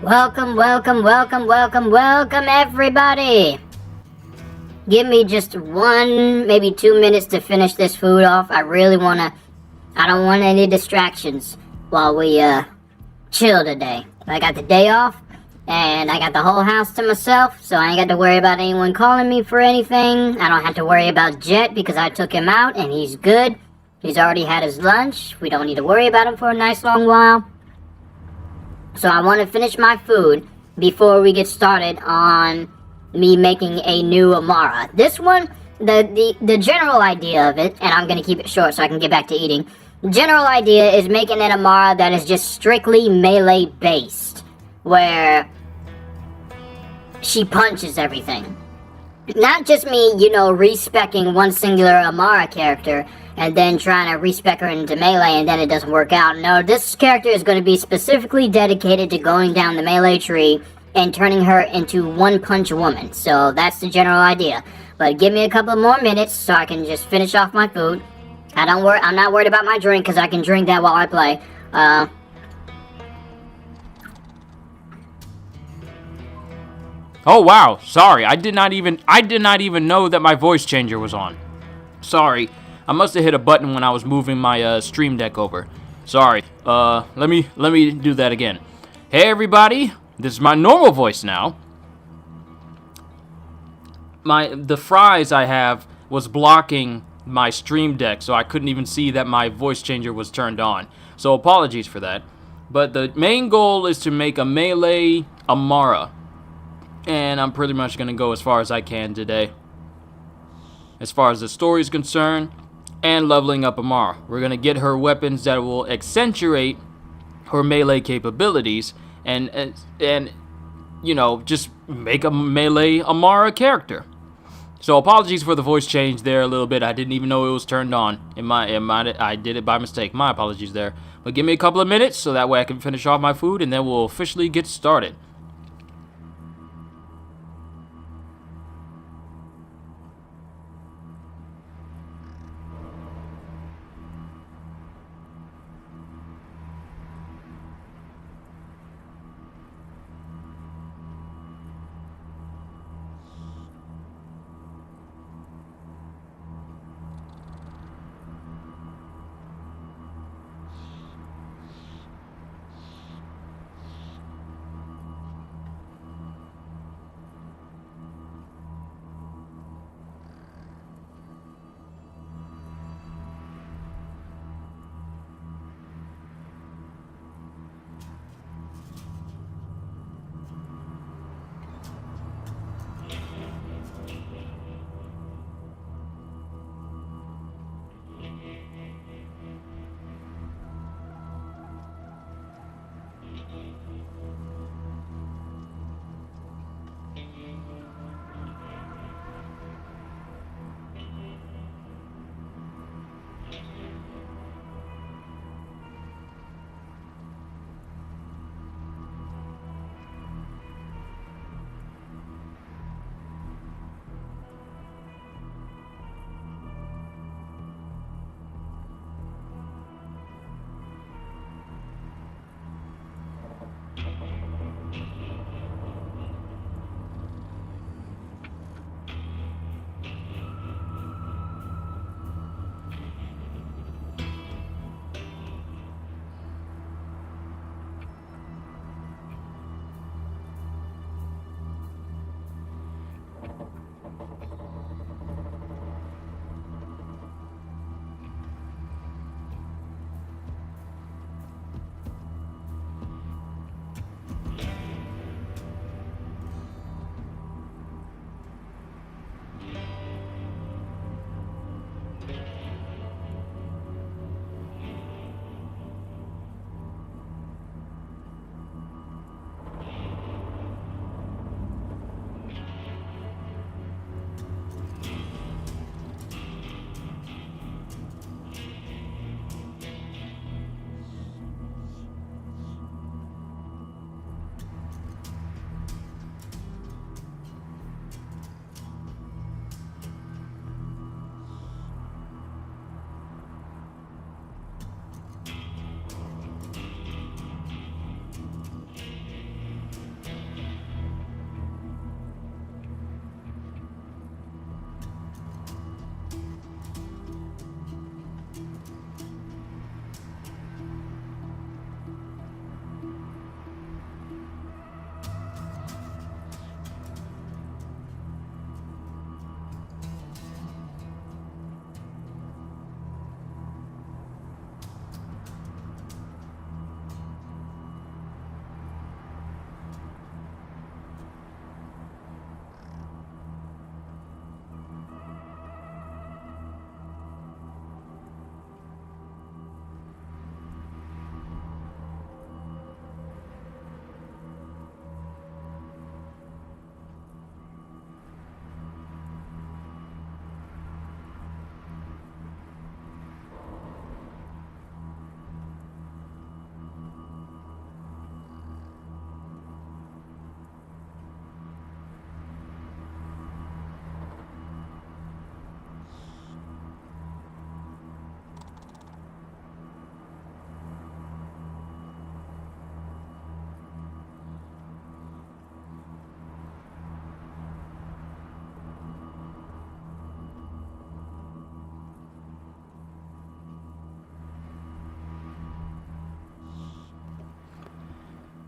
Welcome, everybody! Give me just 1, maybe 2 minutes to finish this food off. I don't want any distractions while we, chill today. I got the day off, and I got the whole house to myself, so I ain't got to worry about anyone calling me for anything. I don't have to worry about Jet, because I took him out, and he's good. He's already had his lunch. We don't need to worry about him for a nice long while. So I want to finish my food before we get started on me making a new Amara. This one, the general idea of it, and I'm going to keep it short so I can get back to eating. The general idea is making an Amara that is just strictly melee based, where she punches everything. Not just me, respecking one singular Amara character, and then trying to respec her into melee and then it doesn't work out. No, this character is going to be specifically dedicated to going down the melee tree and turning her into one-punch woman. So that's the general idea. But give me a couple more minutes so I can just finish off my food. I'm not worried about my drink because I can drink that while I play. Oh wow, sorry. I did not even know that my voice changer was on. Sorry. I must have hit a button when I was moving my stream deck over. Sorry. Let me do that again. Hey everybody, this is my normal voice now. The fries I have was blocking my stream deck, so I couldn't even see that my voice changer was turned on. So apologies for that. But the main goal is to make a melee Amara. And I'm pretty much gonna go as far as I can today. As far as the story is concerned, and leveling up Amara. We're going to get her weapons that will accentuate her melee capabilities and just make a melee Amara character. So apologies for the voice change there a little bit. I didn't even know it was turned on. I did it by mistake. My apologies there. But give me a couple of minutes so that way I can finish off my food and then we'll officially get started.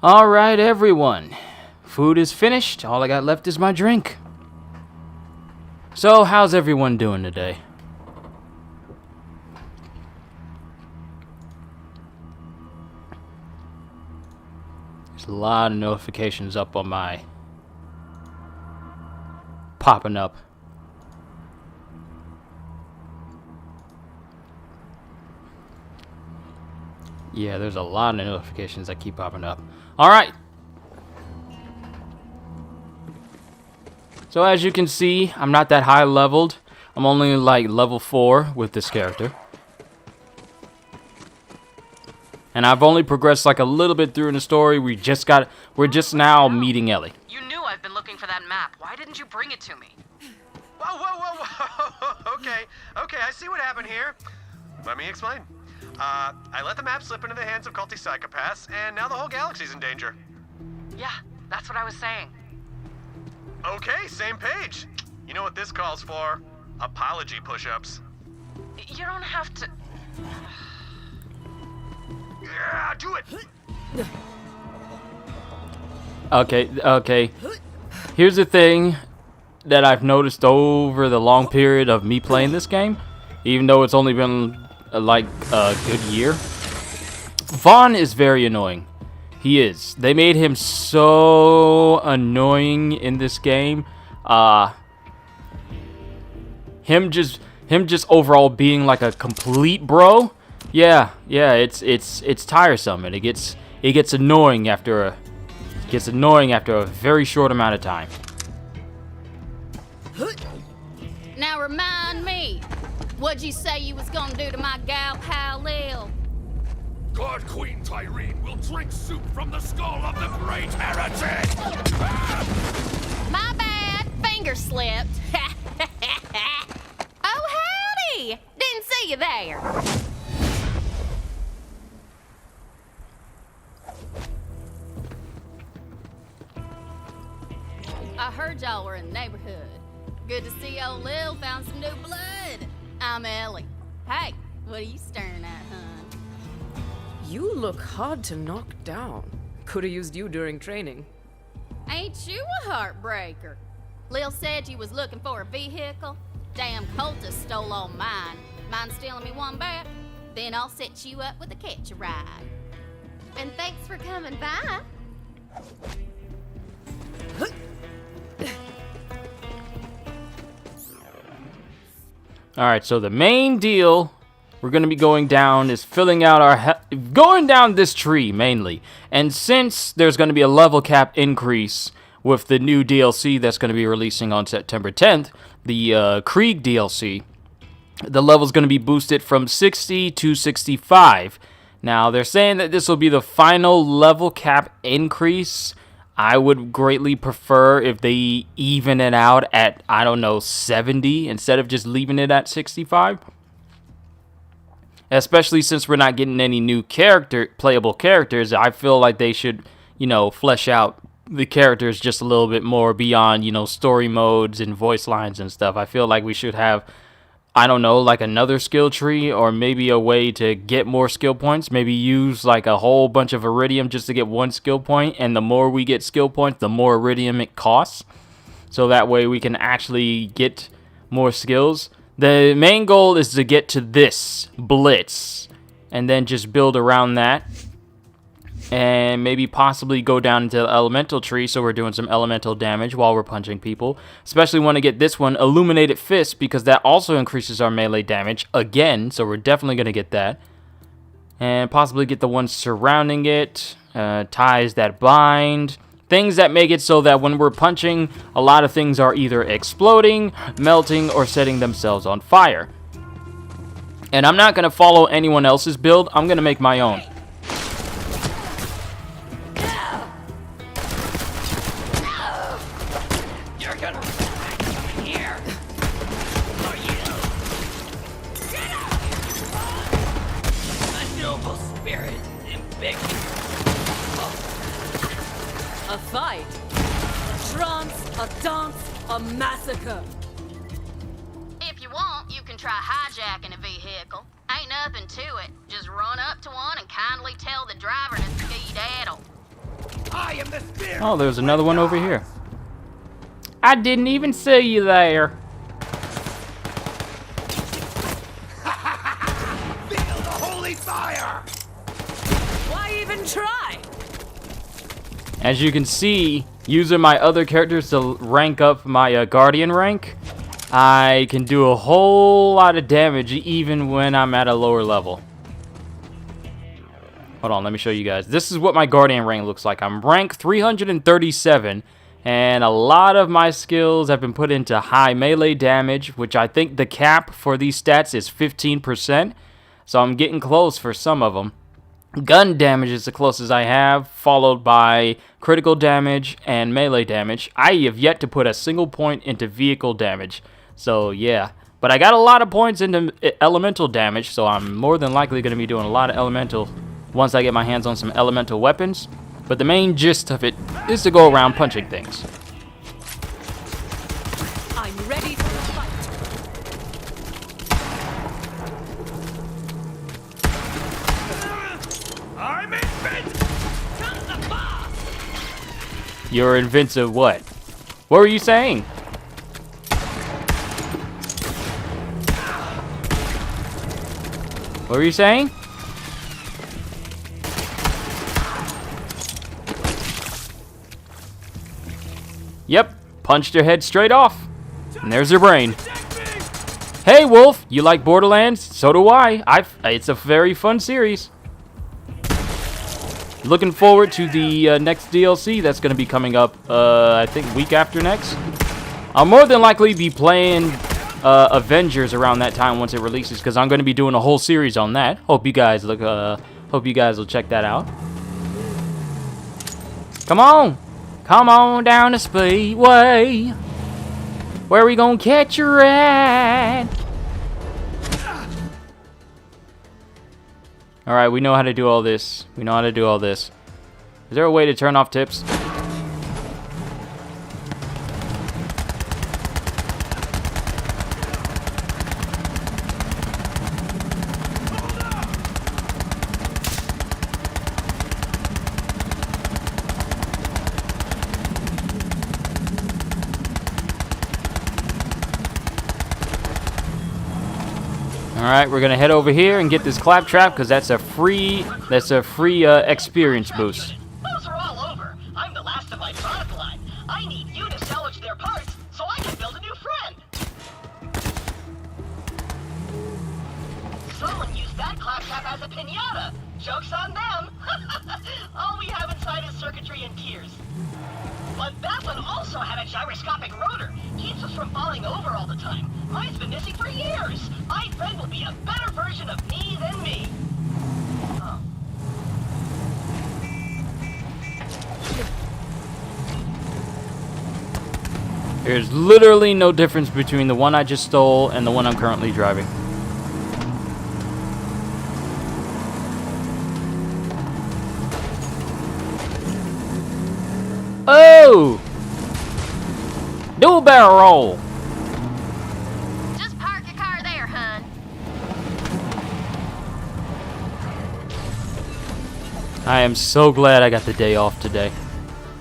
Alright, everyone. Food is finished. All I got left is my drink. So, how's everyone doing today? There's a lot of notifications up on my... popping up. Yeah, there's a lot of notifications that keep popping up. Alright. So as you can see, I'm not that high leveled. I'm only like level 4 with this character. And I've only progressed like a little bit through in the story. We're just now meeting Ellie. You knew I've been looking for that map. Why didn't you bring it to me? Whoa. Okay, I see what happened here. Let me explain. I let the map slip into the hands of culty psychopaths, and now the whole galaxy's in danger. Yeah, that's what I was saying. Okay, same page. You know what this calls for? Apology push-ups. You don't have to... Yeah, do it! Okay. Here's the thing that I've noticed over the long period of me playing this game, even though it's only been like a good year. Vaughn is very annoying. He is. They made him so annoying in this game. Him just overall being like a complete bro. Yeah, it's tiresome, and it gets annoying after a very short amount of time. Now remind me, what'd you say you was gonna do to my gal pal Lil? God Queen Tyreen will drink soup from the skull of the great heretic! My bad, finger slipped. Oh, howdy! Didn't see you there. I heard y'all were in the neighborhood. Good to see old Lil found some new blood. I'm Ellie. Hey, what are you staring at, hun? You look hard to knock down. Could have used you during training. Ain't you a heartbreaker? Lil said you was looking for a vehicle. Damn cultist stole all mine. Mind stealing me one back? Then I'll set you up with a catch a ride. And thanks for coming by. Alright, so the main deal we're going to be going down is filling out going down this tree, mainly. And since there's going to be a level cap increase with the new DLC that's going to be releasing on September 10th, the Krieg DLC, the level's going to be boosted from 60 to 65. Now, they're saying that this will be the final level cap increase. I would greatly prefer if they even it out at, I don't know, 70 instead of just leaving it at 65. Especially since we're not getting any new playable characters. I feel like they should, flesh out the characters just a little bit more beyond, story modes and voice lines and stuff. I feel like we should have, I don't know, like another skill tree or maybe a way to get more skill points. Maybe use like a whole bunch of iridium just to get one skill point. And the more we get skill points, the more iridium it costs. So that way we can actually get more skills. The main goal is to get to this blitz and then just build around that. And maybe possibly go down into the elemental tree so we're doing some elemental damage while we're punching people. Especially want to get this one, Illuminated Fist, because that also increases our melee damage again. So we're definitely going to get that. And possibly get the ones surrounding it, ties that bind. Things that make it so that when we're punching, a lot of things are either exploding, melting, or setting themselves on fire. And I'm not going to follow anyone else's build. I'm going to make my own. A fight, a trance, a dance, a massacre. If you want, you can try hijacking a vehicle. Ain't nothing to it. Just run up to one and kindly tell the driver to skedaddle. I am the spirit. Oh, there's another one over here. I didn't even see you there. Feel the holy fire. Why even try? As you can see, using my other characters to rank up my Guardian rank, I can do a whole lot of damage even when I'm at a lower level. Hold on, let me show you guys. This is what my Guardian rank looks like. I'm rank 337, and a lot of my skills have been put into high melee damage, which I think the cap for these stats is 15%, so I'm getting close for some of them. Gun damage is the closest I have, followed by critical damage and melee damage. I have yet to put a single point into vehicle damage, so yeah. But I got a lot of points into elemental damage, so I'm more than likely going to be doing a lot of elemental once I get my hands on some elemental weapons. But the main gist of it is to go around punching things. I'm ready for the fight. I'm invincible. Come the boss. You're invincible what? What were you saying? What were you saying? Yep, punched your head straight off. And there's your brain. Hey, Wolf, you like Borderlands? So do I. It's a very fun series. Looking forward to the next DLC that's going to be coming up, I think week after next. I'll more than likely be playing Avengers around that time once it releases, because I'm going to be doing a whole series on that. Hope you guys will check that out. Come on. Come on down the speedway. Where we gonna catch a ride? Alright, we know how to do all this. We know how to do all this. Is there a way to turn off tips? Alright, we're gonna head over here and get this claptrap because that's a free experience boost. Those are all over. I'm the last of my product line. I need you to salvage their parts so I can build a new friend. Someone used that claptrap as a piñata. Joke's on them. All we have inside is circuitry and gears. But that one also had a gyroscopic rotor. Keeps us from falling over all the time. Mine's been missing for years. My friend will be a better version of me than me. Oh. There's literally no difference between the one I just stole and the one I'm currently driving. Oh! Do a barrel roll. Just park your car there, hun. I am so glad I got the day off today.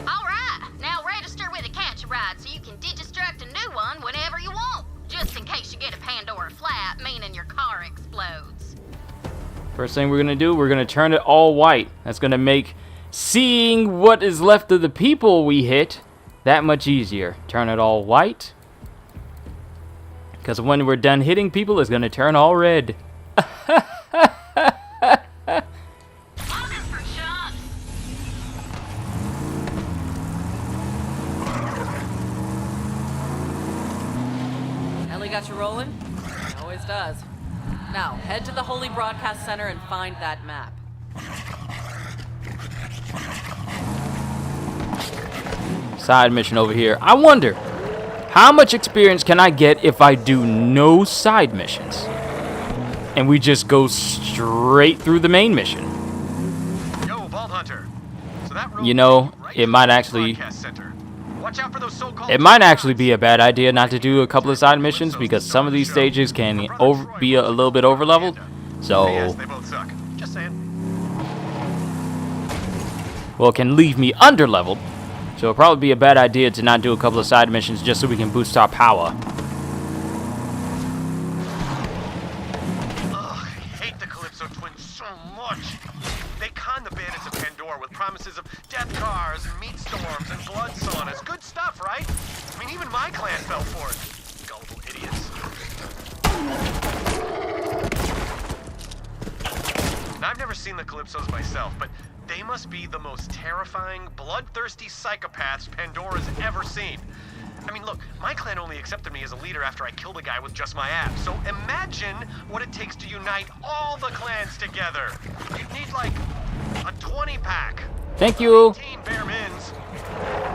All right, now register with a catch a ride so you can deconstruct a new one whenever you want. Just in case you get a Pandora flat, meaning your car explodes. First thing we're gonna do, we're gonna turn it all white. That's gonna make seeing what is left of the people we hit that much easier. Turn it all white. Because when we're done hitting people, it's gonna turn all red. Ellie got you rolling? Always does. Now, head to the Holy Broadcast Center and find that map. Side mission over here. I wonder, how much experience can I get if I do no side missions? And we just go straight through the main mission. Yo, Vault Hunter. So that road You know, leads right it to might the actually... broadcast center. Watch out for those so-called It might actually be a bad idea not to do a couple of side missions because some of these stages can be a little bit over-leveled. Yes, So, they both suck. Just saying. well, can leave me under-leveled. So it'll probably be a bad idea to not do a couple of side missions just so we can boost our power. Ugh, I hate the Calypso twins so much. They con the bandits of Pandora with promises of death cars, meat storms, and blood saunas. Good stuff, right? I mean, even my clan fell for it. Gullible idiots. Now, I've never seen the Calypsos myself, but they must be the most terrifying, bloodthirsty psychopaths Pandora's ever seen. I mean, look, my clan only accepted me as a leader after I killed a guy with just my abs. So imagine what it takes to unite all the clans together. You'd need, like, a 20-pack. Thank you. 18 bare mins.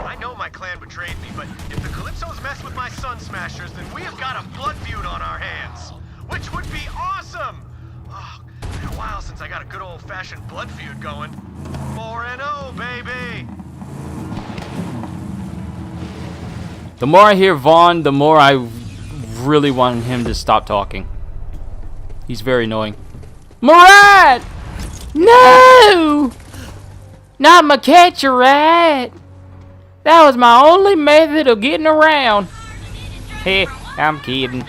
I know my clan betrayed me, but if the Calypsos mess with my Sun Smashers, then we have got a blood feud on our hands. Which would be awesome! Oh, been a while since I got a good old-fashioned blood feud going. 4-0, baby! The more I hear Vaughn, the more I really want him to stop talking. He's very annoying. Marat! No! Not my catch a rat! That was my only method of getting around. Hey, I'm kidding.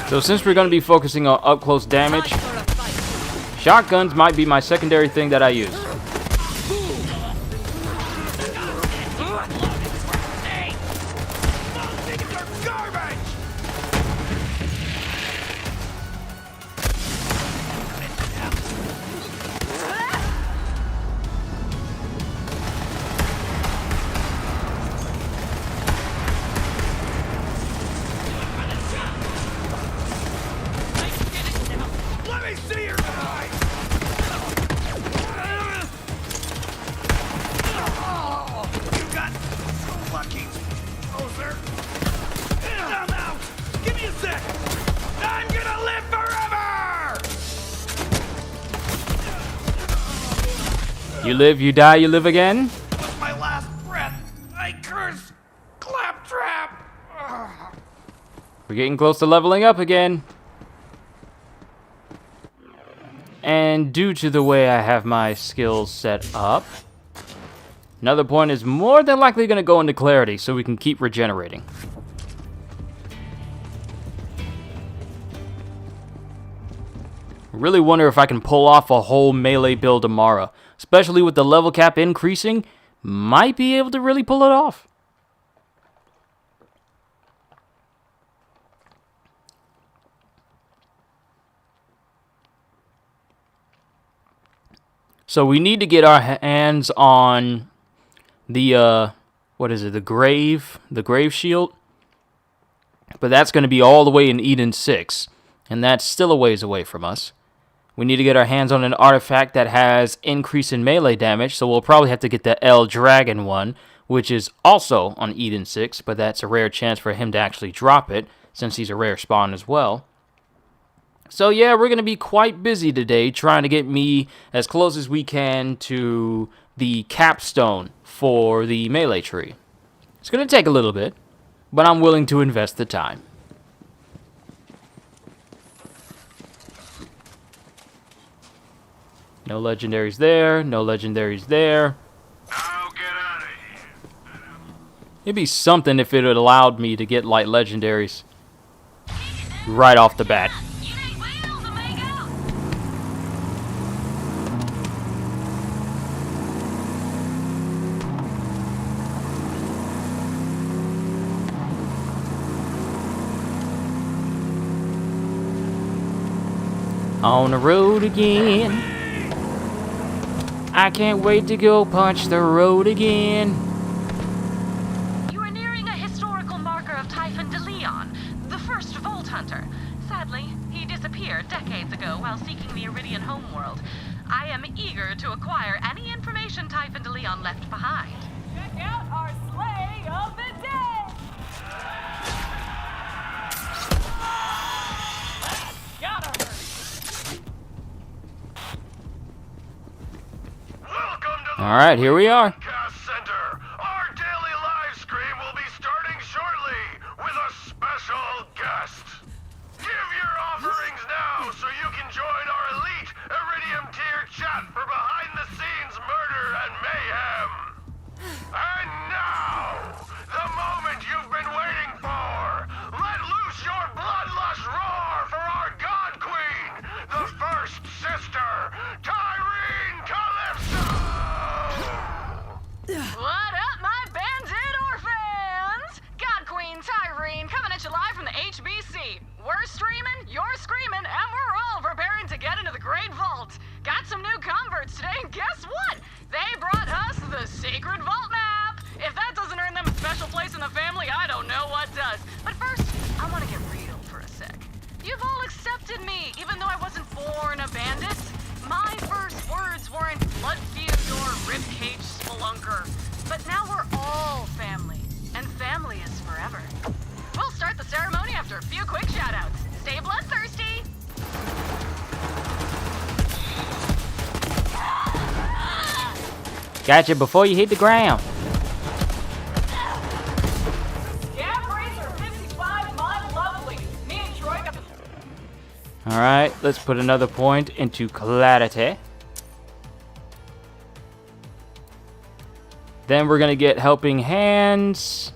So since we're going to be focusing on up-close damage, shotguns might be my secondary thing that I use. You live, you die, you live again? With my last breath, I curse Claptrap! We're getting close to leveling up again. And due to the way I have my skills set up, another point is more than likely going to go into clarity so we can keep regenerating. Really wonder if I can pull off a whole melee build Amara. Especially with the level cap increasing, might be able to really pull it off. So we need to get our hands on the, what is it, the grave shield. But that's going to be all the way in Eden 6, and that's still a ways away from us. We need to get our hands on an artifact that has increase in melee damage, so we'll probably have to get the El Dragon one, which is also on Eden 6, but that's a rare chance for him to actually drop it, since he's a rare spawn as well. So yeah, we're going to be quite busy today trying to get me as close as we can to the capstone for the melee tree. It's going to take a little bit, but I'm willing to invest the time. No legendaries there, no legendaries there. Now get out of here. It'd be something if it had allowed me to get light legendaries right off the bat. On the road again. I can't wait to go punch the road again. You are nearing a historical marker of Typhon de Leon, the first Vault Hunter. Sadly, he disappeared decades ago while seeking the Iridian homeworld. I am eager to acquire any information Typhon DeLeon left behind. Check out our sleigh of the day! Gotta hurt. Welcome to the All right, here we are. Broadcast Center. Our daily live stream will be starting shortly with a special guest. Give your offerings now so you can join our elite Iridium tier chat for behind-the-scenes murder and mayhem. And now, the moment you've been waiting for. Let loose your bloodlust roar for our God Queen, the first sister, Tyrene Calypso! What up, my bandit orphans? God Queen Tyrene coming at you live from the HBC. We're streaming, you're screaming, and we're all preparing to get into the Great Vault. Got some new converts today, and guess what? They brought us the Sacred Vault map. If that doesn't earn them a special place in the family, I don't know what does. But first, I want to get real for a sec. You've all accepted me, even though I wasn't born a bandit. My first words weren't blood feud or ribcage spelunker. But now we're all family, and family is forever. We'll start the ceremony after a few quick shoutouts. Stay bloodthirsty! Gotcha before you hit the ground. Gap Racer 55, my lovely. Me and Troy got the... All right, let's put another point into clarity. Then we're gonna get helping hands.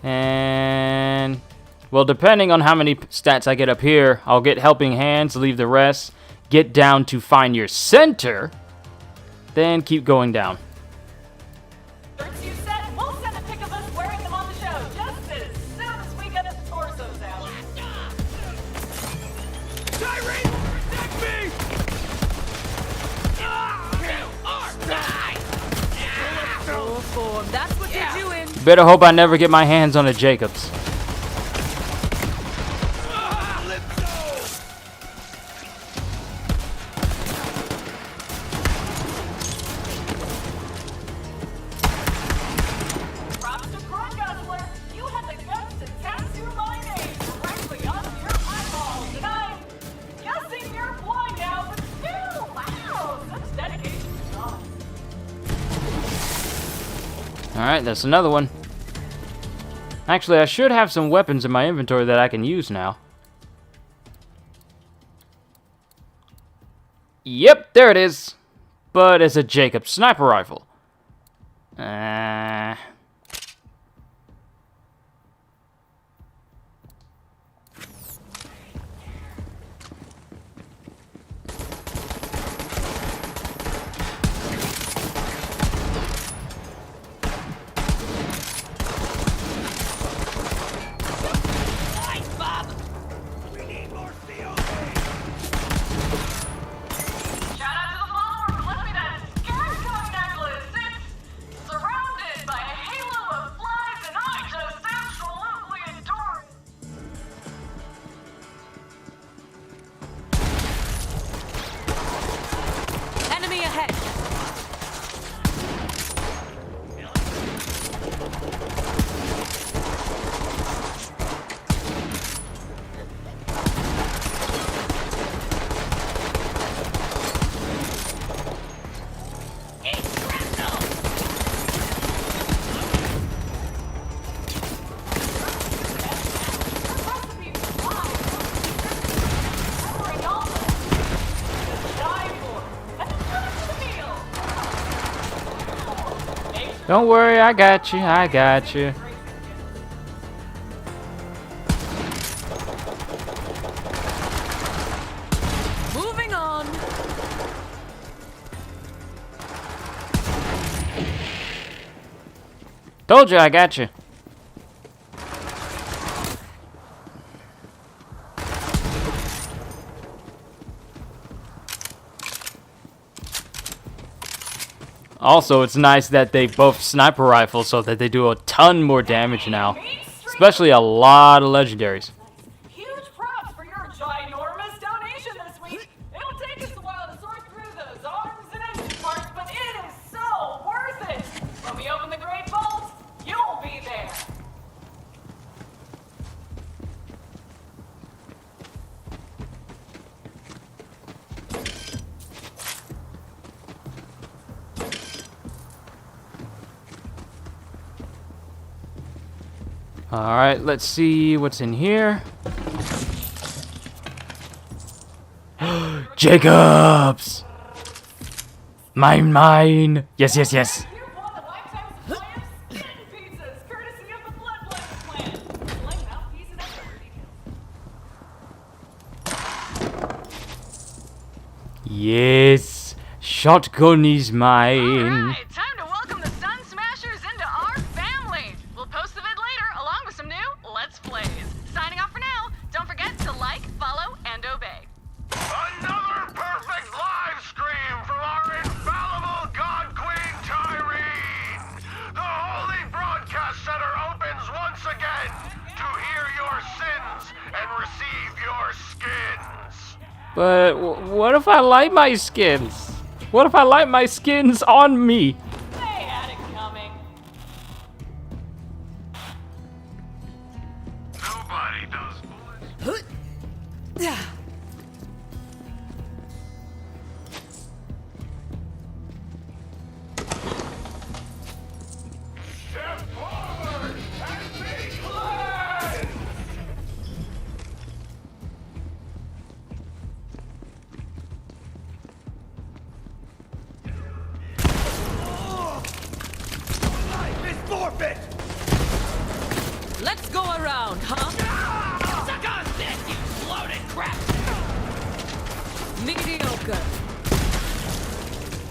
And, well, depending on how many stats I get up here, I'll get helping hands, leave the rest, get down to find your center, then keep going down. Shirts you said, we'll send a pic of us wearing them on the show just as soon as we get the torsos out. Tyrene, protect me! That's what you're doing. Better hope I never get my hands on a Jacobs. Props to Crown Guzzler. You had the guts to tattoo my name directly onto your eyeballs, and I'm guessing you're blind now, but still, wow, such dedication to God. Alright, that's another one. Actually, I should have some weapons in my inventory that I can use now. Yep, there it is. But it's a Jacobs sniper rifle. Shout out to the follower for letting me that scarecrow necklace. It's surrounded by a halo of flies, and I just absolutely adore it. Enemy ahead. Don't worry, I got you, I got you. Moving on. Told you I got you. Also, it's nice that they both sniper rifles so that they do a ton more damage now. Especially a lot of legendaries. Huge props for your ginormous donation this week. Alright, let's see what's in here. Jacobs! Mine! Yes, yes, yes. You won a lifetime supply of skin pizzas, courtesy of the borderlands plan. Selling mouthpiece and extra details. Yes, shotgun is mine. Alright, time to welcome the Sun Smashers into our family. We'll post the vid later, along with some new Let's Plays. Signing off for now. Don't forget to like, follow, and obey. Another perfect live stream from our infallible God Queen Tyreen! The Holy Broadcast Center opens once again to hear your sins and receive your skins. But what if I like my skins? What if I like my skins on me? They had it coming. Nobody does, boys. Step forward and be cleansed! Life is forfeit! Let's go around, huh? Suck on this, you bloated crap! Mediocre.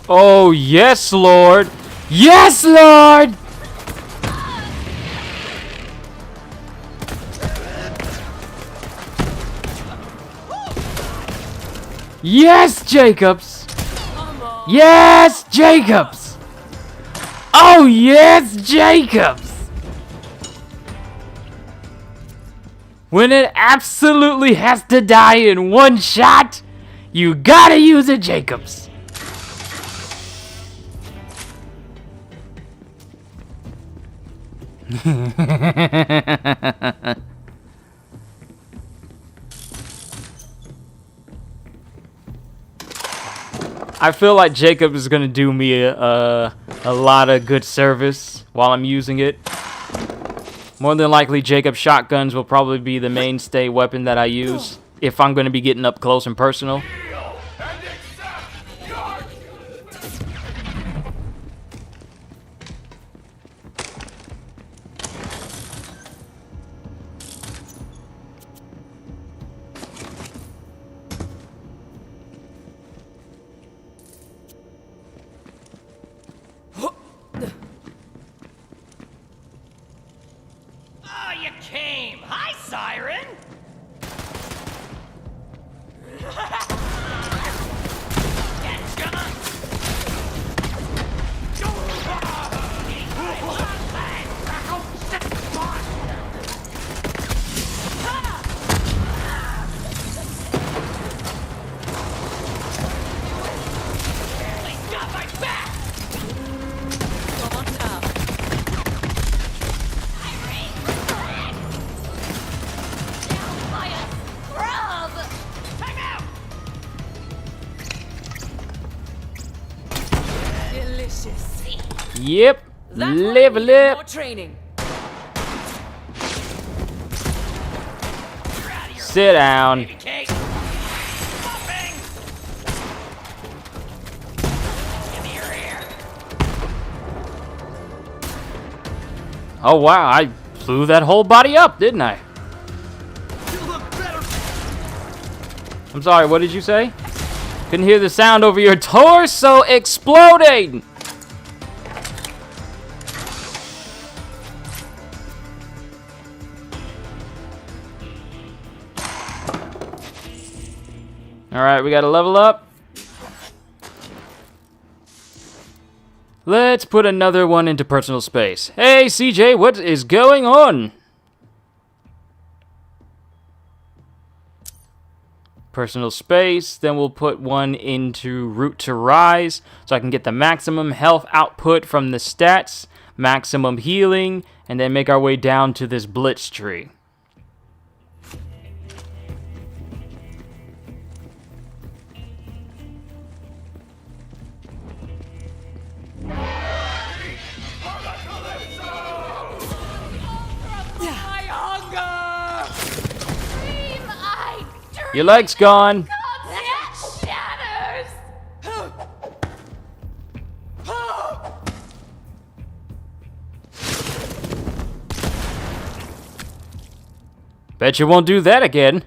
Oh, yes, Lord. Yes, Lord! Yes, Jacobs! Yes, Jacobs! Oh, yes, Jacobs! When it absolutely has to die in one shot, you gotta use a Jacobs. I feel like Jacob is gonna do me a lot of good service while I'm using it. More than likely, Jacob's shotguns will probably be the mainstay weapon that I use if I'm gonna be getting up close and personal. Kneel and accept your... Oh, you came! Hi, Siren! Got my back! Come on now. Time out! Delicious. Yep, That live, one needed more live. training. Sit down. Cake! Popping! Give me your ear! Oh wow, I blew that whole body up, didn't I? You look better! I'm sorry, what did you say? Couldn't hear the sound over your torso exploding! Alright, we gotta level up. Let's put another one into personal space. Hey, CJ, what is going on? Personal space, then we'll put one into root to rise, so I can get the maximum health output from the stats, maximum healing, and then make our way down to this blitz tree. My Your leg's gone. Shatters! Bet you won't do that again.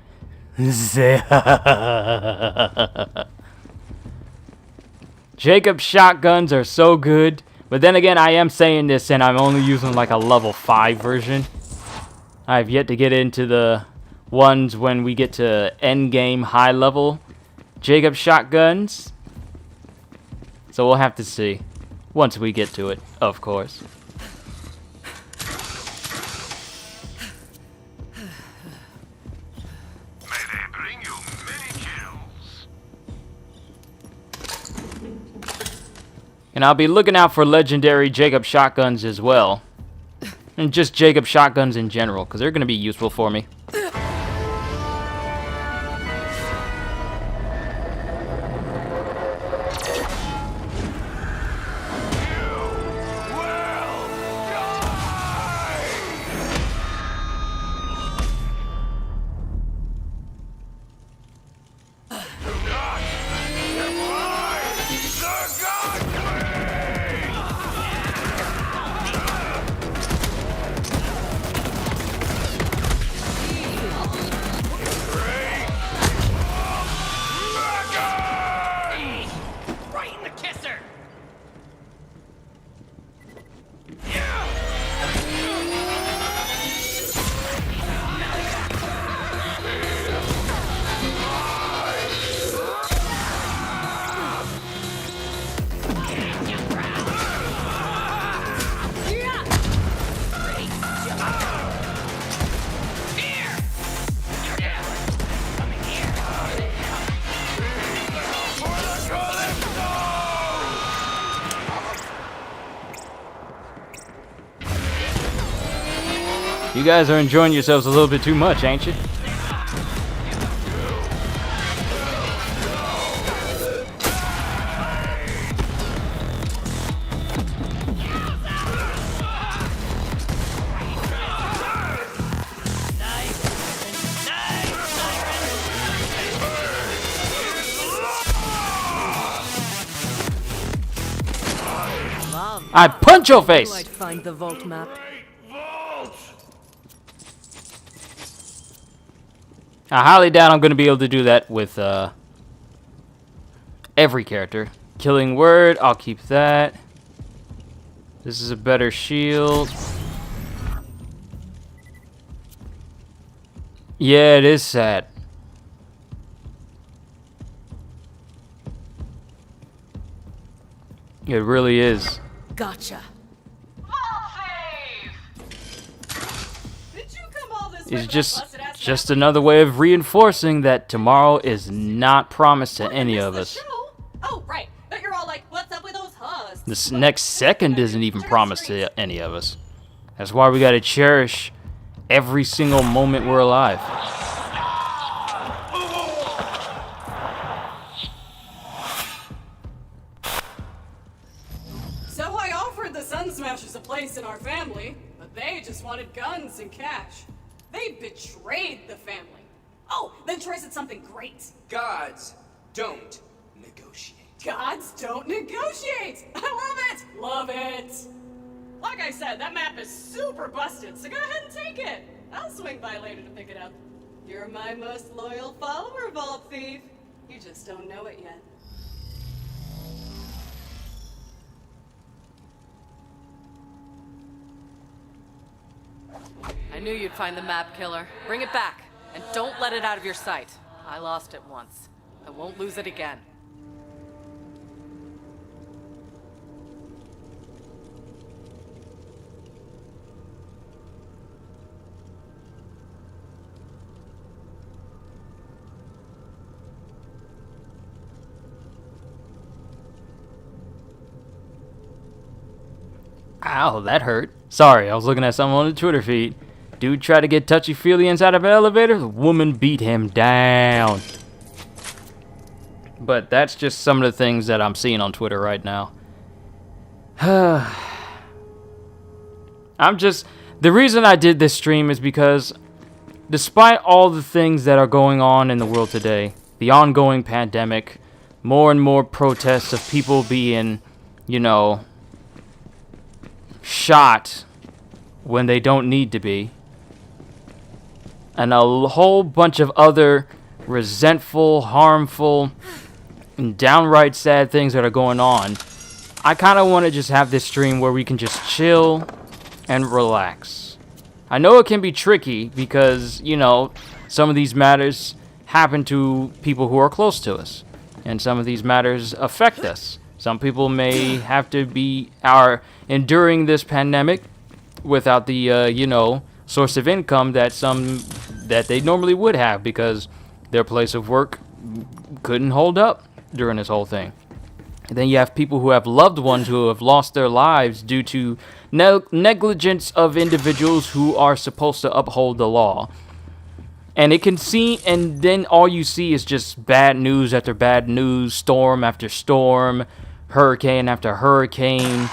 Jacob's shotguns are so good. But then again, I am saying this and I'm only using like a level 5 version. I've yet to get into the ones when we get to end game high level Jacob shotguns. So we'll have to see once we get to it, of course. May they bring you many kills. And I'll be looking out for legendary Jacob shotguns as well. And just Jacob shotguns in general, because they're going to be useful for me. You guys are enjoying yourselves a little bit too much, ain't you? I punch your face! I'd find the vault map. I highly doubt I'm going to be able to do that with every character. Killing word, I'll keep that. This is a better shield. Yeah, it is sad. It really is. Gotcha. It's just another way of reinforcing that tomorrow is not promised to any of us. Oh, right. But you're all like, what's up with those husks? This next second isn't even promised to any of us. That's why we gotta cherish every single moment we're alive. So I offered the Sun Smashers a place in our family, but they just wanted guns and cash. They betrayed the family. Oh, then Troy said something great. Gods don't negotiate. Gods don't negotiate! I love it! Love it! Like I said, that map is super busted, so go ahead and take it. I'll swing by later to pick it up. You're my most loyal follower, Vault Thief. You just don't know it yet. I knew you'd find the map killer. Bring it back, and don't let it out of your sight. I lost it once. I won't lose it again. Ow, that hurt. Sorry, I was looking at something on the Twitter feed. Dude tried to get touchy-feely inside of an elevator. The woman beat him down. But that's just some of the things that I'm seeing on Twitter right now. The reason I did this stream is because despite all the things that are going on in the world today, the ongoing pandemic, more and more protests of people being, you know, shot when they don't need to be, and a whole bunch of other resentful, harmful, and downright sad things that are going on, I kind of want to just have this stream where we can just chill and relax. I know it can be tricky because, you know, some of these matters happen to people who are close to us, and some of these matters affect us. Some people may have to are enduring this pandemic without the, you know, source of income that they normally would have because their place of work couldn't hold up during this whole thing. And then you have people who have loved ones who have lost their lives due to negligence of individuals who are supposed to uphold the law. And it can see, and then all you see is just bad news after bad news, storm after storm, hurricane after hurricane,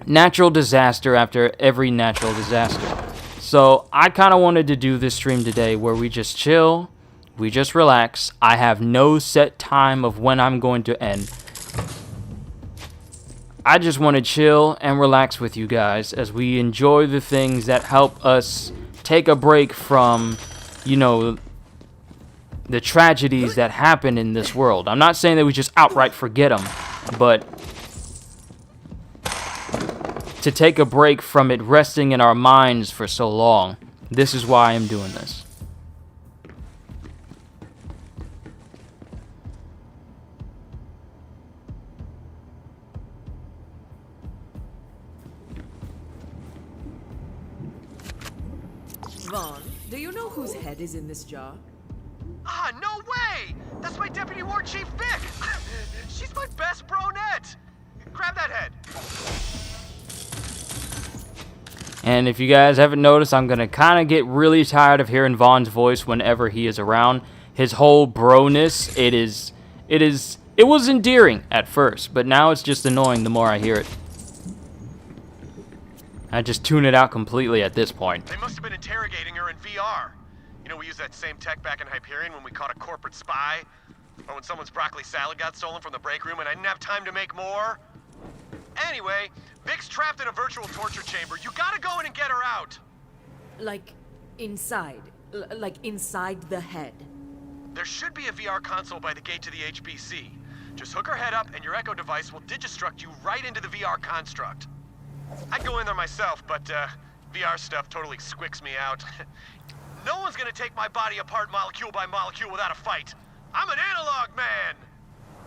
natural disaster after every natural disaster. So I kind of wanted to do this stream today where we just chill, we just relax. I have no set time of when I'm going to end. I just want to chill and relax with you guys as we enjoy the things that help us take a break from, you know, the tragedies that happen in this world. I'm not saying that we just outright forget them, but to take a break from it resting in our minds for so long. This is why I'm doing this. Vaughn, do you know whose head is in this jar? Ah, no way! That's my Deputy War Chief Vic! She's my best bronette! Grab that head! And if you guys haven't noticed, I'm gonna kind of get really tired of hearing Vaughn's voice whenever he is around. His whole bro-ness, it was endearing at first, but now it's just annoying the more I hear it. I just tune it out completely at this point. They must have been interrogating her in VR. You know, we used that same tech back in Hyperion when we caught a corporate spy. Or when someone's broccoli salad got stolen from the break room and I didn't have time to make more. Anyway, Vic's trapped in a virtual torture chamber. You gotta go in and get her out. Like, inside. Like, inside the head. There should be a VR console by the gate to the HBC. Just hook her head up and your Echo device will digistruct you right into the VR construct. I'd go in there myself, but VR stuff totally squicks me out. No one's gonna take my body apart molecule by molecule without a fight. I'm an analog man!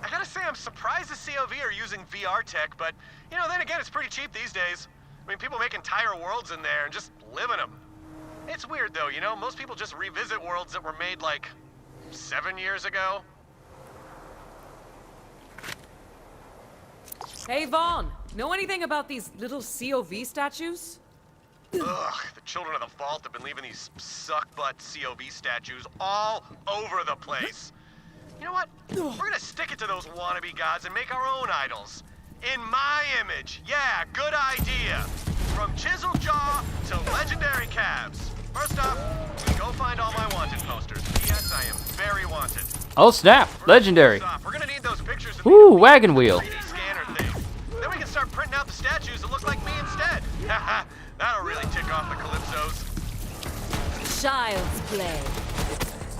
I gotta say, I'm surprised the COV are using VR tech, but, you know, then again, it's pretty cheap these days. I mean, people make entire worlds in there and just live in them. It's weird, though, you know? Most people just revisit worlds that were made, like, 7 years ago. Hey, Vaughn, know anything about these little COV statues? Ugh, the children of the vault have been leaving these suck-butt COV statues all over the place. You know what? We're gonna stick it to those wannabe gods and make our own idols. In my image. Yeah, good idea. From chiseled jaw to legendary calves. First off, go find all my wanted posters. P.S. I am very wanted. Oh snap! Legendary. We're gonna need those pictures of Ooh, wagon wheel. 3D scanner thing. Then we can start printing out the statues that look like me instead. That'll really tick off the Calypsos. Child's play.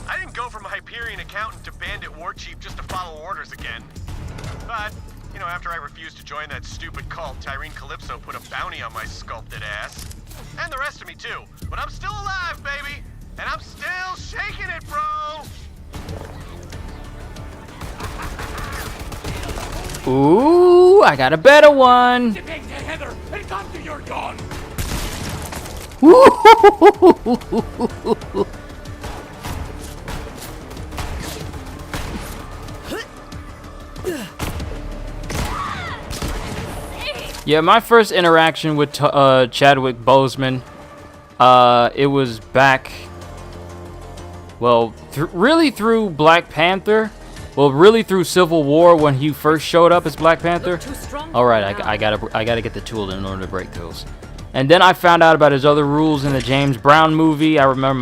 I didn't go from Hyperion accountant to bandit war chief just to follow orders again. But, you know, after I refused to join that stupid cult, Tyrene Calypso put a bounty on my sculpted ass. And the rest of me too. But I'm still alive, baby! And I'm still shaking it, bro! Ooh, I got a better one. Heather, and come to your gun! Yeah, my first interaction with Chadwick Boseman, it was back, well, really through Black Panther. Well, really through Civil War when he first showed up as Black Panther. All right, I gotta get the tool in order to break those. And then I found out about his other rules in the James Brown movie. I remember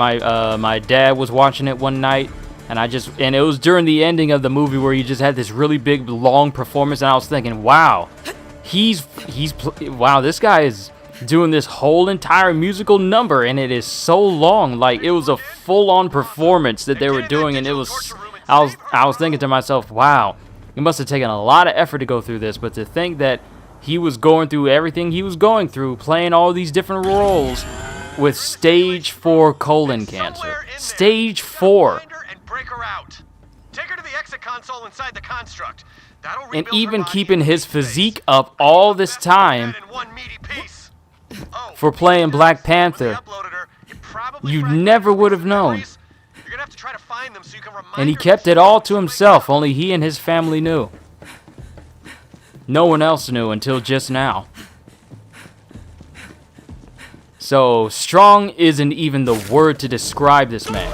my dad was watching it one night, and it was during the ending of the movie where he just had this really big, long performance, and I was thinking, wow, wow, this guy is doing this whole entire musical number, and it is so long. Like, it was a full-on performance that they were doing, and I was thinking to myself, wow, it must have taken a lot of effort to go through this, but to think that he was going through everything he was going through, playing all these different roles with stage 4 colon cancer. Stage 4. And break her out. Take her to the exit console inside the construct. That'll And rebuild even her body keeping in his 8 physique days. up all this time In one meaty piece. Oh, for playing Black Panther. You never would have known. You're gonna have to try to find them so you can remind And he her kept that it all she to wake himself. up. Only he and his family knew. No one else knew until just now. So, strong isn't even the word to describe this man.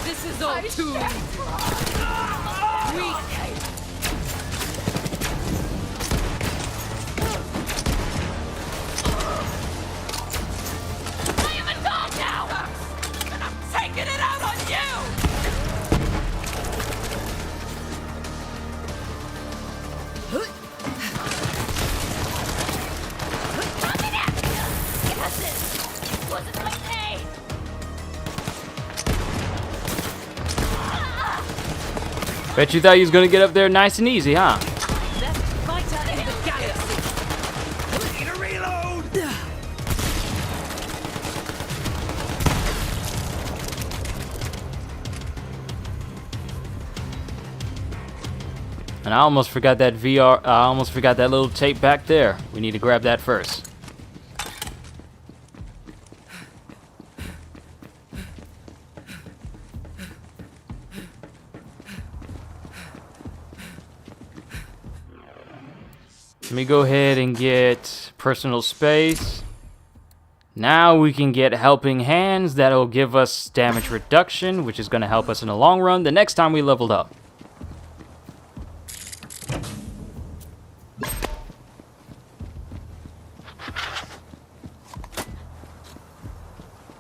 This is all too weak. I am a dog now! And I'm taking it out on you! Wasn't my name! Bet you thought he was gonna get up there nice and easy, huh? Best fighter in the galaxy. Need a reload! And I almost forgot that I almost forgot that little tape back there. We need to grab that first. Let me go ahead and get personal space. Now we can get helping hands. That'll give us damage reduction, which is going to help us in the long run the next time we leveled up.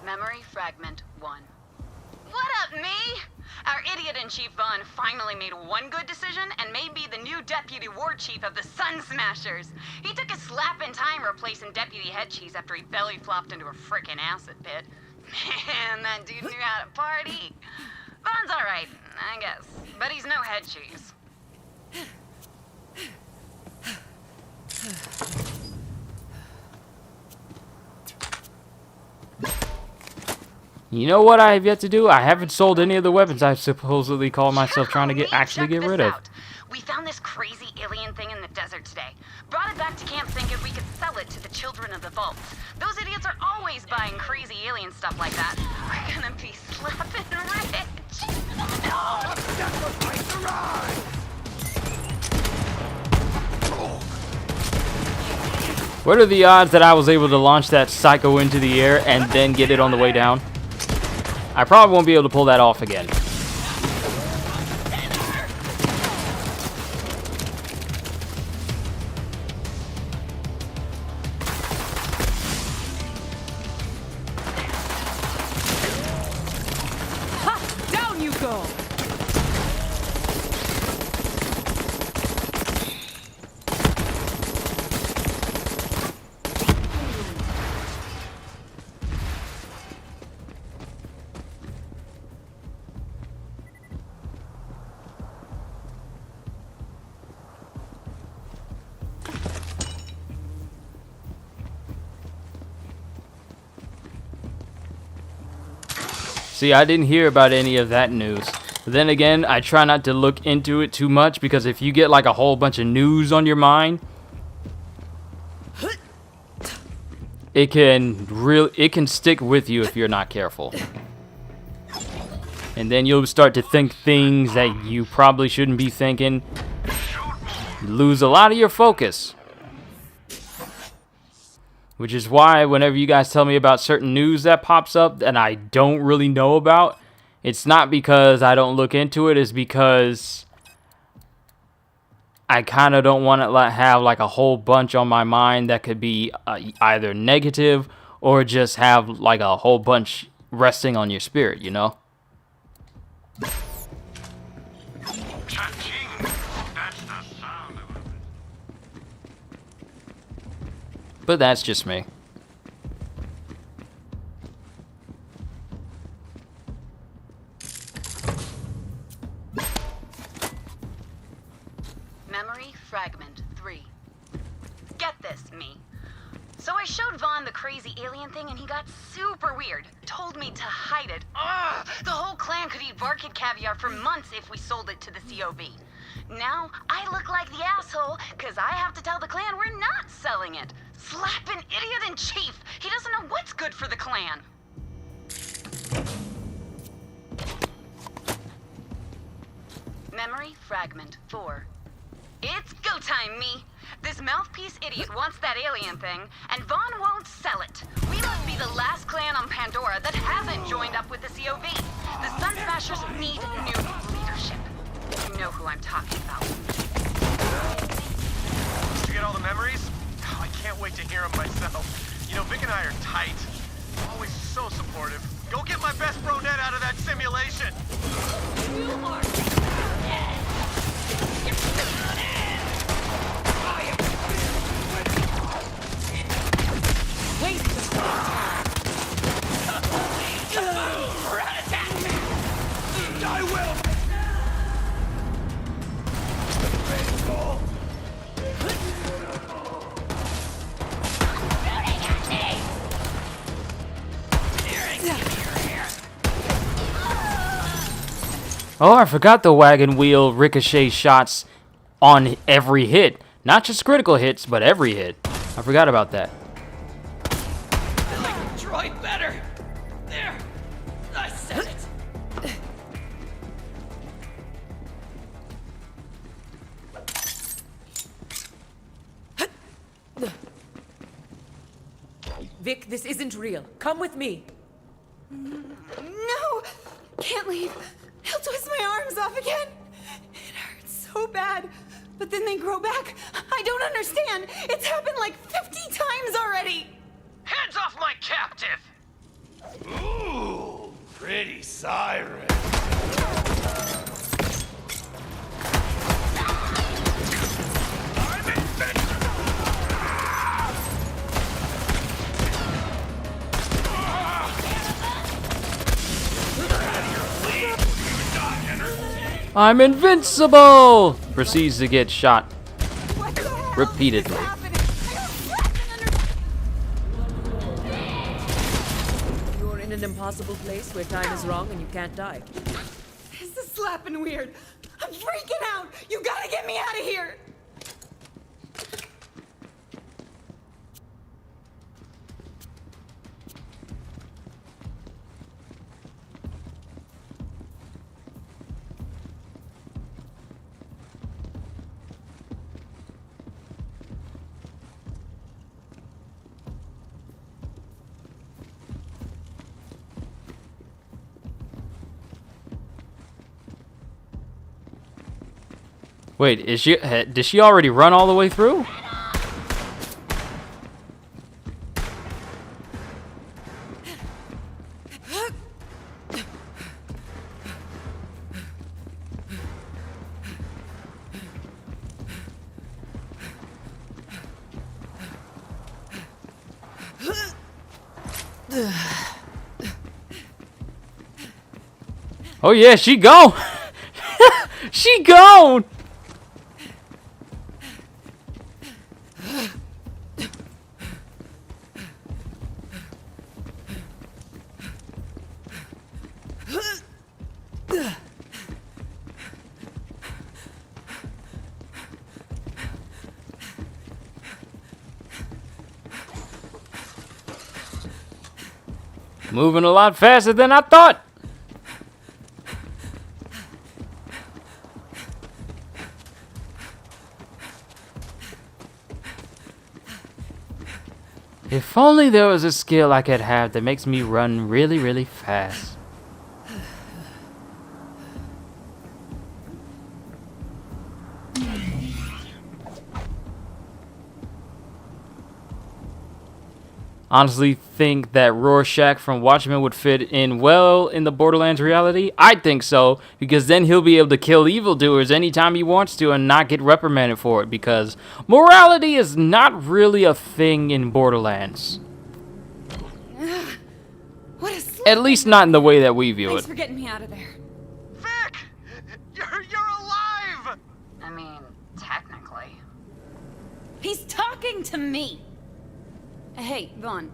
Memory fragment 1. What up, me? Our idiot-in-chief Vaughn finally made one good decision and made me the new deputy war chief of the Sun Smashers. He took a slap in time replacing deputy head cheese after he belly flopped into a frickin' acid pit. Man, that dude knew how to party. Vaughn's alright, I guess, but he's no head cheese. You know what I have yet to do? I haven't sold any of the weapons I supposedly call myself trying to actually get rid of. We found this crazy alien thing in the desert today. Brought it back to camp thinking we could sell it to the children of the vaults. Those idiots are always buying crazy alien stuff like that. We're gonna be slapping rich. No! Sacrifice the ride! What are the odds that I was able to launch that psycho into the air and then get it on the way down? I probably won't be able to pull that off again. Ha! Down you go! See, I didn't hear about any of that news. Then again, I try not to look into it too much because if you get like a whole bunch of news on your mind, it can stick with you if you're not careful. And then you'll start to think things that you probably shouldn't be thinking. You lose a lot of your focus. Which is why whenever you guys tell me about certain news that pops up and I don't really know about, it's not because I don't look into it, it's because I kind of don't want to have like a whole bunch on my mind that could be either negative or just have like a whole bunch resting on your spirit, you know? Cha-ching! That's the sound of it. But that's just me. Memory fragment 3. Get this, me. So I showed Vaughn the crazy alien thing and he got super weird. Told me to hide it. Ugh! The whole clan could eat Varkid caviar for months if we sold it to the COV. Now I look like the asshole because I have to tell the clan we're not selling it. Slap an idiot in chief. He doesn't know what's good for the clan. Memory fragment 4. It's go time, me! This mouthpiece idiot wants that alien thing, and Vaughn won't sell it. We must be the last clan on Pandora that hasn't joined up with the COV. The Sun Smashers need new leadership. You know who I'm talking about. Did you get all the memories? Oh, I can't wait to hear them myself. You know, Vic and I are tight. Always so supportive. Go get my best brunette out of that simulation! Oh, I forgot the wagon wheel ricochet shots on every hit. Not just critical hits, but every hit. I forgot about that. I like Droid better. There. I said it. Vic, this isn't real. Come with me. No! Can't leave. He'll twist my arms off again. It hurts so bad. But then they grow back. I don't understand. It's happened like 50 times already. Hands off my captive! Ooh, pretty siren. I'm invincible! I'm invincible! Proceeds to get shot repeatedly. You're in an impossible place where time is wrong and you can't die. This is slapping weird. I'm freaking out. You gotta get me out of here. Wait, did she already run all the way through? Oh yeah, she gone. She gone. Moving a lot faster than I thought. If only there was a skill I could have that makes me run really, really fast. Honestly think that Rorschach from Watchmen would fit in well in the Borderlands reality? I think so, because then he'll be able to kill evildoers anytime he wants to and not get reprimanded for it, because morality is not really a thing in Borderlands. What a slip. At least not in the way that we view Thanks it. for getting me out of there. Vic! You're alive! I mean, technically. He's talking to me. Hey, Vaughn.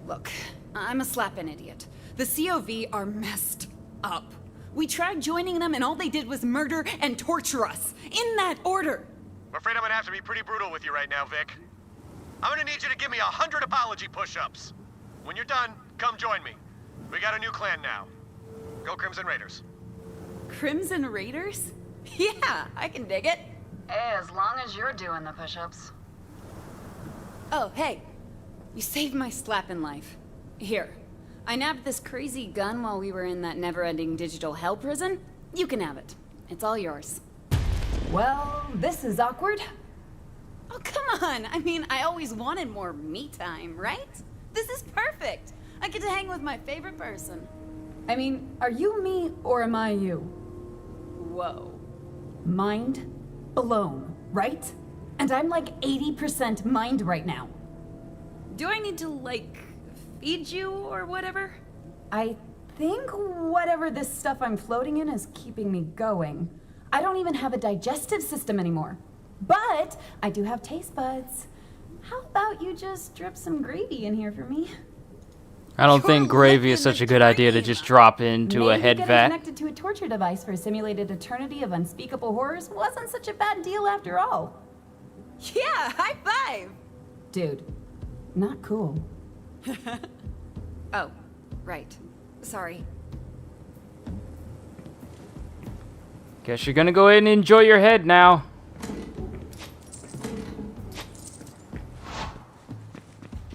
Look, I'm a slapping idiot. The COV are messed up. We tried joining them and all they did was murder and torture us. In that order. I'm afraid I'm gonna have to be pretty brutal with you right now, Vic. I'm gonna need you to give me 100 apology push-ups. When you're done, come join me. We got a new clan now. Go Crimson Raiders. Crimson Raiders? Yeah, I can dig it. As long as you're doing the push-ups. Oh, hey. You saved my slapping life. Here. I nabbed this crazy gun while we were in that never-ending digital hell prison. You can have it. It's all yours. Well, this is awkward. Oh, come on. I mean, I always wanted more me time, right? This is perfect. I get to hang with my favorite person. I mean, are you me or am I you? Whoa. Mind blown, right? And I'm like 80% mind right now. Do I need to, like, feed you or whatever? I think whatever this stuff I'm floating in is keeping me going. I don't even have a digestive system anymore. But I do have taste buds. How about you just drip some gravy in here for me? I don't think gravy is such a good idea to just drop into a head Maybe vat. getting connected to a torture device for a simulated eternity of unspeakable horrors wasn't such a bad deal after all. Yeah, high five! Dude, not cool. Oh, right. Sorry. Guess you're gonna go ahead and enjoy your head now.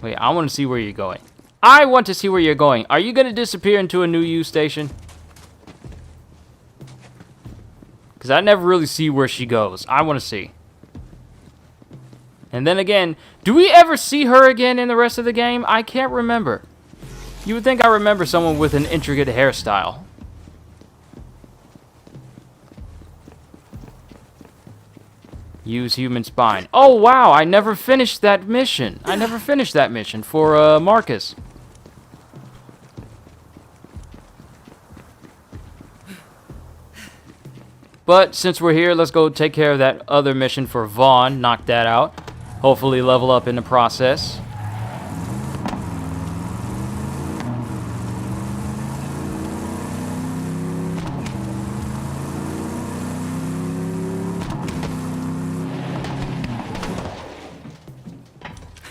Wait, I want to see where you're going. I want to see where you're going. Are you gonna disappear into a new U station? Because I never really see where she goes. I want to see. And then again, do we ever see her again in the rest of the game? I can't remember. You would think I remember someone with an intricate hairstyle. Use human spine. Oh, wow, I never finished that mission. I never finished that mission for Marcus. But since we're here, let's go take care of that other mission for Vaughn. Knock that out. Hopefully level up in the process.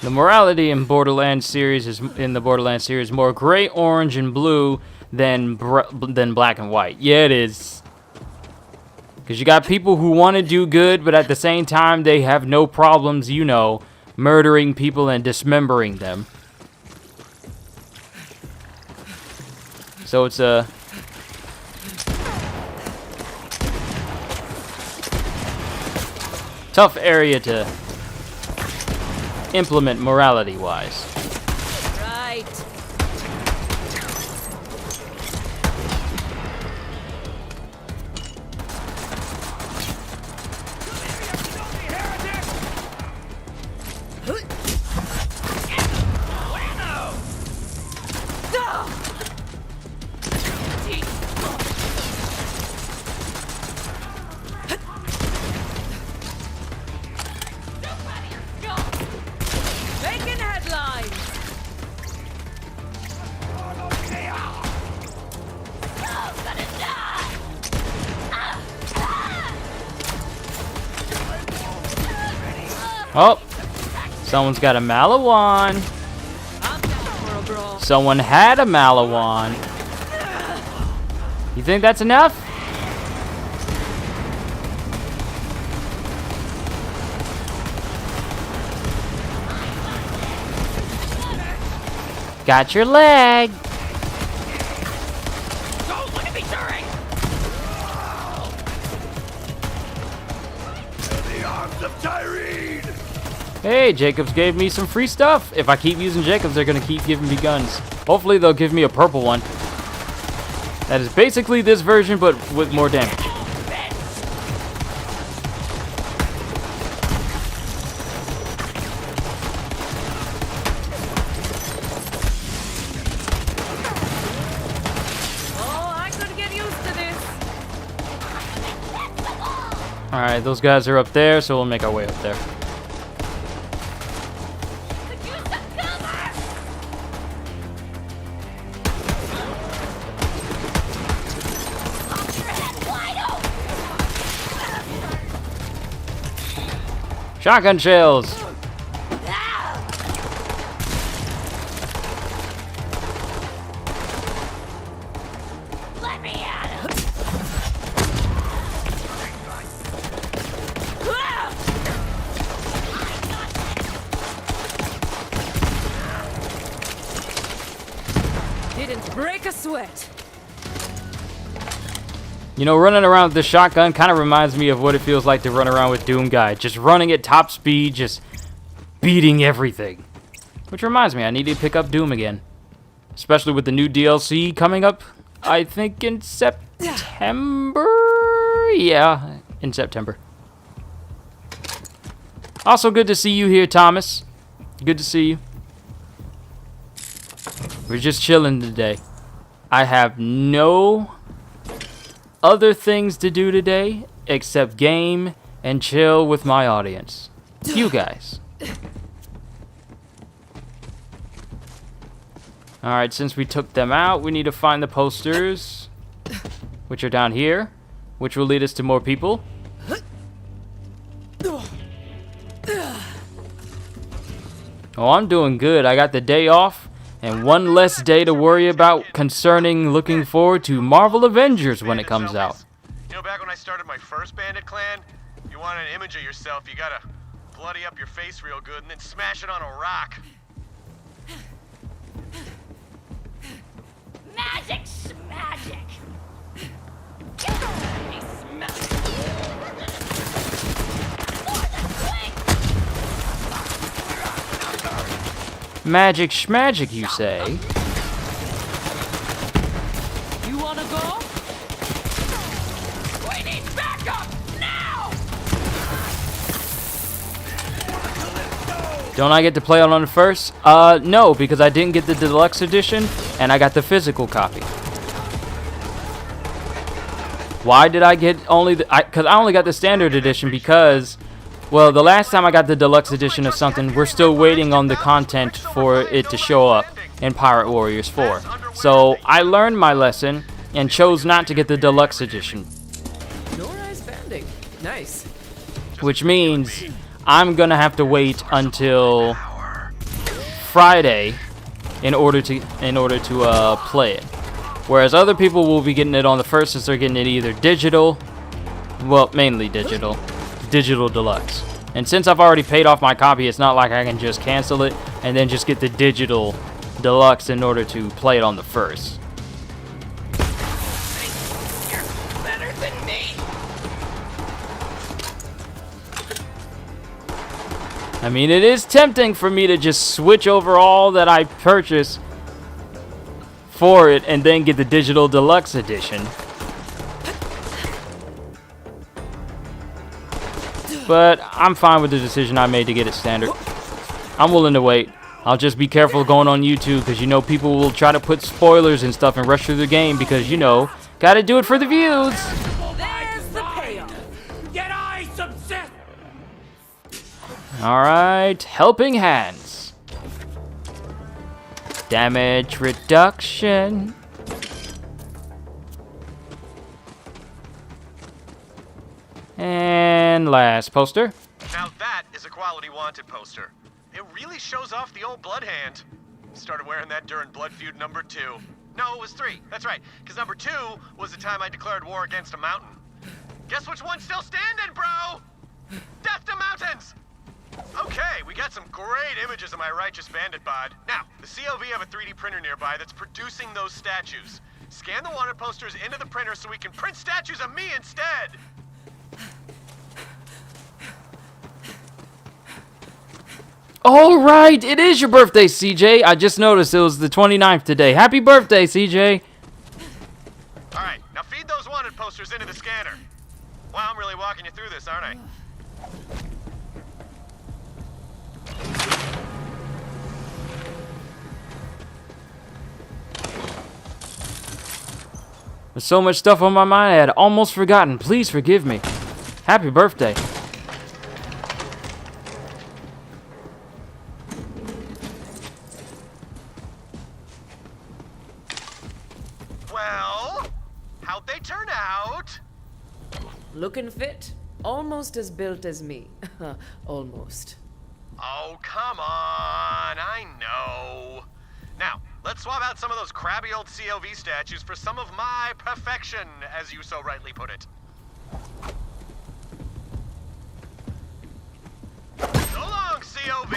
The morality in Borderlands series is more gray, orange, and blue than black and white. Yeah, it is. Because you got people who want to do good, but at the same time, they have no problems, you know, murdering people and dismembering them. So it's a tough area to implement morality-wise. Right. Making headlines! Oh, someone's got a Malawan. I'm down for a brawl. Someone had a Malawan. You think that's enough? Got your leg. Don't look at me, Turing! The arms of Tyrene! Hey, Jacobs gave me some free stuff. If I keep using Jacobs, they're gonna keep giving me guns. Hopefully they'll give me a purple one. That is basically this version, but with more damage. Oh, I could get used to this. Alright, those guys are up there, so we'll make our way up there. Shotgun shells! Let me at him! Didn't break a sweat. You know, running around with the shotgun kind of reminds me of what it feels like to run around with Doom Guy. Just running at top speed, just beating everything. Which reminds me, I need to pick up Doom again. Especially with the new DLC coming up, I think in September? Yeah, in September. Also good to see you here, Thomas. Good to see you. We're just chilling today. I have no other things to do today except game and chill with my audience. You guys. Alright, since we took them out, we need to find the posters, which are down here, which will lead us to more people. Oh, I'm doing good. I got the day off and one less day to worry about concerning looking forward to Marvel Avengers when it comes out. You know, back when I started my first bandit clan, you want an image of yourself, you gotta bloody up your face real good and then smash it on a rock. Magic smagic! Magic schmagic, you say? You wanna go? We need backup now! Don't I get to play it on it first? No, because I didn't get the deluxe edition, and I got the physical copy. Why did I get only the... Because I only got the standard edition because... Well, the last time I got the deluxe edition of something, we're still waiting on the content for it to show up in Pirate Warriors 4. So, I learned my lesson and chose not to get the deluxe edition. No ice banding. Nice. Which means I'm gonna have to wait until Friday in order to play it. Whereas other people will be getting it on the first since they're getting it either digital, well, mainly digital deluxe. And since I've already paid off my copy, it's not like I can just cancel it and then just get the digital deluxe in order to play it on the first. You're better than me! I mean, it is tempting for me to just switch over all that I purchase for it and then get the digital deluxe edition. But I'm fine with the decision I made to get it standard. I'm willing to wait. I'll just be careful going on YouTube because you know people will try to put spoilers and stuff and rush through the game because, you know, gotta do it for the views. There's the payoff. Get I subsist! Alright, helping hands. Damage reduction. And last poster. Now that is a quality wanted poster. It really shows off the old blood hand. Started wearing that during Blood Feud number 2. No, it was 3. That's right, because number 2 was the time I declared war against a mountain. Guess which one's still standing, bro? Death to mountains! Okay, we got some great images of my righteous bandit bod. Now, the COV have a 3D printer nearby that's producing those statues. Scan the wanted posters into the printer so we can print statues of me instead. All right, it is your birthday, CJ. I just noticed it was the 29th today. Happy birthday, CJ. All right, now feed those wanted posters into the scanner. Wow, I'm really walking you through this, aren't I? There's so much stuff on my mind I had almost forgotten. Please forgive me. Happy birthday. Well, how'd they turn out? Looking fit. Almost as built as me. Almost. Oh, come on, I know. Now, let's swap out some of those crabby old COV statues for some of my perfection, as you so rightly put it. So long, COV!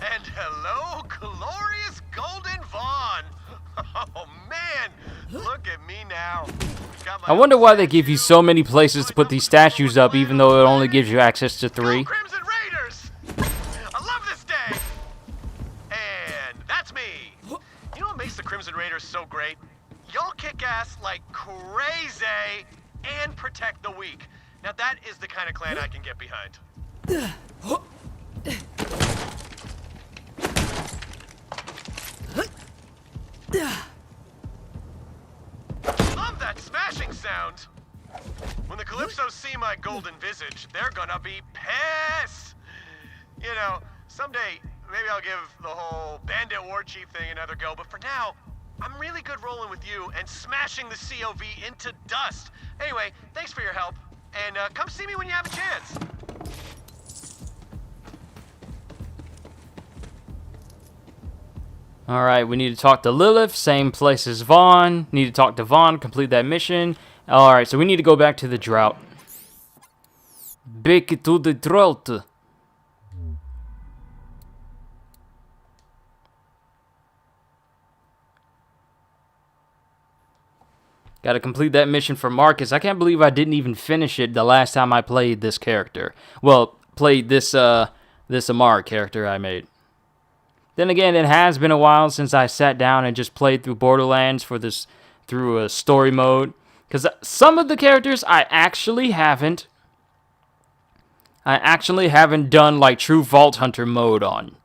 And hello, glorious Golden Vaughn! Oh, man! Look at me now. Got my I wonder why they give you so many places to put these statues up, even though it only gives you access to 3. Crimson Raiders! I love this day! And that's me! You know what makes the Crimson Raiders so great? Y'all kick ass like crazy and protect the weak. Now that is the kind of clan I can get behind. Love that smashing sound! When the Calypsos see my golden visage, they're gonna be pissed! You know, someday, maybe I'll give the whole Bandit War Chief thing another go, but for now, I'm really good rolling with you and smashing the COV into dust. Anyway, thanks for your help, and come see me when you have a chance. Alright, we need to talk to Lilith, same place as Vaughn. Need to talk to Vaughn, complete that mission. Alright, so we need to go back to the drought. Back to the drought. Gotta complete that mission for Marcus. I can't believe I didn't even finish it the last time I played this character. Well, played this Amara character I made. Then again, it has been a while since I sat down and just played through Borderlands through a story mode. Because some of the characters I actually haven't done like true Vault Hunter mode on.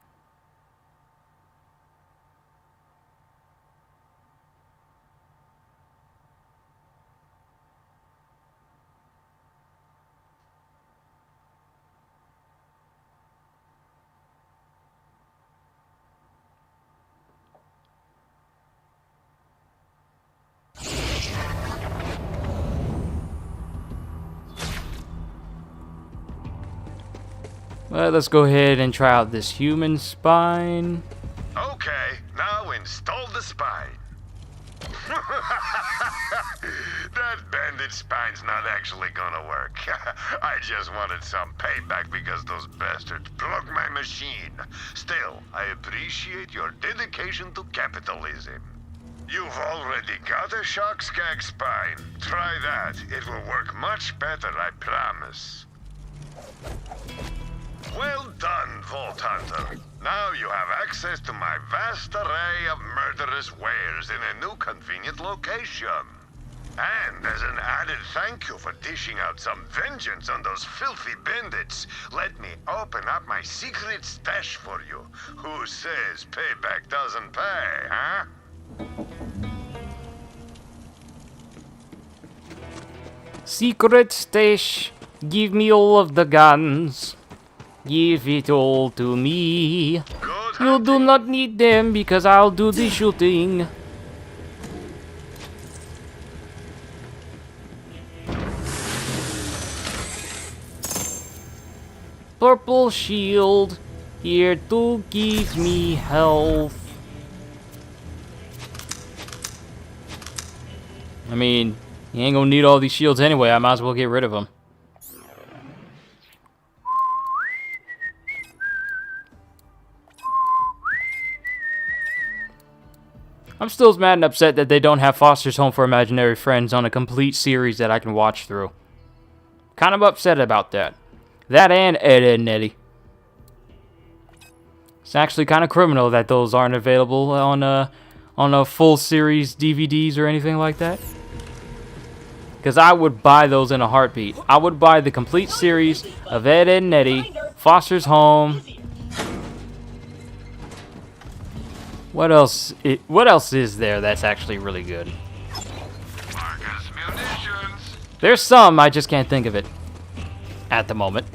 Well, let's go ahead and try out this human spine. Okay, now install the spine. That bandit spine's not actually gonna work. I just wanted some payback because those bastards broke my machine. Still, I appreciate your dedication to capitalism. You've already got a shock skag spine. Try that. It will work much better, I promise. Well done, Vault Hunter. Now you have access to my vast array of murderous wares in a new convenient location. And as an added thank you for dishing out some vengeance on those filthy bandits, let me open up my secret stash for you. Who says payback doesn't pay, huh? Secret stash. Give me all of the guns. Give it all to me. You do not need them because I'll do the shooting. Purple shield, here to give me health. I mean, you ain't gonna need all these shields anyway. I might as well get rid of them. I'm still mad and upset that they don't have Foster's Home for Imaginary Friends on a complete series that I can watch through. Kind of upset about that. That and Ed, Edd n Eddy. It's actually kind of criminal that those aren't available on a full series DVDs or anything like that. Because I would buy those in a heartbeat. I would buy the complete series of Ed, Edd n Eddy, Foster's Home. What else is there that's actually really good? Marcus munitions. There's some, I just can't think of it at the moment.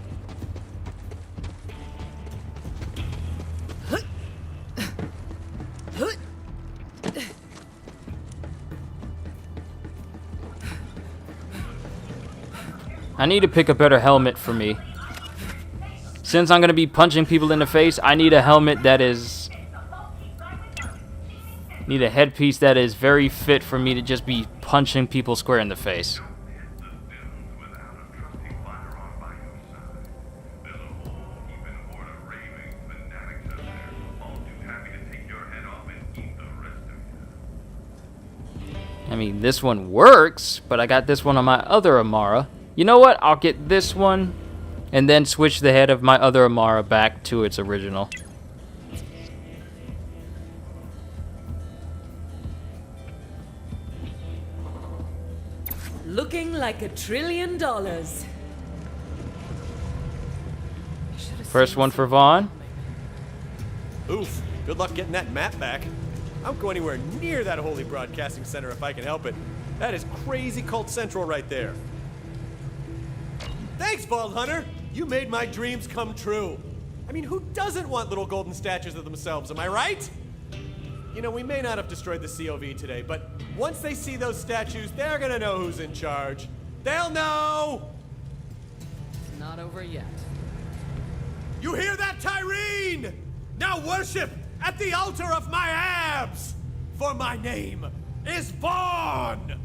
I need to pick a better helmet for me. Since I'm going to be punching people in the face, I need a helmet that is... Need a headpiece that is very fit for me to just be punching people square in the face. I mean, this one works, but I got this one on my other Amara. You know what? I'll get this one and then switch the head of my other Amara back to its original. Looking like $1 trillion. First one for Vaughn. Oof. Good luck getting that map back. I don't go anywhere near that holy broadcasting center if I can help it. That is crazy cult central right there. Thanks, Vault Hunter. You made my dreams come true. I mean, who doesn't want little golden statues of themselves, am I right? You know, we may not have destroyed the COV today, but once they see those statues, they're gonna know who's in charge. They'll know! It's not over yet. You hear that, Tyreen? Now worship at the altar of my abs! For my name is Vaughn!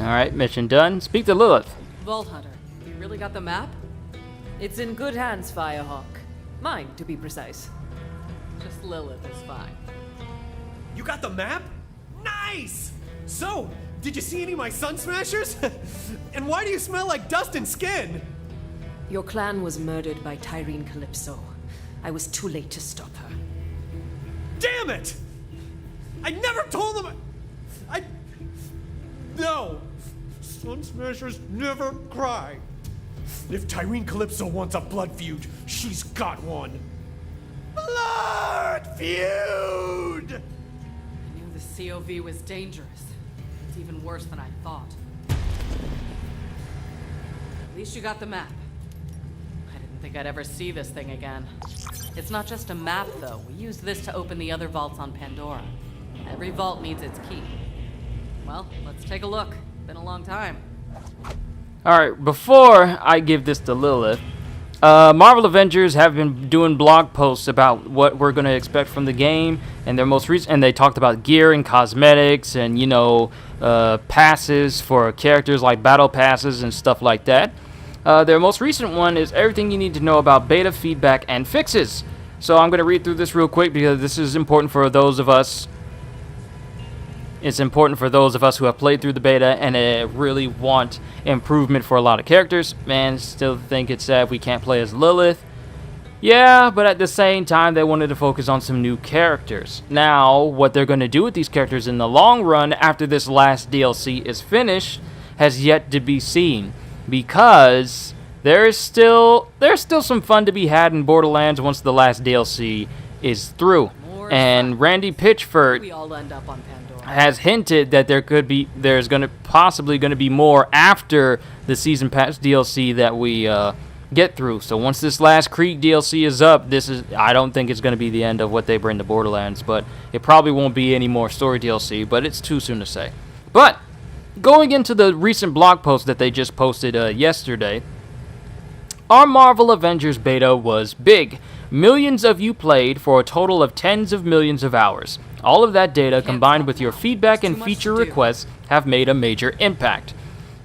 Alright, mission done. Speak to Lilith. Vault Hunter, you really got the map? It's in good hands, Firehawk. Mine, to be precise. Just Lilith is fine. You got the map? Nice! So, did you see any of my sun smashers? And why do you smell like dust and skin? Your clan was murdered by Tyreen Calypso. I was too late to stop her. Damn it! I never told them. No! Sun smashers never cry. If Tyreen Calypso wants a blood feud, she's got one. Blood feud! I knew the COV was dangerous. It's even worse than I thought. At least you got the map. I didn't think I'd ever see this thing again. It's not just a map, though. We used this to open the other vaults on Pandora. Every vault needs its key. Well, let's take a look. Been a long time. Alright, before I give this to Lilith, Marvel Avengers have been doing blog posts about what we're going to expect from the game, and their most recent, and they talked about gear and cosmetics and, you know, passes for characters like battle passes and stuff like that. Their most recent one is everything you need to know about beta feedback and fixes. So I'm going to read through this real quick because this is important for those of us. It's important for those of us who have played through the beta and really want improvement for a lot of characters. Man, still think it's sad we can't play as Lilith. Yeah, but at the same time, they wanted to focus on some new characters. Now, what they're going to do with these characters in the long run after this last DLC is finished has yet to be seen. Because there's still some fun to be had in Borderlands once the last DLC is through. And Randy Pitchford We all end up on Pandora. has hinted that there's possibly going to be more after the Season Pass DLC that we get through. So once this last Creek DLC is up, I don't think it's going to be the end of what they bring to Borderlands, but it probably won't be any more story DLC, but it's too soon to say. But going into the recent blog post that they just posted yesterday, our Marvel Avengers beta was big. Millions of you played for a total of tens of millions of hours. All of that data combined with your feedback and feature requests have made a major impact.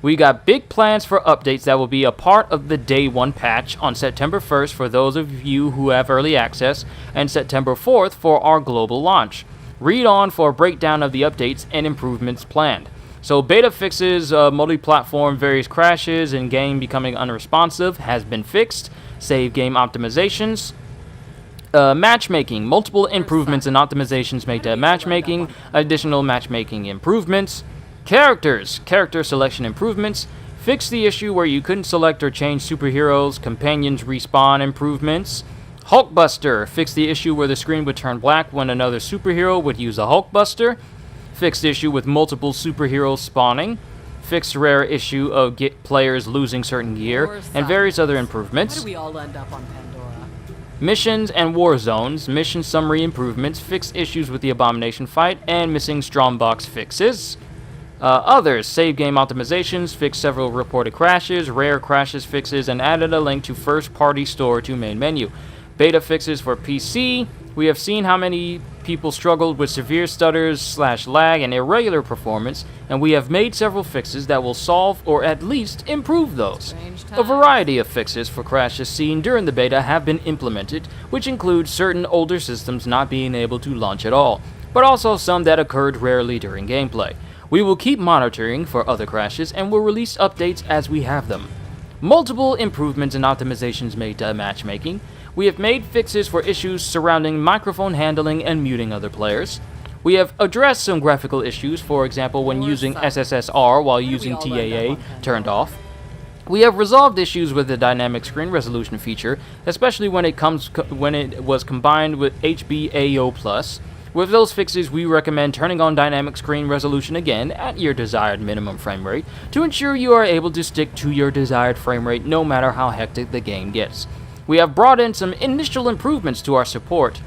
We got big plans for updates that will be a part of the Day 1 patch on September 1st for those of you who have early access, and September 4th for our global launch. Read on for a breakdown of the updates and improvements planned. So beta fixes, multi-platform, various crashes, and game becoming unresponsive has been fixed. Save game optimizations. Matchmaking. Multiple improvements and optimizations made to matchmaking. Additional matchmaking improvements. Characters. Character selection improvements. Fix the issue where you couldn't select or change superheroes. Companions respawn improvements. Hulkbuster. Fix the issue where the screen would turn black when another superhero would use a Hulkbuster. Fixed issue with multiple superheroes spawning. Fixed rare issue of players losing certain gear. And various other improvements. Why do we all end up on Pandora? Missions and war zones. Mission summary improvements. Fixed issues with the Abomination fight. And missing Strongbox fixes. Others, save game optimizations, fixed several reported crashes, rare crashes fixes, and added a link to first-party store to main menu. Beta fixes for PC. We have seen how many people struggled with severe stutters, /lag, and irregular performance, and we have made several fixes that will solve or at least improve those. A variety of fixes for crashes seen during the beta have been implemented, which include certain older systems not being able to launch at all, but also some that occurred rarely during gameplay. We will keep monitoring for other crashes and will release updates as we have them. Multiple improvements and optimizations made to matchmaking. We have made fixes for issues surrounding microphone handling and muting other players. We have addressed some graphical issues, for example when using SSSR while using TAA turned off. We have resolved issues with the dynamic screen resolution feature, especially when it was combined with HBAO+. With those fixes, we recommend turning on dynamic screen resolution again at your desired minimum frame rate to ensure you are able to stick to your desired frame rate no matter how hectic the game gets. We have brought in some initial improvements to our support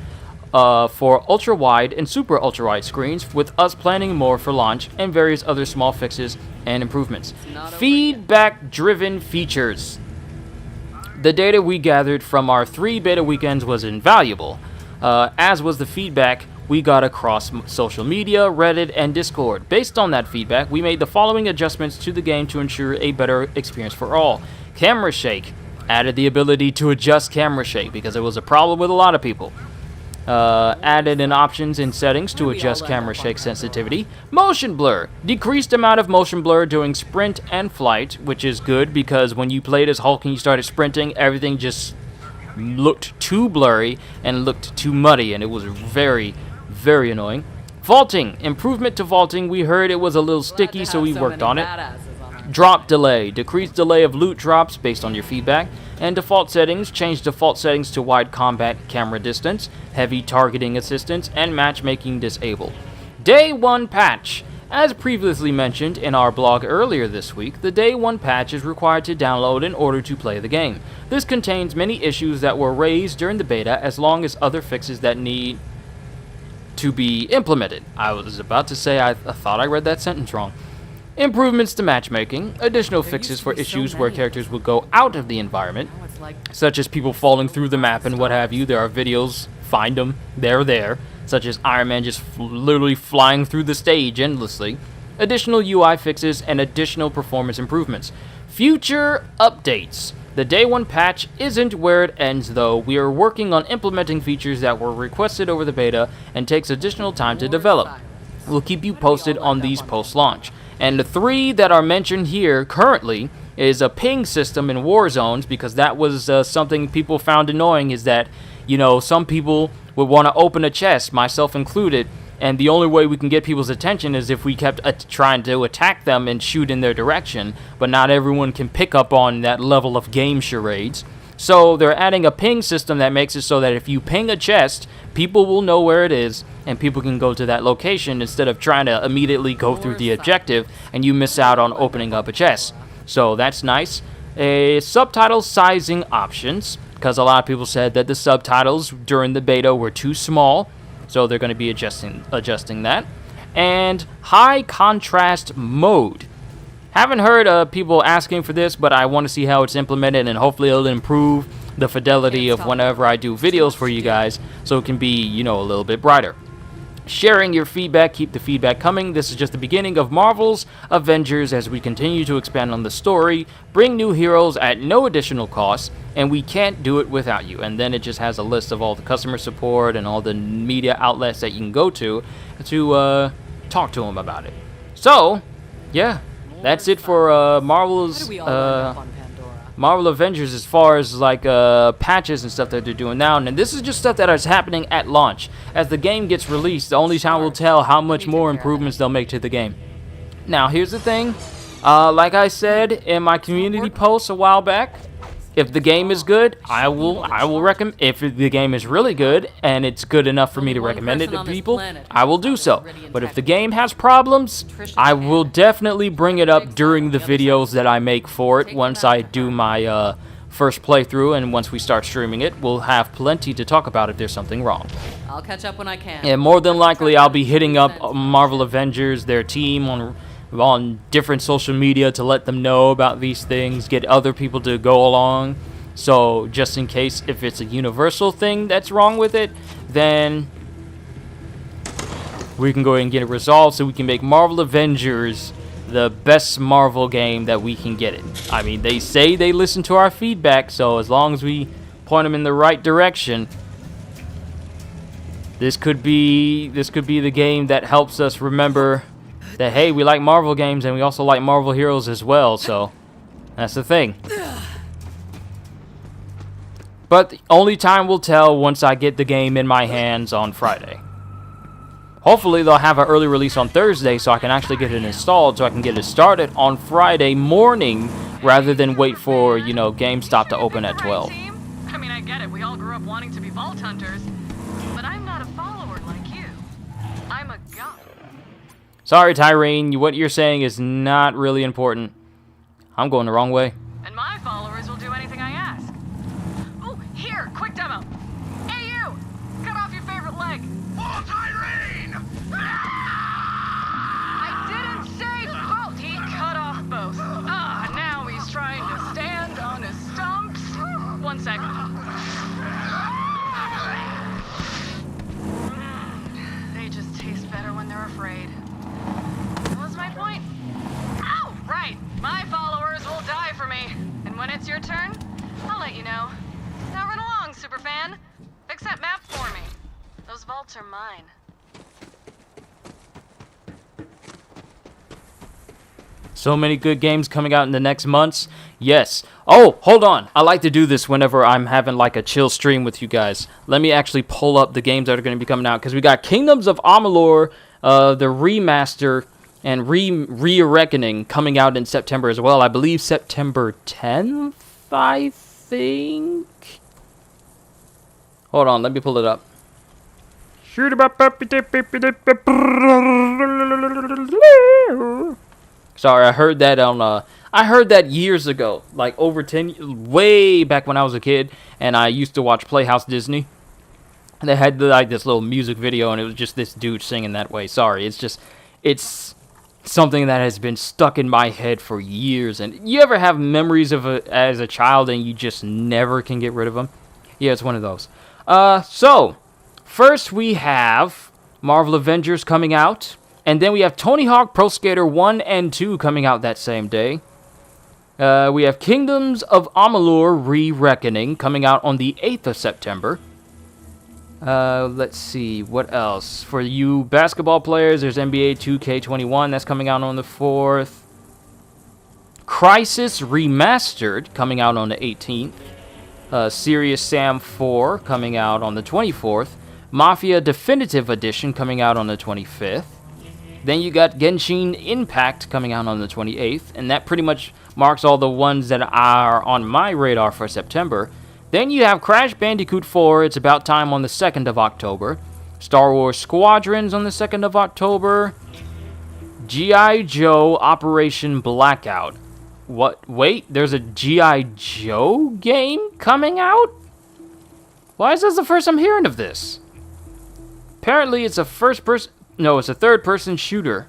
for ultra-wide and super ultra-wide screens, with us planning more for launch, and various other small fixes and improvements. Feedback-driven features. The data we gathered from our 3 beta weekends was invaluable, as was the feedback we got across social media, Reddit, and Discord. Based on that feedback, we made the following adjustments to the game to ensure a better experience for all. Camera shake. Added the ability to adjust camera shake because it was a problem with a lot of people. Added in options in settings to adjust camera shake sensitivity. Motion blur. Decreased amount of motion blur during sprint and flight, which is good because when you played as Hulk and you started sprinting, everything just looked too blurry and looked too muddy, and it was very annoying. Vaulting. Improvement to vaulting. We heard it was a little sticky, so we worked on it. Drop delay. Decreased delay of loot drops based on your feedback. And default settings. Change default settings to wide combat camera distance, heavy targeting assistance, and matchmaking disabled. Day 1 patch. As previously mentioned in our blog earlier this week, the Day 1 patch is required to download in order to play the game. This contains many issues that were raised during the beta, as long as other fixes that need to be implemented. I was about to say I thought I read that sentence wrong. Improvements to matchmaking, additional fixes for issues where characters would go out of the environment, such as people falling through the map and what have you. There are videos, find them, they're there, such as Iron Man just literally flying through the stage endlessly. Additional UI fixes and additional performance improvements. Future updates. The Day 1 patch isn't where it ends though. We are working on implementing features that were requested over the beta and takes additional time to develop. We'll keep you posted on these post-launch. And the 3 that are mentioned here currently is a ping system in war zones, because that was something people found annoying, is that, you know, some people would want to open a chest, myself included, and the only way we can get people's attention is if we kept trying to attack them and shoot in their direction, but not everyone can pick up on that level of game charades. So they're adding a ping system that makes it so that if you ping a chest, people will know where it is, and people can go to that location instead of trying to immediately go through the objective, and you miss out on opening up a chest. So that's nice. Subtitle sizing options, because a lot of people said that the subtitles during the beta were too small, so they're going to be adjusting that. And high contrast mode. Haven't heard people asking for this, but I want to see how it's implemented, and hopefully it'll improve the fidelity of whenever I do videos for you guys, so it can be, you know, a little bit brighter. sharing your feedback. Keep the feedback coming. This is just the beginning of Marvel's Avengers as we continue to expand on the story, bring new heroes at no additional cost, and we can't do it without you. And then it just has a list of all the customer support and all the media outlets that you can go to talk to them about it. So, yeah, that's it for Marvel's Marvel Avengers as far as like patches and stuff that they're doing now. And this is just stuff that is happening at launch. As the game gets released, the only time will tell how much more improvements they'll make to the game. Now, here's the thing. Like I said in my community post a while back, if the game is good, I will recommend. If the game is really good and it's good enough for me to recommend it to people, I will do so. But if the game has problems, I will definitely bring it up during the videos that I make for it. Once I do my first playthrough and once we start streaming it, we'll have plenty to talk about if there's something wrong. I'll catch up when I can. And more than likely, I'll be hitting up Marvel Avengers, their team, on different social media to let them know about these things, get other people to go along. So just in case if it's a universal thing that's wrong with it, then we can go ahead and get it resolved so we can make Marvel Avengers the best Marvel game that we can get it. I mean, they say they listen to our feedback, so as long as we point them in the right direction, this could be the game that helps us remember that, hey, we like Marvel games and we also like Marvel heroes as well, so that's the thing. But the only time will tell once I get the game in my hands on Friday. Hopefully they'll have an early release on Thursday so I can actually get it installed so I can get it started on Friday morning rather than wait for, you know, GameStop to open at 12. I mean, I get it. We all grew up wanting to be vault hunters, but I'm not a follower like you. I'm a god. Sorry, Tyrene, what you're saying is not really important. I'm going the wrong way. And my followers will do anything I ask. Oh, here, quick demo. Hey, you! Cut off your favorite leg. Oh, Tyrene! I didn't say both. He cut off both. Now he's trying to stand on his stumps. 1 second. They just taste better when they're afraid. What was my point? Oh, right. My followers will die for me. And when it's your turn, I'll let you know. Now run along, superfan. Fix that map for me. Those vaults are mine. So many good games coming out in the next months. Yes. Oh, hold on. I like to do this whenever I'm having like a chill stream with you guys. Let me actually pull up the games that are going to be coming out. Because we got Kingdoms of Amalur, the remaster, and Re-Reckoning coming out in September as well. I believe September 10th, I think. Hold on, let me pull it up. Sorry, I heard that on I heard that years ago, like over 10, way back when I was a kid, and I used to watch Playhouse Disney. They had like this little music video, and it was just this dude singing that way. Sorry, it's something that has been stuck in my head for years. And you ever have memories of as a child and you just never can get rid of them? Yeah, it's one of those. So first we have Marvel Avengers coming out, and then we have Tony Hawk Pro Skater 1 and 2 coming out that same day. We have Kingdoms of Amalur Re-Reckoning coming out on the 8th of September. Let's see, what else? For you basketball players, there's NBA 2K21, that's coming out on the 4th. Crisis Remastered coming out on the 18th. Serious Sam 4 coming out on the 24th. Mafia Definitive Edition coming out on the 25th. Then you got Genshin Impact coming out on the 28th, and that pretty much marks all the ones that are on my radar for September. Then you have Crash Bandicoot 4, It's About Time on the 2nd of October. Star Wars Squadrons on the 2nd of October. G.I. Joe Operation Blackout. What? Wait, there's a G.I. Joe game coming out? Why is this the first I'm hearing of this? Apparently it's a it's a third-person shooter.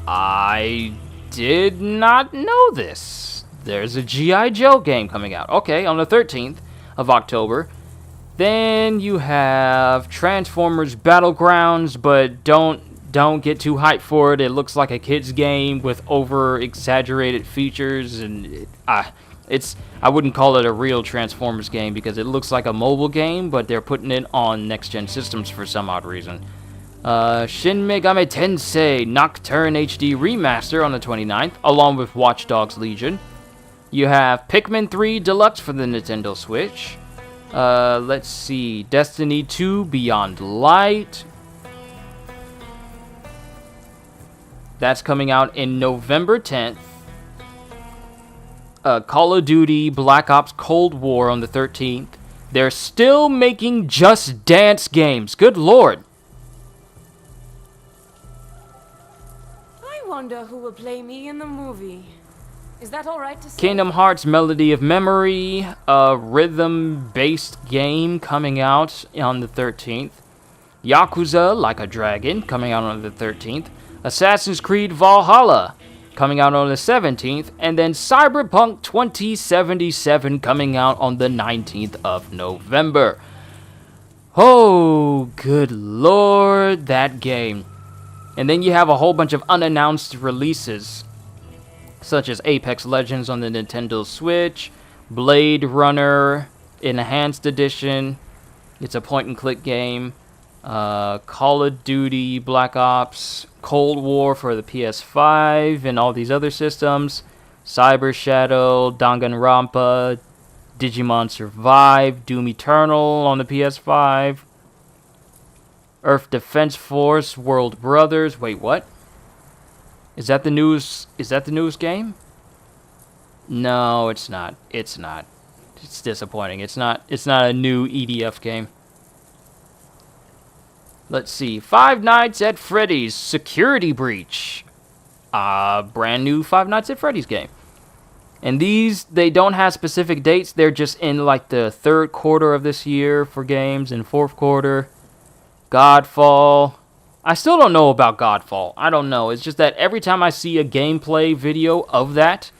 I did not know this. There's a G.I. Joe game coming out. Okay, on the 13th of October. Then you have Transformers Battlegrounds, but don't get too hyped for it. It looks like a kid's game with over-exaggerated features, and I wouldn't call it a real Transformers game because it looks like a mobile game, but they're putting it on next-gen systems for some odd reason. Shin Megami Tensei Nocturne HD Remaster on the 29th, along with Watch Dogs Legion. You have Pikmin 3 Deluxe for the Nintendo Switch. Let's see, Destiny 2 Beyond Light. That's coming out in November 10th. Call of Duty Black Ops Cold War on the 13th. They're still making Just Dance games. Good lord. I wonder who will play me in the movie. Is that alright to say? Kingdom Hearts Melody of Memory, a rhythm-based game coming out on the 13th. Yakuza Like a Dragon coming out on the 13th. Assassin's Creed Valhalla coming out on the 17th. And then Cyberpunk 2077 coming out on the 19th of November. Oh, good lord, that game. And then you have a whole bunch of unannounced releases, such as Apex Legends on the Nintendo Switch, Blade Runner Enhanced Edition, it's a point-and-click game, Call of Duty Black Ops Cold War for the PS5 and all these other systems, Cyber Shadow, Danganronpa, Digimon Survive, Doom Eternal on the PS5, Earth Defense Force World Brothers. Wait, what? Is that the news? Is that the news game? No, it's not. It's not. It's disappointing. It's not a new EDF game. Let's see. Five Nights at Freddy's Security Breach. Brand new Five Nights at Freddy's game. And these, they don't have specific dates. They're just in like the third quarter of this year for games and fourth quarter. Godfall. I still don't know about Godfall. I don't know. It's just that every time I see a gameplay video of that,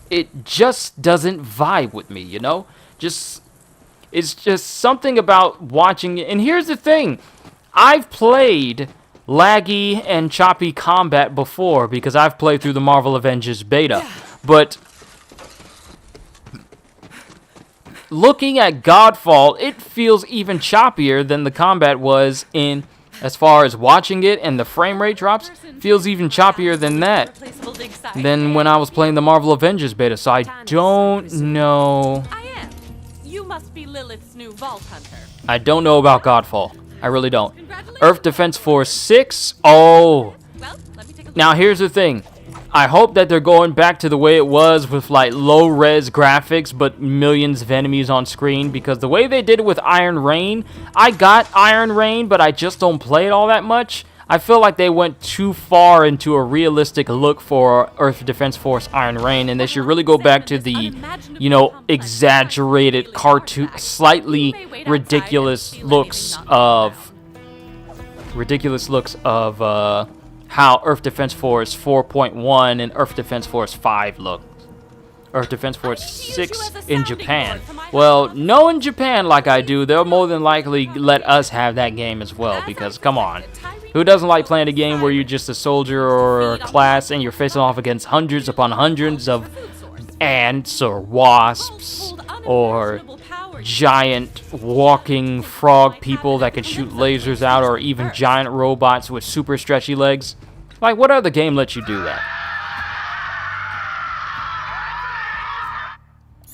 it just doesn't vibe with me, you know? It's just something about watching it. And here's the thing. I've played laggy and choppy combat before because I've played through the Marvel Avengers beta. But looking at Godfall, it feels even choppier than the combat was in, as far as watching it, and the frame rate drops, feels even choppier than that, than when I was playing the Marvel Avengers beta, so I don't know. I am. You must be Lilith's new Vault Hunter. I don't know about Godfall. I really don't. Earth Defense Force 6? Oh. Now here's the thing. I hope that they're going back to the way it was with like low-res graphics but millions of enemies on screen, because the way they did it with Iron Rain, I got Iron Rain, but I just don't play it all that much. I feel like they went too far into a realistic look for Earth Defense Force Iron Rain, and they should really go back to the, you know, exaggerated cartoon, slightly ridiculous looks of how Earth Defense Force 4.1 and Earth Defense Force 5 look. Earth Defense Force 6 in Japan. Well, knowing Japan like I do, they'll more than likely let us have that game as well, because come on. Who doesn't like playing a game where you're just a soldier or a class and you're facing off against hundreds upon hundreds of ants or wasps or giant walking frog people that can shoot lasers out, or even giant robots with super stretchy legs? Like, what other game lets you do that?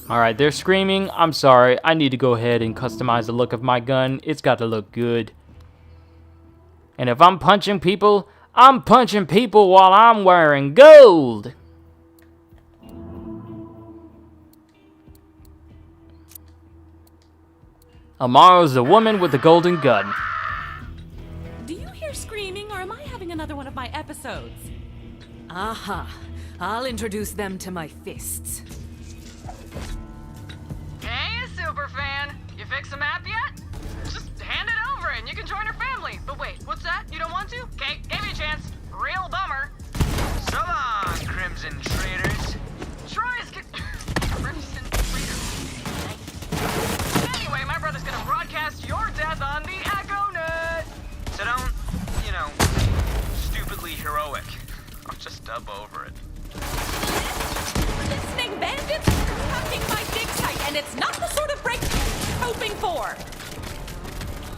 Alright, they're screaming. I'm sorry. I need to go ahead and customize the look of my gun. It's got to look good. And if I'm punching people while I'm wearing gold. Amara's the woman with the golden gun. Do you hear screaming, or am I having another one of my episodes? Aha. I'll introduce them to my fists. Hey, superfan. You fix the map yet? Just hand it over and you can join her family. But wait, what's that? You don't want to? Okay, gave you a chance. Real bummer. So long, Crimson Traitors. Troy's Crimson Traitors. truly heroic. I'll just dub over it. Listening bandits tucking my dig site, and it's not the sort of break you're hoping for.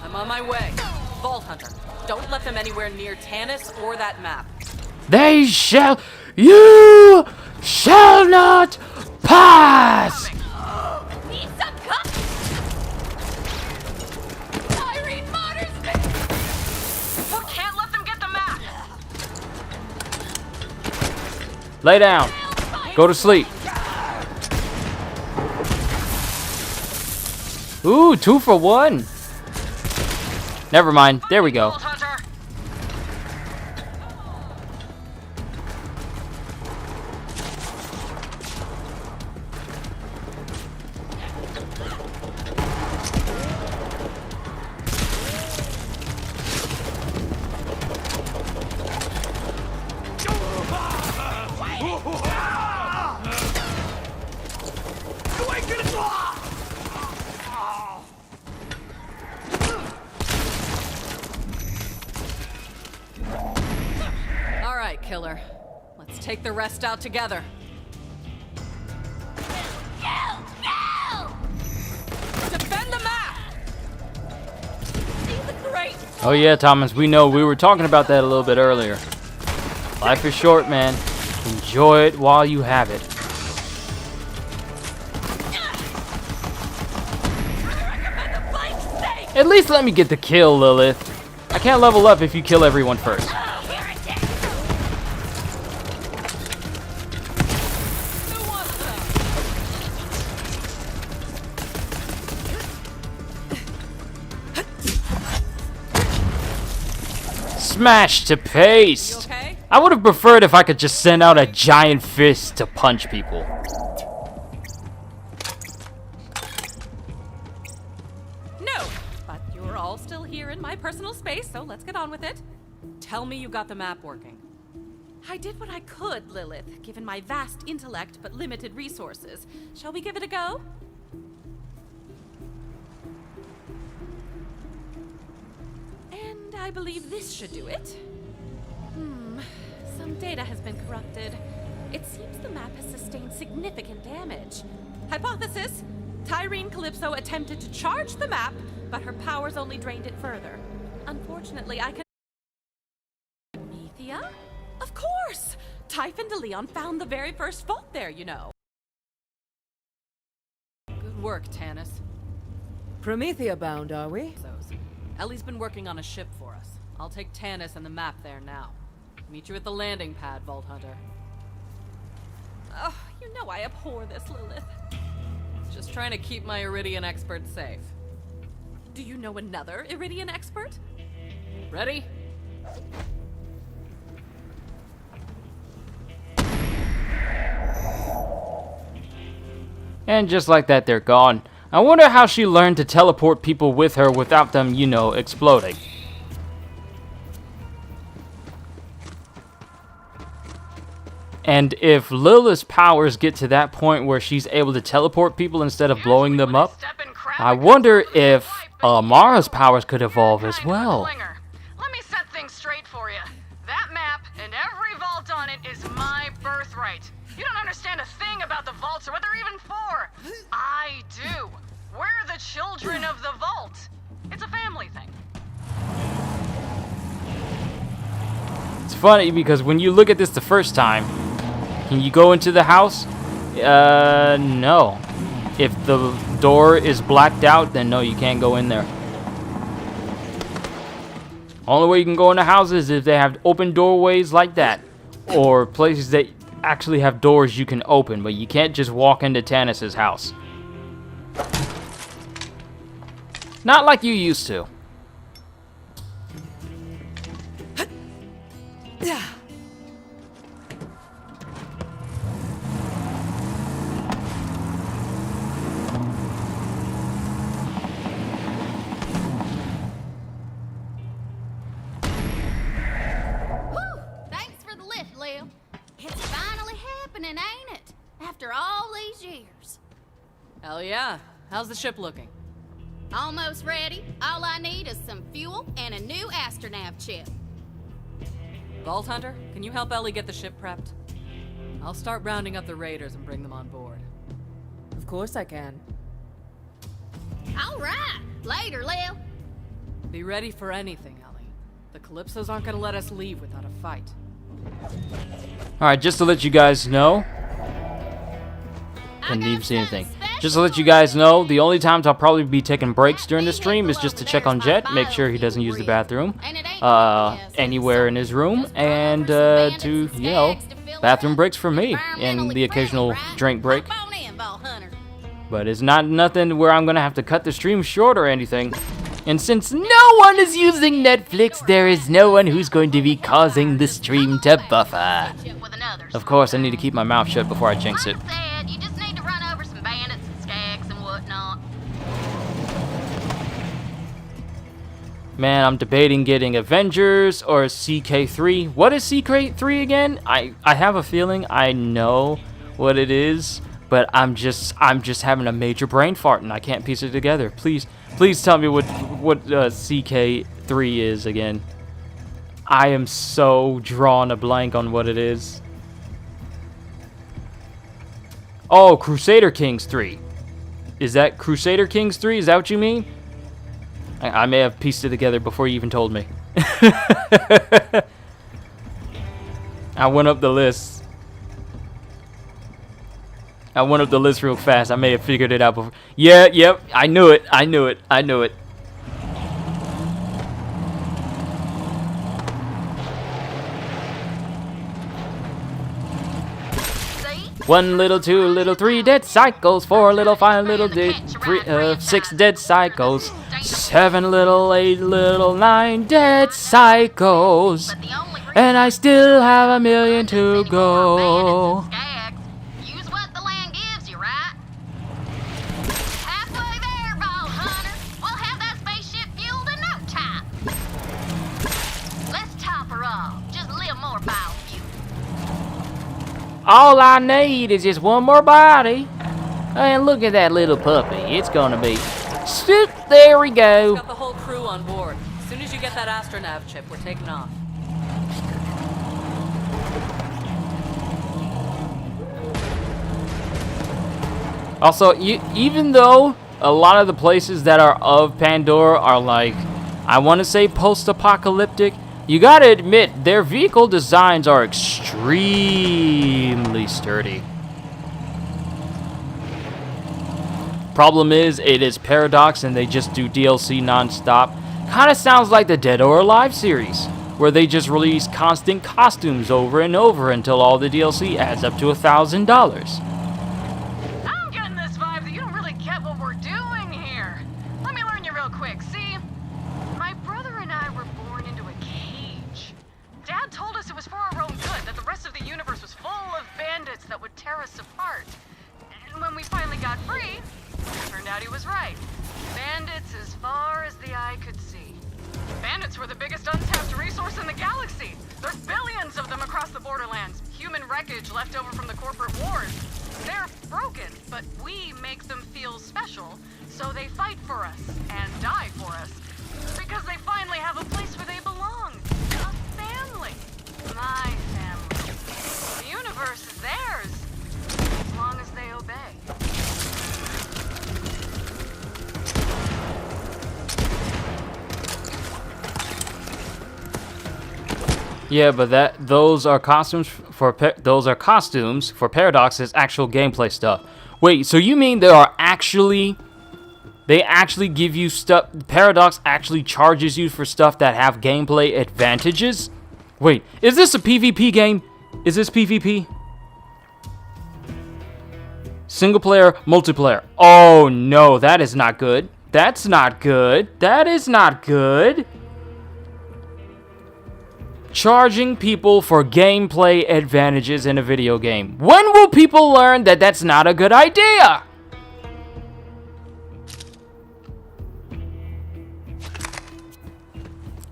I'm on my way. Vault Hunter, don't let them anywhere near Tanis or that map. You shall not pass! Need some cover! Irene Martyr's You can't let them get the map! Lay down. Go to sleep. Ooh, 2 for 1. Never mind. There we go. Vault Hunter. All right, killer. Let's take the rest out together. Defend the map! Oh yeah, Thomas, we know. We were talking about that a little bit earlier. Life is short, man. Enjoy it while you have it. At least let me get the kill, Lilith. I can't level up if you kill everyone first. Smash to paste. Okay? I would have preferred if I could just send out a giant fist to punch people. No, but you're all still here in my personal space, so let's get on with it. Tell me you got the map working. I did what I could, Lilith, given my vast intellect but limited resources. Shall we give it a go? And I believe this should do it. Some data has been corrupted. It seems the map has sustained significant damage. Hypothesis: Tyrene Calypso attempted to charge the map, but her powers only drained it further. Unfortunately, I can... Promethea? Of course! Typhon de Leon found the very first vault there, you know. Good work, Tanis. Promethea bound, are we? Ellie's been working on a ship for us. I'll take Tanis and the map there now. Meet you at the landing pad, Vault Hunter. Oh, you know I abhor this, Lilith. Just trying to keep my Iridian expert safe. Do you know another Iridian expert? Ready? And just like that, they're gone. I wonder how she learned to teleport people with her without them, you know, exploding. And if Lilith's powers get to that point where she's able to teleport people instead of blowing them up, I wonder if Amara's powers could evolve as well. Let me set things straight for you. That map and every vault on it is my birthright. You don't understand a thing about the vaults or what they're even for. I do. We're the children of the vault. It's a family thing. It's funny because when you look at this the first time, can you go into the house? No. If the door is blacked out, then no, you can't go in there. Only way you can go into houses is if they have open doorways like that, or places that actually have doors you can open, but you can't just walk into Tanis's house. Not like you used to. Thanks for the lift, Lil. It's finally happening, ain't it? After all these years. Hell yeah. How's the ship looking? Almost ready. All I need is some fuel and a new astronav chip. Vault Hunter, can you help Ellie get the ship prepped? I'll start rounding up the raiders and bring them on board. Of course I can. All right. Later, Lil. Be ready for anything, Ellie. The Calypsos aren't gonna let us leave without a fight. Alright, just to let you guys know. Couldn't even see anything. Just to let you guys know, the only times I'll probably be taking breaks during the stream is just to check on Jet, make sure he doesn't use the bathroom anywhere in his room, and to, you know, bathroom breaks for me, and the occasional drink break. But it's not nothing where I'm gonna have to cut the stream short or anything. And since no one is using Netflix, there is no one who's going to be causing the stream to buffer. Of course, I need to keep my mouth shut before I jinx it. You just need to run over some bandits and skags and whatnot. Man, I'm debating getting Avengers or CK3. What is CK3 again? I have a feeling I know what it is, but I'm just having a major brain fart and I can't piece it together. Please tell me what CK3 is again. I am so drawn a blank on what it is. Oh, Crusader Kings 3. Is that Crusader Kings 3? Is that what you mean? I may have pieced it together before you even told me. I went up the list. I went up the list real fast. I may have figured it out before. Yeah, yep. I knew it. I knew it. I knew it. One little, two little, three dead cycles, four little, five little, six dead cycles, seven little, eight little, nine dead cycles, and I still have a million to go. Use what the land gives you, right? Halfway there, Vault Hunter. We'll have that spaceship fueled in no time. Let's top her off. Just a little more biofuel. All I need is just one more body. And look at that little puppy. It's gonna be... There we go. Got the whole crew on board. As soon as you get that astronav chip, we're taking off. Also, even though a lot of the places that are of Pandora are like, I want to say post-apocalyptic, you gotta admit, their vehicle designs are extremely sturdy. Problem is, it is Paradox and they just do DLC non-stop. Kinda sounds like the Dead or Alive series, where they just release constant costumes over and over until all the DLC adds up to $1,000. I'm getting this vibe that you don't really get what we're doing here. Let me learn you real quick. See, my brother and I were born into a cage. Dad told us it was for our own good, that the rest of the universe was full of bandits that would tear us apart. And when we finally got free, it turned out he was right. Bandits as far as the eye could see. Bandits were the biggest untapped resource in the galaxy. There's billions of them across the borderlands. Human wreckage left over from the corporate wars. They're broken, but we make them feel special, so they fight for us and die for us. Because they finally have a place where they belong. A family. My family. The universe is theirs, as long as they obey. Yeah, but those are costumes for Paradox's actual gameplay stuff. Wait, so you mean they actually give you stuff? Paradox actually charges you for stuff that have gameplay advantages? Wait, is this a PvP game? Is this PvP? Single player, multiplayer. Oh no, that is not good. That's not good. That is not good. Charging people for gameplay advantages in a video game. When will people learn that that's not a good idea?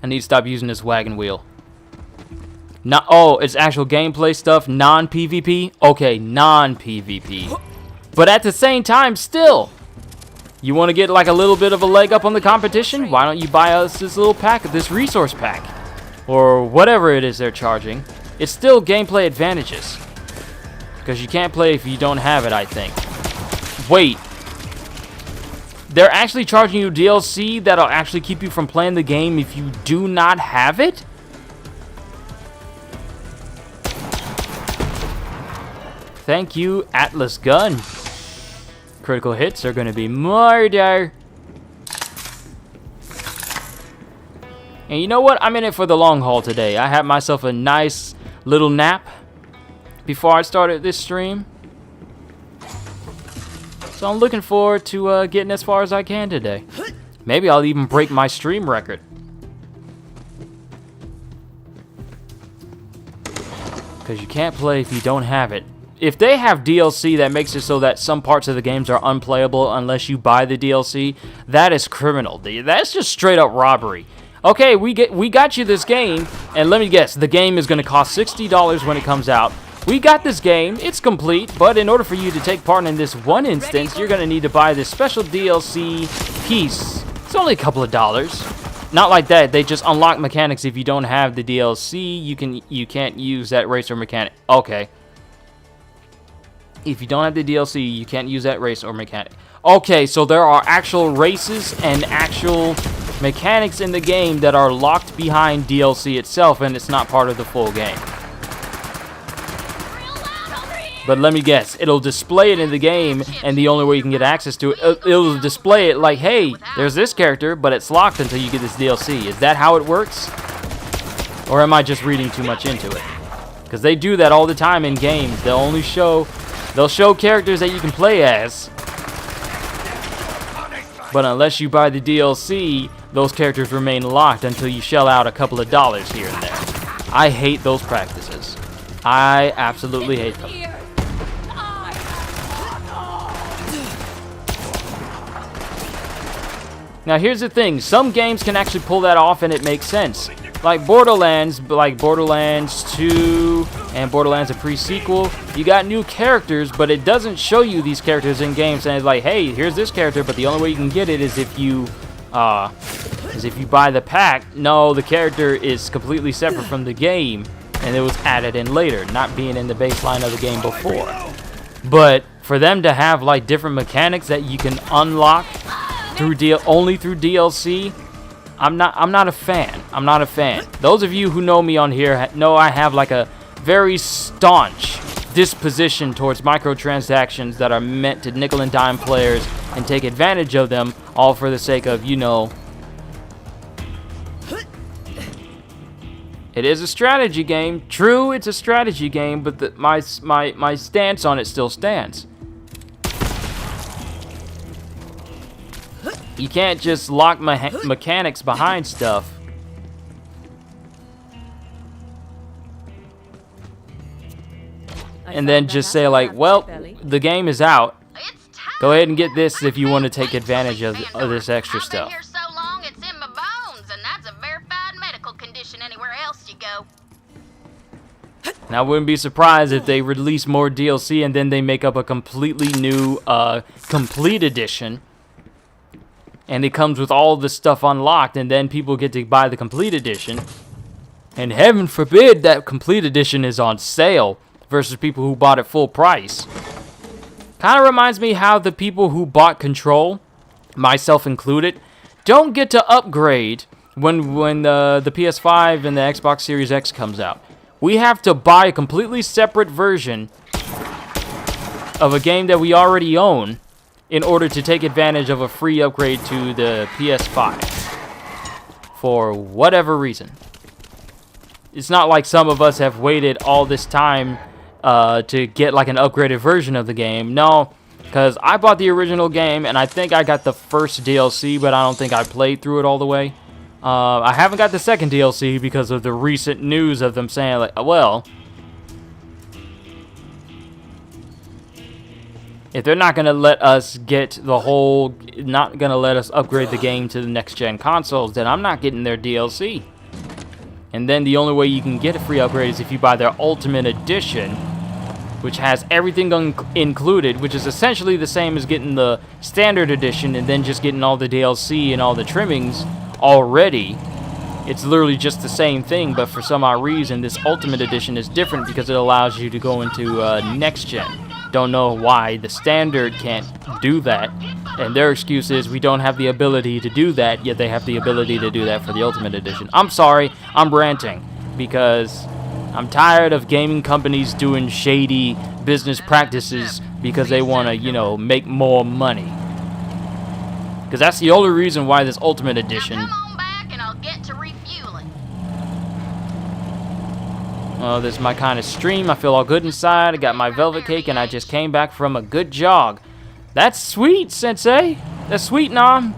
I need to stop using this wagon wheel. Oh, it's actual gameplay stuff, non-PvP? Okay, non-PvP. But at the same time, still. You want to get like a little bit of a leg up on the competition? Why don't you buy us this little pack, this resource pack? or whatever it is they're charging, it's still gameplay advantages. Because you can't play if you don't have it, I think. Wait. They're actually charging you DLC that'll actually keep you from playing the game if you do not have it? Thank you, Atlas Gun. Critical hits are going to be murder. And you know what? I'm in it for the long haul today. I had myself a nice little nap before I started this stream. So I'm looking forward to getting as far as I can today. Maybe I'll even break my stream record. Because you can't play if you don't have it. If they have DLC that makes it so that some parts of the games are unplayable unless you buy the DLC, that is criminal. That's just straight up robbery. Okay, we got you this game, and let me guess, the game is going to cost $60 when it comes out. We got this game, it's complete, but in order for you to take part in this one instance, you're going to need to buy this special DLC piece. It's only a couple of dollars. Not like that, they just unlock mechanics. If you don't have the DLC, you can't use that racer mechanic. Okay. If you don't have the DLC, you can't use that race or mechanic. Okay, so there are actual races and actual mechanics in the game that are locked behind DLC itself, and it's not part of the full game. But let me guess, it'll display it in the game, and the only way you can get access to it, it'll display it like, hey, there's this character, but it's locked until you get this DLC. Is that how it works? Or am I just reading too much into it? Because they do that all the time in games. They'll show characters that you can play as, but unless you buy the DLC, those characters remain locked until you shell out a couple of dollars here and there. I hate those practices. I absolutely hate them. Now here's the thing, some games can actually pull that off and it makes sense. Like Borderlands 2 and Borderlands a pre-sequel, you got new characters, but it doesn't show you these characters in games, and it's like, hey, here's this character, but the only way you can get it is if you buy the pack. No, the character is completely separate from the game, and it was added in later, not being in the baseline of the game before. But for them to have like different mechanics that you can unlock only through DLC, I'm not a fan. I'm not a fan. Those of you who know me on here know I have like a very staunch disposition towards microtransactions that are meant to nickel and dime players and take advantage of them, all for the sake of, you know, it is a strategy game. True, it's a strategy game, but my stance on it still stands. You can't just lock mechanics behind stuff. And then just say like, well, the game is out. Go ahead and get this if you want to take advantage of this extra stuff. Here so long it's in my bones, and that's a verified medical condition anywhere else you go. And I wouldn't be surprised if they release more DLC and then they make up a completely new complete edition. And it comes with all the stuff unlocked, and then people get to buy the complete edition. And heaven forbid that complete edition is on sale versus people who bought it full price. Kind of reminds me how the people who bought Control, myself included, don't get to upgrade when the PS5 and the Xbox Series X comes out. We have to buy a completely separate version of a game that we already own in order to take advantage of a free upgrade to the PS5 for whatever reason. It's not like some of us have waited all this time to get like an upgraded version of the game. No, because I bought the original game and I think I got the first DLC, but I don't think I played through it all the way. I haven't got the second DLC because of the recent news of them saying like, well, if they're not going to let us get the whole, not going to let us upgrade the game to the next-gen consoles, then I'm not getting their DLC. And then the only way you can get a free upgrade is if you buy their Ultimate Edition, which has everything included, which is essentially the same as getting the Standard Edition and then just getting all the DLC and all the trimmings already. It's literally just the same thing, but for some odd reason, this Ultimate Edition is different because it allows you to go into next gen. Don't know why the standard can't do that, and their excuse is we don't have the ability to do that, yet they have the ability to do that for the Ultimate Edition. I'm sorry, I'm ranting, because I'm tired of gaming companies doing shady business practices because they want to, you know, make more money. Because that's the only reason why this Ultimate Edition... Now come on back and I'll get to refueling. Oh, this is my kind of stream. I feel all good inside. I got my velvet cake, and I just came back from a good jog. That's sweet, Sensei. That's sweet, Nom.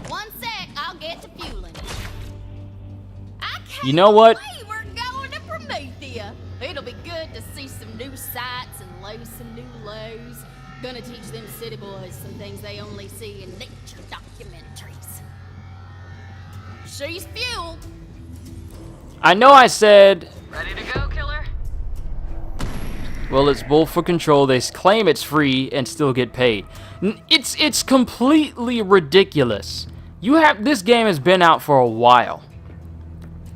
One sec, I'll get to fueling. You know what? Hey, we're going to Promethea. It'll be good to see some new sights and low some new lows. Gonna teach them city boys some things they only see in nature documentaries. She's fueled. I know I said... Ready to go, killer? Well, it's bull for control. They claim it's free and still get paid. It's completely ridiculous. This game has been out for a while.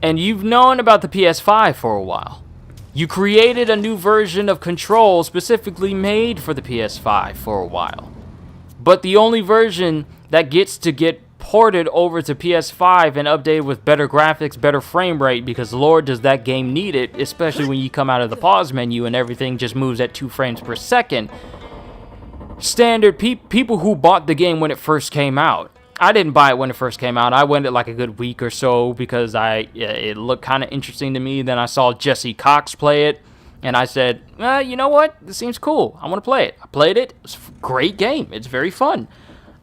And you've known about the PS5 for a while. You created a new version of Control specifically made for the PS5 for a while. But the only version that gets to get ported over to PS5 and updated with better graphics, better frame rate, because Lord does that game need it, especially when you come out of the pause menu and everything just moves at 2 frames per second. Standard people who bought the game when it first came out. I didn't buy it when it first came out. I went it like a good week or so because it looked kind of interesting to me. Then I saw Jesse Cox play it, and I said, you know what? This seems cool. I want to play it. I played it. It's a great game. It's very fun.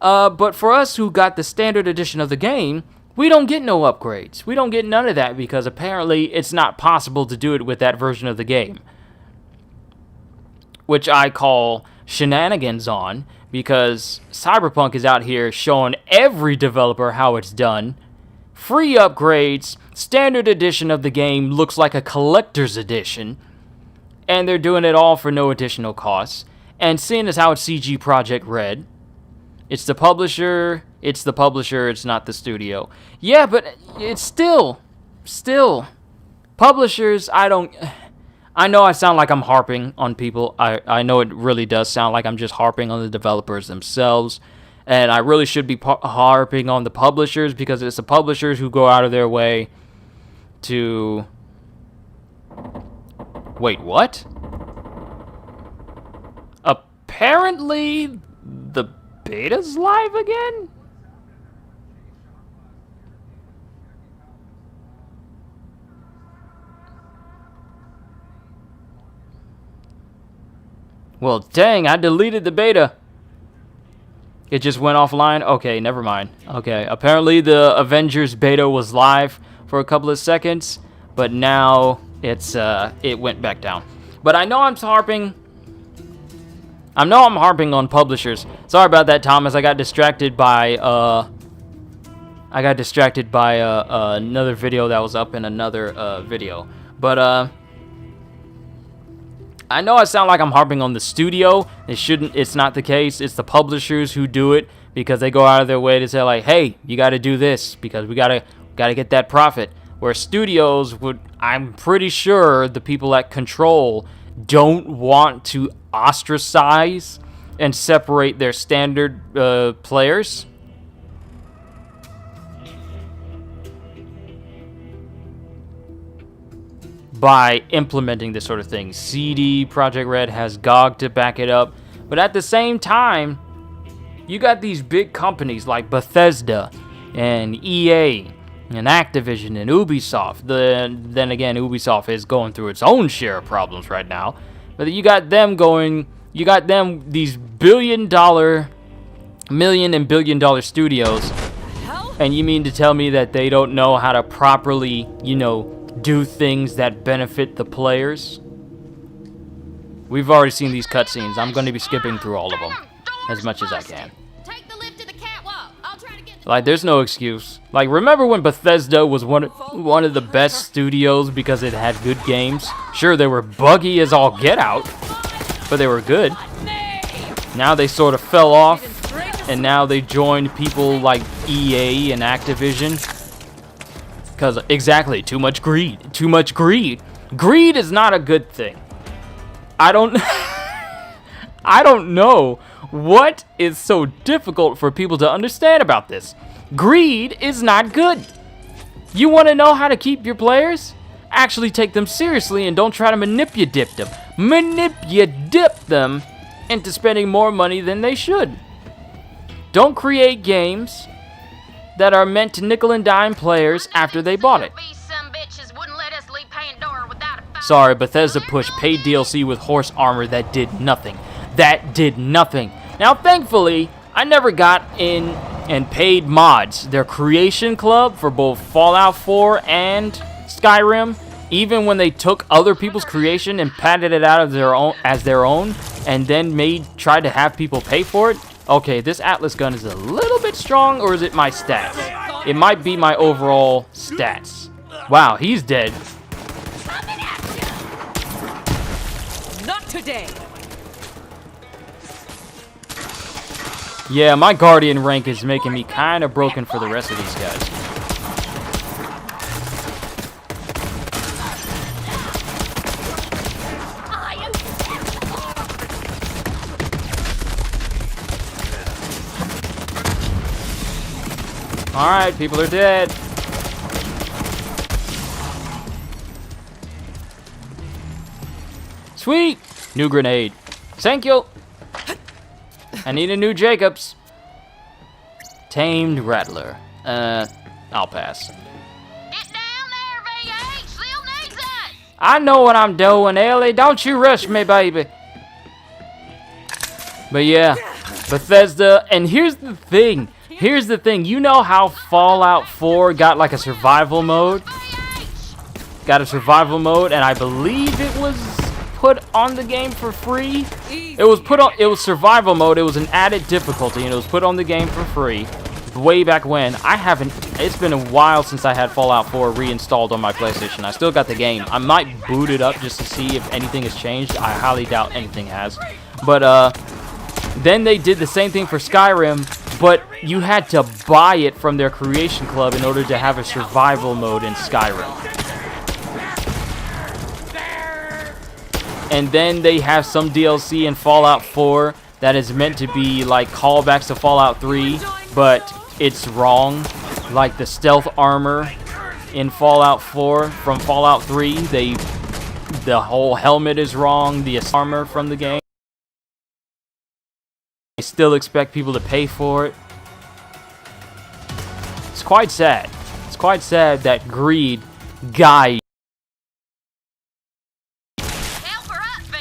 But for us who got the standard edition of the game, we don't get no upgrades. We don't get none of that because apparently it's not possible to do it with that version of the game, which I call shenanigans on. Because Cyberpunk is out here showing every developer how it's done. Free upgrades, standard edition of the game looks like a collector's edition. And they're doing it all for no additional costs. And seeing as how it's CG Projekt Red, it's the publisher, it's not the studio. Yeah, but it's still, publishers, I know I sound like I'm harping on people. I know it really does sound like I'm just harping on the developers themselves. And I really should be harping on the publishers because it's the publishers who go out of their way to... Wait, what? Apparently the beta's live again? Well, dang, I deleted the beta. It just went offline? Okay, never mind. Okay, apparently the Avengers beta was live for a couple of seconds, but now it went back down. But I know I'm harping on publishers. Sorry about that, Thomas. I got distracted by another video that was up in another video. But I know I sound like I'm harping on the studio. It's not the case. It's the publishers who do it because they go out of their way to say like, hey, you got to do this because we got to get that profit. Where studios I'm pretty sure the people at Control don't want to ostracize and separate their standard players. By implementing this sort of thing. CD Projekt Red has GOG to back it up. But at the same time, you got these big companies like Bethesda and EA and Activision and Ubisoft. Then again, Ubisoft is going through its own share of problems right now. But you got them these million and billion dollar studios. And you mean to tell me that they don't know how to properly, do things that benefit the players? We've already seen these cutscenes. I'm going to be skipping through all of them as much as I can. Take the lift to the catwalk. I'll try to get Like, there's no excuse. Like, remember when Bethesda was one of the best studios because it had good games? Sure, they were buggy as all get out, but they were good. Now they sort of fell off, and now they joined people like EA and Activision. Because, exactly, too much greed. Too much greed. Greed is not a good thing. I don't know what is so difficult for people to understand about this. Greed is not good. You want to know how to keep your players? Actually take them seriously and don't try to manipulate them. Manipulate them into spending more money than they should. Don't create games that are meant to nickel and dime players after they bought it. Sorry, Bethesda pushed paid DLC with horse armor that did nothing. That did nothing. Now, thankfully, I never got in and paid mods. Their creation club for both Fallout 4 and Skyrim, even when they took other people's creation and padded it out of their own as their own, and then tried to have people pay for it. Okay, this Atlas gun is a little bit strong, or is it my stats? It might be my overall stats. Wow, he's dead. Not today. Yeah, my Guardian rank is making me kind of broken for the rest of these guys. Alright, people are dead. Sweet! New grenade. Thank you! I need a new Jacobs. Tamed Rattler. I'll pass. Get down there, VH! Still needs it! I know what I'm doing, Ellie. Don't you rush me, baby. But yeah, Bethesda. And here's the thing. You know how Fallout 4 got like a survival mode? Got a survival mode, and I believe it was put on the game for free. It was survival mode. It was an added difficulty, and it was put on the game for free way back when. It's been a while since I had Fallout 4 reinstalled on my PlayStation. I still got the game. I might boot it up just to see if anything has changed. I highly doubt anything has. But then they did the same thing for Skyrim, but you had to buy it from their creation club in order to have a survival mode in Skyrim. And then they have some DLC in Fallout 4 that is meant to be like callbacks to Fallout 3, but it's wrong. Like the stealth armor in Fallout 4 from Fallout 3, the whole helmet is wrong, the armor from the game. They still expect people to pay for it. It's quite sad. It's quite sad that greed guides.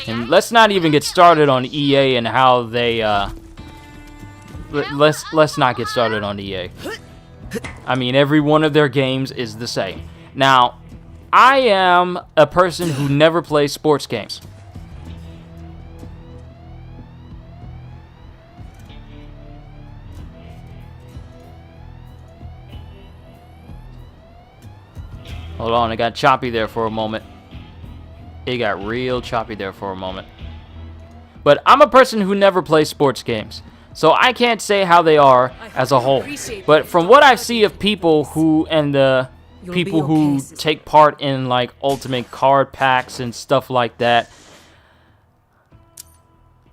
And let's not even get started on EA and how they, let's not get started on EA. I mean, every one of their games is the same. Now, I am a person who never plays sports games. Hold on, it got choppy there for a moment. It got real choppy there for a moment. But I'm a person who never plays sports games, so I can't say how they are as a whole. But from what I see of people who take part in like ultimate card packs and stuff like that,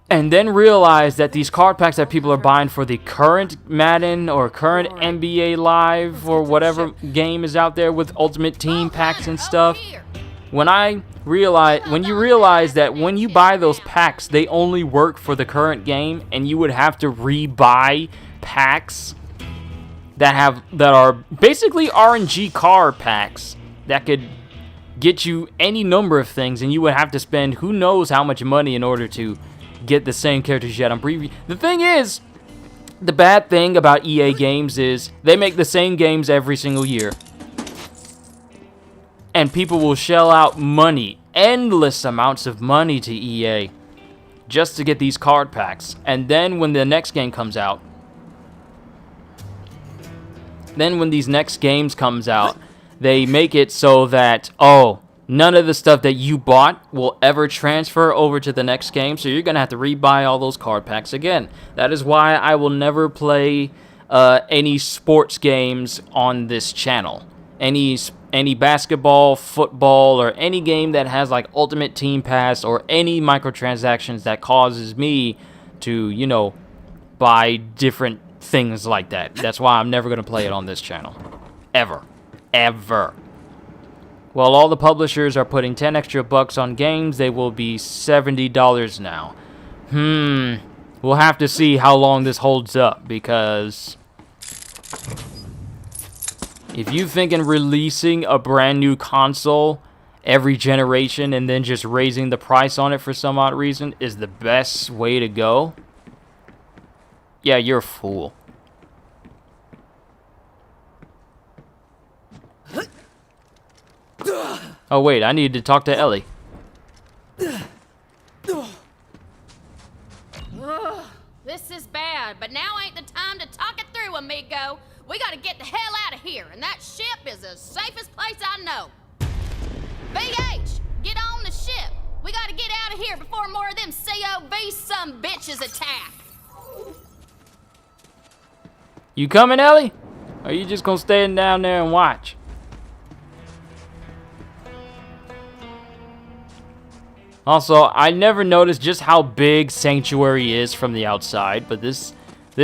and then realize that these card packs that people are buying for the current Madden or current NBA Live or whatever game is out there with Ultimate Team packs and stuff, when you realize that when you buy those packs, they only work for the current game, and you would have to re-buy packs that are basically RNG car packs that could get you any number of things, and you would have to spend who knows how much money in order to get the same characters yet on preview. The thing is, the bad thing about EA games is they make the same games every single year. And people will shell out money, endless amounts of money to EA just to get these card packs. And then when the next game comes out, when these next games comes out, they make it so that, oh, none of the stuff that you bought will ever transfer over to the next game, so you're going to have to rebuy all those card packs again. That is why I will never play any sports games on this channel. Any basketball, football, or any game that has like Ultimate Team Pass or any microtransactions that causes me to, you know, buy different things like that. That's why I'm never going to play it on this channel. Ever. Ever. Well, all the publishers are putting 10 extra bucks on games. They will be $70 now. We'll have to see how long this holds up, because if you thinking releasing a brand new console every generation and then just raising the price on it for some odd reason is the best way to go, yeah, you're a fool. Oh wait, I need to talk to Ellie. This is bad, but now ain't the time to talk it through, amigo. We gotta get the hell out of here, and that ship is the safest place I know. BH, get on the ship. We gotta get out of here before more of them COV some bitches attack. You coming, Ellie? Or are you just gonna stay down there and watch? Also, I never noticed just how big Sanctuary is from the outside, but this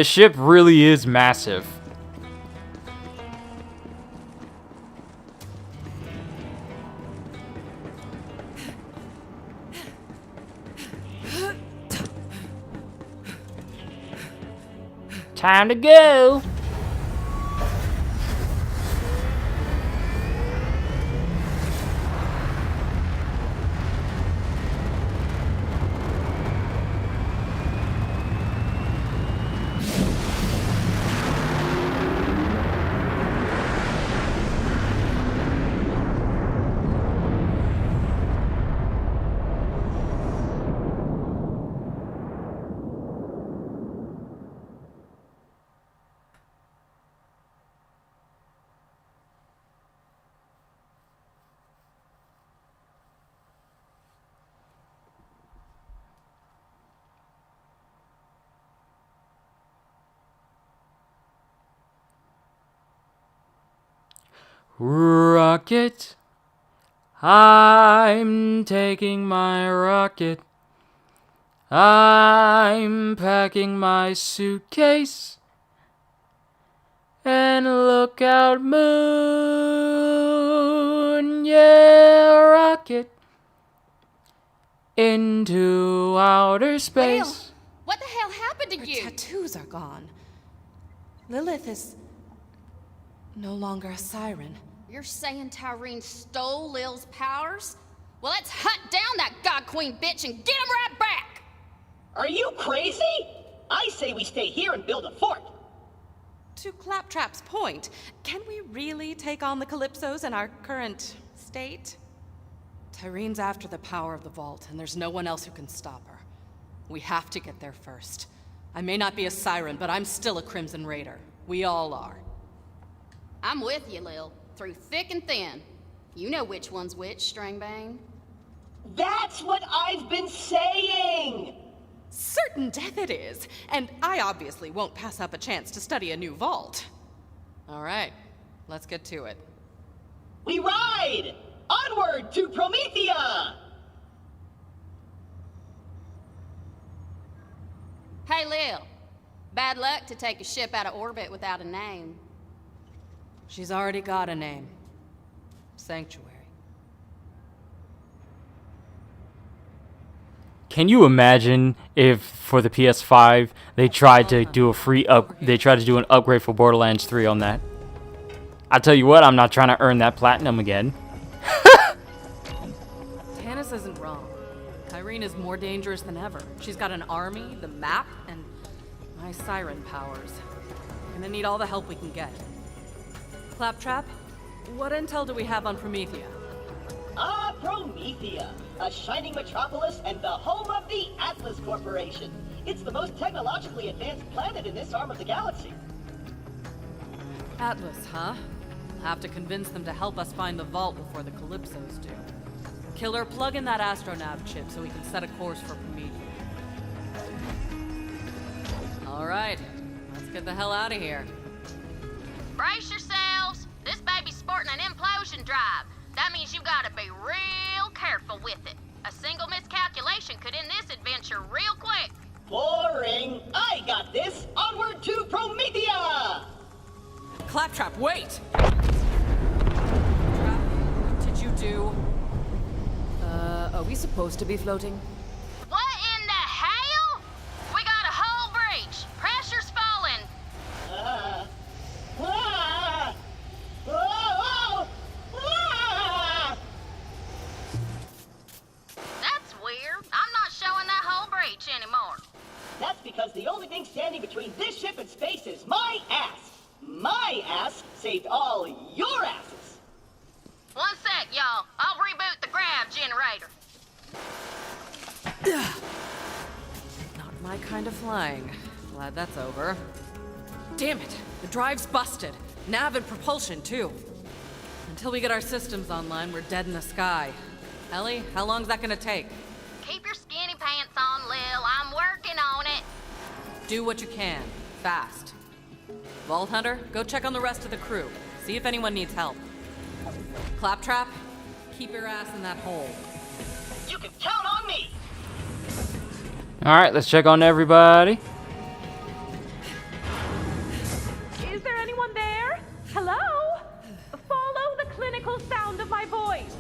ship really is massive. Time to go. Rocket, I'm taking my rocket. I'm packing my suitcase. And look out, moon, yeah, rocket. Into outer space. Lil, what the hell happened to Her you? tattoos are gone. Lilith is no longer a siren. You're saying Tyreen stole Lil's powers? Well, let's hunt down that God Queen bitch and get him right back! Are you crazy? I say we stay here and build a fort. To Claptrap's point, can we really take on the Calypsos in our current state? Tyrene's after the power of the vault, and there's no one else who can stop her. We have to get there first. I may not be a siren, but I'm still a Crimson Raider. We all are. I'm with you, Lil. Through thick and thin. You know which one's which, Stringbane. That's what I've been saying! Certain death it is, and I obviously won't pass up a chance to study a new vault. All right, let's get to it. We ride! Onward to Promethea! Hey, Lil. Bad luck to take a ship out of orbit without a name. She's already got a name. Sanctuary. Can you imagine if for the PS5 they tried to do an upgrade for Borderlands 3 on that? I tell you what, I'm not trying to earn that platinum again. Tannis isn't wrong. Tyrene is more dangerous than ever. She's got an army, the map, and my siren powers. Gonna need all the help we can get. Claptrap, what intel do we have on Promethea? Ah, Promethea, a shining metropolis and the home of the Atlas Corporation. It's the most technologically advanced planet in this arm of the galaxy. Atlas, huh? We'll have to convince them to help us find the vault before the Calypsos do. Killer, plug in that astronav chip so we can set a course for Prometheus. Alright, let's get the hell out of here. Brace yourselves. This baby's sporting an implosion drive. That means you gotta be real careful with it. A single miscalculation could end this adventure real quick. Boring. I got this. Onward to Promethea! Claptrap, wait! Claptrap, what did you do? Are we supposed to be floating? What in the hell? We got a hull breach. Pressure's falling. Ah! Ah! Ah! That's weird. I'm not showing that hull breach anymore. That's because the only thing standing between this ship and space is my ass. My ass saved all your asses. One sec, y'all. I'll reboot the grav generator. Not my kind of flying. Glad that's over. Damn it! The drive's busted. Nav and propulsion, too. Until we get our systems online, we're dead in the sky. Ellie, how long's that gonna take? Keep your skinny pants on, Lil. I'm working on it. Do what you can. Fast. Vault Hunter, go check on the rest of the crew. See if anyone needs help. Claptrap, keep your ass in that hole. You can count on me. Alright, let's check on everybody. Is there anyone there? Hello? Follow the clinical sound of my voice.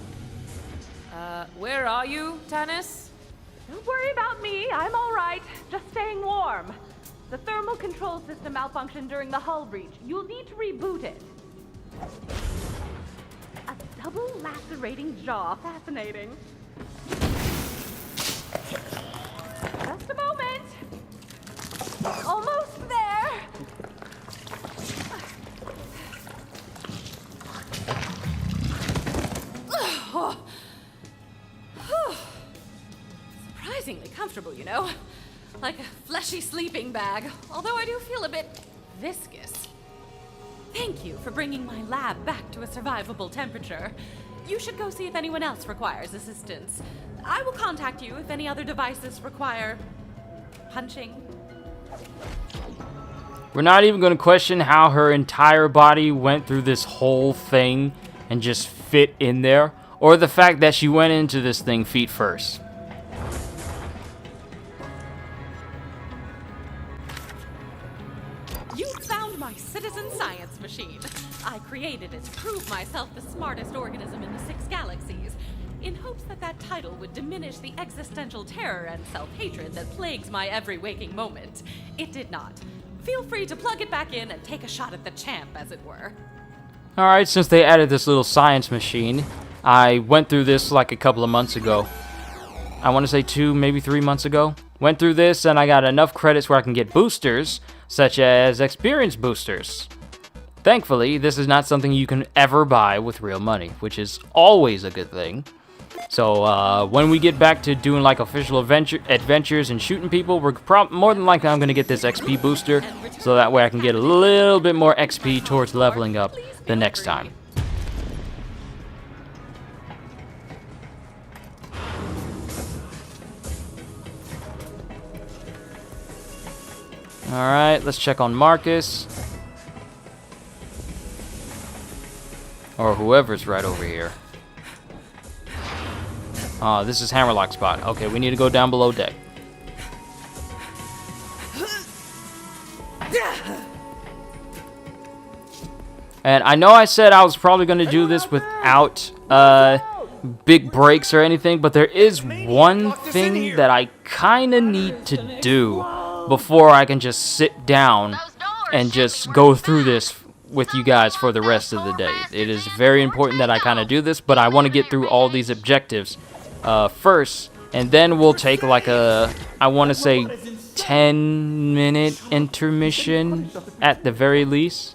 Where are you, Tanis? Don't worry about me. I'm all right. Just staying warm. The thermal control system malfunctioned during the hull breach. You'll need to reboot it. A double lacerating jaw. Fascinating. Just a moment. Almost there. Surprisingly comfortable, you know? Like a fleshy sleeping bag, although I do feel a bit viscous. Thank you for bringing my lab back to a survivable temperature. You should go see if anyone else requires assistance. I will contact you if any other devices require punching. We're not even going to question how her entire body went through this whole thing and just fit in there, or the fact that she went into this thing feet first. You found my citizen science machine. I created it to prove myself the smartest organism in the 6 galaxies, in hopes that that title would diminish the existential terror and self-hatred that plagues my every waking moment. It did not. Feel free to plug it back in and take a shot at the champ, as it were. Alright, since they added this little science machine, I went through this like a couple of months ago. I want to say 2, maybe 3 months ago. Went through this and I got enough credits where I can get boosters, such as experience boosters. Thankfully, this is not something you can ever buy with real money, which is always a good thing. So when we get back to doing like official adventures and shooting people, we're more than likely I'm going to get this XP booster, so that way I can get a little bit more XP towards leveling up the next time. Alright, let's check on Marcus. Or whoever's right over here. This is Hammerlock spot. Okay, we need to go down below deck. And I know I said I was probably going to do this without big breaks or anything, but there is one thing that I kind of need to do before I can just sit down and just go through this with you guys for the rest of the day. It is very important that I kind of do this, but I want to get through all these objectives first, and then we'll take like a, I want to say 10-minute intermission at the very least.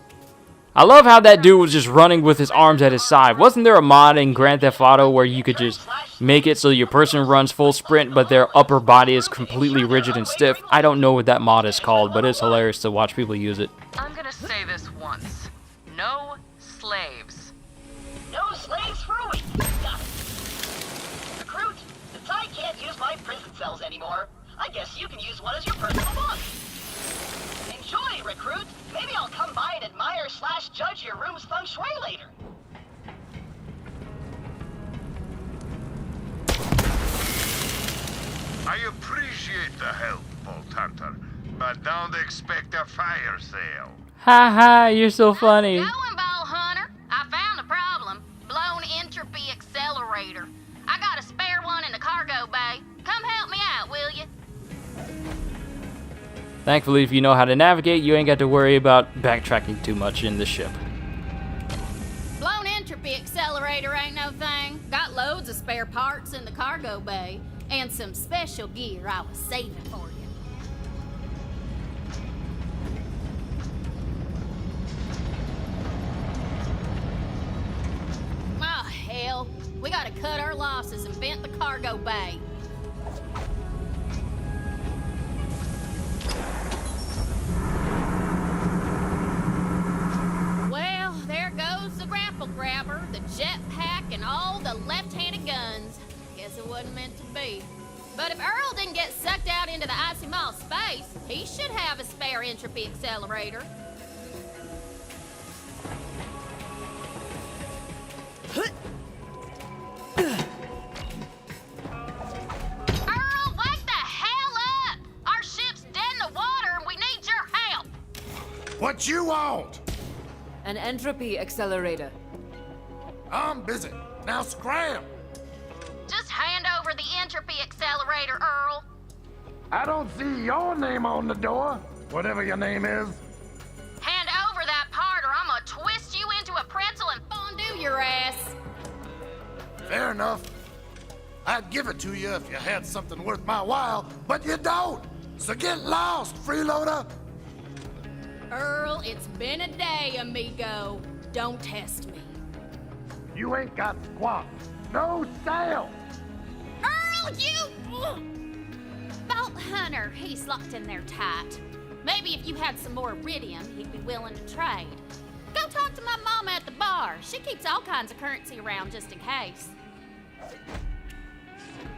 I love how that dude was just running with his arms at his side. Wasn't there a mod in Grand Theft Auto where you could just make it so your person runs full sprint, but their upper body is completely rigid and stiff? I don't know what that mod is called, but it's hilarious to watch people use it. I'm gonna say this once. No slaves. No slaves for a week. Got it. Recruit, since I can't use my prison cells anymore, I guess you can use one as your personal bunk. Enjoy, Recruit. Maybe I'll come by and admire/judge your room's feng shui later. I appreciate the help, Vault Hunter, but don't expect a fire sale. Haha, you're so funny. Going, Ball Hunter. I found a problem. Blown entropy accelerator. I got a spare one in the cargo bay. Come help me out, will you? Thankfully, if you know how to navigate, you ain't got to worry about backtracking too much in the ship. Blown entropy accelerator ain't no thing. Got loads of spare parts in the cargo bay. And some special gear I was saving for you. Oh, hell. We gotta cut our losses and vent the cargo bay. Well, there goes the grapple grabber, the jetpack, and all the left-handed guns. Guess it wasn't meant to be. But if Earl didn't get sucked out into the icy mall space, he should have a spare entropy accelerator. Earl, wake the hell up! Our ship's dead in the water and we need your help! What you want? An entropy accelerator. I'm busy. Now scram! Just hand over the entropy accelerator, Earl. I don't see your name on the door, whatever your name is. Hand over that part or I'm gonna twist you into a pretzel and fondue your ass. Fair enough. I'd give it to you if you had something worth my while, but you don't. So get lost, freeloader. Earl, it's been a day, amigo. Don't test me. You ain't got squat. No sail. Earl, you... Vault Hunter, he's locked in there tight. Maybe if you had some more iridium, he'd be willing to trade. Go talk to my mama at the bar. She keeps all kinds of currency around just in case.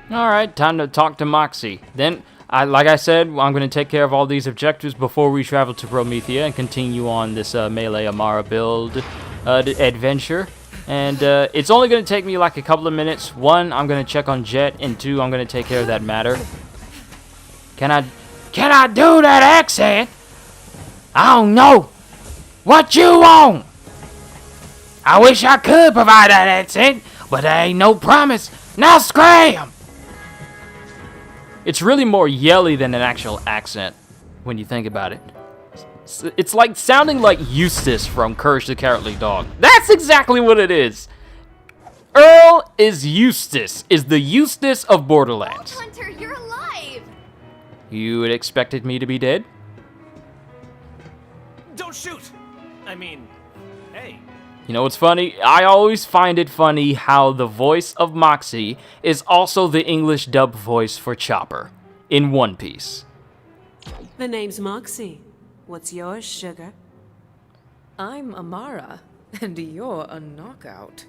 Alright, time to talk to Moxie. Then, like I said, I'm going to take care of all these objectives before we travel to Promethea and continue on this Melee Amara build adventure. And it's only going to take me like a couple of minutes. One, I'm going to check on Jet, and two, I'm going to take care of that matter. Can I do that accent? I don't know. What you want? I wish I could provide that accent, but there ain't no promise. Now scram! It's really more yelly than an actual accent when you think about it. It's like sounding like Eustace from Courage the Cowardly Dog. That's exactly what it is. Earl is Eustace, is the Eustace of Borderlands. Vault Hunter, you're alive! You had expected me to be dead? Don't shoot! I mean, hey. You know what's funny? I always find it funny how the voice of Moxie is also the English dub voice for Chopper in One Piece. The name's Moxie. What's yours, sugar? I'm Amara, and you're a knockout.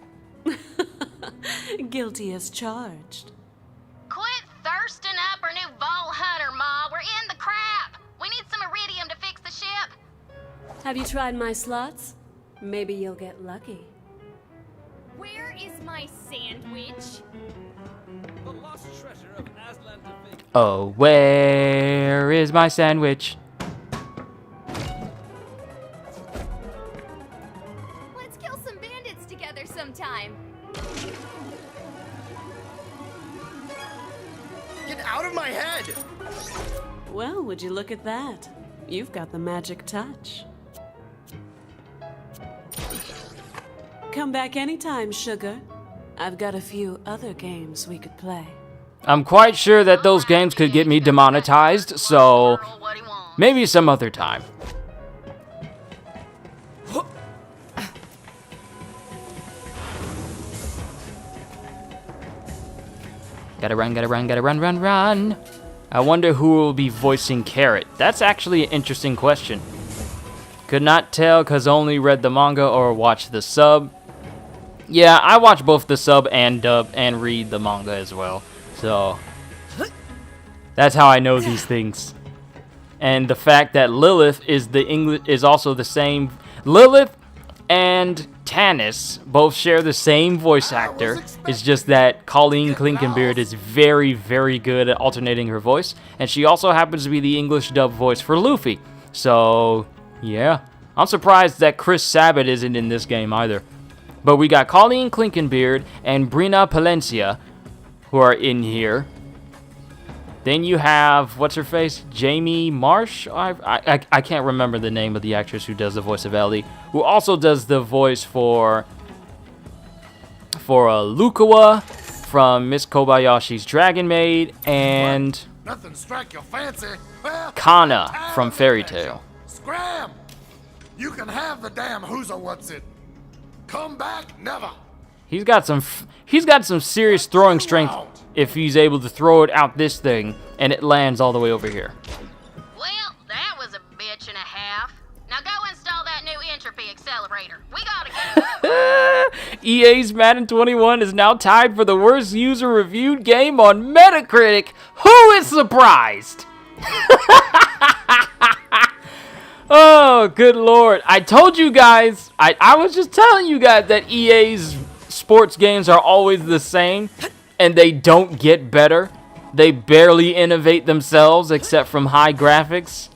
Guilty as charged. Quit thirsting up our new Vault Hunter, Ma. We're in the crap. We need some iridium to fix the ship. Have you tried my slots? Maybe you'll get lucky. Where is my sandwich? The lost treasure of Aslan Devine. Oh, where is my sandwich? Let's kill some bandits together sometime. Get out of my head! Well, would you look at that? You've got the magic touch. Come back anytime, sugar. I've got a few other games we could play. I'm quite sure that those games could get me demonetized, so maybe some other time. Gotta run. I wonder who will be voicing Carrot. That's actually an interesting question. Could not tell because only read the manga or watched the sub. Yeah, I watch both the sub and dub and read the manga as well. So that's how I know these things. And the fact that Lilith is also the same. Lilith and Tannis both share the same voice actor. It's just that Colleen Clinkenbeard is very, very good at alternating her voice, and she also happens to be the English dub voice for Luffy. So yeah, I'm surprised that Chris Sabat isn't in this game either. But we got Colleen Clinkenbeard and Brina Palencia who are in here. Then you have, what's her face? Jamie Marsh? I can't remember the name of the actress who does the voice of Ellie, who also does the voice for Lukawa from Miss Kobayashi's Dragon Maid, and Nothing strike your fancy. Well, Kana from Fairy Tail. Scram! You can have the damn who's what's it. Come back, never. He's got some serious throwing strength if he's able to throw it out this thing and it lands all the way over here. Well, that was a bitch and a half. Now go install that new entropy accelerator. We gotta get EA's Madden 21 is now tied for the worst user-reviewed game on Metacritic. Who is surprised? Oh, good lord. I told you guys, I was just telling you guys that EA's sports games are always the same, and they don't get better. They barely innovate themselves except from high graphics.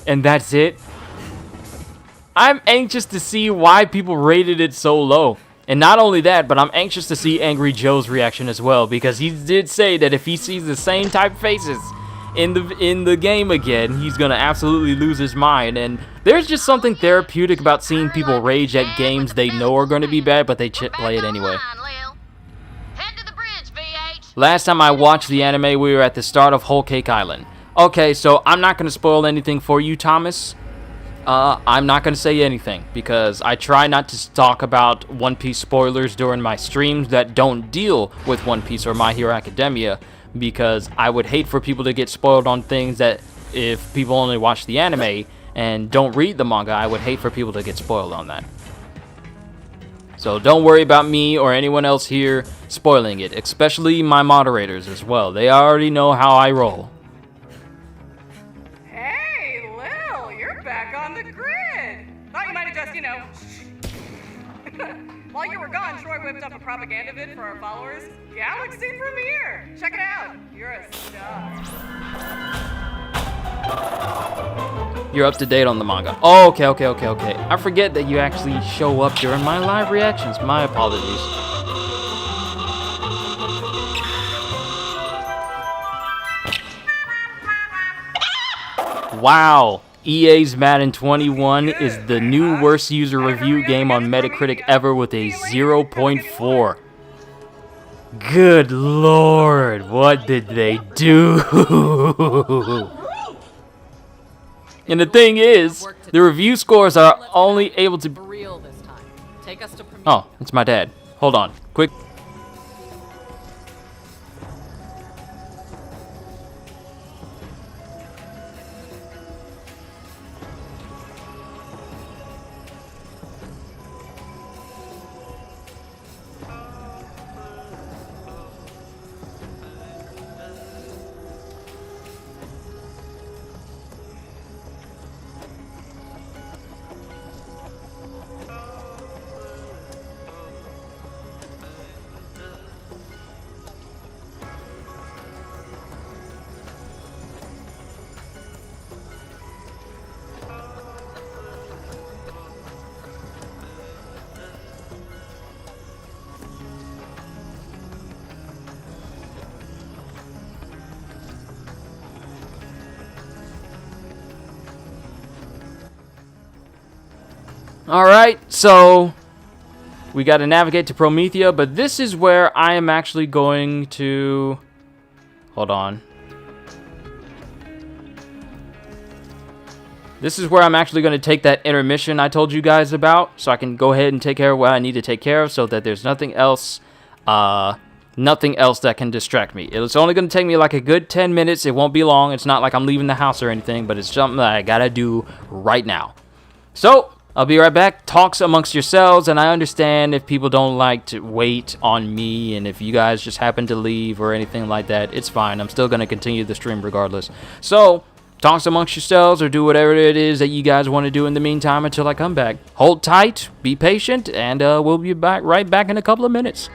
And that's it. I'm anxious to see why people rated it so low. And not only that, but I'm anxious to see Angry Joe's reaction as well, because he did say that if he sees the same type faces in the game again, he's gonna absolutely lose his mind. And there's just something therapeutic about seeing people rage at games they know are going to be bad, but they play it anyway. Last time I watched the anime, we were at the start of Whole Cake Island. Okay, so I'm not going to spoil anything for you, Thomas. I'm not going to say anything, because I try not to talk about One Piece spoilers during my streams that don't deal with One Piece or My Hero Academia, because I would hate for people to get spoiled on things that if people only watch the anime and don't read the manga, I would hate for people to get spoiled on that. So don't worry about me or anyone else here spoiling it, especially my moderators as well. They already know how I roll. Hey, Lil, you're back on the grid. Thought you might have just, while you were gone, Troy whipped up a propaganda vid for our followers. Galaxy premiere. Check it out. You're a star. You're up to date on the manga. Oh, okay. I forget that you actually show up during my live reactions. My apologies. Wow. EA's Madden 21 is the new worst user review game on Metacritic ever with a 0.4. Good lord, what did they do? And the thing is, the review scores are only able to... Oh, it's my dad. Hold on. Quick. Alright, so we got to navigate to Promethea, but this is where I am actually going to... Hold on. This is where I'm actually going to take that intermission I told you guys about, so I can go ahead and take care of what I need to take care of, so that there's nothing else that can distract me. It's only going to take me like a good 10 minutes. It won't be long. It's not like I'm leaving the house or anything, but it's something that I got to do right now. So, I'll be right back. Talks amongst yourselves, and I understand if people don't like to wait on me, and if you guys just happen to leave or anything like that, it's fine. I'm still going to continue the stream regardless. So, talks amongst yourselves or do whatever it is that you guys want to do in the meantime until I come back. Hold tight, be patient, and we'll be right back in a couple of minutes.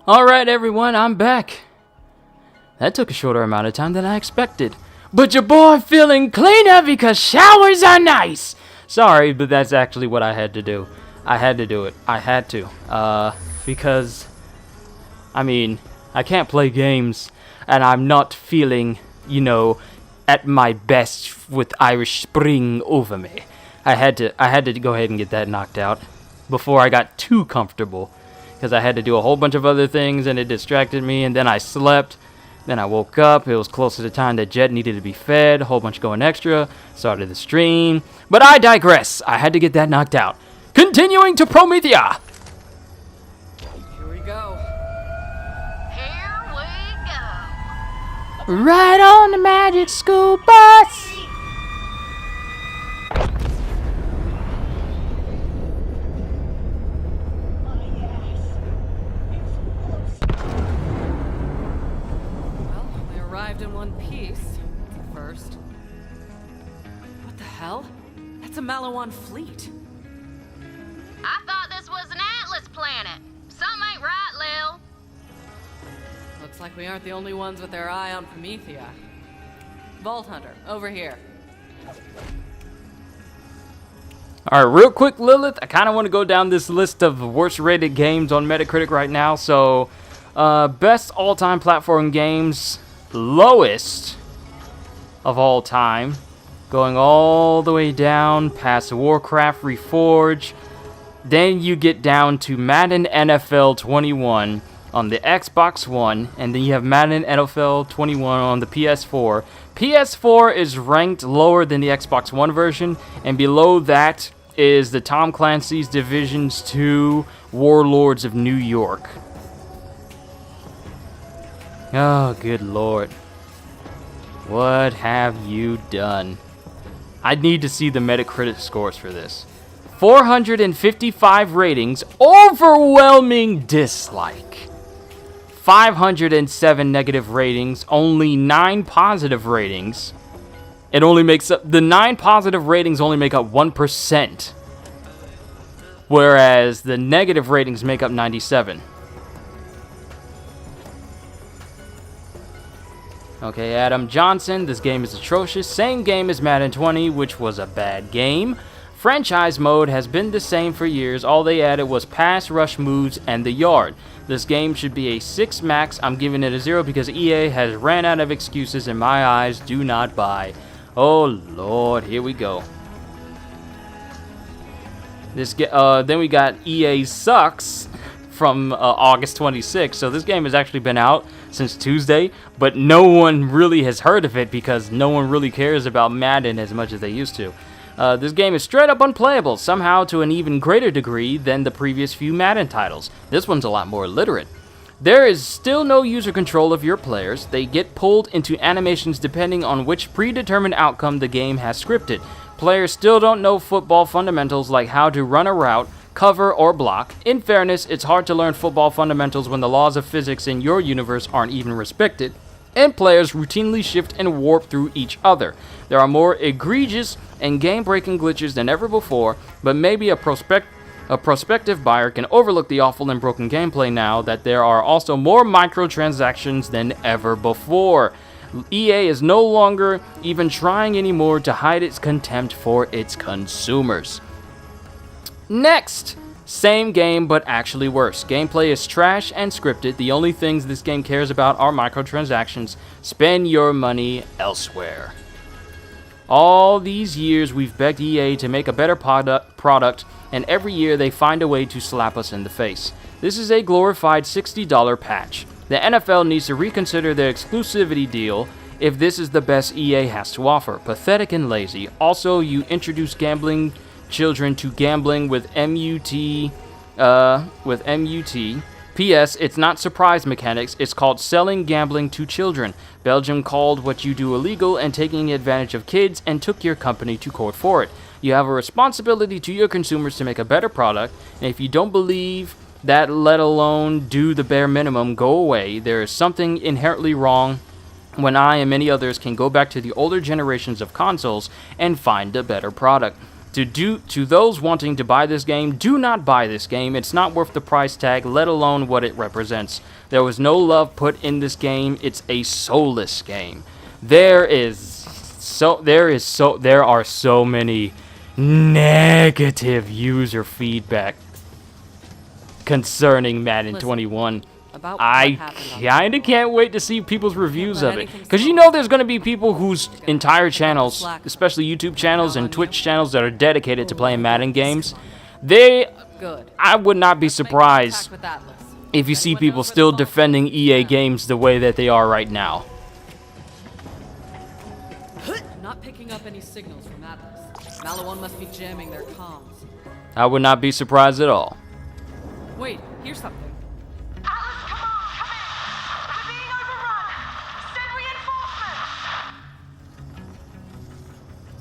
Alright everyone, I'm back. That took a shorter amount of time than I expected. But your boy feeling cleaner because showers are nice! Sorry, but that's actually what I had to do. I had to do it. I had to. Because, I mean, I can't play games, and I'm not feeling, you know, at my best with Irish Spring over me. I had to go ahead and get that knocked out before I got too comfortable, because I had to do a whole bunch of other things, and it distracted me, and then I slept. Then I woke up, it was close to the time that Jet needed to be fed, a whole bunch going extra, started the stream. But I digress, I had to get that knocked out. Continuing to Promethea! Here we go. Right on the magic school bus! We arrived in one piece. That's a first. What the hell? That's a Malawan fleet. I thought this was an Atlas planet. Something ain't right, Lil. Looks like we aren't the only ones with their eye on Promethea. Vault Hunter, over here. Alright, real quick, Lilith, I kind of want to go down this list of worst rated games on Metacritic right now. So, best all-time platform games, lowest of all time, going all the way down past Warcraft Reforged. Then you get down to Madden NFL 21 on the Xbox One, and then you have Madden NFL 21 on the PS4. PS4 is ranked lower than the Xbox One version, and below that is the Tom Clancy's Divisions 2 Warlords of New York. Oh, good lord. What have you done? I need to see the Metacritic scores for this. 455 ratings, overwhelming dislike. 507 negative ratings, only 9 positive ratings. It only makes up, the 9 positive ratings only make up 1%. Whereas the negative ratings make up 97. Okay, Adam Johnson, this game is atrocious. Same game as Madden 20, which was a bad game. Franchise mode has been the same for years. All they added was pass rush moves and the yard. This game should be a 6 max. I'm giving it a 0 because EA has ran out of excuses in my eyes. Do not buy. Oh lord, here we go. Then we got EA Sucks from August 26th. So this game has actually been out since Tuesday, but no one really has heard of it because no one really cares about Madden as much as they used to. This game is straight up unplayable, somehow to an even greater degree than the previous few Madden titles. This one's a lot more illiterate. There is still no user control of your players. They get pulled into animations depending on which predetermined outcome the game has scripted. Players still don't know football fundamentals like how to run a route, cover, or block. In fairness, it's hard to learn football fundamentals when the laws of physics in your universe aren't even respected, and players routinely shift and warp through each other. There are more egregious and game-breaking glitches than ever before, but maybe a prospective buyer can overlook the awful and broken gameplay now that there are also more microtransactions than ever before. EA is no longer even trying anymore to hide its contempt for its consumers. Next! Same game, but actually worse. Gameplay is trash and scripted. The only things this game cares about are microtransactions. Spend your money elsewhere. All these years we've begged EA to make a better product, and every year they find a way to slap us in the face. This is a glorified $60 patch. The NFL needs to reconsider their exclusivity deal if this is the best EA has to offer. Pathetic and lazy. Also, you introduce gambling children to gambling with MUT. P.S. It's not surprise mechanics, it's called selling gambling to children. Belgium called what you do illegal and taking advantage of kids and took your company to court for it. You have a responsibility to your consumers to make a better product, and if you don't believe that, let alone do the bare minimum, go away. There is something inherently wrong when I and many others can go back to the older generations of consoles and find a better product. To those wanting to buy this game, do not buy this game. It's not worth the price tag, let alone what it represents. There was no love put in this game. It's a soulless game. There are so many negative user feedback concerning Madden 21. I kind of can't wait to see people's reviews of it. Because you know there's going to be people whose entire channels, especially YouTube channels and Twitch channels that are dedicated to playing Madden games, I would not be surprised if you see people still defending EA games the way that they are right now. Not picking up any signals from Atlas. Malawan must be jamming their comms. I would not be surprised at all. Wait, here's something.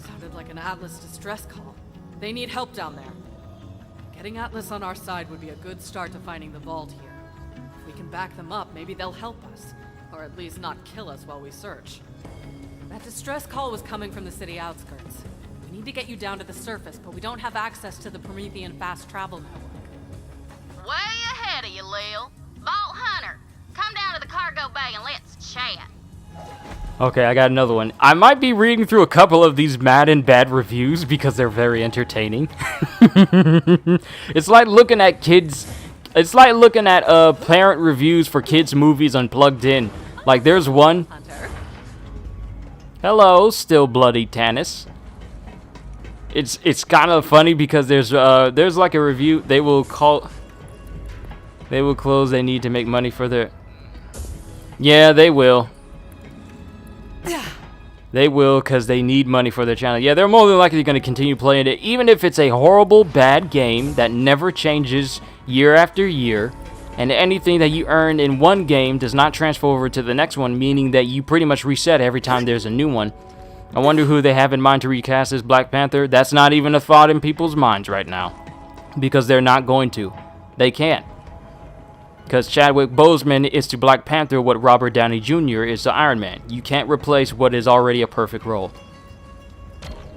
Sounded like an Atlas distress call. They need help down there. Getting Atlas on our side would be a good start to finding the vault here. If we can back them up, maybe they'll help us. Or at least not kill us while we search. That distress call was coming from the city outskirts. We need to get you down to the surface, but we don't have access to the Promethean fast travel network. Way ahead of you, Lil. Vault Hunter, come down to the cargo bay and let's chat. Okay, I got another one. I might be reading through a couple of these Madden bad reviews because they're very entertaining. It's like looking at kids. It's like looking at parent reviews for kids' movies unplugged in. Like there's one. Hello, still bloody Tannis. It's kind of funny because there's like a review. They will close. They need to make money for their. Yeah, they will. They will because they need money for their channel. Yeah, they're more than likely going to continue playing it, even if it's a horrible, bad game that never changes year after year. And anything that you earn in one game does not transfer over to the next one, meaning that you pretty much reset every time there's a new one. I wonder who they have in mind to recast as Black Panther. That's not even a thought in people's minds right now. Because they're not going to. They can't. Because Chadwick Boseman is to Black Panther what Robert Downey Jr. is to Iron Man. You can't replace what is already a perfect role.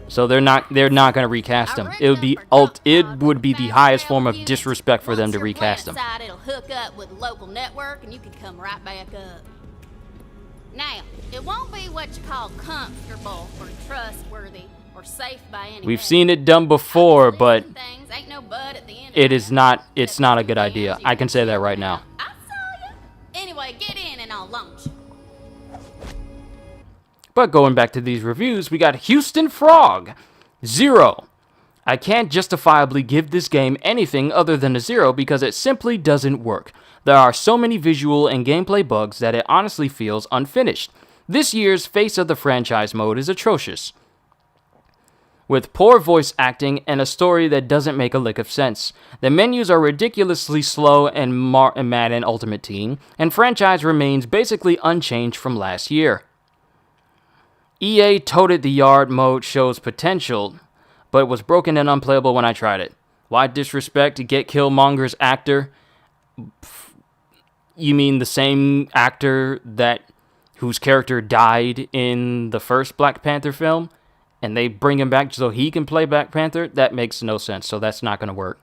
So they're not going to recast him. It would be the highest form of disrespect for them to recast him. It'll hook up with the local network and you can come right back up. Now, it won't be what you call comfortable or trustworthy or safe by any We've seen it done before, but ain't no bud at the end. it's not a good idea. I can say that right now. I saw you. Anyway, get in and I'll launch you. But going back to these reviews, we got Houston Frog. 0. I can't justifiably give this game anything other than a 0 because it simply doesn't work. There are so many visual and gameplay bugs that it honestly feels unfinished. This year's Face of the Franchise mode is atrocious, with poor voice acting and a story that doesn't make a lick of sense. The menus are ridiculously slow in Madden Ultimate Team, and franchise remains basically unchanged from last year. EA toted the yard mode shows potential, but was broken and unplayable when I tried it. Why disrespect to get Killmonger's actor? You mean the same actor whose character died in the first Black Panther film? And they bring him back so he can play Black Panther? That makes no sense, so that's not going to work.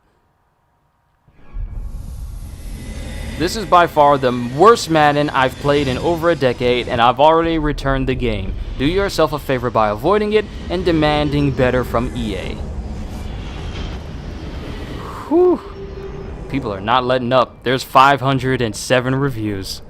This is by far the worst Madden I've played in over a decade, and I've already returned the game. Do yourself a favor by avoiding it and demanding better from EA. Whew. People are not letting up. There's 507 reviews.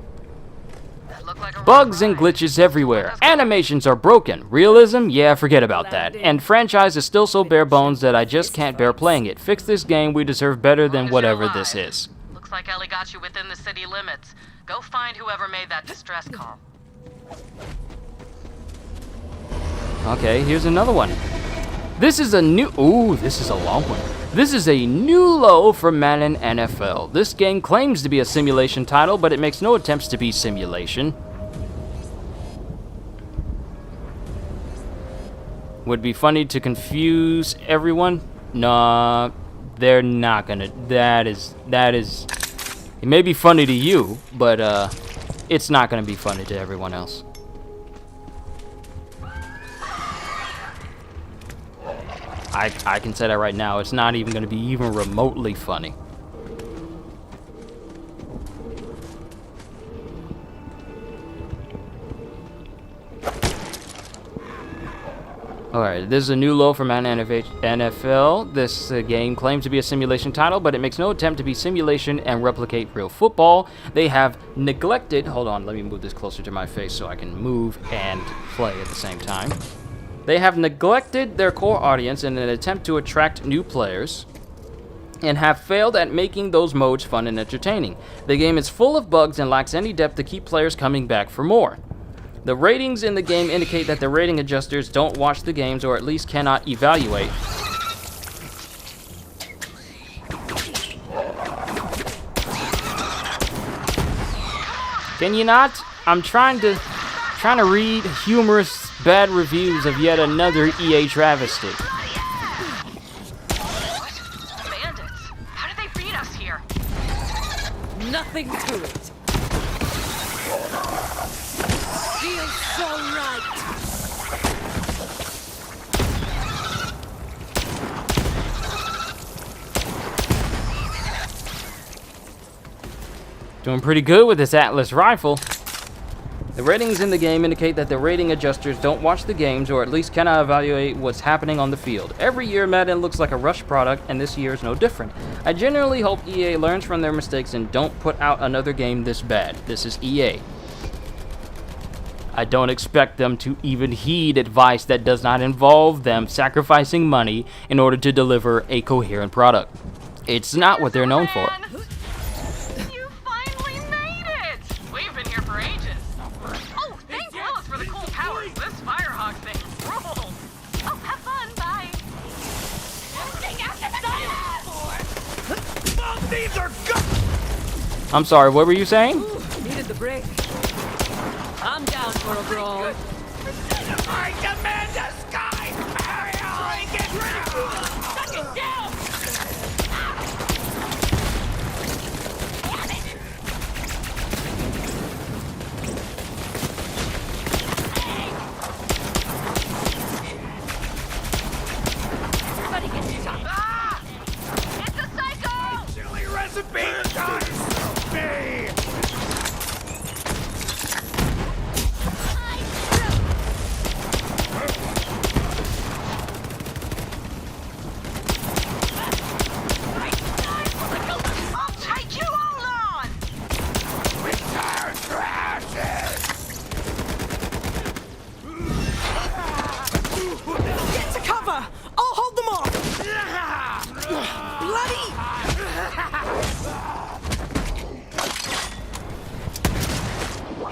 Bugs and glitches everywhere. Animations are broken. Realism? Yeah, forget about that. And franchise is still so bare bones that I just can't bear playing it. Fix this game. We deserve better than whatever this is. Looks like Ellie got you within the city limits. Go find whoever made that distress call. Okay, here's another one. This is a new... Ooh, this is a long one. This is a new low for Madden NFL. This game claims to be a simulation title, but it makes no attempts to be simulation. Would be funny to confuse everyone. Nah, they're not gonna. That is. It may be funny to you, but it's not gonna be funny to everyone else. I can say that right now. It's not even going to be even remotely funny. Alright, this is a new low from NFL. This game claims to be a simulation title, but it makes no attempt to be simulation and replicate real football. They have neglected... Hold on, let me move this closer to my face so I can move and play at the same time. They have neglected their core audience in an attempt to attract new players and have failed at making those modes fun and entertaining. The game is full of bugs and lacks any depth to keep players coming back for more. The ratings in the game indicate that the rating adjusters don't watch the games or at least cannot evaluate. Can you not? I'm trying to read humorous bad reviews of yet another EA travesty. Bandits? How did they beat us here? Nothing to it. Feels so right. Doing pretty good with this Atlas rifle. The ratings in the game indicate that the rating adjusters don't watch the games or at least cannot evaluate what's happening on the field. Every year Madden looks like a rushed product and this year is no different. I genuinely hope EA learns from their mistakes and don't put out another game this bad. This is EA. I don't expect them to even heed advice that does not involve them sacrificing money in order to deliver a coherent product. It's not what they're known for. You finally made it! We've been here for ages. Oh, thanks Lilith for the cool powers. This Firehawk thing rules. Oh, have fun. Bye. These are good! I'm sorry, what were you saying? Needed the break. I'm down for a brawl. I demand a sky burial! Get ready! Shut it down! Everybody get shot. Ah! It's a psycho! Chili recipe dies me!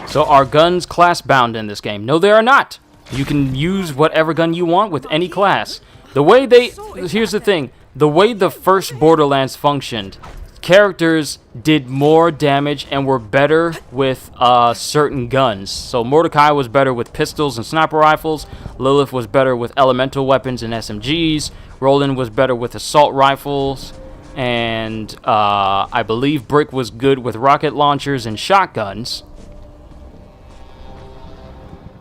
So are guns class bound in this game? No, they are not. You can use whatever gun you want with any class. Here's the thing. The way the first Borderlands functioned, characters did more damage and were better with certain guns. So Mordecai was better with pistols and sniper rifles. Lilith was better with elemental weapons and SMGs. Roland was better with assault rifles. And I believe Brick was good with rocket launchers and shotguns.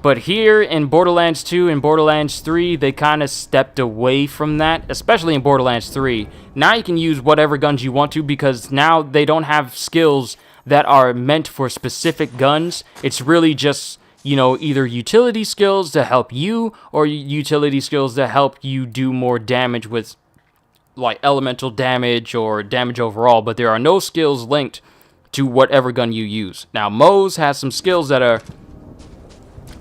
But here in Borderlands 2 and Borderlands 3, they kind of stepped away from that, especially in Borderlands 3. Now you can use whatever guns you want to because now they don't have skills that are meant for specific guns. It's really just, you know, either utility skills to help you or utility skills to help you do more damage with, like, elemental damage or damage overall. But there are no skills linked to whatever gun you use. Now, Moze has some skills that are...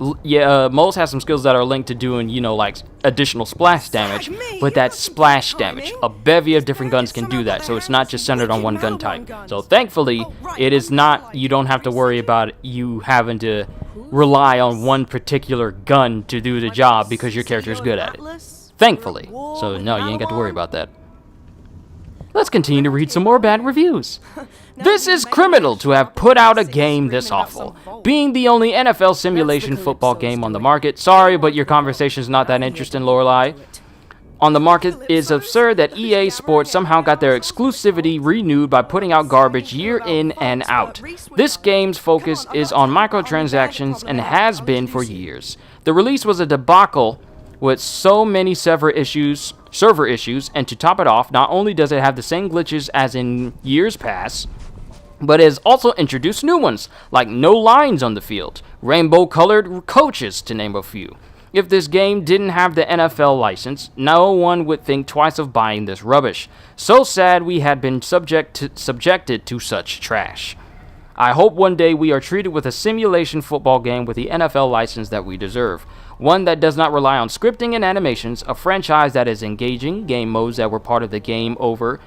Moles has some skills that are linked to doing, you know, like additional splash damage, but that's splash damage. A bevy of different guns can do that, so it's not just centered on one gun type. So thankfully, it is not, you don't have to worry about you having to rely on one particular gun to do the job because your character is good at it. Thankfully. So no, you ain't got to worry about that. Let's continue to read some more bad reviews. This is criminal to have put out a game this awful. Being the only NFL simulation football game on the market, sorry, but your conversation's not that interesting, Lorelai. On the market is absurd that EA Sports somehow got their exclusivity renewed by putting out garbage year in and out. This game's focus is on microtransactions and has been for years. The release was a debacle with so many server issues, and to top it off, not only does it have the same glitches as in years past, but it has also introduced new ones, like no lines on the field, rainbow-colored coaches, to name a few. If this game didn't have the NFL license, no one would think twice of buying this rubbish. So sad we had been subjected to such trash. I hope one day we are treated with a simulation football game with the NFL license that we deserve. One that does not rely on scripting and animations, a franchise that is engaging, game modes that were part of the game over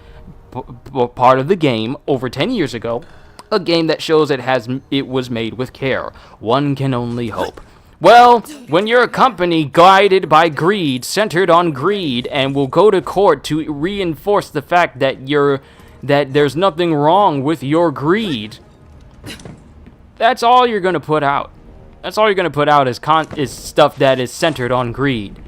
10 years ago, a game that shows it was made with care. One can only hope. Well, when you're a company guided by greed, centered on greed, and will go to court to reinforce the fact that there's nothing wrong with your greed, that's all you're gonna put out. That's all you're gonna put out is stuff that is centered on greed.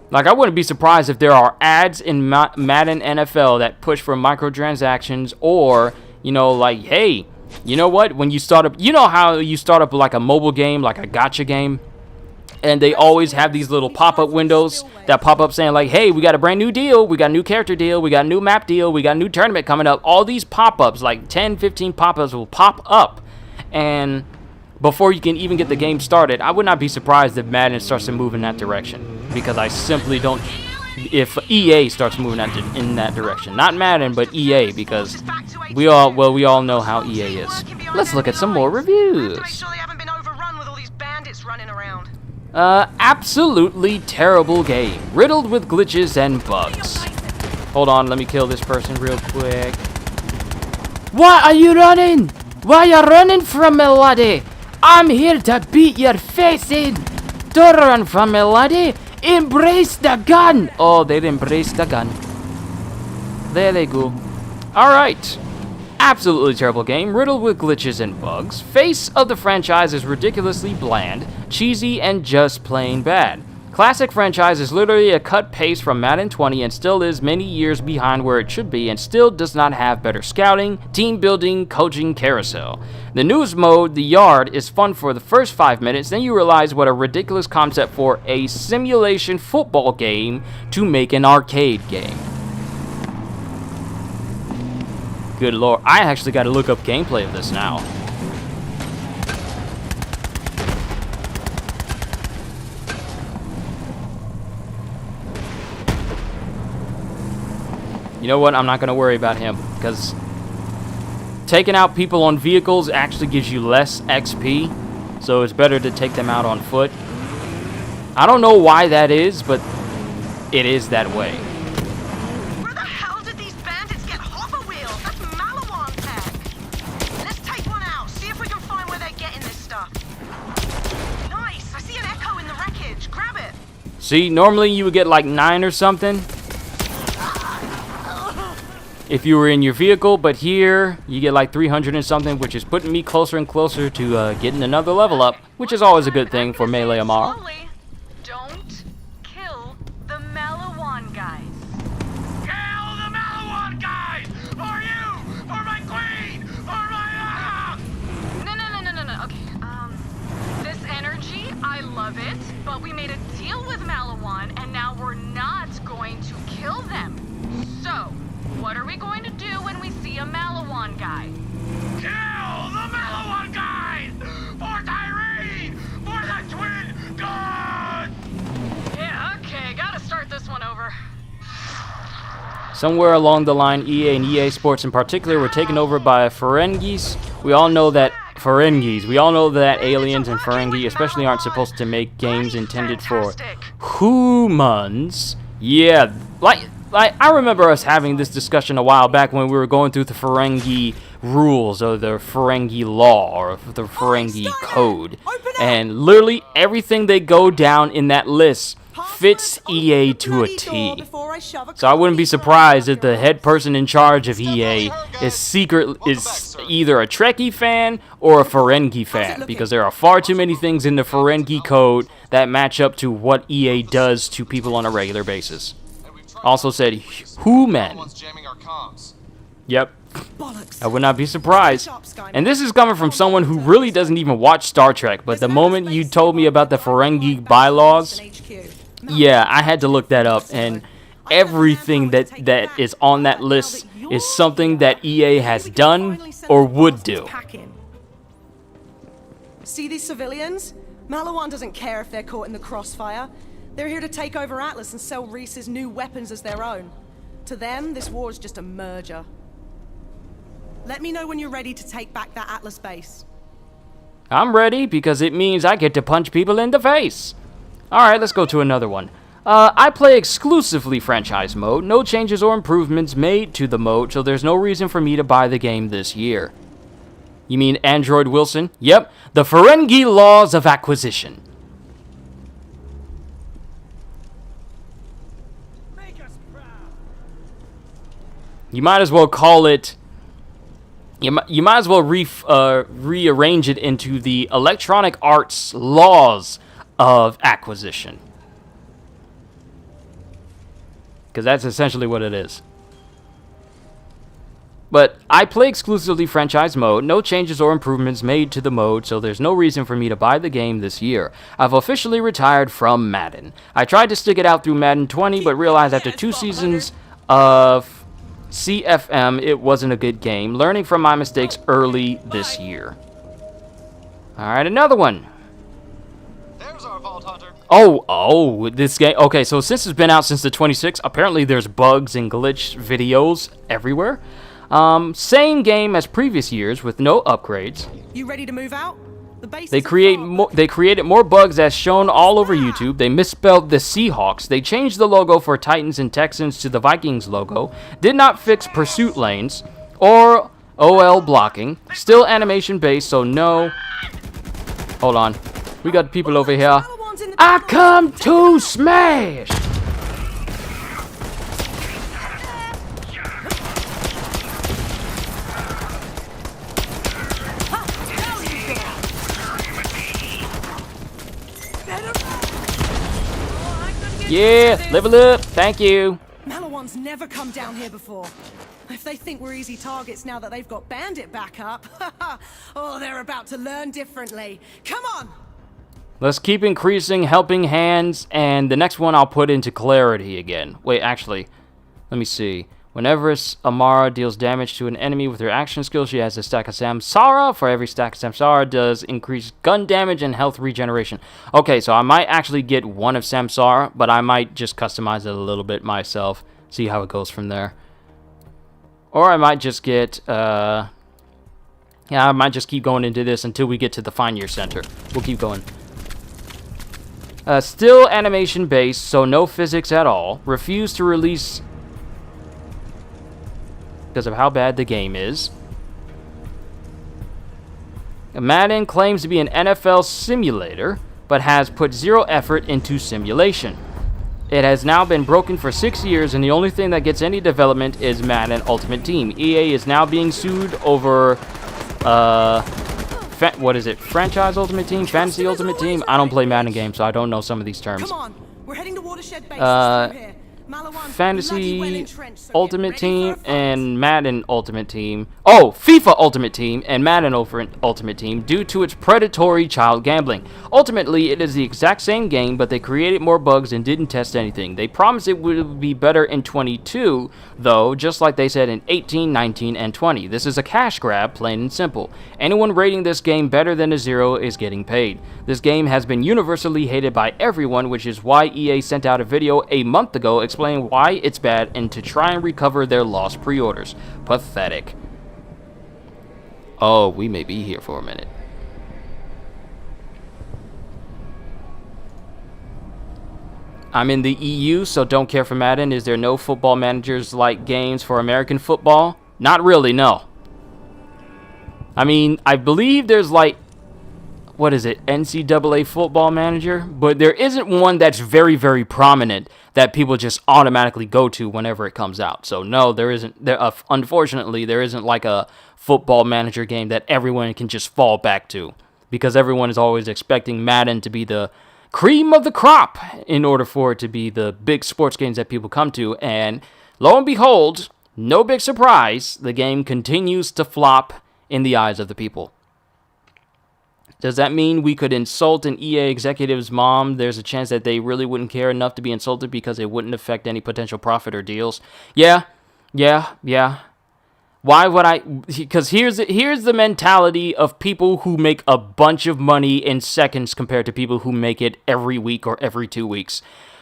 Like, I wouldn't be surprised if there are ads in Madden NFL that push for microtransactions, or, you know, like, hey, you know what? When you start up, you know how you start up like a mobile game, like a gacha game, and they always have these little pop-up windows that pop up saying like, hey, we got a brand new deal, we got a new character deal, we got a new map deal, we got a new tournament coming up. All these pop-ups, like 10, 15 pop-ups will pop up, and before you can even get the game started, I would not be surprised if Madden starts to move in that direction, because I simply don't. If EA starts moving in that direction, not Madden, but EA, because we all know how EA is. Let's look at some more reviews. Absolutely terrible game, riddled with glitches and bugs. Hold on, let me kill this person real quick. Why are you running? Why are you running from me, laddie? I'm here to beat your face in. Don't run from me, laddie. Embrace the gun. Oh, they embraced the gun. There they go. Alright. Absolutely terrible game, riddled with glitches and bugs. Face of the franchise is ridiculously bland, cheesy, and just plain bad. Classic franchise is literally a cut paste from Madden 20 and still is many years behind where it should be, and still does not have better scouting, team building, coaching carousel. The news mode, the yard, is fun for the first 5 minutes, then you realize what a ridiculous concept for a simulation football game to make an arcade game. Good lord, I actually got to look up gameplay of this now. You know what? I'm not going to worry about him, because taking out people on vehicles actually gives you less XP, so it's better to take them out on foot. I don't know why that is, but it is that way. Where the hell did these bandits get hover wheels? That's Malawan tech. Let's take one out, see if we can find where they're getting this stuff. Nice, I see an echo in the wreckage. Grab it. See, normally you would get like 9 or something if you were in your vehicle, but here you get like 300 and something, which is putting me closer and closer to getting another level up, which is always a good thing for Melee Amara. Don't kill the Malawan guys. Kill the Malawan guys! For you! For my queen! For my... No. Okay, this energy, I love it, but we made a deal with Malawan, and now we're not going to kill them. So, what are we going to do when we see a Malawan guy? Kill the Malawan guys! For Tyrene! For the twin gods! Yeah, okay, gotta start this one over. Somewhere along the line, EA and EA Sports in particular were taken over by Ferengis. We all know that aliens and Ferengi especially aren't supposed to make games intended for humans. Yeah, like I remember us having this discussion a while back when we were going through the Ferengi rules, or the Ferengi law, or the Ferengi code. And literally everything they go down in that list fits EA to a T. So I wouldn't be surprised if the head person in charge of EA is either a Trekkie fan or a Ferengi fan, because there are far too many things in the Ferengi code that match up to what EA does to people on a regular basis. Also said human. Yep. I would not be surprised. And this is coming from someone who really doesn't even watch Star Trek, but the moment you told me about the Ferengi bylaws, yeah, I had to look that up, and everything that is on that list is something that EA has done or would do. See these civilians? Malawan doesn't care if they're caught in the crossfire. They're here to take over Atlas and sell Reese's new weapons as their own. To them, this war is just a merger. Let me know when you're ready to take back that Atlas base. I'm ready because it means I get to punch people in the face. Alright, let's go to another one. I play exclusively franchise mode. No changes or improvements made to the mode, so there's no reason for me to buy the game this year. You mean Android Wilson? Yep, the Ferengi laws of acquisition. You might as well call it... You might as well rearrange it into the Electronic Arts laws of acquisition. Because that's essentially what it is. But I play exclusively franchise mode, no changes or improvements made to the mode, so there's no reason for me to buy the game this year. I've officially retired from Madden. I tried to stick it out through Madden 20, but realized after 2 seasons of CFM, it wasn't a good game, learning from my mistakes early this year. Alright, another one. Oh, this game. Okay, so since it's been out since the 26th, apparently there's bugs and glitch videos everywhere. Same game as previous years with no upgrades. You ready to move out? The base They created more bugs as shown all over YouTube. They misspelled the Seahawks. They changed the logo for Titans and Texans to the Vikings logo. Did not fix pursuit lanes or OL blocking. Still animation based, so no. Hold on. We got people over here. I come to smash! Yeah, level up. Thank you. Malawan's never come down here before. If they think we're easy targets now that they've got Bandit back up, oh, they're about to learn differently. Come on! Let's keep increasing helping hands, and the next one I'll put into clarity again. Wait, actually, let me see. Whenever Amara deals damage to an enemy with her action skill, she has a stack of Samsara. For every stack of Samsara does increase gun damage and health regeneration. Okay, so I might actually get one of Samsara, but I might just customize it a little bit myself. See how it goes from there. Or I might just get, yeah, I might just keep going into this until we get to the Fine Year Center. We'll keep going. Still animation based, so no physics at all. Refuse to release because of how bad the game is. Madden claims to be an NFL simulator, but has put zero effort into simulation. It has now been broken for 6 years, and the only thing that gets any development is Madden Ultimate Team. EA is now being sued over, what is it? Franchise Ultimate Team? Fantasy Ultimate Team? I don't play Madden games, so I don't know some of these terms. Come on, we're heading to Watershed Base through here. Fantasy Ultimate Team and Madden Ultimate Team. Oh, FIFA Ultimate Team and Madden Ultimate Team due to its predatory child gambling. Ultimately, it is the exact same game, but they created more bugs and didn't test anything. They promised it would be better in 22, though, just like they said in 18, 19, and 20. This is a cash grab, plain and simple. Anyone rating this game better than a 0 is getting paid. This game has been universally hated by everyone, which is why EA sent out a video a month ago explaining why it's bad and to try and recover their lost pre-orders. Pathetic. Oh, we may be here for a minute. I'm in the EU, so don't care for Madden. Is there no football managers like games for American football? Not really, no. I mean, I believe there's like, what is it, NCAA Football Manager? But there isn't one that's very, very prominent that people just automatically go to whenever it comes out. So no, there isn't. Unfortunately, there isn't like a football manager game that everyone can just fall back to, because everyone is always expecting Madden to be the cream of the crop in order for it to be the big sports games that people come to. And lo and behold, No big surprise, the game continues to flop in the eyes of the people. Does that mean we could insult an EA executive's mom? There's a chance that they really wouldn't care enough to be insulted because it wouldn't affect any potential profit or deals. Yeah. Why would I? Because here's the mentality of people who make a bunch of money in seconds compared to people who make it every week or every 2 weeks.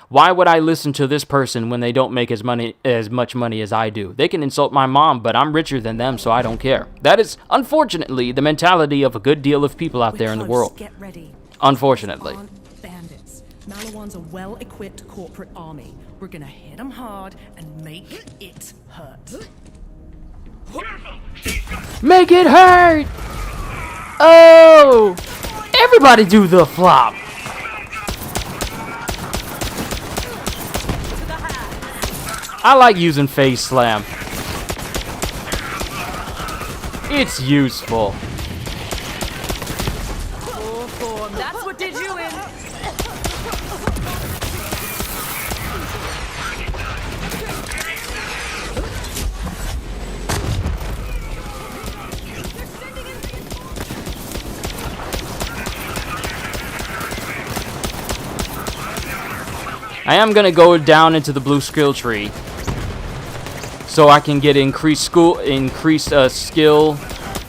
Why would I listen to this person when they don't make as much money as I do? They can insult my mom, but I'm richer than them, so I don't care. That is, unfortunately, the mentality of a good deal of people out there in the world. Get ready. Unfortunately. Bandits. Malawan's a well-equipped corporate army. We're gonna hit them hard and make it hurt. Make it hurt! Oh! Everybody do the flop! I like using face slam. It's useful. Full form, that's what did you in. I am gonna go down into the blue skill tree so I can get increased skill,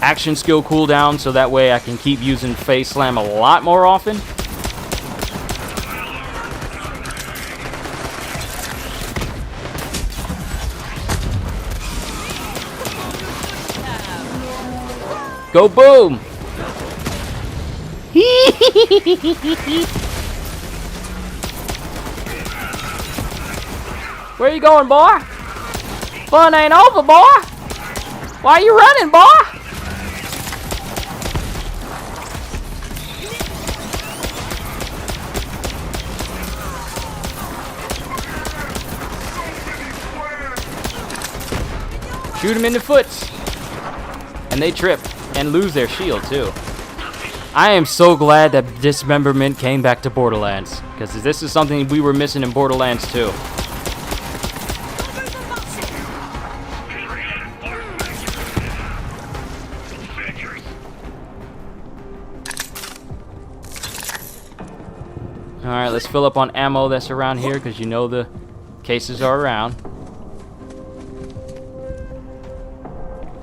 action skill cooldown, so that way I can keep using face slam a lot more often. Go boom! Where you going, boy? Fun ain't over, boy. Why you running, boy? Shoot him in the foots. And they trip and lose their shield, too. I am so glad that dismemberment came back to Borderlands, because this is something we were missing in Borderlands 2. Alright, let's fill up on ammo that's around here, because you know the cases are around.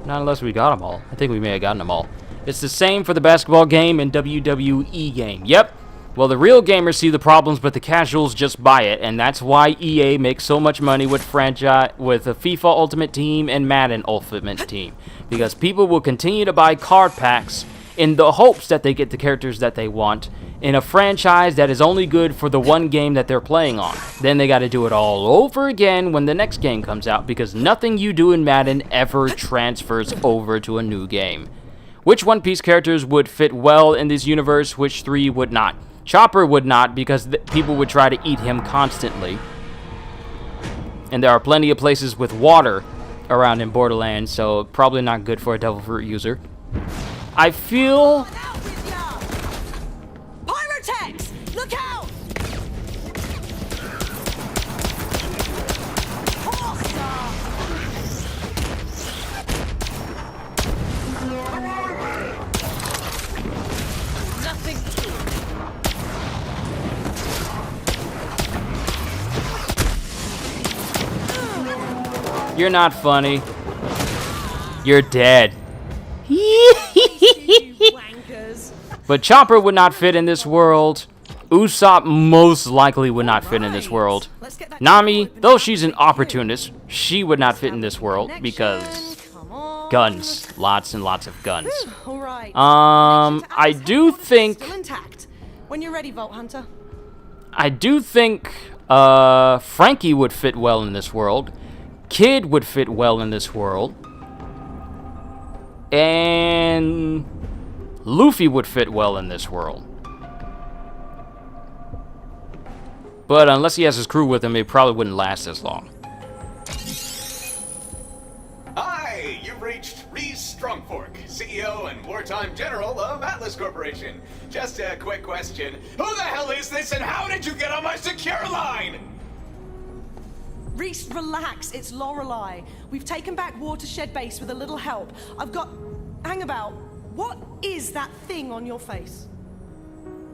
Not unless we got them all. I think we may have gotten them all. It's the same for the basketball game and WWE game. Yep. Well, the real gamers see the problems, but the casuals just buy it, and that's why EA makes so much money with the FIFA Ultimate Team and Madden Ultimate Team, because people will continue to buy card packs in the hopes that they get the characters that they want in a franchise that is only good for the one game that they're playing on. Then they got to do it all over again when the next game comes out, because nothing you do in Madden ever transfers over to a new game. Which One Piece characters would fit well in this universe, which 3 would not? Chopper would not, because people would try to eat him constantly. And there are plenty of places with water around in Borderlands, so probably not good for a Devil Fruit user. I feel... Pyrotex! Look out! You're not funny. You're dead. But Chopper would not fit in this world. Usopp most likely would not fit in this world. Nami, though she's an opportunist, she would not fit in this world because guns. Lots and lots of guns. I do think... When you're ready, Vault Hunter. I do think Frankie would fit well in this world. Kid would fit well in this world. And Luffy would fit well in this world. But unless he has his crew with him, it probably wouldn't last as long. Hi, you've reached Reese Strongfork, CEO and wartime general of Atlas Corporation. Just a quick question. Who the hell is this and how did you get on my secure line? Reese, relax. It's Lorelei. We've taken back Watershed Base with a little help. I've got... Hang about. What is that thing on your face?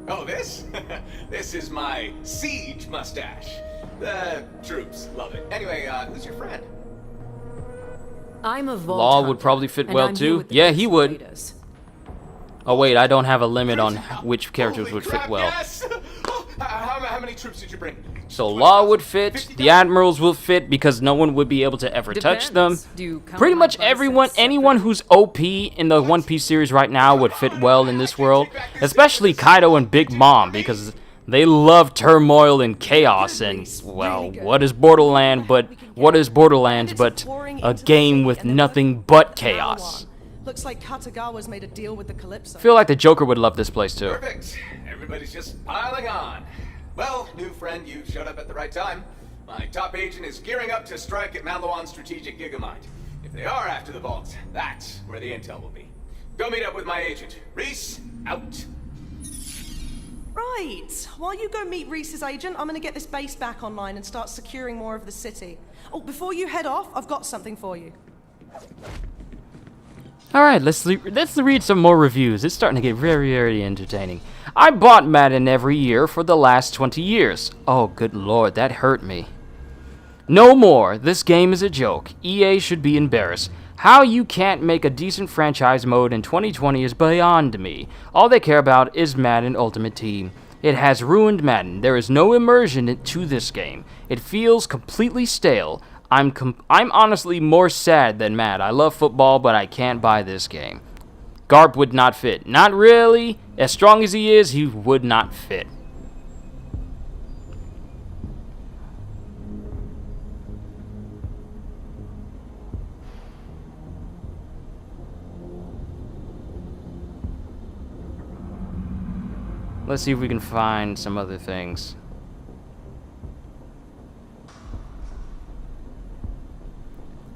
Oh, this? This is my siege mustache. The troops love it. Anyway, who's your friend? I'm a vault Law hunter, would probably fit and well I'm here too. with the Yeah, he would. Persuaders. Oh wait, I don't have a limit on which characters Holy would crap, fit well. Yes! How many troops did you bring? So Law would fit, the Admirals will fit because no one would be able to ever touch them. Depends. Do you count Pretty my much biceps everyone, separate? anyone who's OP in the One Piece series right now would fit well in this world. Especially Kaido and Big Mom because they love turmoil and chaos and, well, what is Borderlands but a game with nothing but chaos. Looks like Katagawa's made a deal with the Calypso. I feel like the Joker would love this place too. Perfect. Everybody's just piling on. Well, new friend, you showed up at the right time. My top agent is gearing up to strike at Malawan's strategic gigamite. If they are after the vaults, that's where the intel will be. Go meet up with my agent. Reese, out. Right. While you go meet Reese's agent, I'm gonna get this base back online and start securing more of the city. Oh, before you head off, I've got something for you. Alright, let's read some more reviews. It's starting to get very, very entertaining. I bought Madden every year for the last 20 years. Oh, good lord, that hurt me. No more. This game is a joke. EA should be embarrassed. How you can't make a decent franchise mode in 2020 is beyond me. All they care about is Madden Ultimate Team. It has ruined Madden. There is no immersion to this game. It feels completely stale. I'm honestly more sad than mad. I love football, but I can't buy this game. Garp would not fit. Not really. As strong as he is, he would not fit. Let's see if we can find some other things.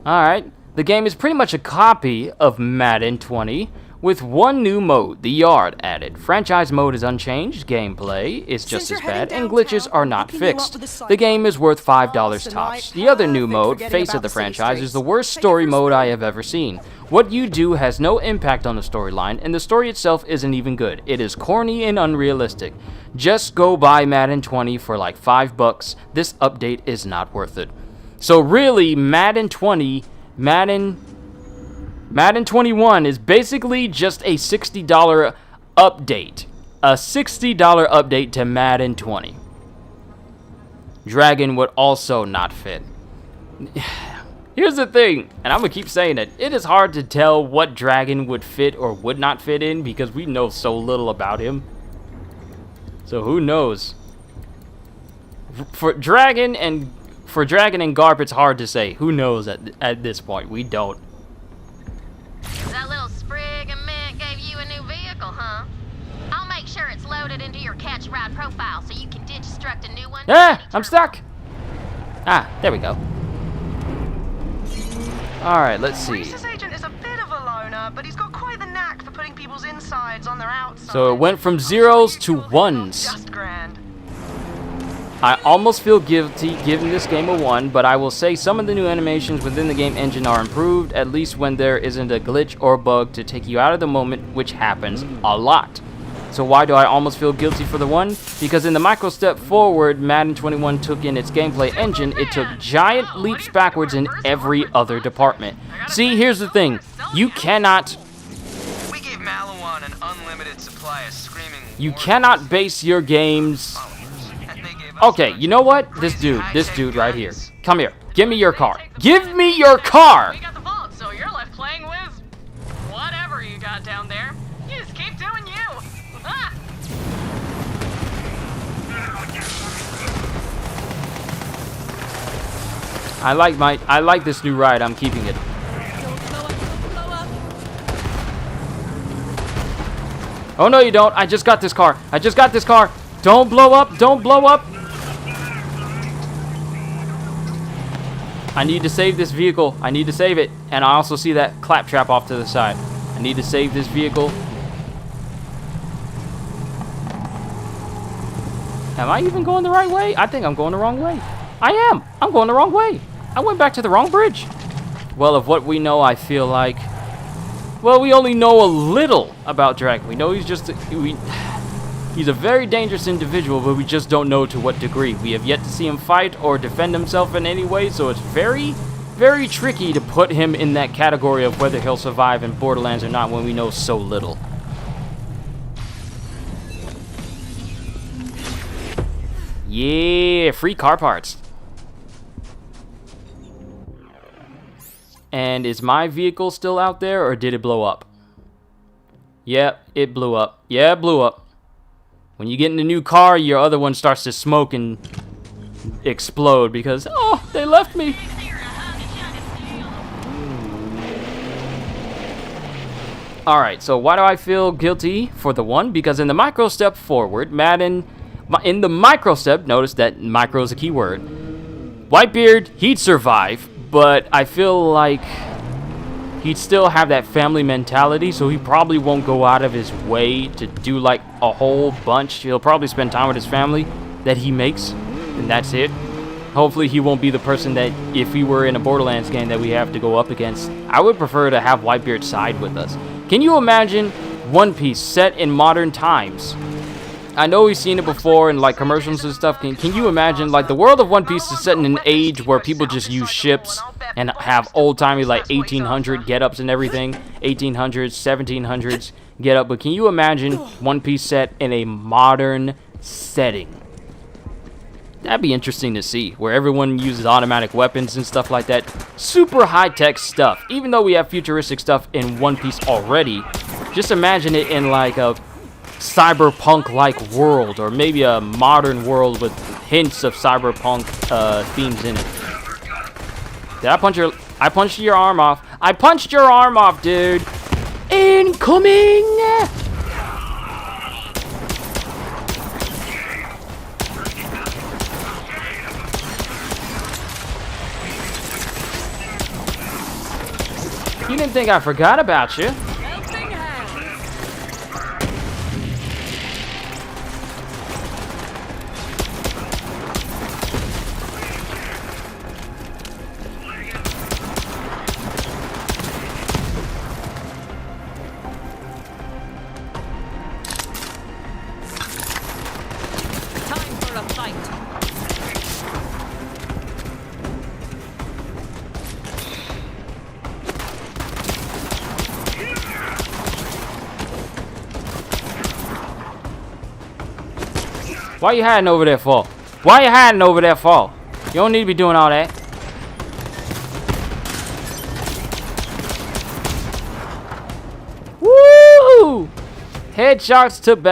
Alright, the game is pretty much a copy of Madden 20, with one new mode, the Yard, added. Franchise mode is unchanged, gameplay is just as bad, and glitches are not fixed. The game is worth $5 tops. The other new mode, Face of the Franchise, is the worst story mode I have ever seen. What you do has no impact on the storyline, and the story itself isn't even good. It is corny and unrealistic. Just go buy Madden 20 for like $5. This update is not worth it. So really, Madden 20, Madden 21 is basically just a $60 update. A $60 update to Madden 20. Dragon would also not fit. Here's the thing, and I'm gonna keep saying it. It is hard to tell what Dragon would fit or would not fit in because we know so little about him. So who knows? For Dragon and Garp, it's hard to say. Who knows at this point? We don't. That little sprig of mint gave you a new vehicle, huh? I'll make sure it's loaded into your catch ride profile so you can destruct a new one. Ah, I'm stuck. Ah, there we go. Alright, let's see. Reese's agent is a bit of a loner, but he's got quite the knack for putting people's insides on their outside. So it went from zeros to ones. Just grand. I almost feel guilty giving this game a 1, but I will say some of the new animations within the game engine are improved, at least when there isn't a glitch or bug to take you out of the moment, which happens a lot. So why do I almost feel guilty for the 1? Because in the micro step forward Madden 21 took in its gameplay engine, it took giant leaps backwards in every other department. See, here's the thing. You cannot... We gave Malawan an unlimited supply of screaming... You cannot base your games... Okay, you know what? This dude right here. Come here. Give me your car. Give me your car! We got the vault, so you're left playing with whatever you got down there. You just keep doing you. Ah! I like this new ride. I'm keeping it. Oh no, you don't. I just got this car. Don't blow up. Don't blow up. I need to save this vehicle. I need to save it. And I also see that claptrap off to the side. I need to save this vehicle. Am I even going the right way? I think I'm going the wrong way. I am. I'm going the wrong way. I went back to the wrong bridge. Well, of what we know, I feel like... Well, we only know a little about Dragon. We know he's just... He's a very dangerous individual, but we just don't know to what degree. We have yet to see him fight or defend himself in any way, so it's very, very tricky to put him in that category of whether he'll survive in Borderlands or not when we know so little. Yeah, free car parts. And is my vehicle still out there, or did it blow up? Yep, it blew up. Yeah, it blew up. When you get in a new car, your other one starts to smoke and explode because, oh, they left me. Alright, so why do I feel guilty for the one? Because in the micro step forward, in the micro step, notice that micro is a key word. Whitebeard, he'd survive, but I feel like he'd still have that family mentality, so he probably won't go out of his way to do like a whole bunch. He'll probably spend time with his family that he makes, and that's it. Hopefully he won't be the person that, if he were in a Borderlands game that we have to go up against. I would prefer to have Whitebeard side with us. Can you imagine One Piece set in modern times? I know we've seen it before in like commercials and stuff. Can you imagine, like, the world of One Piece is set in an age where people just use ships and have old-timey like 1800 get-ups and everything, 1800s, 1700s get-up. But can you imagine One Piece set in a modern setting? That'd be interesting to see, where everyone uses automatic weapons and stuff like that. Super high-tech stuff. Even though we have futuristic stuff in One Piece already, just imagine it in like a cyberpunk-like world, or maybe a modern world with hints of cyberpunk themes in it. Did I punch your... I punched your arm off. I punched your arm off, dude. Incoming! You didn't think I forgot about you. Why you hiding over there for? Why you hiding over there for? You don't need to be doing all that. Woo! Headshots took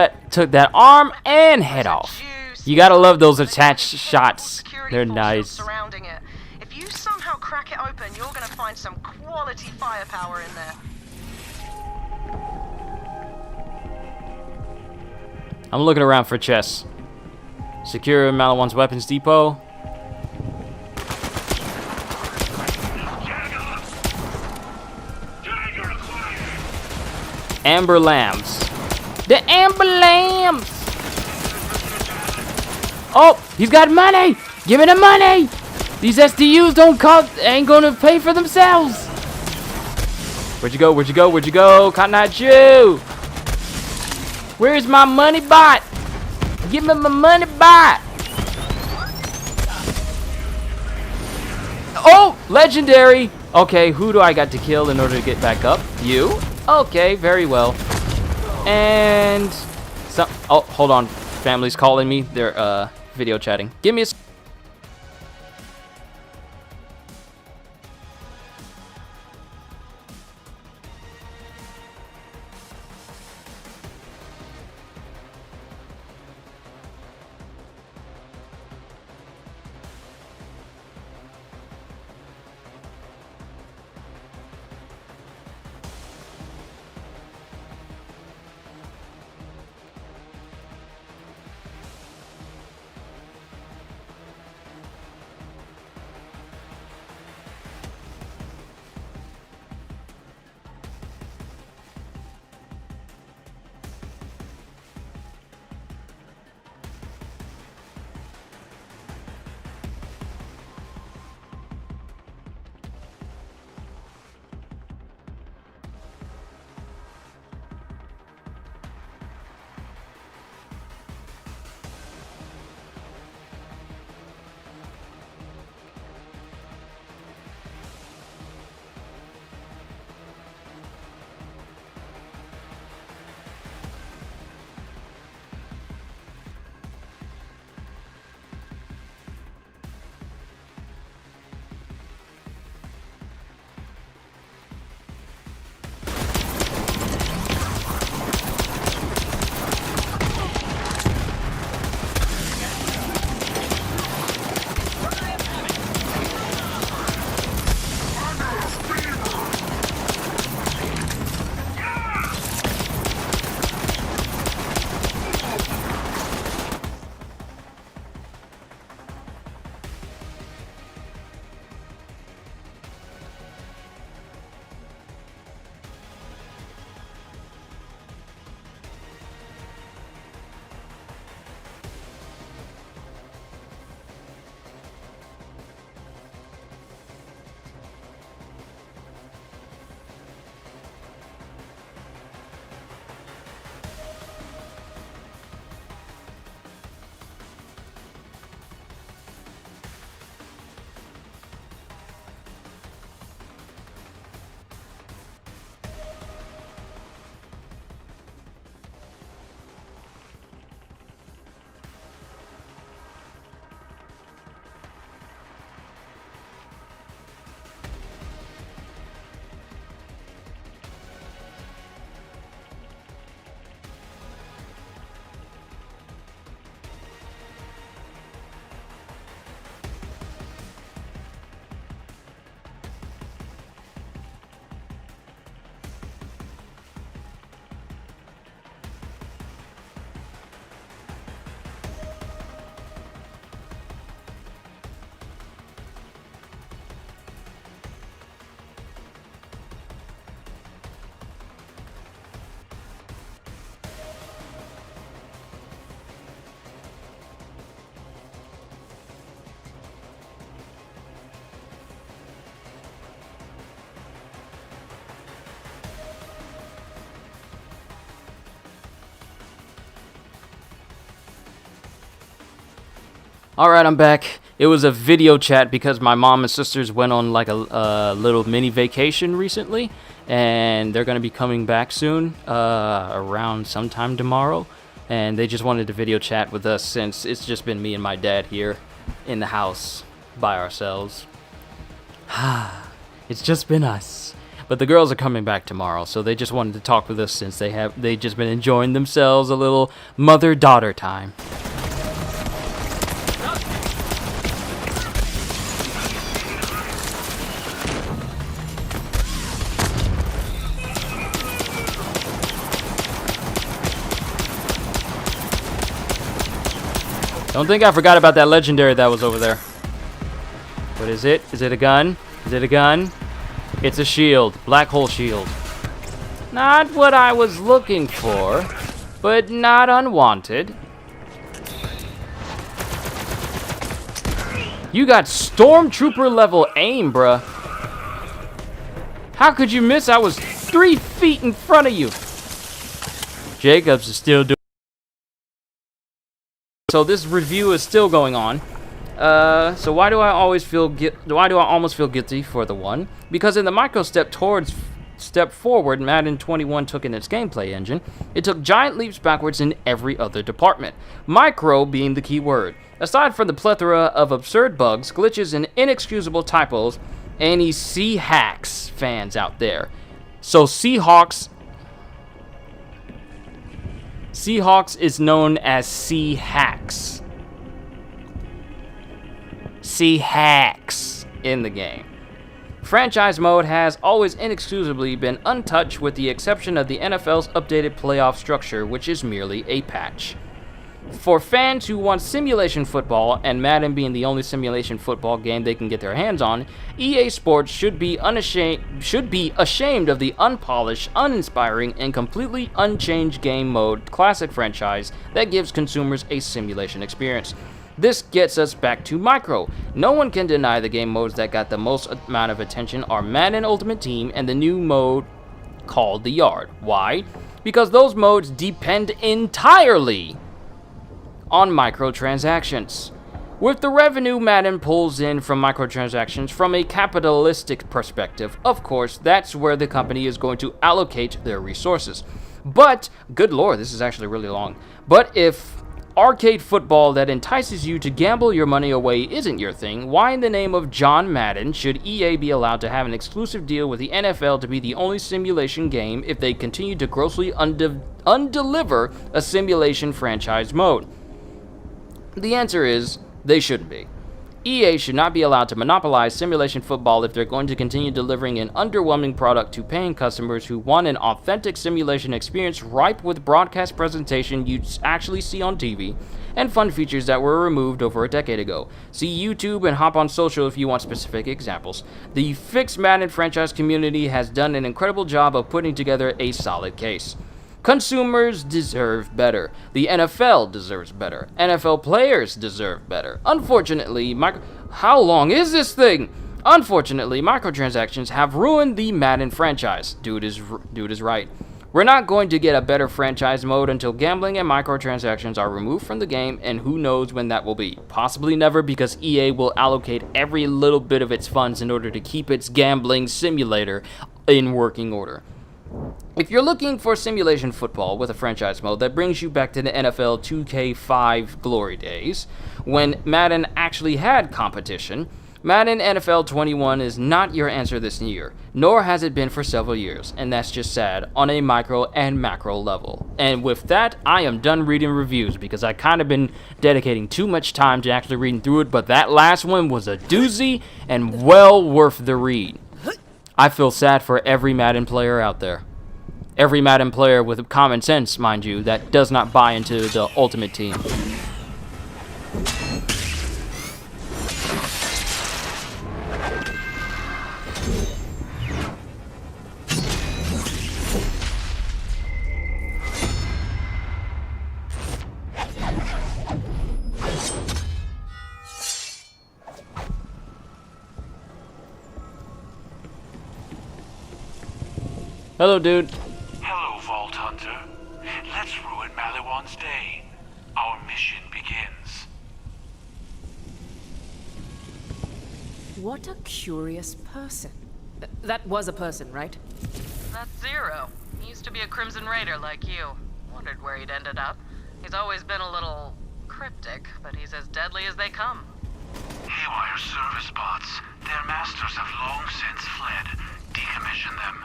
that arm and head off. You gotta love those attached shots. They're nice. If you somehow crack it open, you're gonna find some quality firepower in there. I'm looking around for chests. Secure Malawan's weapons depot. Amber lambs. The amber lambs. Oh, he's got money. Give me the money. These SDUs ain't gonna pay for themselves. Where'd you go? Where'd you go? Where'd you go? Cotton Eye Jew. Where's my money bot? Give me my money back! Oh! Legendary! Okay, who do I got to kill in order to get back up? You? Okay, very well. And... oh, hold on. Family's calling me. They're, video chatting. Give me a... Alright, I'm back. It was a video chat because my mom and sisters went on like a little mini vacation recently, and they're going to be coming back soon, around sometime tomorrow, and they just wanted to video chat with us since it's just been me and my dad here in the house by ourselves. It's just been us. But the girls are coming back tomorrow, so they just wanted to talk with us since they just been enjoying themselves a little mother-daughter time. Don't think I forgot about that legendary that was over there. What is it? Is it a gun? Is it a gun? It's a shield. Black hole shield. Not what I was looking for, but not unwanted. You got stormtrooper level aim, bruh. How could you miss? I was 3 feet in front of you. Jacobs is still doing. So this review is still going on. So why do I almost feel guilty for the one? Because in the micro step forward Madden 21 took in its gameplay engine, it took giant leaps backwards in every other department. Micro being the key word. Aside from the plethora of absurd bugs, glitches, and inexcusable typos, any Seahawks fans out there. So Seahawks is known as Seahawks. Seahawks in the game. Franchise mode has always inexcusably been untouched with the exception of the NFL's updated playoff structure, which is merely a patch. For fans who want simulation football, and Madden being the only simulation football game they can get their hands on, EA Sports should be ashamed of the unpolished, uninspiring, and completely unchanged game mode classic franchise that gives consumers a simulation experience. This gets us back to Micro. No one can deny the game modes that got the most amount of attention are Madden Ultimate Team and the new mode called The Yard. Why? Because those modes depend entirely on microtransactions. With the revenue Madden pulls in from microtransactions from a capitalistic perspective, of course, that's where the company is going to allocate their resources. But, good lord, this is actually really long. But if arcade football that entices you to gamble your money away isn't your thing, why in the name of John Madden should EA be allowed to have an exclusive deal with the NFL to be the only simulation game if they continue to grossly undeliver a simulation franchise mode? The answer is, they shouldn't be. EA should not be allowed to monopolize simulation football if they're going to continue delivering an underwhelming product to paying customers who want an authentic simulation experience ripe with broadcast presentation you'd actually see on TV, and fun features that were removed over a decade ago. See YouTube and hop on social if you want specific examples. The Fixed Madden franchise community has done an incredible job of putting together a solid case. Consumers deserve better. The NFL deserves better. NFL players deserve better. Unfortunately, how long is this thing? Unfortunately, microtransactions have ruined the Madden franchise. Dude is right. We're not going to get a better franchise mode until gambling and microtransactions are removed from the game, and who knows when that will be. Possibly never, because EA will allocate every little bit of its funds in order to keep its gambling simulator in working order. If you're looking for simulation football with a franchise mode that brings you back to the NFL 2K5 glory days, when Madden actually had competition, Madden NFL 21 is not your answer this year, nor has it been for several years, and that's just sad on a micro and macro level. And with that, I am done reading reviews because I kind of been dedicating too much time to actually reading through it, but that last one was a doozy and well worth the read. I feel sad for every Madden player out there. Every Madden player with common sense, mind you, that does not buy into the Ultimate Team. Hello, dude. Hello, Vault Hunter. Let's ruin Maliwan's day. Our mission begins. What a curious person. That was a person, right? That's Zero. He used to be a Crimson Raider like you. Wondered where he'd ended up. He's always been a little cryptic, but he's as deadly as they come. Haywire service bots. Their masters have long since fled. Decommission them.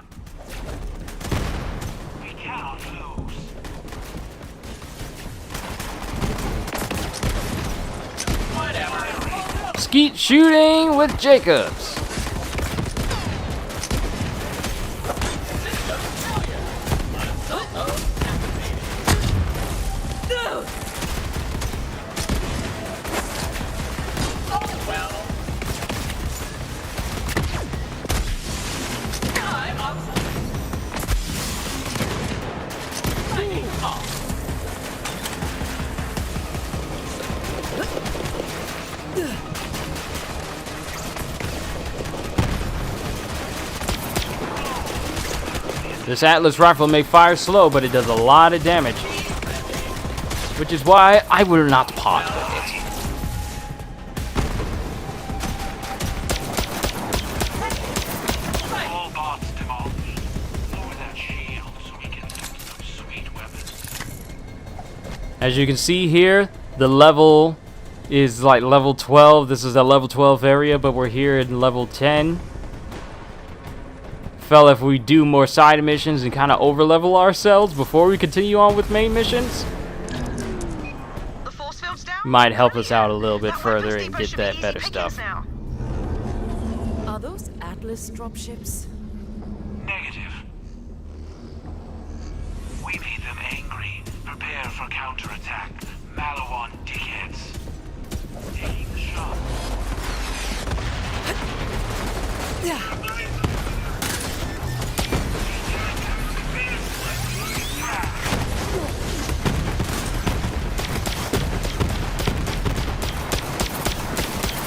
We cannot lose. Whatever. Skeet shooting with Jacobs. This Atlas rifle may fire slow, but it does a lot of damage. Which is why I will not part with it. All bots demolished. Lower that shield so we can do some sweet weapons. As you can see here, the level is like level 12. This is a level 12 area, but we're here in level 10. Felt if we do more side missions and kind of over-level ourselves before we continue on with main missions, might help us out a little bit further and get that better stuff. Are those Atlas dropships? Negative. We made them angry. Prepare for counterattack. Malawan dickheads. Taking the shot.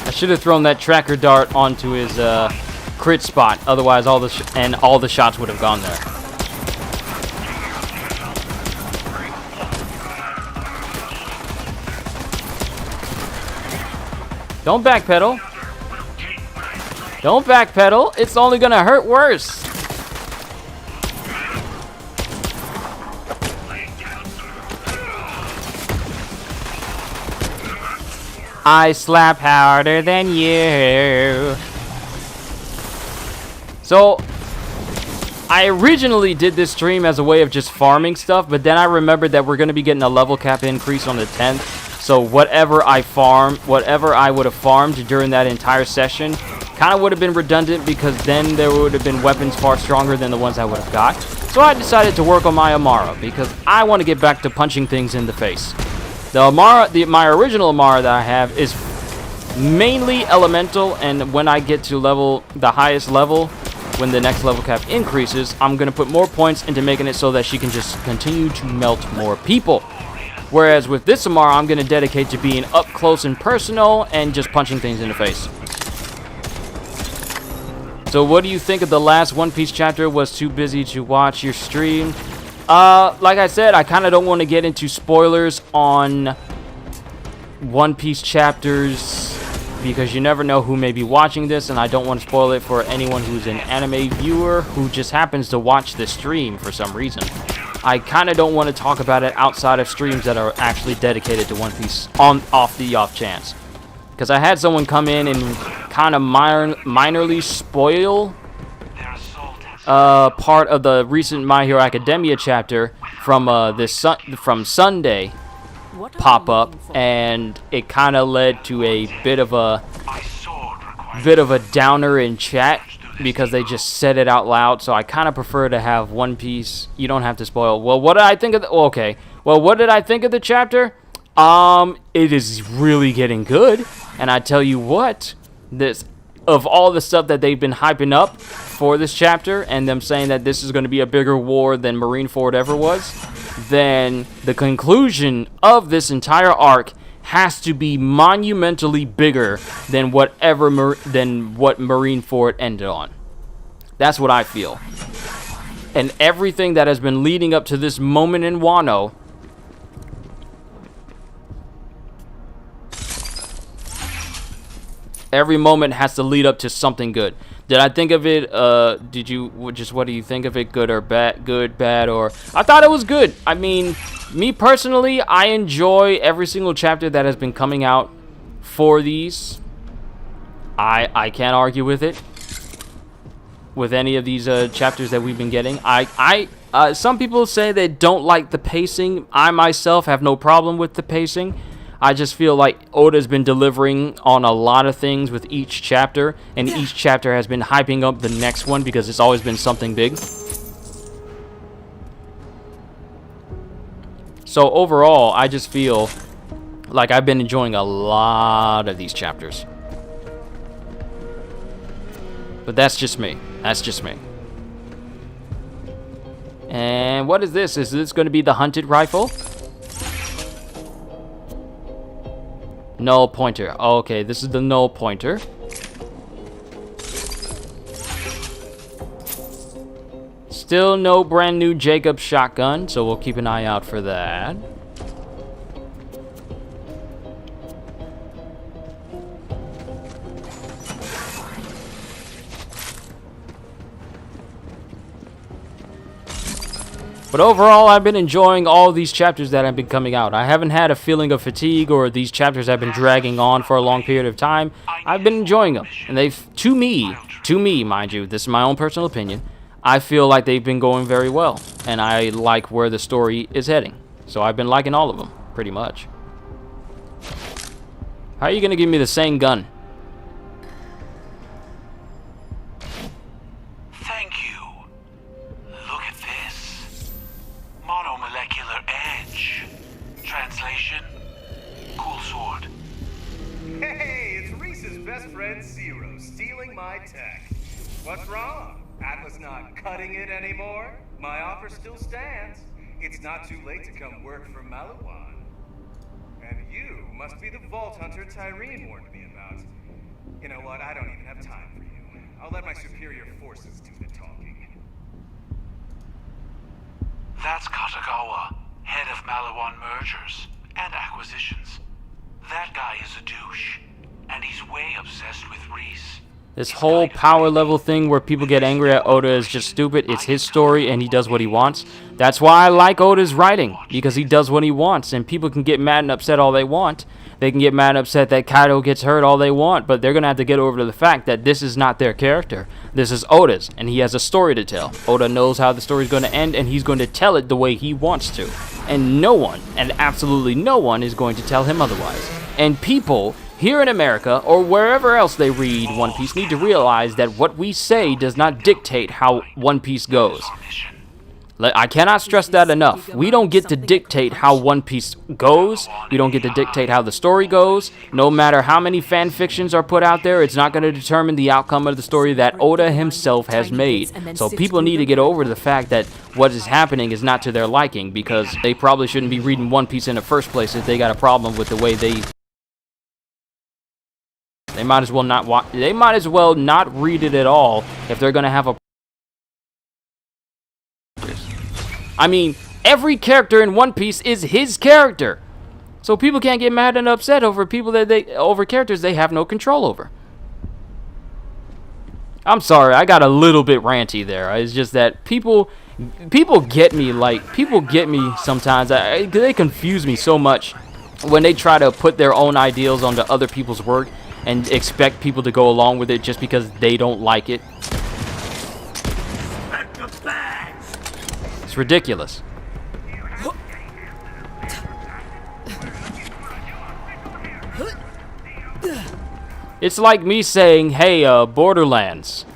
I should have thrown that tracker dart onto his crit spot. Otherwise, all the shots would have gone there. Don't backpedal. Don't backpedal. It's only gonna hurt worse. I slap harder than you. So, I originally did this stream as a way of just farming stuff, but then I remembered that we're going to be getting a level cap increase on the 10th. So whatever I would have farmed during that entire session kind of would have been redundant, because then there would have been weapons far stronger than the ones I would have got. So I decided to work on my Amara, because I want to get back to punching things in the face. The Amara, my original Amara that I have is mainly elemental, and when I get to the highest level, when the next level cap increases, I'm going to put more points into making it so that she can just continue to melt more people. Whereas with this Amara, I'm going to dedicate to being up close and personal and just punching things in the face. So what do you think of the last One Piece chapter? Was too busy to watch your stream? Like I said, I kind of don't want to get into spoilers on One Piece chapters, because you never know who may be watching this, and I don't want to spoil it for anyone who's an anime viewer who just happens to watch this stream for some reason. I kind of don't want to talk about it outside of streams that are actually dedicated to One Piece off the off chance. Because I had someone come in and kind of minorly spoil part of the recent My Hero Academia chapter from from Sunday pop up, and it kind of led to a bit of a downer in chat because they just said it out loud. So I kind of prefer to have One Piece. You don't have to spoil. Well, what did I think of the? Okay. Well, what did I think of the chapter? It is really getting good, and I tell you what, of all the stuff that they've been hyping up for this chapter, and them saying that this is going to be a bigger war than Marineford ever was, then the conclusion of this entire arc has to be monumentally bigger than what Marineford ended on. That's what I feel. And everything that has been leading up to this moment in Wano, Every moment has to lead up to something good. Did I think of it, what do you think of it, good or bad, good, bad, or... I thought it was good. I mean, me personally, I enjoy every single chapter that has been coming out for these. I can't argue with it. With any of these chapters that we've been getting. Some people say they don't like the pacing. I myself have no problem with the pacing. I just feel like Oda's been delivering on a lot of things with each chapter, and each chapter has been hyping up the next one because it's always been something big. So overall, I just feel like I've been enjoying a lot of these chapters. But that's just me. That's just me. And what is this? Is this going to be the hunted rifle? Null pointer. Okay, this is the null pointer. Still no brand new Jacob shotgun, so we'll keep an eye out for that. But overall, I've been enjoying all these chapters that have been coming out. I haven't had a feeling of fatigue or these chapters have been dragging on for a long period of time. I've been enjoying them. And they've, to me, mind you, this is my own personal opinion, I feel like they've been going very well. And I like where the story is heading. So I've been liking all of them, pretty much. How are you going to give me the same gun? Translation, cool sword. Hey, it's Reese's best friend Zero stealing my tech. What's wrong? Atlas not cutting it anymore? My offer still stands. It's not too late to come work for Malawan. And you must be the Vault Hunter Tyreen warned me about. You know what? I don't even have time for you. I'll let my superior forces do the talking. That's Katagawa, head of Malawan mergers and acquisitions. That guy is a douche, and he's way obsessed with Reese. This whole power level thing where people get angry at Oda is just stupid. It's his story and he does what he wants. That's why I like Oda's writing, because he does what he wants, and people can get mad and upset all they want. They can get mad and upset that Kaido gets hurt all they want, but they're going to have to get over to the fact that this is not their character. This is Oda's, and he has a story to tell. Oda knows how the story is going to end, and he's going to tell it the way he wants to. And no one, and absolutely no one, is going to tell him otherwise. And people here in America, or wherever else they read One Piece, need to realize that what we say does not dictate how One Piece goes. I cannot stress that enough. We don't get to dictate how One Piece goes. We don't get to dictate how the story goes. No matter how many fan fictions are put out there, it's not going to determine the outcome of the story that Oda himself has made. So people need to get over the fact that what is happening is not to their liking, because they probably shouldn't be reading One Piece in the first place if they got a problem with the way they might as well not they might as well not read it at all if they're going to have a... I mean, every character in One Piece is his character. So people can't get mad and upset over over characters they have no control over. I'm sorry, I got a little bit ranty there. It's just that people get me, sometimes. They confuse me so much when they try to put their own ideals onto other people's work and expect people to go along with it just because they don't like it. It's ridiculous. It's like me saying, hey, Borderlands.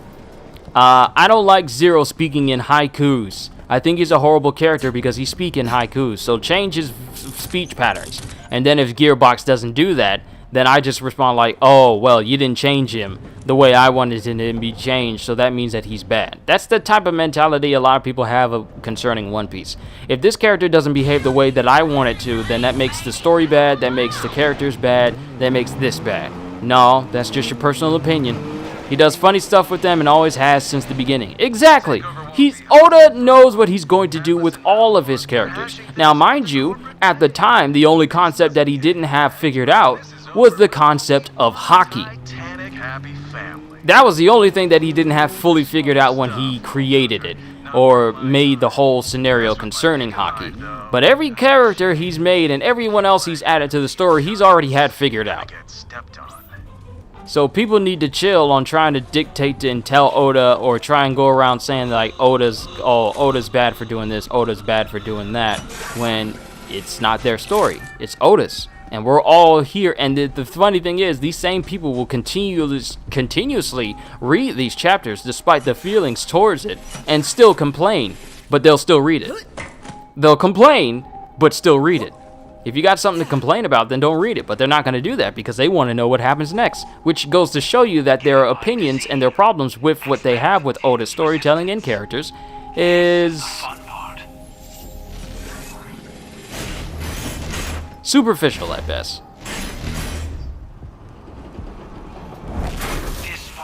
I don't like Zero speaking in haikus. I think he's a horrible character because he speaks in haikus. So change his speech patterns. And then if Gearbox doesn't do that, then I just respond like, oh, well, you didn't change him the way I wanted him to be changed, so that means that he's bad. That's the type of mentality a lot of people have concerning One Piece. If this character doesn't behave the way that I want it to, then that makes the story bad, that makes the characters bad, that makes this bad. No, that's just your personal opinion. He does funny stuff with them and always has since the beginning. Exactly! Oda knows what he's going to do with all of his characters. Now, mind you, at the time, the only concept that he didn't have figured out was the concept of hockey. happy family. That was the only thing that he didn't have fully figured out when he created it, or made the whole scenario concerning hockey. But every character he's made and everyone else he's added to the story, he's already had figured out. So people need to chill on trying to dictate and tell Oda, or try and go around saying like Oda's bad for doing this, Oda's bad for doing that, when it's not their story. It's Oda's. And we're all here, and the funny thing is, these same people will continuously read these chapters despite the feelings towards it, and still complain, but they'll still read it. They'll complain, but still read it. If you got something to complain about, then don't read it, but they're not going to do that because they want to know what happens next, which goes to show you that their opinions and their problems with what they have with Oda's storytelling and characters is superficial at best.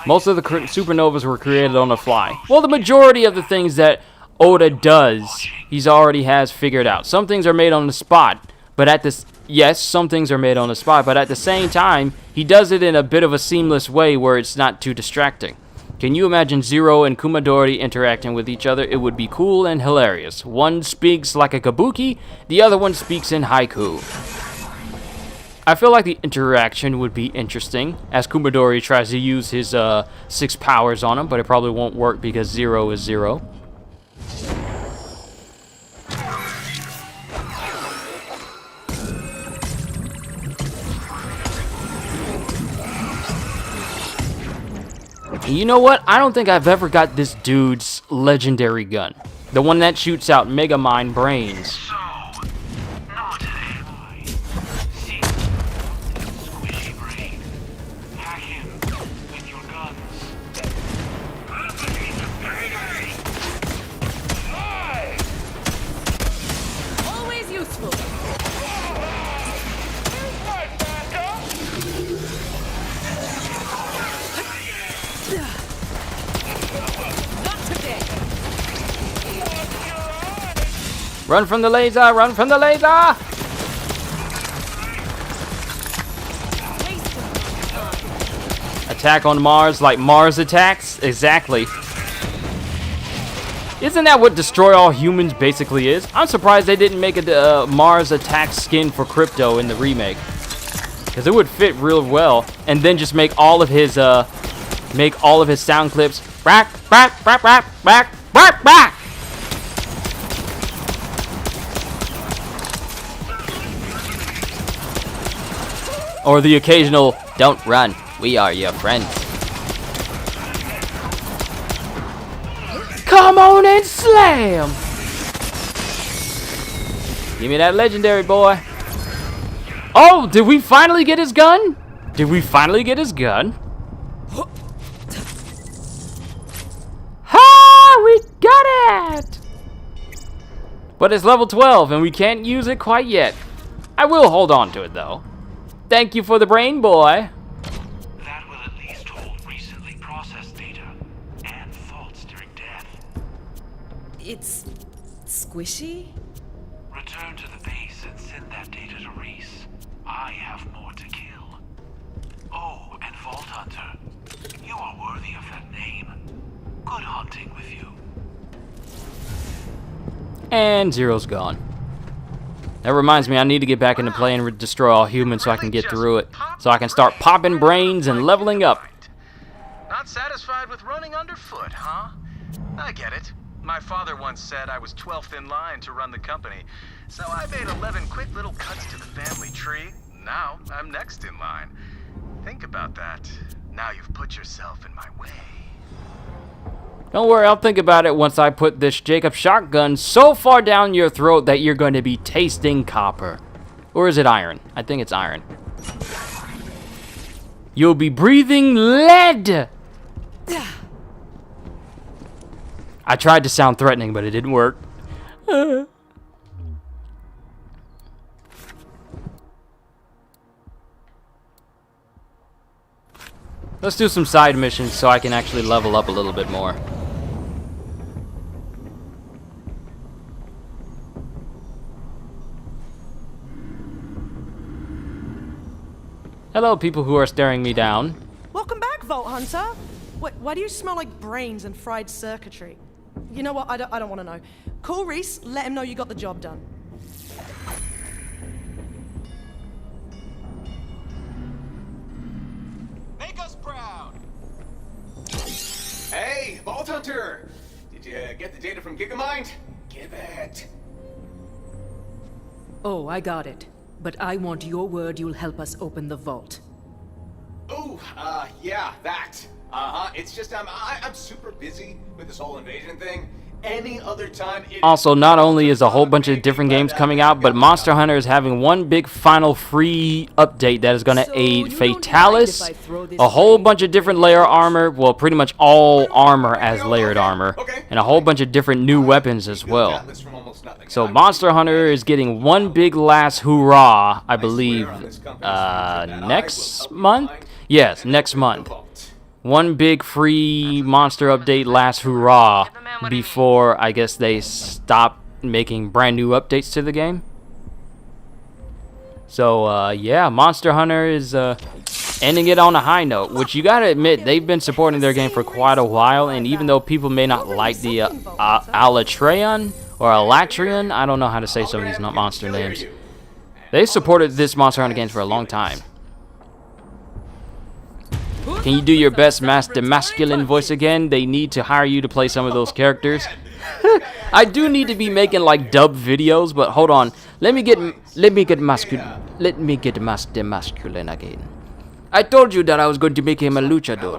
Most of the supernovas were created on the fly. Well, the majority of the things that Oda does, he's already has figured out. Some things are made on the spot, but some things are made on the spot, but at the same time, he does it in a bit of a seamless way where it's not too distracting. Can you imagine Zero and Kumadori interacting with each other? It would be cool and hilarious. One speaks like a kabuki, the other one speaks in haiku. I feel like the interaction would be interesting, as Kumadori tries to use his 6 powers on him, but it probably won't work because Zero is Zero. You know what? I don't think I've ever got this dude's legendary gun. The one that shoots out Mega Mind brains. Always useful. Run from the laser! Run from the laser! Attack on Mars like Mars attacks? Exactly. Isn't that what Destroy All Humans basically is? I'm surprised they didn't make a Mars attack skin for Crypto in the remake, because it would fit real well. And then just make all of his sound clips back. Or the occasional, don't run, we are your friends. Come on and slam! Give me that legendary, boy. Oh, did we finally get his gun? Did we finally get his gun? Ha! We got it! But it's level 12 and we can't use it quite yet. I will hold on to it though. Thank you for the brain, boy. That will at least hold recently processed data and faults during death. It's squishy? Return to the base and send that data to Reese. I have more to kill. Oh, and Vault Hunter, you are worthy of that name. Good hunting with you. And Zero's gone. That reminds me, I need to get back into play and destroy all humans so I can get through it. So I can start popping brains and leveling up. Not satisfied with running underfoot, huh? I get it. My father once said I was 12th in line to run the company. So I made 11 quick little cuts to the family tree. Now I'm next in line. Think about that. Now you've put yourself in my way. Don't worry, I'll think about it once I put this Jacob shotgun so far down your throat that you're going to be tasting copper. Or is it iron? I think it's iron. You'll be breathing lead! I tried to sound threatening, but it didn't work. Let's do some side missions so I can actually level up a little bit more. Hello, people who are staring me down. Welcome back, Vault Hunter? Why do you smell like brains and fried circuitry? You know what? I don't want to know. Call Reese, let him know you got the job done. Make us proud. Hey, Vault Hunter! Did you get the data from Gigamind? Give it. Oh, I got it. But I want your word you'll help us open the vault. Ooh, yeah, that. It's just I'm super busy with this whole invasion thing. Any other time. Also, not only is a whole bunch of different games coming out, but Monster Hunter is having one big final free update that is going to aid Fatalis, a whole bunch of different layer armor, well, pretty much all armor as layered armor, and a whole bunch of different new weapons as well. So Monster Hunter is getting one big last hurrah, I believe, next month? Yes, next month. One big free monster update last hurrah before I guess they stop making brand new updates to the game. So yeah, Monster Hunter is ending it on a high note, which you gotta admit they've been supporting their game for quite a while, and even though people may not like the Alatreon or Alatrian, I don't know how to say some of these monster names, they supported this Monster Hunter games for a long time. Can you do your best Master Masculine voice again? They need to hire you to play some of those characters. I do need to be making like dub videos, but hold on. Let me get Master Masculine again. I told you that I was going to make him a luchador.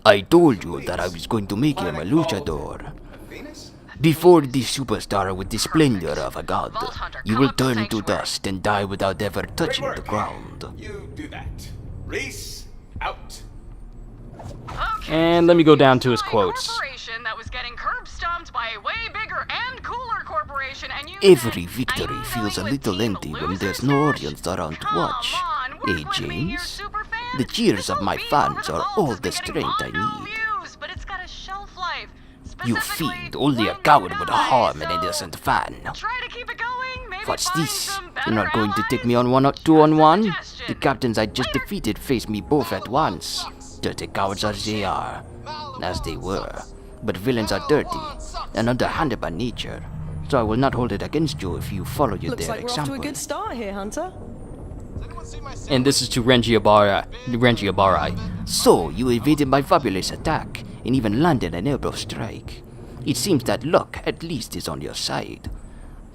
I told you that I was going to make him a luchador. Before the superstar with the splendor of a god, you will turn to dust and die without ever touching the ground. You do that. Reese, out. And let me go down to his quotes. Corporation that was getting curb stomped by a way bigger and cooler corporation, and you Every victory feels a little empty when there's no audience around to watch. Eh, James? The cheers of my fans are all the strength I need. but it's got a shelf life. You feed only a coward would harm an innocent fan. Try to keep it going. Maybe What's this? You're not going to take me on 2-on-1? The captains I just defeated faced me both at once. Dirty cowards as they are. As they were. But villains are dirty and underhanded by nature. So I will not hold it against you if you follow their Looks like we're example. off to a good start here, Hunter. And this is to Renji Abara. So, you evaded my fabulous attack, and even landed an elbow strike. It seems that luck, at least, is on your side.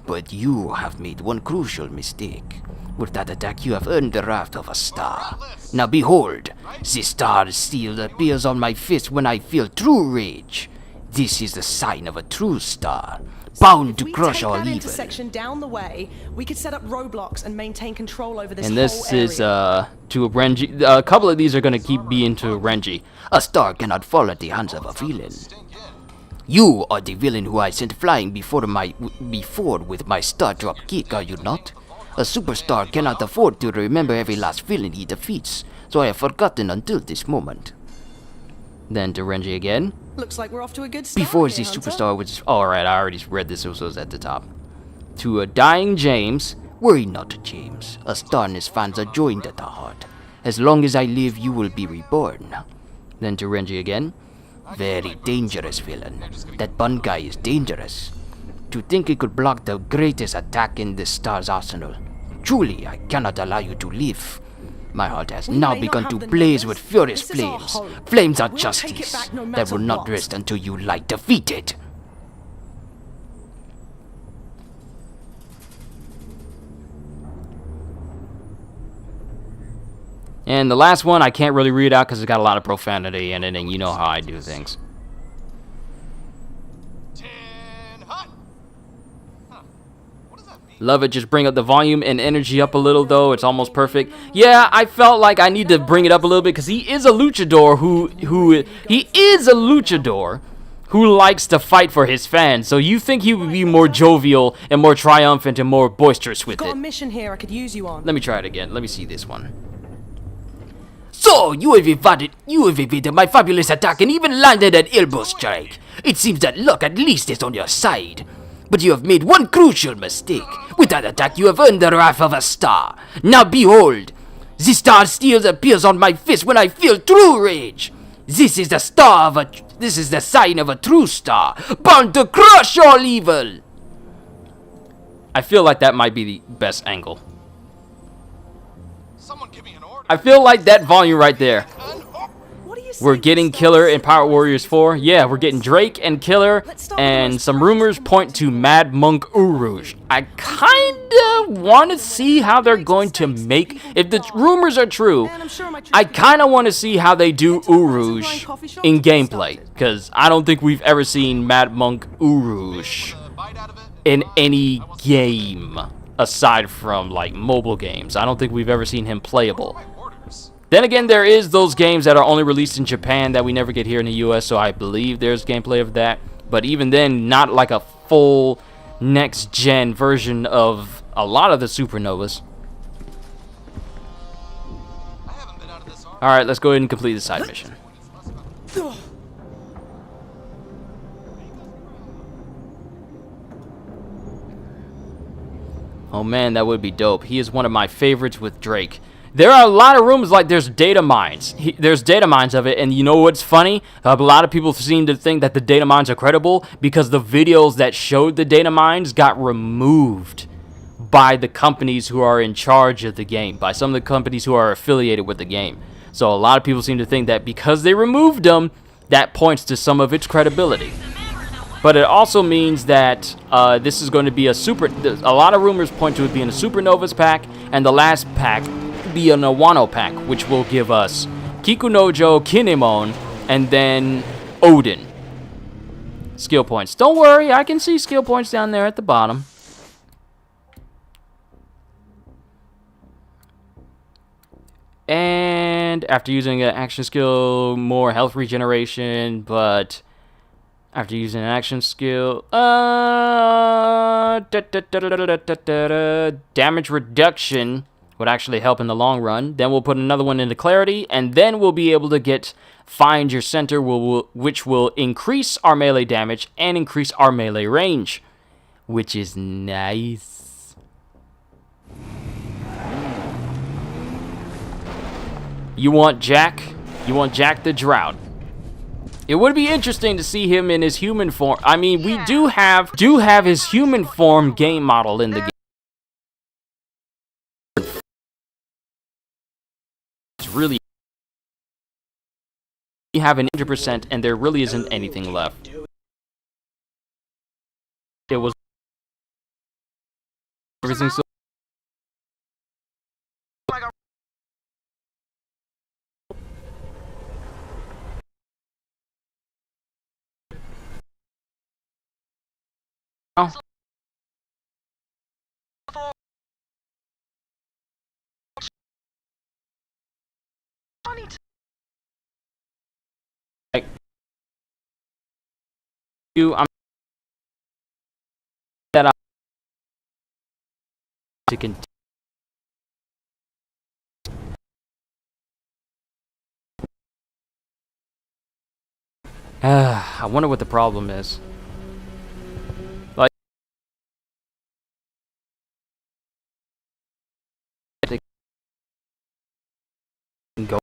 But you have made one crucial mistake. With that attack, you have earned the wrath of a star. Now behold, the star still appears on my fist when I feel true rage. This is the sign of a true star, bound to crush all evil. Intersection down the way, we could set up roadblocks and maintain control over this And this whole is area. to Renji. A couple of these are gonna keep being to Renji. A star cannot fall at the hands of a villain. You are the villain who I sent flying before with my star drop kick, are you not? A superstar cannot afford to remember every last villain he defeats, so I have forgotten until this moment. Then to Renji again. Looks like we're off to a good start. Before here, the Hunter. superstar was alright, I already read this, it was at the top. To a dying James, worry not, James. A star and his fans are joined at the heart. As long as I live, you will be reborn. Then to Renji again. Very dangerous villain. That bun guy is dangerous. To think he could block the greatest attack in the star's arsenal. Truly, I cannot allow you to live. My heart has now begun to blaze with furious flames. Flames of justice that will not rest until you lie defeated. And the last one, I can't really read out because it's got a lot of profanity in it, and you know how I do things. Love it, just bring up the volume and energy up a little though, it's almost perfect. Yeah, I felt like I need to bring it up a little bit because he is a luchador who likes to fight for his fans. So you think he would be more jovial and more triumphant and more boisterous with Got a it. mission here I could use you on. Let me try it again. Let me see this one. So, you have evaded my fabulous attack and even landed an elbow strike. It seems that luck at least is on your side. But you have made one crucial mistake. With that attack, you have earned the wrath of a star. Now behold, The star still appears on my fist when I feel true rage. This is the sign of a true star, bound to crush all evil. I feel like that might be the best angle. I feel like that volume right there. We're getting Killer in Power Warriors 4. Yeah, we're getting Drake and Killer, and some rumors point to Mad Monk Uruj. I kinda want to see how they're going to make, if the rumors are true, I kinda want to see how they do Uruj in gameplay, because I don't think we've ever seen Mad Monk Uruj in any game aside from like mobile games. I don't think we've ever seen him playable. Then again, there is those games that are only released in Japan that we never get here in the US, so I believe there's gameplay of that. But even then, not like a full next-gen version of a lot of the Supernovas. Alright, let's go ahead and complete the side mission. Oh man, that would be dope. He is one of my favorites with Drake. There are a lot of rumors like there's data mines. There's data mines of it, and you know what's funny? A lot of people seem to think that the data mines are credible because the videos that showed the data mines got removed by the companies who are in charge of the game, by some of the companies who are affiliated with the game. So a lot of people seem to think that because they removed them, that points to some of its credibility. But it also means that this is going to be a lot of rumors point to it being a Supernovas pack, and the last pack be an Awano pack, which will give us Kikunojo, Kinemon, and then Odin. Skill points. Don't worry, I can see skill points down there at the bottom. And after using an action skill, more health regeneration, but after using an action skill, damage reduction would actually help in the long run. Then we'll put another one into clarity, and then we'll be able to get find your center, which will increase our melee damage and increase our melee range, which is nice. You want Jack? You want Jack the Drought? It would be interesting to see him in his human form. I mean, we do have his human form game model in the game. Really, we have an 100% and there really isn't anything left. It was everything so like I'm that up to continue. I wonder what the problem is. Like, go.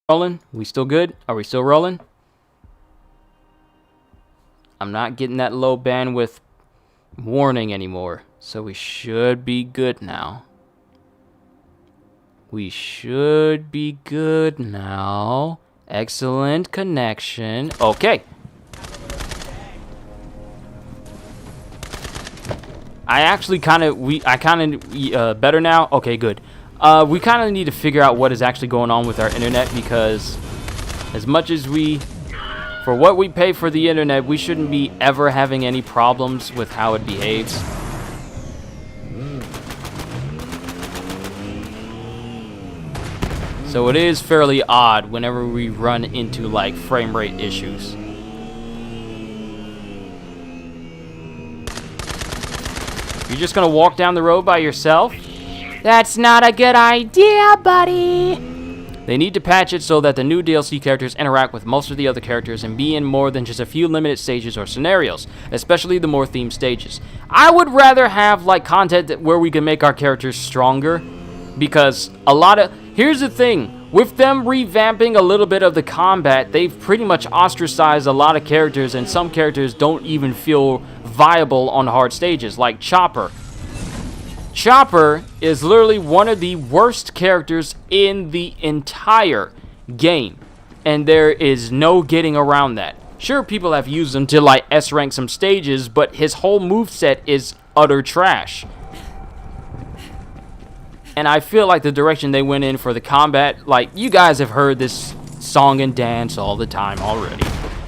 Rolling? We still good? Are we still rolling? I'm not getting that low bandwidth warning anymore, so we should be good now. We should be good now. Excellent connection. Okay. I actually better now? Okay, good. We kind of need to figure out what is actually going on with our internet, because as much as for what we pay for the internet, we shouldn't be ever having any problems with how it behaves. So it is fairly odd whenever we run into like frame rate issues. You're just gonna walk down the road by yourself? That's not a good idea, buddy! They need to patch it so that the new DLC characters interact with most of the other characters and be in more than just a few limited stages or scenarios, especially the more themed stages. I would rather have like content where we can make our characters stronger, because here's the thing, with them revamping a little bit of the combat, they've pretty much ostracized a lot of characters, and some characters don't even feel viable on hard stages, like Chopper. Chopper is literally one of the worst characters in the entire game, and there is no getting around that. Sure, people have used him to like S-rank some stages, but his whole moveset is utter trash. And I feel like the direction they went in for the combat, like, you guys have heard this song and dance all the time already,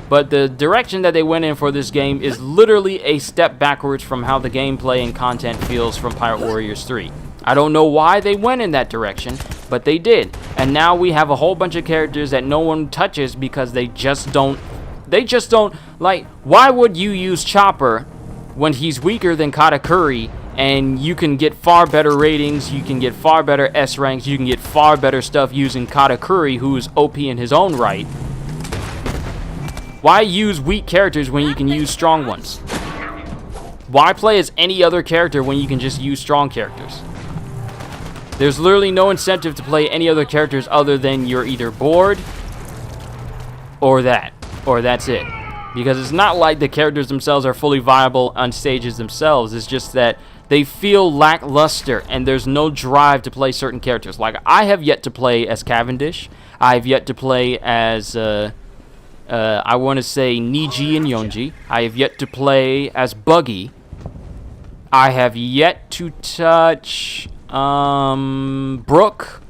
but the direction that they went in for this game is literally a step backwards from how the gameplay and content feels from Pirate Warriors 3. I don't know why they went in that direction, but they did. And now we have a whole bunch of characters that no one touches because they just don't, like, why would you use Chopper when he's weaker than Katakuri, and you can get far better ratings, you can get far better S ranks, you can get far better stuff using Katakuri, who is OP in his own right? Why use weak characters when you can use strong ones? Why play as any other character when you can just use strong characters? There's literally no incentive to play any other characters other than you're either bored or that's it. Because it's not like the characters themselves are fully viable on stages themselves. It's just that they feel lackluster and there's no drive to play certain characters. Like, I have yet to play as Cavendish. I've yet to play as, I want to say Niji and Yonji. I have yet to play as Buggy. I have yet to touch, Brooke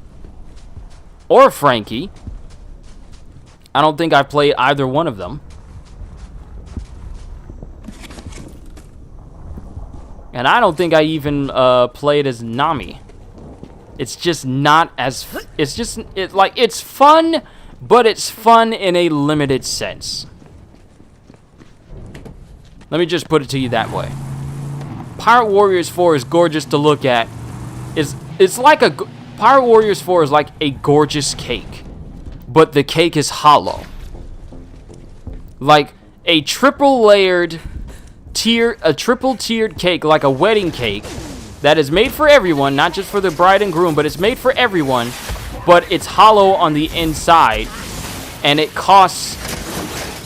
or Frankie. I don't think I've played either one of them. And I don't think I even played as Nami. It's just not as... It's fun, but it's fun in a limited sense. Let me just put it to you that way. Pirate Warriors 4 is gorgeous to look at. It's like a... Pirate Warriors 4 is like a gorgeous cake, but the cake is hollow. Like a triple tiered cake, like a wedding cake that is made for everyone, not just for the bride and groom, but it's made for everyone, but it's hollow on the inside, and it costs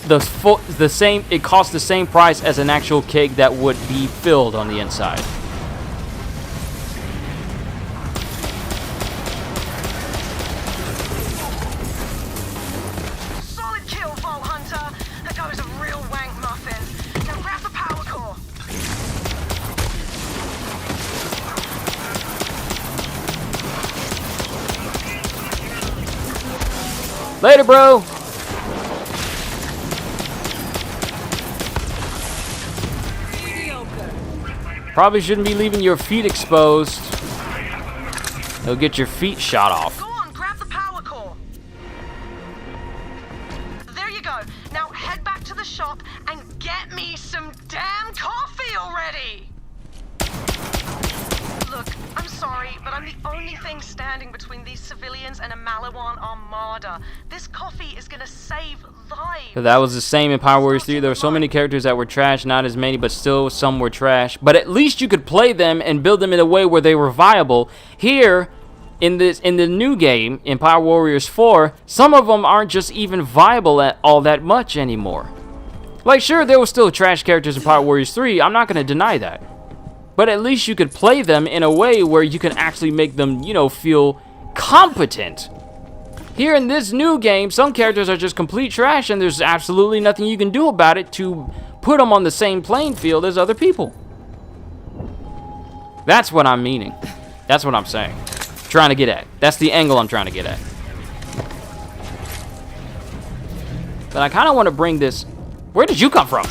the same price as an actual cake that would be filled on the inside. Solid kill, Vault Hunter. That guy was a real wank muffin. Now grab the power core. Later, bro. Probably shouldn't be leaving your feet exposed. You'll get your feet shot off. Go on, grab the power core. There you go. Now head back to the shop and get me some damn coffee already. Look, I'm sorry, but I'm the only thing standing between these civilians and a Malawan armada. This coffee is gonna save lives. That was the same in Power Warriors 3. There were so many characters that were trash, not as many, but still some were trash. But at least you could play them and build them in a way where they were viable. Here, in the new game, in Power Warriors 4, some of them aren't just even viable at all that much anymore. Like, sure, there were still trash characters in Power Warriors 3, I'm not going to deny that. But at least you could play them in a way where you can actually make them, you know, feel competent. Here in this new game, some characters are just complete trash, and there's absolutely nothing you can do about it to put them on the same playing field as other people. That's what I'm meaning. That's what I'm saying. Trying to get at. That's the angle I'm trying to get at. But I kind of want to bring this... Where did you come from?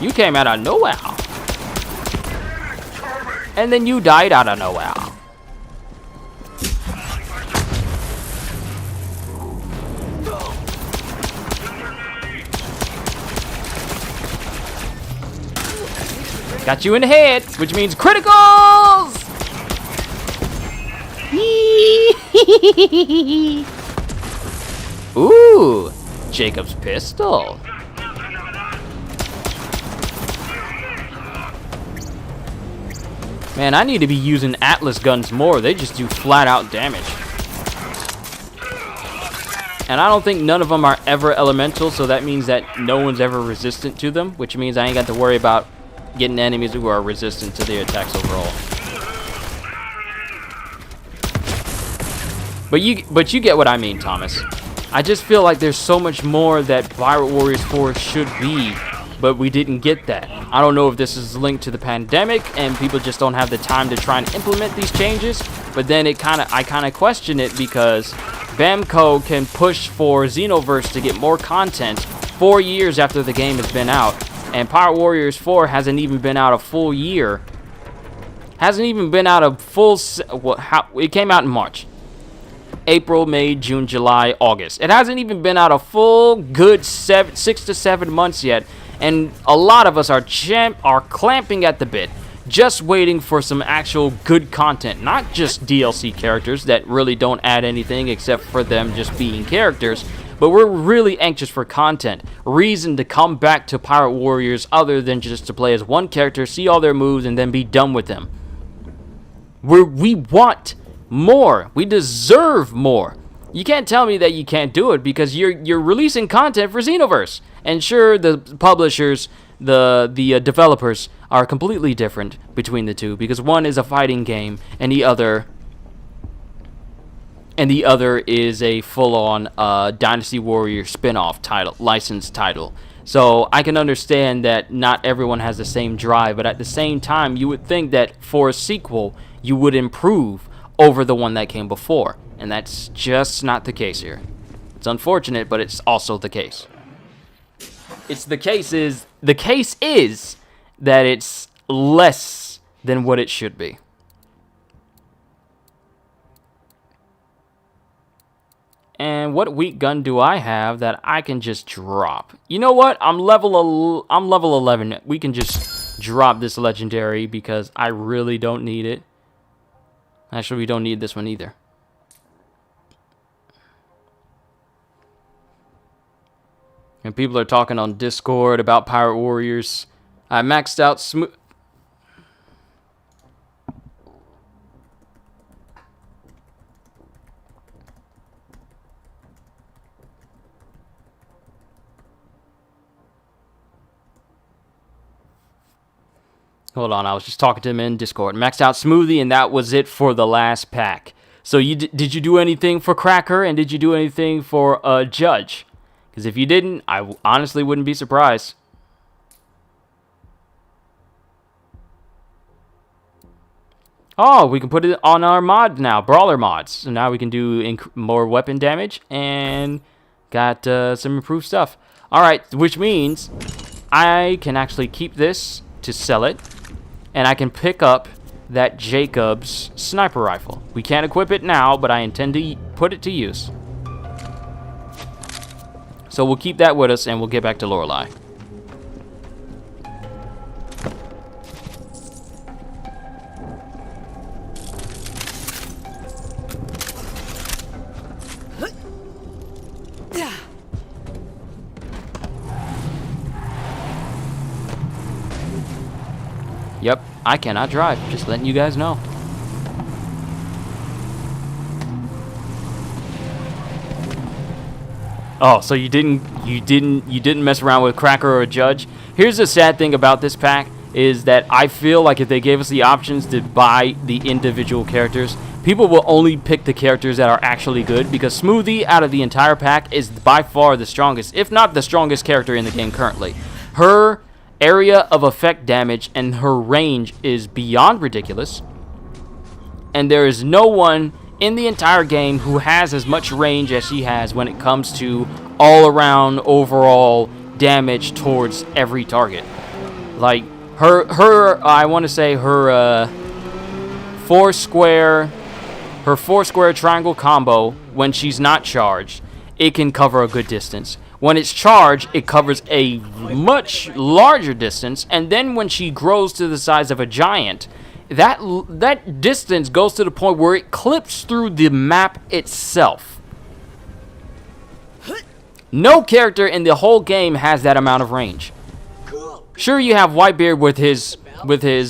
You came out of nowhere. And then you died out of nowhere. Got you in the head, which means criticals! Ooh, Jacob's pistol. Man, I need to be using Atlas guns more. They just do flat out damage. And I don't think none of them are ever elemental, so that means that no one's ever resistant to them, which means I ain't got to worry about getting enemies who are resistant to their attacks overall. But you get what I mean, Thomas. I just feel like there's so much more that Pirate Warriors 4 should be, but we didn't get that. I don't know if this is linked to the pandemic and people just don't have the time to try and implement these changes, but then I kind of question it because Bamco can push for Xenoverse to get more content 4 years after the game has been out, and Pirate Warriors 4 hasn't even been out a full year. Hasn't even been out a full... it came out in March. April, May, June, July, August. It hasn't even been out a full good 6 to 7 months yet, and a lot of us are clamping at the bit, just waiting for some actual good content, not just DLC characters that really don't add anything except for them just being characters, but we're really anxious for content, reason to come back to Pirate Warriors other than just to play as one character, see all their moves, and then be done with them. We want more. We deserve more. You can't tell me that you can't do it because you're releasing content for Xenoverse. And sure, the publishers, the developers are completely different between the two because one is a fighting game and the other is a full-on Dynasty Warrior spin-off title, licensed title. So I can understand that not everyone has the same drive, but at the same time, you would think that for a sequel, you would improve over the one that came before, and that's just not the case here. It's unfortunate, but it's also the case. The case is that it's less than what it should be. And what weak gun do I have that I can just drop? You know what? I'm level 11. We can just drop this legendary because I really don't need it. Actually, we don't need this one either. And people are talking on Discord about Pirate Warriors. I maxed out smooth. Hold on, I was just talking to him in Discord. Maxed out Smoothie, and that was it for the last pack. So did you do anything for Cracker, and did you do anything for Judge? Because if you didn't, I honestly wouldn't be surprised. Oh, we can put it on our mod now, Brawler mods. So now we can do more weapon damage, and got some improved stuff. Alright, which means I can actually keep this to sell it. And I can pick up that Jacob's sniper rifle. We can't equip it now, but I intend to put it to use. So we'll keep that with us, and we'll get back to Lorelei. Yep, I cannot drive. Just letting you guys know. Oh, so you didn't mess around with Cracker or Judge? Here's the sad thing about this pack is that I feel like if they gave us the options to buy the individual characters, people will only pick the characters that are actually good, because Smoothie out of the entire pack is by far the strongest, if not the strongest character in the game currently. Her area of effect damage and her range is beyond ridiculous, and there is no one in the entire game who has as much range as she has when it comes to all-around overall damage towards every target. Like her I want to say her four square triangle combo, when she's not charged, it can cover a good distance. When it's charged, it covers a much larger distance, and then when she grows to the size of a giant, that distance goes to the point where it clips through the map itself. No character in the whole game has that amount of range. Sure, you have Whitebeard with his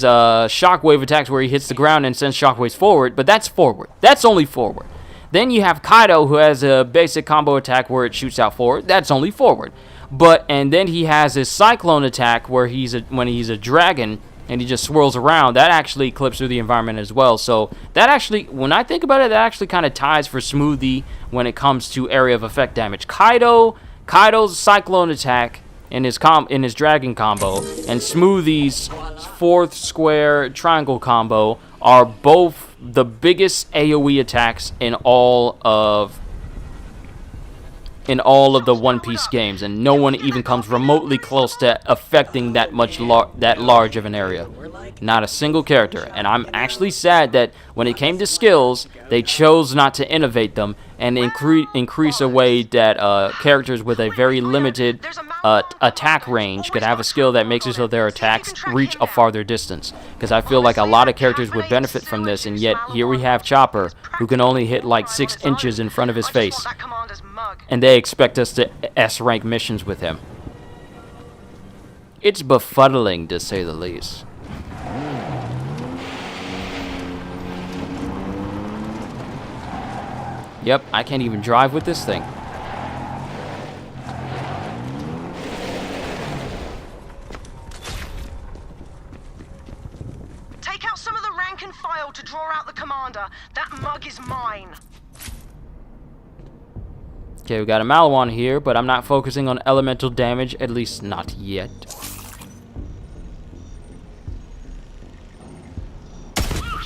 shockwave attacks where he hits the ground and sends shockwaves forward, but that's forward. That's only forward. Then you have Kaido, who has a basic combo attack where it shoots out forward. That's only forward. And then he has his cyclone attack where when he's a dragon and he just swirls around. That actually clips through the environment as well. So that actually, when I think about it, that actually kind of ties for Smoothie when it comes to area of effect damage. Kaido's cyclone attack in his dragon combo and Smoothie's fourth square triangle combo are both the biggest AoE attacks in all of the One Piece games, and no one even comes remotely close to affecting that large of an area. Not a single character. And I'm actually sad that when it came to skills, they chose not to innovate them and increase a way that characters with a very limited attack range could have a skill that makes it so their attacks reach a farther distance. Because I feel like a lot of characters would benefit from this, and yet here we have Chopper, who can only hit like 6 inches in front of his face. And they expect us to S-rank missions with him. It's befuddling, to say the least. Yep, I can't even drive with this thing. Take out some of the rank and file to draw out the commander. That mug is mine. Okay, we got a Malawan here, but I'm not focusing on elemental damage, at least not yet. Looks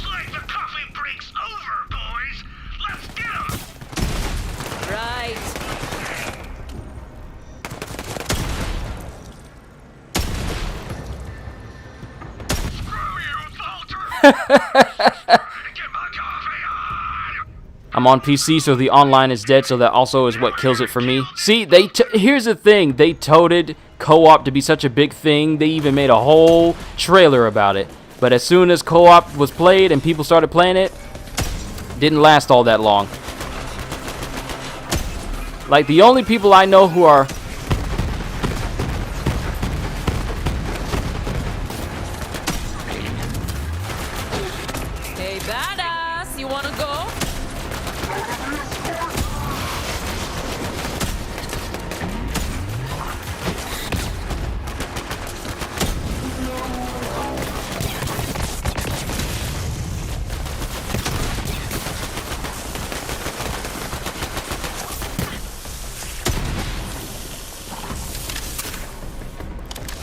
like the coffee break's over, boys. Let's get 'em. Right. Screw you, Valter. I'm on PC, so the online is dead, so that also is what kills it for me. See, here's the thing. They toted co-op to be such a big thing. They even made a whole trailer about it. But as soon as co-op was played and people started playing it, didn't last all that long. Like, the only people I know who are... Hey, badass, you wanna go?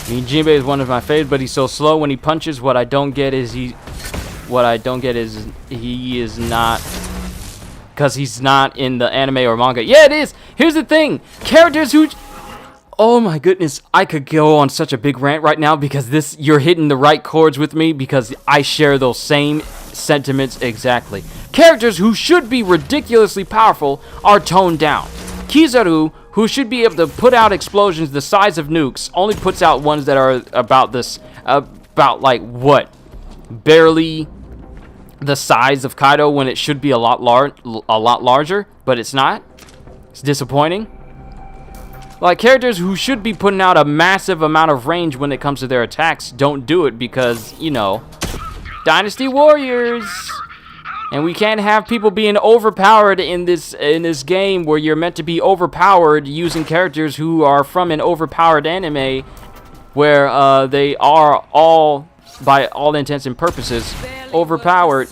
I mean, Jinbei is one of my favorites, but he's so slow when he punches. What I don't get is he is not, because he's not in the anime or manga. Yeah, it is. Here's the thing. Characters who... Oh my goodness, I could go on such a big rant right now because you're hitting the right chords with me because I share those same sentiments exactly. Characters who should be ridiculously powerful are toned down. Kizaru, who should be able to put out explosions the size of nukes, only puts out ones that are about like what? Barely the size of Kaido when it should be a lot larger, but it's not. It's disappointing. Like, characters who should be putting out a massive amount of range when it comes to their attacks don't do it because, you know, Dynasty Warriors. How And we can't have people being overpowered in this game where you're meant to be overpowered using characters who are from an overpowered anime where they are all, by all intents and purposes, overpowered.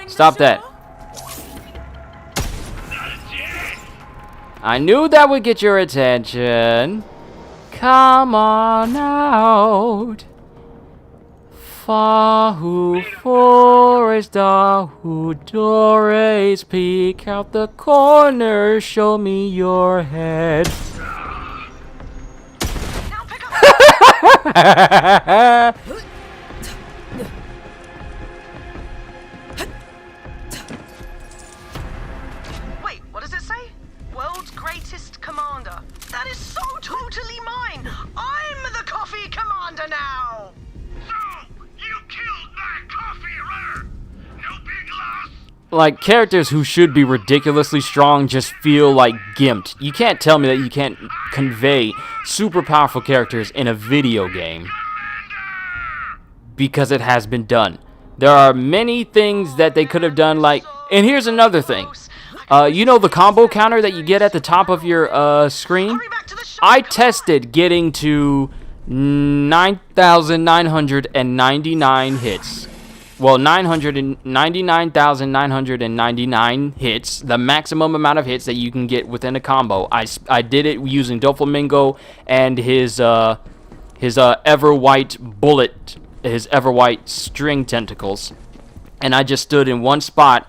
Stop that. I knew that would get your attention. Come on out. Fahu forest dahu dores, peek out the corner, show me your head. Wait, what does it say? World's greatest commander. That is so totally mine. I'm the coffee commander now. You killed my coffee runner! No big loss! Like, characters who should be ridiculously strong just feel like gimped. You can't tell me that you can't convey super powerful characters in a video game because it has been done. There are many things that they could have done, like, and here's another thing. You know the combo counter that you get at the top of your screen? I tested getting to 9,999 hits. Well, 999,999 hits, the maximum amount of hits that you can get within a combo. I did it using Doflamingo and his Everwhite bullet, his Everwhite string tentacles. And I just stood in one spot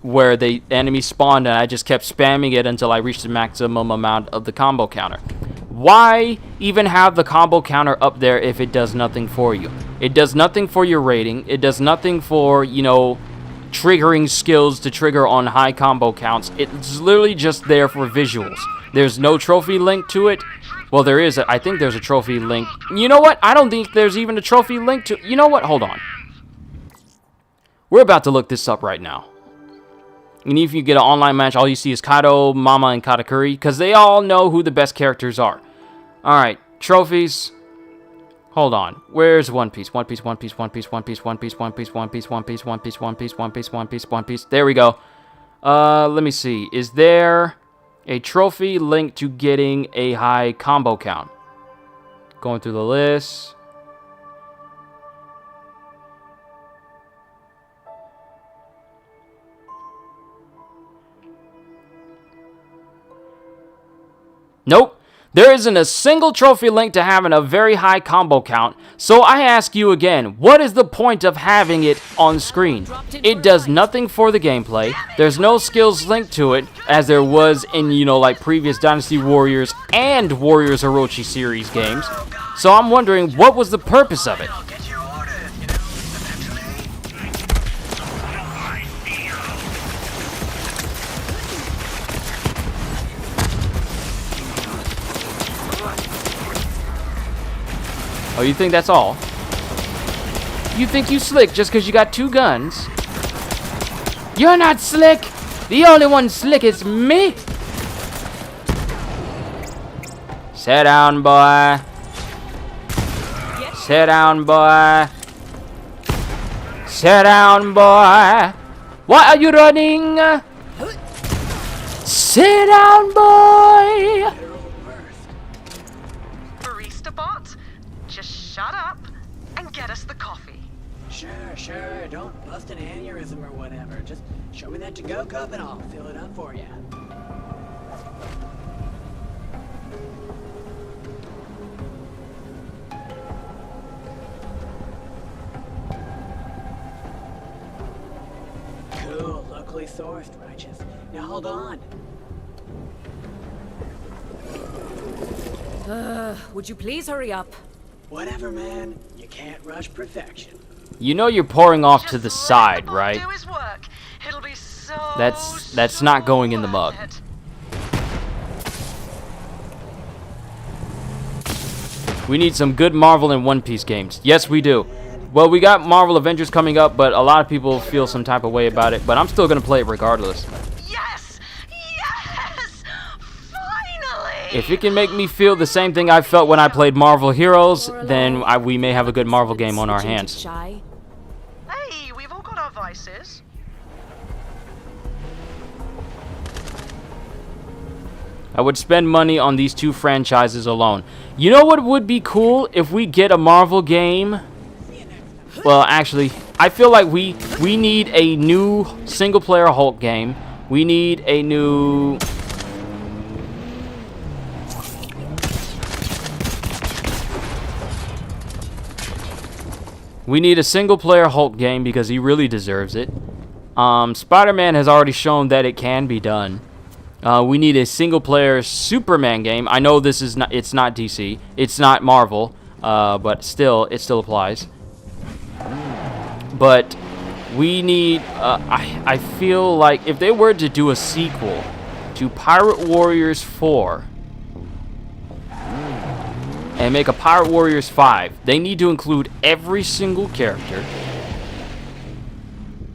where the enemy spawned, and I just kept spamming it until I reached the maximum amount of the combo counter. Why even have the combo counter up there if it does nothing for you? It does nothing for your rating. It does nothing for, you know, triggering skills to trigger on high combo counts. It's literally just there for visuals. There's no trophy link to it. Well, there is. I think there's a trophy link. You know what? I don't think there's even a trophy link to... You know what? Hold on. We're about to look this up right now. And if you get an online match, all you see is Kaido, Mama, and Katakuri, because they all know who the best characters are. Alright, trophies. Hold on. Where's One Piece? One Piece, One Piece, One Piece, One Piece, One Piece, One Piece, One Piece, One Piece, One Piece, One Piece, One Piece, One Piece, One Piece. There we go. Let me see. Is there a trophy linked to getting a high combo count? Going through the list. Nope. There isn't a single trophy linked to having a very high combo count, so I ask you again, what is the point of having it on screen? It does nothing for the gameplay. There's no skills linked to it, as there was in, you know, like previous Dynasty Warriors and Warriors Orochi series games. So I'm wondering, what was the purpose of it? Oh, you think that's all? You think you slick just because you got two guns? You're not slick! The only one slick is me! Sit down, boy. Sit down, boy. Sit down, boy. Why are you running? Sit down, boy. Barista bot, just shut up and get us the coffee. Sure. Don't bust an aneurysm or whatever. Just show me that to-go cup and I'll fill it up for you. Cool, locally sourced, righteous. Now hold on. Would you please hurry up? Whatever, man. You can't rush perfection. You know you're pouring off to the side, right? It'll be so That's not going in the mug. We need some good Marvel and One Piece games. Yes, we do. Well, we got Marvel Avengers coming up, but a lot of people feel some type of way about it. But I'm still gonna play it regardless. Yes! Yes! Finally! If it can make me feel the same thing I felt when I played Marvel Heroes, then we may have a good Marvel game on our hands. Hey, we've all got our vices. I would spend money on these 2 franchises alone. You know what would be cool if we get a Marvel game? Well, actually, I feel like we need a new single-player Hulk game. We need a new... We need a single-player Hulk game because he really deserves it. Spider-Man has already shown that it can be done. We need a single-player Superman game. I know this is not. It's not DC. It's not Marvel. But still, it still applies. But we need. I feel like if they were to do a sequel to Pirate Warriors 4 and make a Pirate Warriors 5, they need to include every single character.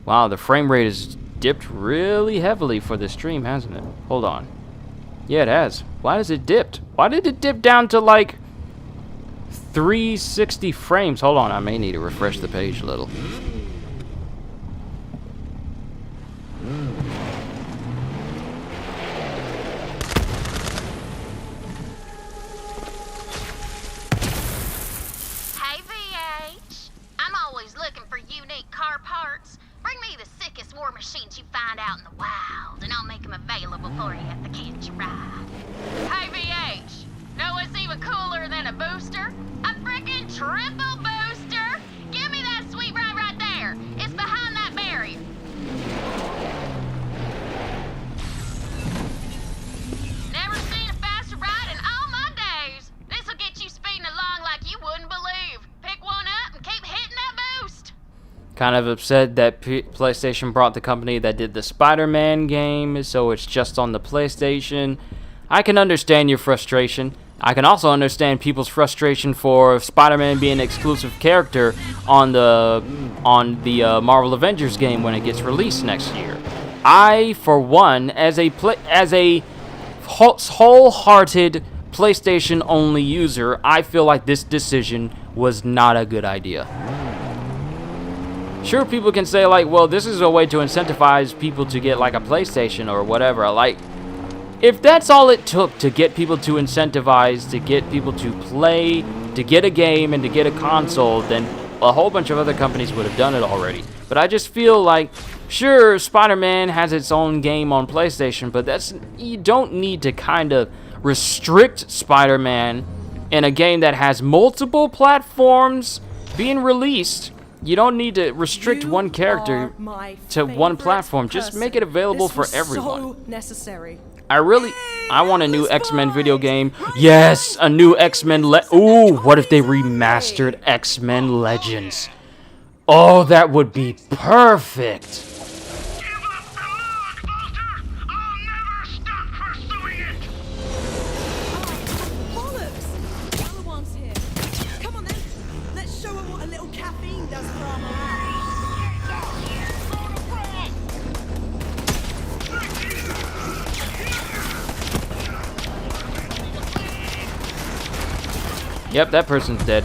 Wow, the frame rate is dipped really heavily for the stream, hasn't it? Hold on. Yeah, it has. Why has it dipped? Why did it dip down to like 360 frames? Hold on, I may need to refresh the page a little. Hey, VH. I'm always looking for unique car parts. Bring me the sickest war machines you find out in the wild, and I'll make them available for you at the Catch a Ride. Hey, VH. Know what's even cooler than a booster? A frickin' triple booster! Give me that sweet ride right there. It's behind that barrier. Never seen a faster ride in all my days. This'll get you speeding along like you wouldn't believe. Pick one up and keep hitting that boost. Kind of upset that PlayStation brought the company that did the Spider-Man game, so it's just on the PlayStation. I can understand your frustration. I can also understand people's frustration for Spider-Man being an exclusive character on the Marvel Avengers game when it gets released next year. I, for one, as a wholehearted PlayStation-only user, I feel like this decision was not a good idea. Sure, people can say, like, well, this is a way to incentivize people to get, like, a PlayStation or whatever. Like, if that's all it took to get people to incentivize, to get people to play, to get a game, and to get a console, then a whole bunch of other companies would have done it already. But I just feel like, sure, Spider-Man has its own game on PlayStation, but you don't need to kind of restrict Spider-Man in a game that has multiple platforms being released. You don't need to restrict one character to one platform. Just make it available for everyone. So necessary. I want a new X-Men video game. Yes, a new X-Men. Ooh, what if they remastered X-Men Legends? Oh, that would be perfect. Yep, that person's dead.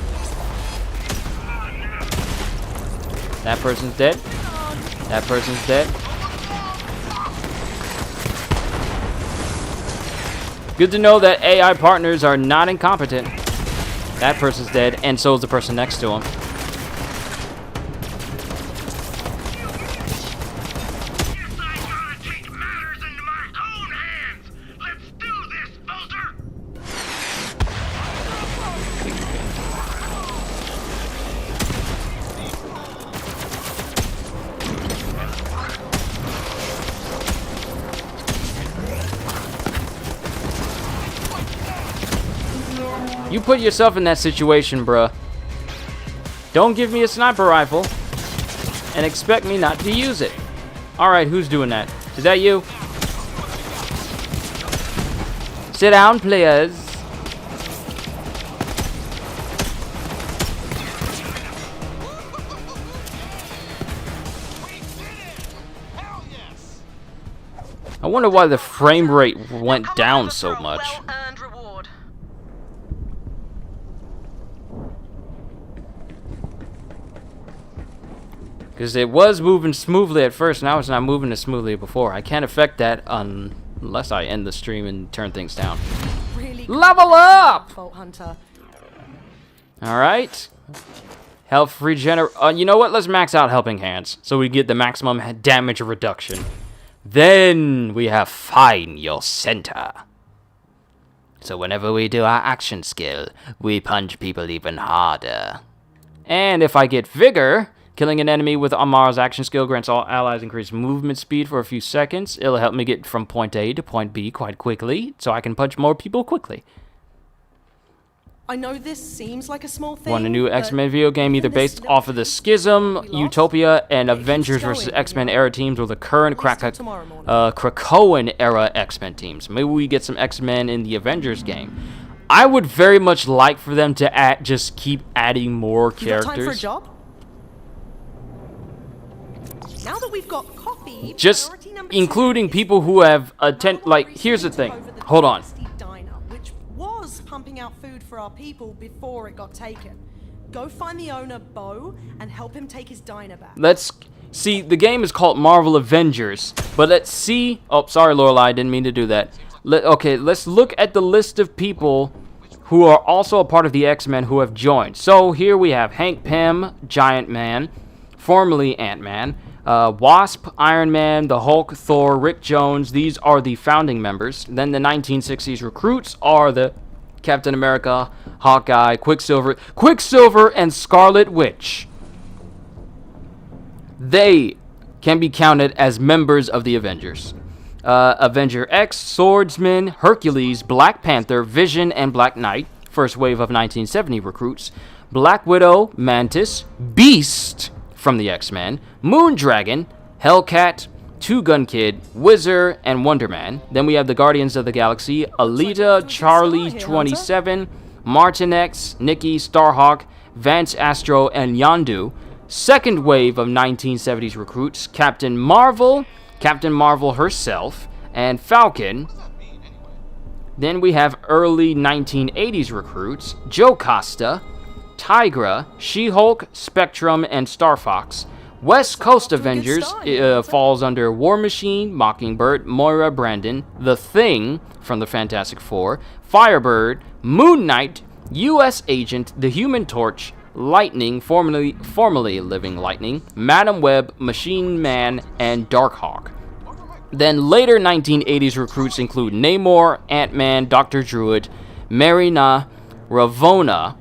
That person's dead. That person's dead. Good to know that AI partners are not incompetent. That person's dead, and so is the person next to him. You put yourself in that situation, bruh. Don't give me a sniper rifle and expect me not to use it. Alright, who's doing that? Is that you? Sit down, players. I wonder why the frame rate went down so much. Because it was moving smoothly at first, now it's not moving as smoothly as before. I can't affect that unless I end the stream and turn things down. Really Level up! Vault Hunter. Alright. Health regener... you know what? Let's max out Helping Hands so we get the maximum damage reduction. Then we have Find Your Center. So whenever we do our action skill, we punch people even harder. And if I get Vigor, killing an enemy with Amara's action skill grants all allies increased movement speed for a few seconds. It'll help me get from point A to point B quite quickly, so I can punch more people quickly. I know this seems like a small thing. Want a new X-Men video game either based off of the Schism, Utopia, and Avengers vs. X-Men era teams, or the current Krakoan era X-Men teams. Maybe we get some X-Men in the Avengers game. I would very much like for them to just keep adding more characters. Time for a job? Now that we've got coffee, just including people who have here's the thing. Hold on. Which was pumping out food for our people before it got taken. Go find the owner, Bo, and help him take his diner back. Let's see. The game is called Marvel Avengers, but let's see. Oh, sorry, Lorelai, I didn't mean to do that. Okay, let's look at the list of people who are also a part of the X-Men who have joined. So here we have Hank Pym, Giant Man, formerly Ant-Man, Wasp, Iron Man, the Hulk, Thor, Rick Jones. These are the founding members. Then the 1960s recruits are the Captain America, Hawkeye, Quicksilver, and Scarlet Witch. They can be counted as members of the Avengers. Avenger X, Swordsman, Hercules, Black Panther, Vision, and Black Knight. First wave of 1970 recruits. Black Widow, Mantis, Beast from the X-Men, Moondragon, Hellcat, Two-Gun Kid, Whizzer, and Wonder Man. Then we have the Guardians of the Galaxy, Alita, Charlie 27, Martin X, Nikki, Starhawk, Vance Astro, and Yondu. Second wave of 1970s recruits, Captain Marvel herself, and Falcon. Then we have early 1980s recruits, Joe Costa, Tigra, She-Hulk, Spectrum, and Star Fox. West Coast Avengers falls under War Machine, Mockingbird, Moira Brandon, The Thing from the Fantastic Four, Firebird, Moon Knight, U.S. Agent, The Human Torch, Lightning, formerly Living Lightning, Madam Web, Machine Man, and Darkhawk. Then later 1980s recruits include Namor, Ant-Man, Dr. Druid, Marina, Ravonna,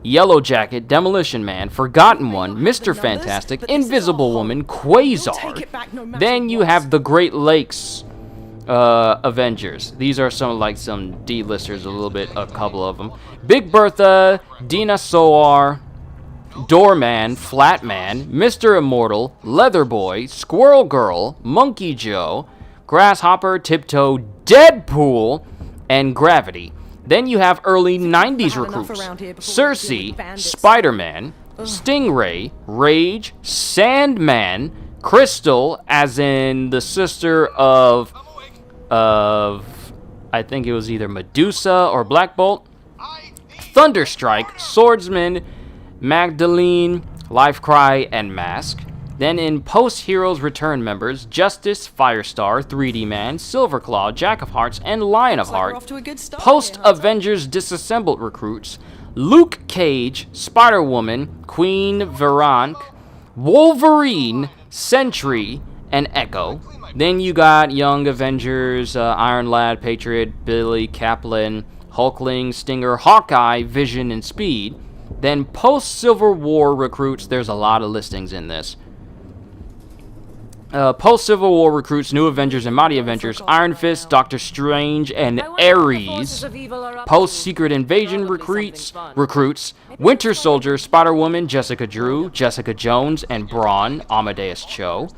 Yellow Jacket, Demolition Man, Forgotten One, Mr. Fantastic, Invisible Woman, Quasar. Then you have the Great Lakes Avengers. These are some D-listers, a couple of them. Big Bertha, Dina Soar, Doorman, Flatman, Mr. Immortal, Leatherboy, Squirrel Girl, Monkey Joe, Grasshopper, Tiptoe, Deadpool, and Gravity. Then you have early 90s recruits. Cersei, Spider-Man, Stingray, Rage, Sandman, Crystal, as in the sister of I think it was either Medusa or Black Bolt, Thunderstrike, Swordsman, Magdalene, Lifecry, and Mask. Then in post-Heroes Return members, Justice, Firestar, 3D Man, Silverclaw, Jack of Hearts, and Lion of Heart. Post-Avengers Disassembled recruits, Luke Cage, Spider-Woman, Queen Veronk, Wolverine, Sentry, and Echo. Then you got Young Avengers, Iron Lad, Patriot, Billy, Kaplan, Hulkling, Stinger, Hawkeye, Vision, and Speed. Then post-Civil War recruits, there's a lot of listings in this. Post-Civil War recruits, New Avengers and Mighty Avengers, Iron Fist, Doctor Strange, and Ares. Post-Secret Invasion recruits, Winter Soldier, Spider-Woman, Jessica Drew, Jessica Jones, and Braun, Amadeus Cho.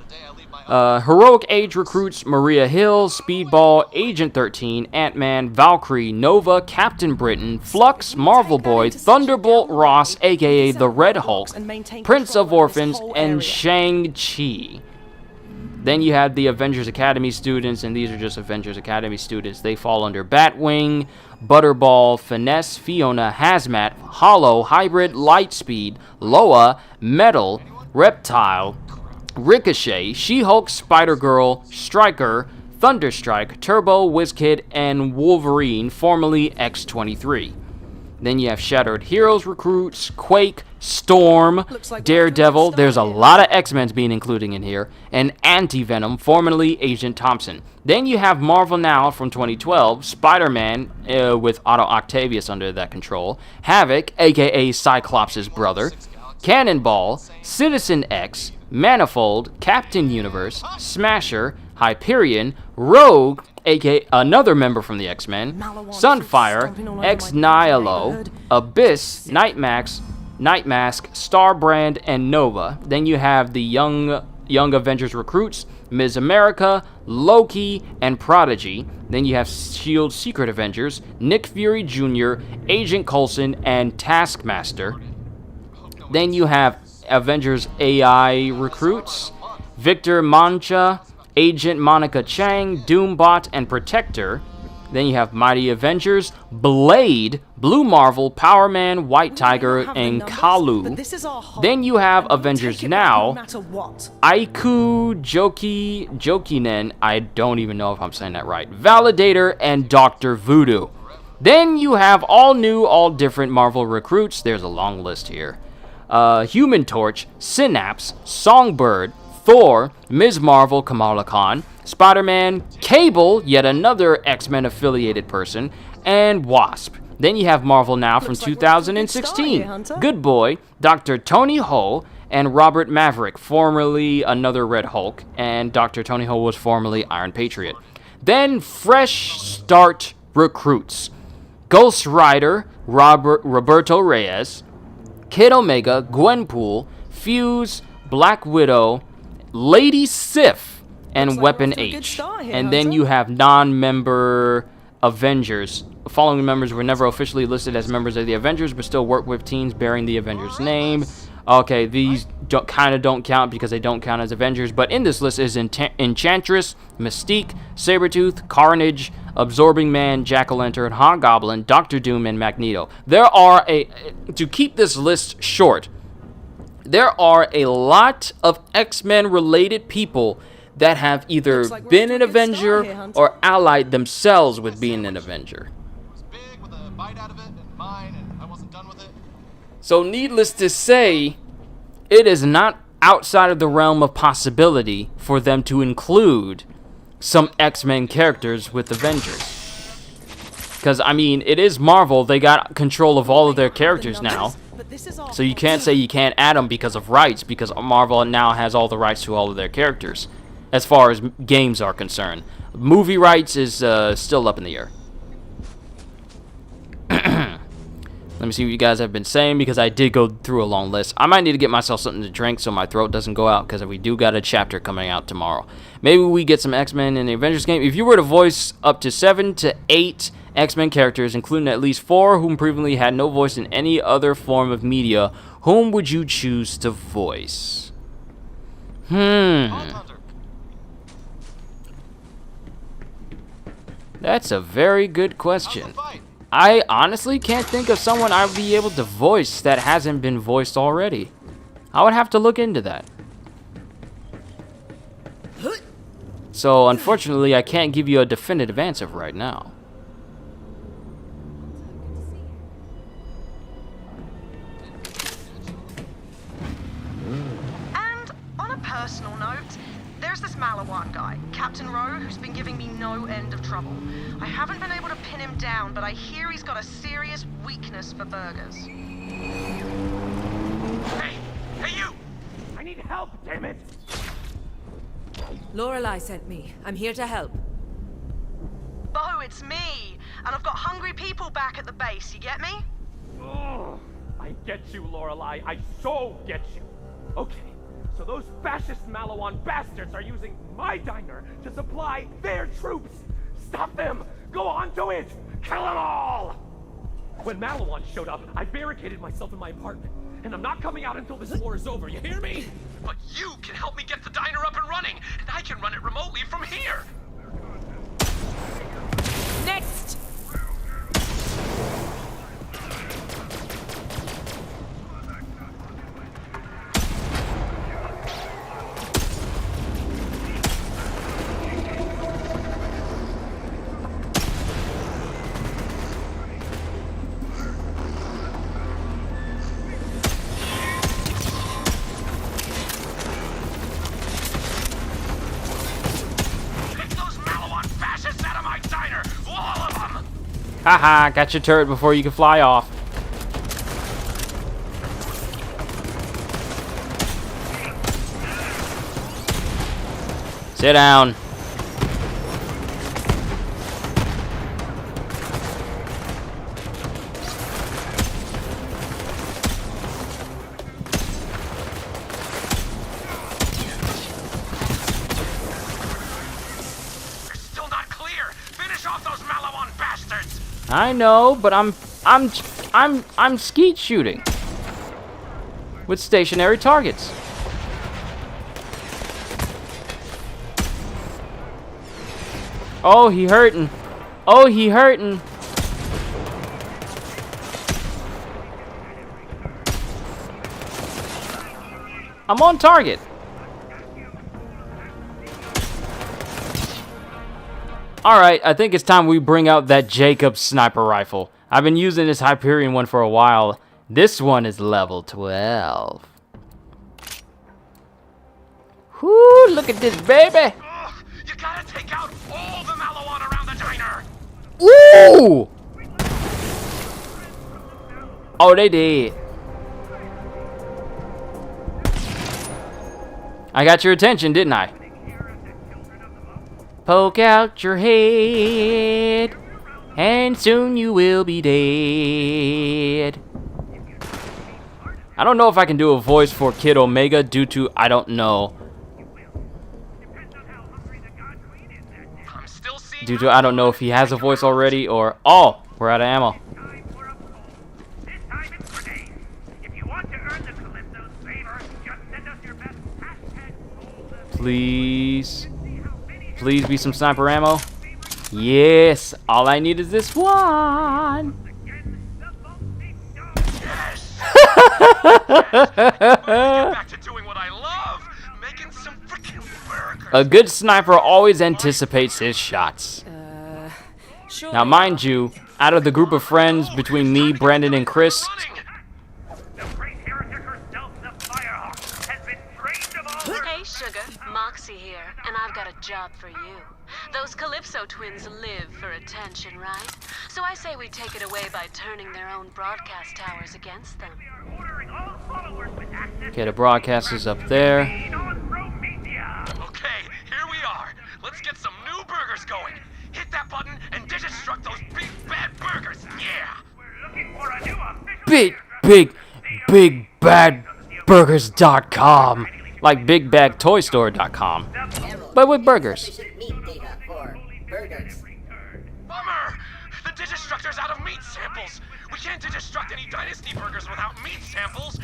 Heroic Age recruits, Maria Hill, Speedball, Agent 13, Ant-Man, Valkyrie, Nova, Captain Britain, Flux, Marvel Boy, Thunderbolt Ross, aka the Red Hulk, Prince of Orphans, and Shang-Chi. Then you have the Avengers Academy students, and these are just Avengers Academy students. They fall under Batwing, Butterball, Finesse, Fiona, Hazmat, Hollow, Hybrid, Lightspeed, Loa, Metal, Reptile, Ricochet, She-Hulk, Spider-Girl, Stryker, Thunderstrike, Turbo, WizKid, and Wolverine, formerly X-23. Then you have Shattered Heroes recruits, Quake, Storm, Daredevil, there's a lot of X-Men's being included in here, and Anti-Venom, formerly Agent Thompson. Then you have Marvel Now from 2012, Spider-Man with Otto Octavius under that control, Havoc, aka Cyclops' brother, Cannonball, Citizen X, Manifold, Captain Universe, Smasher, Hyperion, Rogue, aka another member from the X-Men, Sunfire, Ex Nihilo, Abyss, Nightmask, Starbrand, and Nova. Then you have the Young Avengers recruits, Ms. America, Loki, and Prodigy. Then you have S.H.I.E.L.D. Secret Avengers, Nick Fury Jr., Agent Coulson, and Taskmaster. Then you have Avengers AI recruits, Victor Mancha, Agent Monica Chang, Doombot, and Protector. Then you have Mighty Avengers, Blade, Blue Marvel, Power Man, White Tiger, and Kalu. Then you have Avengers Now, Aiku, Jokinen, I don't even know if I'm saying that right, Validator, and Dr. Voodoo. Then you have all new, all different Marvel recruits. There's a long list here. Human Torch, Synapse, Songbird, Thor, Ms. Marvel, Kamala Khan, Spider-Man, Cable, yet another X-Men affiliated person, and Wasp. Then you have Marvel Now from 2016. Good Boy, Dr. Tony Ho, and Robert Maverick, formerly another Red Hulk, and Dr. Tony Ho was formerly Iron Patriot. Then Fresh Start recruits. Ghost Rider, Roberto Reyes, Kid Omega, Gwenpool, Fuse, Black Widow, Lady Sif, and Weapon H. And then you have non-member Avengers. Following members were never officially listed as members of the Avengers, but still work with teams bearing the Avengers name. Okay, these kind of don't count because they don't count as Avengers, but in this list is Enchantress, Mystique, Sabretooth, Carnage, Absorbing Man, Jack-O-Lantern, Hobgoblin, Doctor Doom, and Magneto. To keep this list short, there are a lot of X-Men related people that have either been an Avenger or allied themselves with being an Avenger. So needless to say, it is not outside of the realm of possibility for them to include some X-Men characters with Avengers. Because, I mean, it is Marvel. They got control of all of their characters now. So you can't say you can't add them because of rights, because Marvel now has all the rights to all of their characters, as far as games are concerned. Movie rights is still up in the air. Let me see what you guys have been saying, because I did go through a long list. I might need to get myself something to drink so my throat doesn't go out, because we do got a chapter coming out tomorrow. Maybe we get some X-Men in the Avengers game. If you were to voice up to 7 to 8 X-Men characters, including at least 4 whom previously had no voice in any other form of media, whom would you choose to voice? That's a very good question. I honestly can't think of someone I would be able to voice that hasn't been voiced already. I would have to look into that. So, unfortunately, I can't give you a definitive answer right now. And on a personal note, there's this Malawan guy, Captain Rowe, who's been giving me no end of trouble. I haven't been able to pin him down, but I hear he's got a serious weakness for burgers. Hey you! I need help, damn it! Lorelei sent me. I'm here to help. Bo, it's me! And I've got hungry people back at the base, you get me? Oh, I get you, Lorelei. I so get you. Okay. So those fascist Malawan bastards are using my diner to supply their troops! Stop them! Go on to it! Kill them all! When Malawan showed up, I barricaded myself in my apartment. And I'm not coming out until this war is over, you hear me? But you can help me get the diner up and running, and I can run it remotely from here! Next! Haha, got your turret before you can fly off. Sit down. Still not clear. Finish off those Malawan bastards. I know, but I'm skeet shooting with stationary targets. Oh, he hurting. Oh, he hurting. I'm on target. Alright, I think it's time we bring out that Jacob sniper rifle. I've been using this Hyperion one for a while. This one is level 12. Whoo, look at this, baby. You gotta take out all the Malawan around the diner. Ooh! Oh, they did. I got your attention, didn't I? Poke out your head, and soon you will be dead. I don't know if I can do a voice for Kid Omega due to I don't know. Due to I don't know if he has a voice already or... Oh, we're out of ammo. Please. Please be some sniper ammo. Yes, all I need is this one. Yes. Get back to doing what I love, making some freaking burgers. A good sniper always anticipates his shots. Sure. Now, mind you, out of the group of friends between me, Brandon, and Chris, Hey, Sugar. Moxie here, and I've got a job for you. Those Calypso twins live for attention, right? So I say we take it away by turning their own broadcast towers against them. okay, the broadcast is up there. Okay, here we are. Let's get some new burgers going. Hit that button and destruct those big bad burgers. Yeah. We're looking for a new Big bad burgers.com. Like bigbagtoystore.com. But with burgers. Bummer! The Digistructor's out of meat samples. We can't Digistruct any Dynasty burgers without meat samples.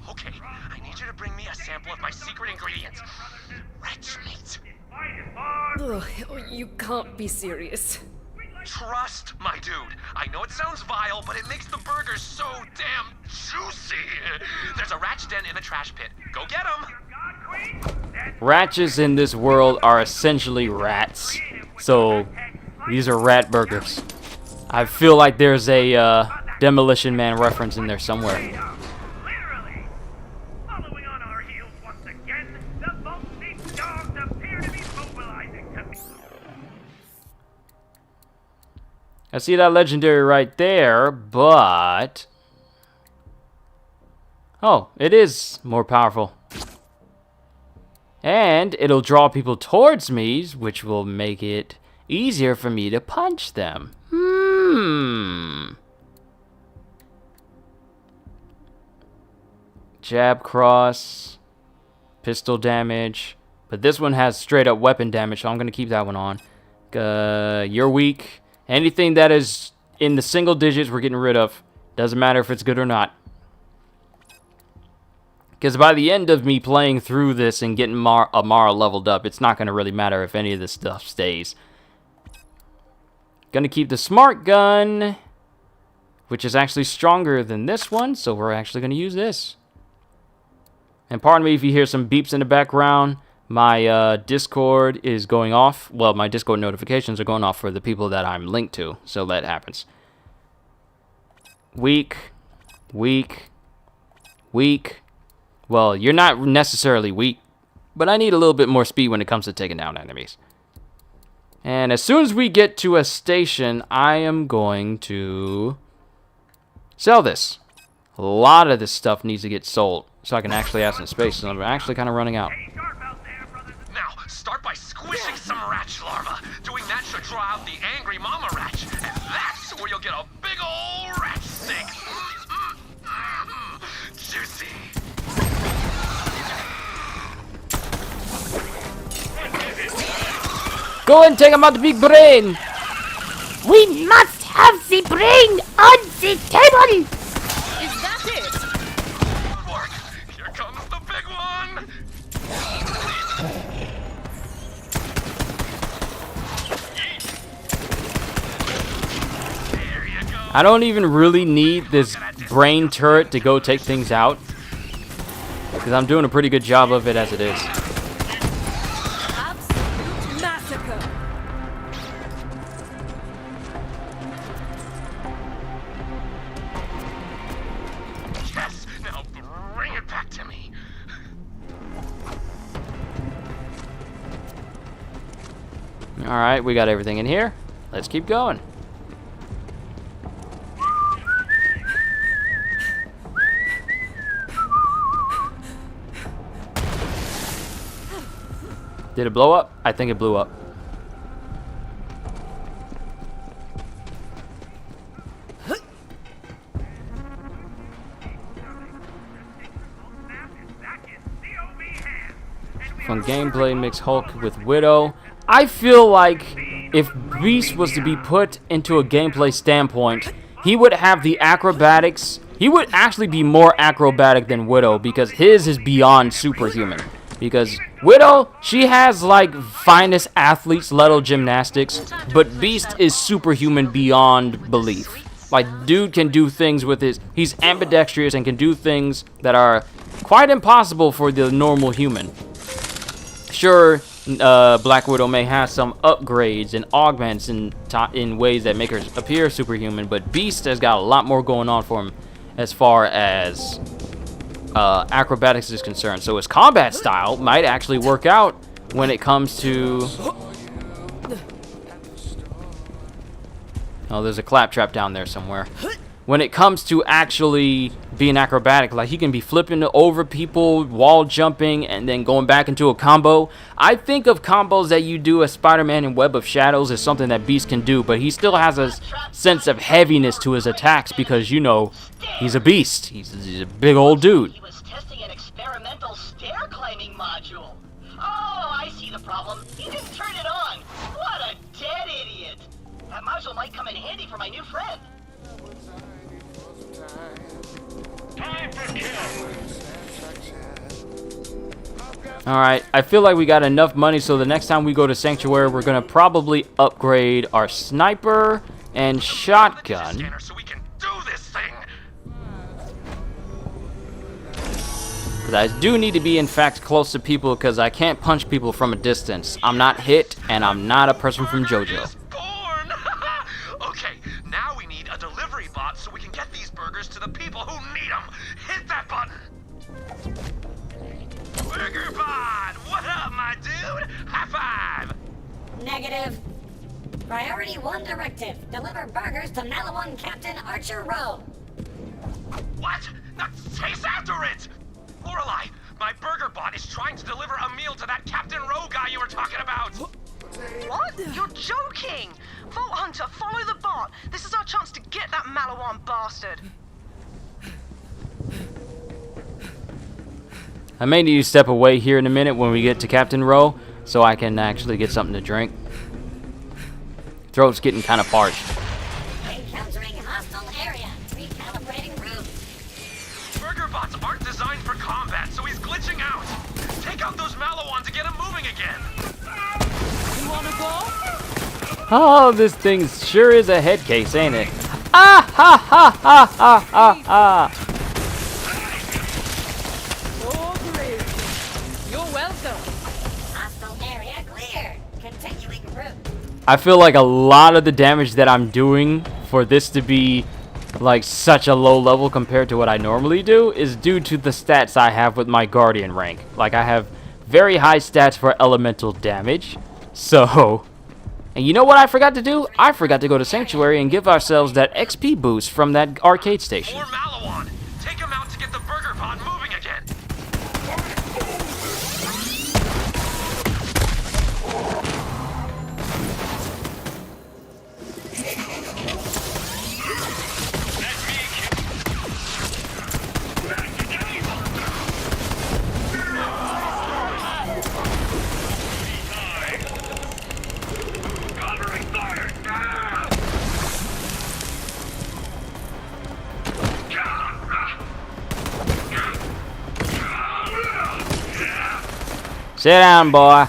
Okay, I need you to bring me a sample of my secret ingredient. Rich meat. Ugh, you can't be serious. Trust my dude. I know it sounds vile, but it makes the burgers so damn juicy. There's a rat's den in the trash pit. Go get him. Ratches in this world are essentially rats. So, these are rat burgers. I feel like there's a Demolition Man reference in there somewhere. I see that legendary right there, but... Oh, it is more powerful. And it'll draw people towards me, which will make it easier for me to punch them. Jab cross, pistol damage. But this one has straight up weapon damage, so I'm going to keep that one on. You're weak. Anything that is in the single digits, we're getting rid of. Doesn't matter if it's good or not. Because by the end of me playing through this and getting Amara leveled up, it's not going to really matter if any of this stuff stays. Going to keep the smart gun, which is actually stronger than this one, so we're actually going to use this. And pardon me if you hear some beeps in the background. My Discord is going off. Well, my Discord notifications are going off for the people that I'm linked to, so that happens. Weak. Well, you're not necessarily weak, but I need a little bit more speed when it comes to taking down enemies. And as soon as we get to a station, I am going to sell this. A lot of this stuff needs to get sold so I can actually have some space. And I'm actually kind of running out. Now, start by squishing some ratch larva. Doing that should draw out the angry mama ratch. And that's where you'll get a big old ratch stick. Juicy. Go and take him out the big brain. We must have the brain on the table. Is that it? Good work. Here comes the big one. I don't even really need this brain turret to go take things out, because I'm doing a pretty good job of it as it is. Absolute massacre. Yes. Now bring it back to me. Alright, we got everything in here. Let's keep going. Did it blow up? I think it blew up. From gameplay mix Hulk with Widow. I feel like if Beast was to be put into a gameplay standpoint, he would have the acrobatics. He would actually be more acrobatic than Widow because his is beyond superhuman. Because Widow, she has like finest athletes level gymnastics, but Beast is superhuman beyond belief. Like, dude can do things with his, he's ambidextrous and can do things that are quite impossible for the normal human. Sure, Black Widow may have some upgrades and augments in ways that make her appear superhuman, but Beast has got a lot more going on for him as far as acrobatics is concerned. So his combat style might actually work out when it comes to... Oh, there's a claptrap down there somewhere. When it comes to actually being acrobatic, like he can be flipping over people, wall jumping, and then going back into a combo. I think of combos that you do as Spider-Man in Web of Shadows as something that Beast can do, but he still has a sense of heaviness to his attacks because, you know, he's a beast. He's a big old dude. He was testing an experimental stair climbing module. Oh, I see the problem. He didn't turn it on. What a dead idiot. That module might come in handy for my new friend. Time for kill. Alright, I feel like we got enough money, so the next time we go to Sanctuary, we're going to probably upgrade our sniper and shotgun. Because I do need to be, in fact, close to people because I can't punch people from a distance. I'm not hit, and I'm not a person from JoJo. Okay, now we need a delivery bot so we can get these burgers to the people who need them. Hit that button. Burger bot, what up, my dude? High five. Negative. Priority 1 directive. Deliver burgers to Malawan Captain Archer Rowe. What? Now chase after it. Lorelei, my burger bot is trying to deliver a meal to that Captain Rowe guy you were talking about. What? You're joking! Vault Hunter, follow the bot. This is our chance to get that Malawan bastard. I may need to step away here in a minute when we get to Captain Rowe so I can actually get something to drink. Throat's getting kind of parched. Encountering hostile area. Recalibrating route. Burger bots aren't designed for combat, so he's glitching out. Take out those Malawans and get him moving again. You wanna go? Oh, this thing sure is a head case, ain't it? Ah ha ha ha ha ha ha! Oh, great. You're welcome. Hostile area cleared. Continuing route. I feel like a lot of the damage that I'm doing for this to be like such a low level compared to what I normally do is due to the stats I have with my Guardian rank. Like, I have very high stats for elemental damage, so And you know what I forgot to do? I forgot to go to Sanctuary and give ourselves that XP boost from that arcade station. More Malawan. Take him out to get the burger pod moving again. Sit down, boy.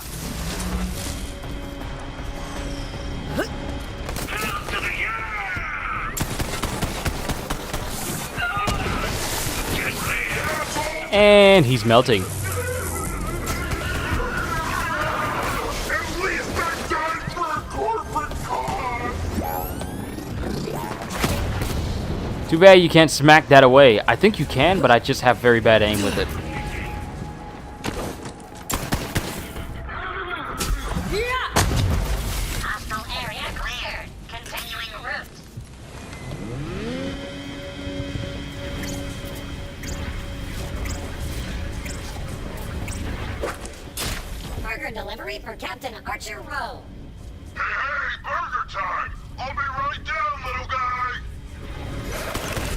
And he's melting. Too bad you can't smack that away. I think you can, but I just have very bad aim with it. Hostile area cleared. Continuing route. Burger delivery for Captain Archer Rowe. Hey, burger time! I'll be right down, little guy!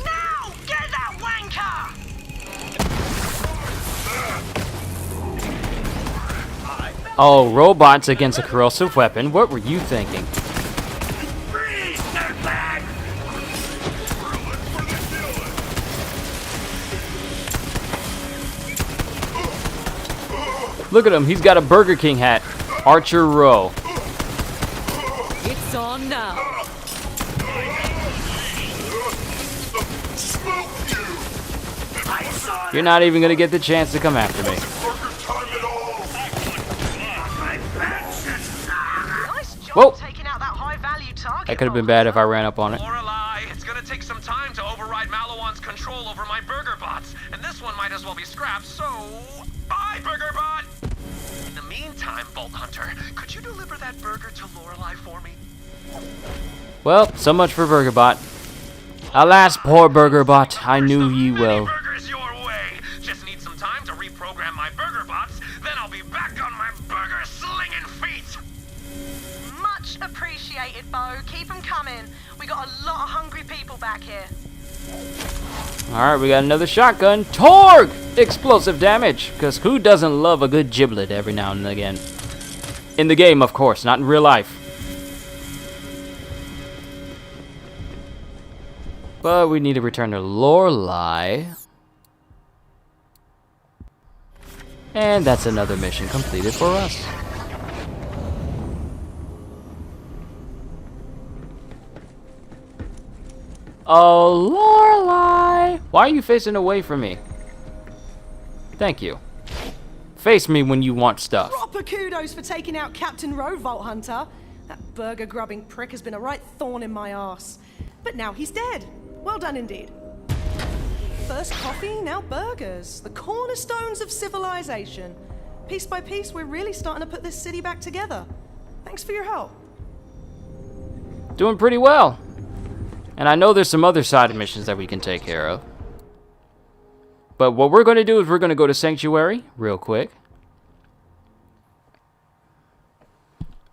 Now! Get that wanker! Oh, robots against a corrosive weapon. What were you thinking? Look at him. He's got a Burger King hat. Archer Row. It's on now. You're not even going to get the chance to come after me. Whoa! That could have been bad if I ran up on it. Lorelei, it's gonna take some time to override Malawan's control over my burger bots, and this one might as well be scrapped, so bye, burger bot! In the meantime, Bolt Hunter, could you deliver that burger to Lorelei for me? Well, so much for BurgerBot. Alas, poor BurgerBot, I knew ye well. Burgers your way. Just need some time to reprogram my burger bots, then I'll be back on my burger slinging feet. Much appreciated, Bo. Keep them coming. We got a lot of hungry people back here. Alright, we got another shotgun. Torg! Explosive damage. Because who doesn't love a good giblet every now and again? In the game, of course, not in real life. But we need to return to Lorelei. And that's another mission completed for us. Oh, Lorelei! Why are you facing away from me? Thank you. Face me when you want stuff. Proper kudos for taking out Captain Rowe, Vault Hunter. That burger-grubbing prick has been a right thorn in my arse. But now he's dead. Well done indeed. First coffee, now burgers. The cornerstones of civilization. Piece by piece, we're really starting to put this city back together. Thanks for your help. Doing pretty well. And I know there's some other side missions that we can take care of. But what we're going to do is we're going to go to Sanctuary real quick.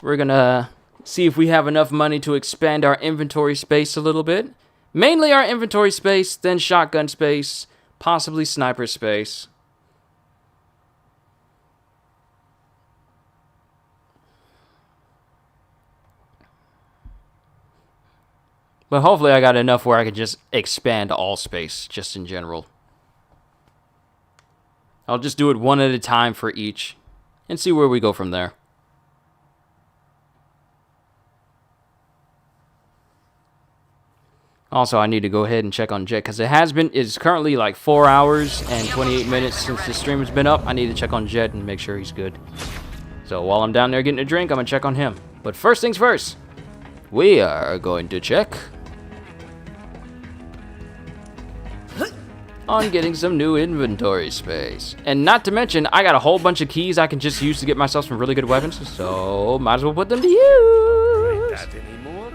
We're going to see if we have enough money to expand our inventory space a little bit. Mainly our inventory space, then shotgun space, possibly sniper space. But hopefully I got enough where I can just expand all space, just in general. I'll just do it one at a time for each, and see where we go from there. Also, I need to go ahead and check on Jet, because it's currently like 4 hours and 28 minutes since the stream has been up. I need to check on Jet and make sure he's good. So while I'm down there getting a drink, I'm going to check on him. But first things first, we are going to check on getting some new inventory space. And not to mention, I got a whole bunch of keys I can just use to get myself some really good weapons, so might as well put them to use.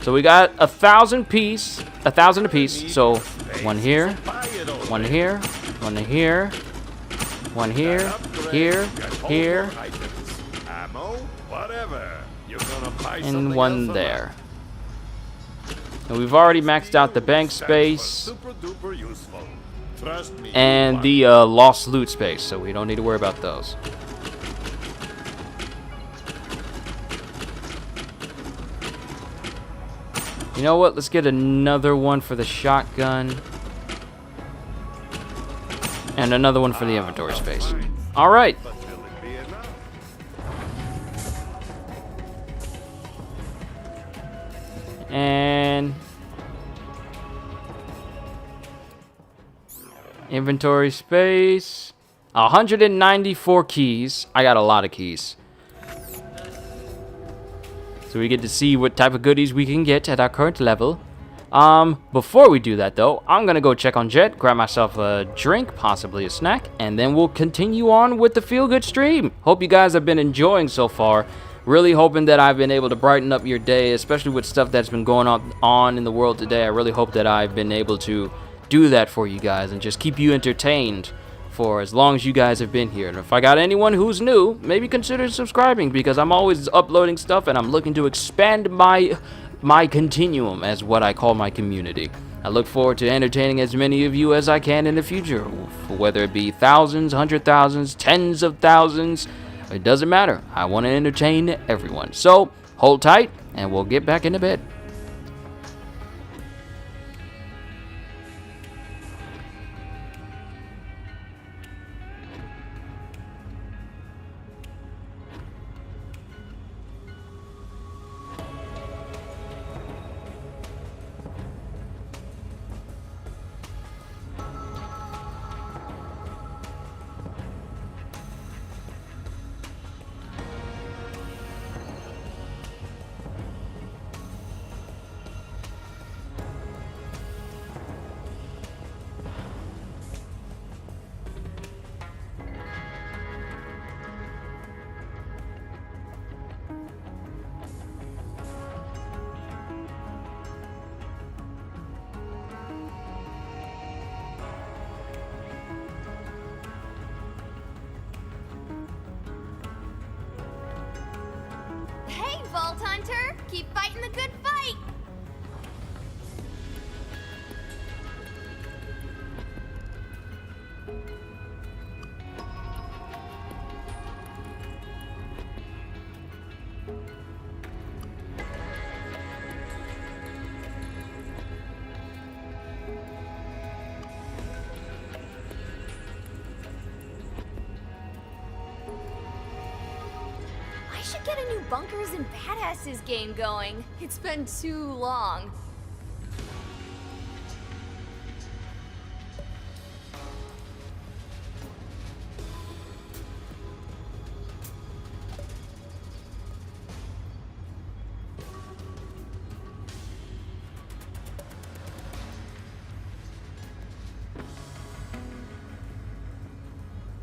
So we got 1,000 apiece. So one here, one here, one here, one here, here, and one there. And we've already maxed out the bank space and the lost loot space, so we don't need to worry about those. You know what? Let's get another one for the shotgun. And another one for the inventory space. Alright. And inventory space. 194 keys. I got a lot of keys. So we get to see what type of goodies we can get at our current level. Before we do that though, I'm gonna go check on Jet, grab myself a drink, possibly a snack, and then we'll continue on with the Feel Good stream. Hope you guys have been enjoying so far. Really hoping that I've been able to brighten up your day, especially with stuff that's been going on in the world today. I really hope that I've been able to do that for you guys and just keep you entertained for as long as you guys have been here. And if I got anyone who's new, maybe consider subscribing, because I'm always uploading stuff and I'm looking to expand my continuum, as what I call my community. I look forward to entertaining as many of you as I can in the future, whether it be thousands, 100,000s, tens of thousands. It doesn't matter. I want to entertain everyone. So hold tight and we'll get back into bed. Hey, Vault Hunter! Keep fighting the good fight! I should get a new bunkers and badasses game going. It's been too long.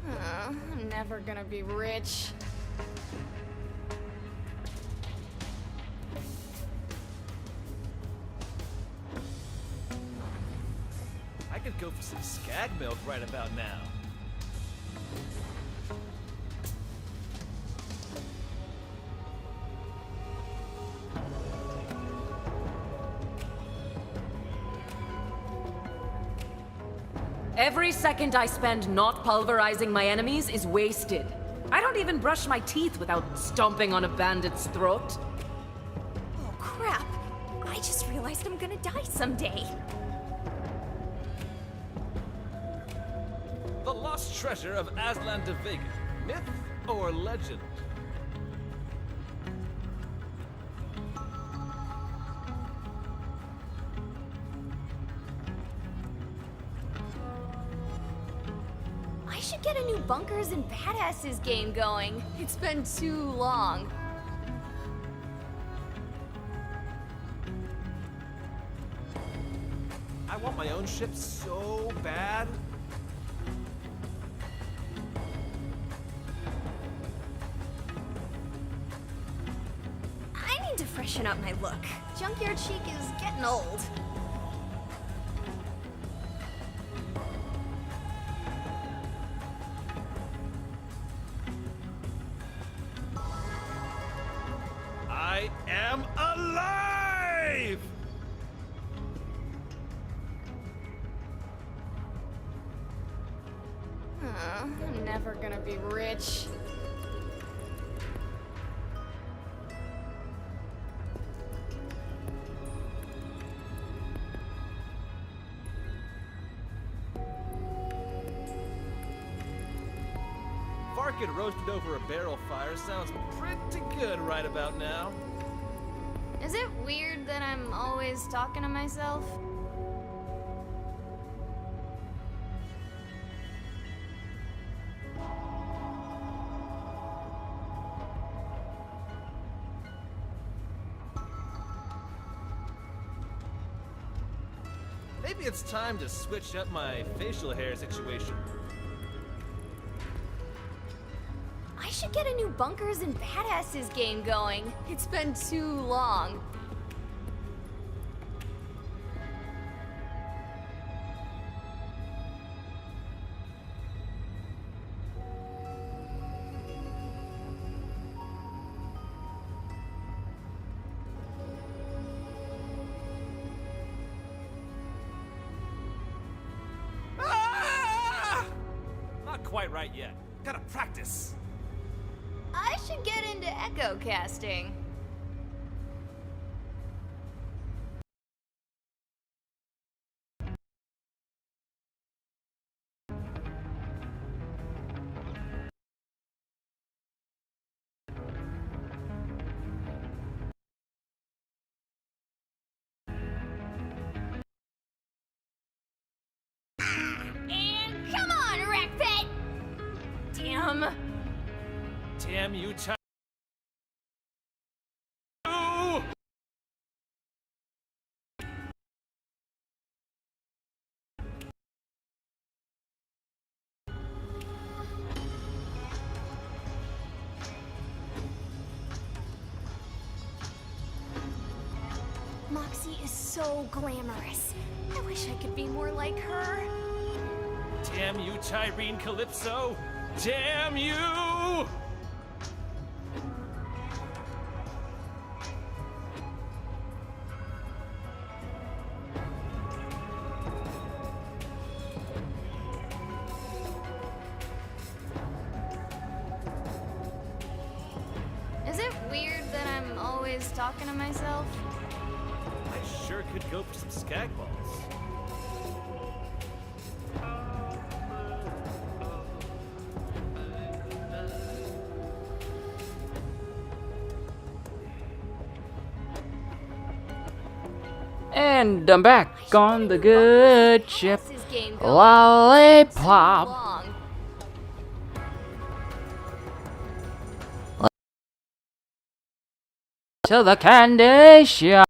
I'm never gonna be rich. I could go for some skag milk right about now. Every second I spend not pulverizing my enemies is wasted. I don't even brush my teeth without stomping on a bandit's throat. Oh crap! I just realized I'm gonna die someday. The lost treasure of Aslan de Vega. Myth or legend? I should get a new bunkers and badasses game going. It's been too long. I want my own ship so bad. I need to freshen up my look. Junkyard chic is getting old. I am alive! I'm never gonna be rich. Farkid roasted over a barrel fire sounds pretty good right about now. Is it weird that I'm always talking to myself? Maybe it's time to switch up my facial hair situation. I should get a new Bunkers and Badasses game going. It's been too long. Not quite right yet. Gotta practice. I should get into echo casting. And come on, Wreck Pit! Damn. Damn you, Moxie is so glamorous. I wish I could be more like her. Damn you, Tyrene Calypso! Damn you! Is it weird that I'm always talking to myself? I sure could go for some skag balls. And I'm back on the good ship. Lollipop. To the candy shop.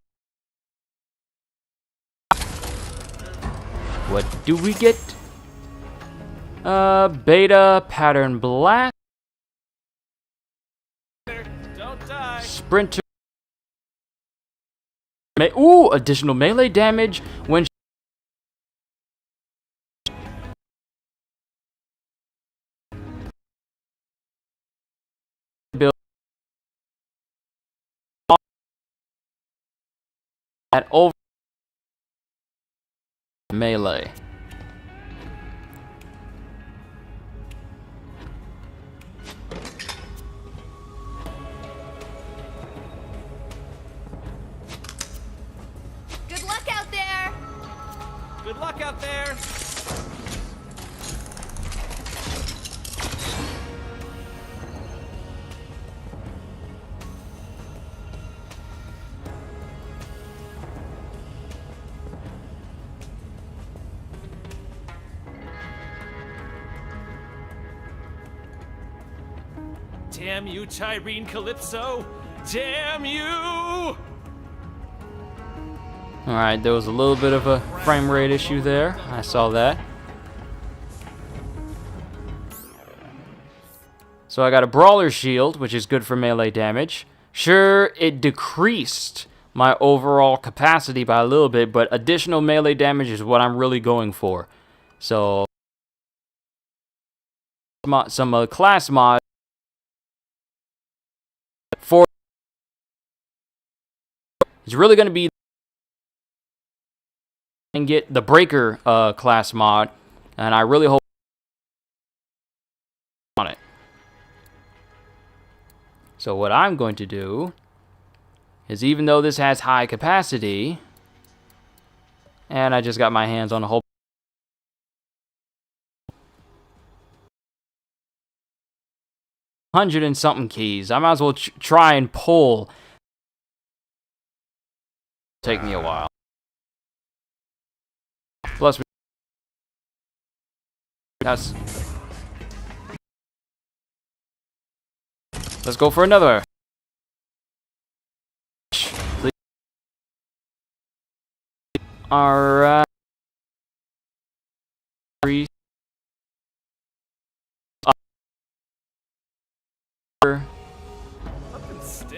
What do we get? Beta pattern black. Don't die. Sprinter. Ooh, additional melee damage when build at over melee. Good luck out there! Good luck out there! Damn you, Tyrene Calypso! Damn you! Alright, there was a little bit of a frame rate issue there. I saw that. So I got a Brawler Shield, which is good for melee damage. Sure, it decreased my overall capacity by a little bit, but additional melee damage is what I'm really going for. So, some class mod for is really going to be and get the breaker class mod, and I really hope on it. So what I'm going to do is, even though this has high capacity, and I just got my hands on a whole 100 and something keys, I might as well try and pull. Take me a while. Plus, let's go for another. Alright.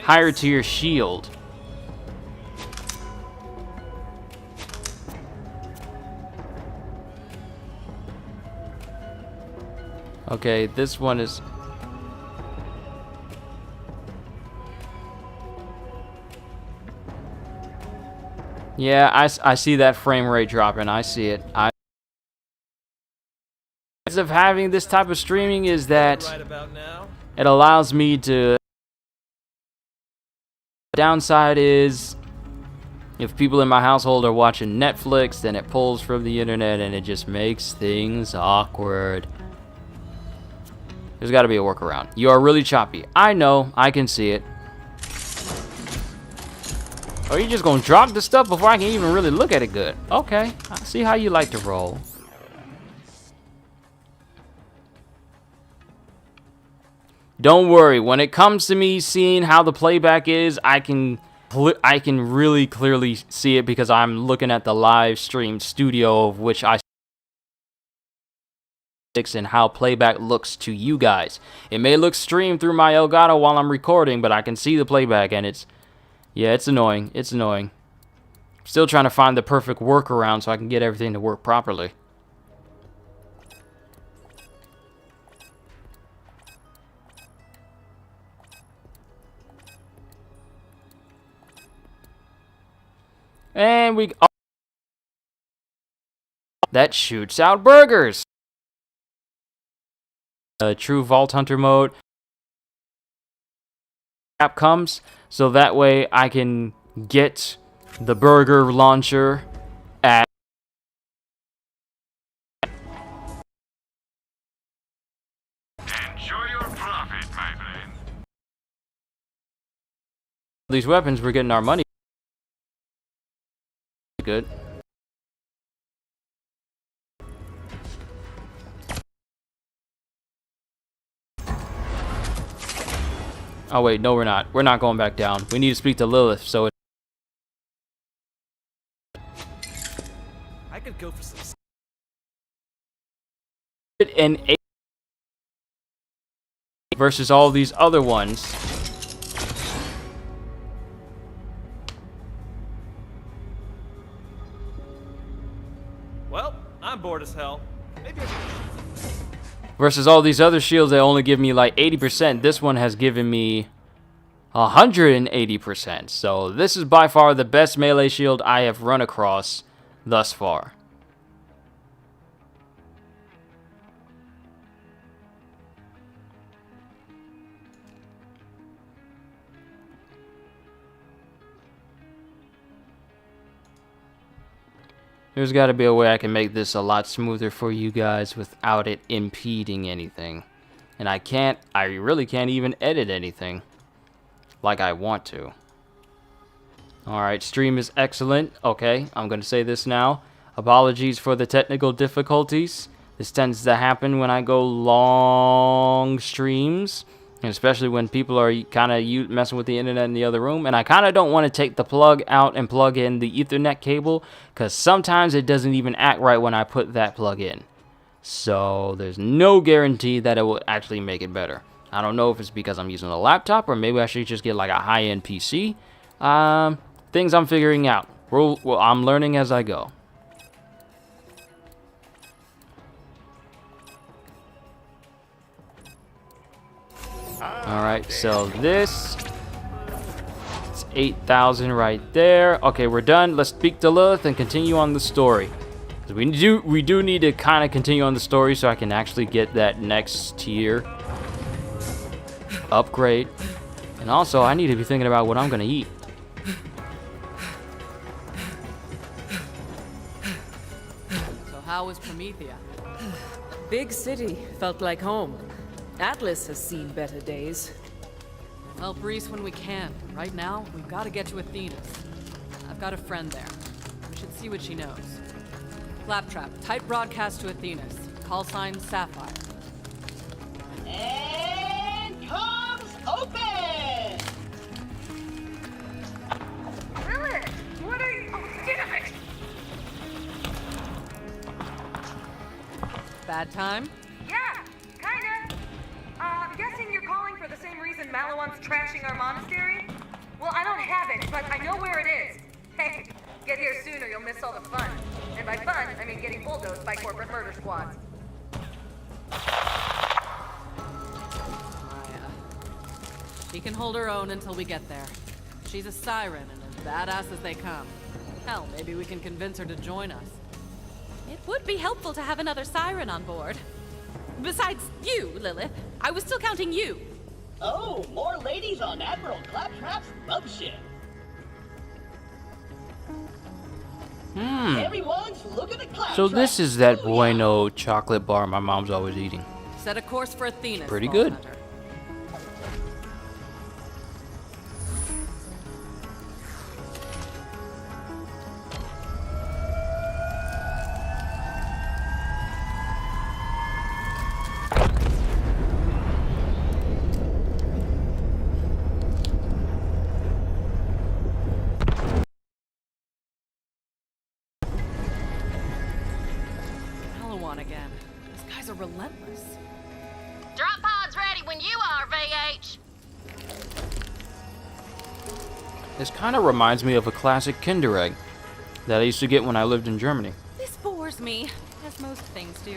Higher tier shield. Okay, this one is... Yeah, I see that frame rate dropping. I see it. Of having this type of streaming is that it allows me to... Downside is, if people in my household are watching Netflix, then it pulls from the internet and it just makes things awkward. There's got to be a workaround. You are really choppy. I know. I can see it. Are you just going to drop the stuff before I can even really look at it good? Okay. I see how you like to roll. Don't worry. When it comes to me seeing how the playback is, I can really clearly see it because I'm looking at the live stream studio of which I and how playback looks to you guys. It may look streamed through my Elgato while I'm recording, but I can see the playback, and it's annoying. It's annoying. Still trying to find the perfect workaround so I can get everything to work properly. And we... Oh, that shoots out burgers! True Vault Hunter mode. App comes, so that way I can get the burger launcher at... Enjoy your profit, my friend. These weapons, we're getting our money. Good. Oh wait, no we're not. We're not going back down. We need to speak to Lilith, so it... I could go for some... And 8 versus all these other ones. Well, I'm bored as hell. Maybe I should... Versus all these other shields that only give me like 80%. This one has given me 180%. So this is by far the best melee shield I have run across thus far. There's got to be a way I can make this a lot smoother for you guys without it impeding anything. And I really can't even edit anything like I want to. Alright, stream is excellent. Okay, I'm going to say this now. Apologies for the technical difficulties. This tends to happen when I go long streams. And especially when people are kind of messing with the internet in the other room. And I kind of don't want to take the plug out and plug in the Ethernet cable, because sometimes it doesn't even act right when I put that plug in. So there's no guarantee that it will actually make it better. I don't know if it's because I'm using a laptop or maybe I should just get like a high-end PC. Things I'm figuring out. Well, I'm learning as I go. Alright, so this... It's 8,000 right there. Okay, we're done. Let's speak to Lilith and continue on the story. We do need to kind of continue on the story so I can actually get that next tier upgrade. And also, I need to be thinking about what I'm going to eat. So how was Promethea? Big city. Felt like home. Atlas has seen better days. Help Reese when we can. Right now, we've got to get to Athena's. I've got a friend there. We should see what she knows. Claptrap, tight broadcast to Athena's. Call sign Sapphire. And comes open! Lilith, what are you... Oh, damn it! Bad time? Yeah, kinda. I'm guessing you're calling for the same reason Malawan's trashing our monastery? Well, I don't have it, but I know where it is. Hey, get here soon or you'll miss all the fun. And by fun, I mean getting bulldozed by corporate murder squads. She can hold her own until we get there. She's a siren and as badass as they come. Hell, maybe we can convince her to join us. It would be helpful to have another siren on board. Besides you, Lilith. I was still counting you. Oh, more ladies on Admiral Claptrap's love ship. Everyone's looking at Claptrap. So this is that Bueno chocolate bar my mom's always eating. Set a course for Athena. Pretty good. Again. These guys are relentless. Drop pod's ready when you are, VH. This kind of reminds me of a classic Kinder Egg that I used to get when I lived in Germany. This bores me, as most things do.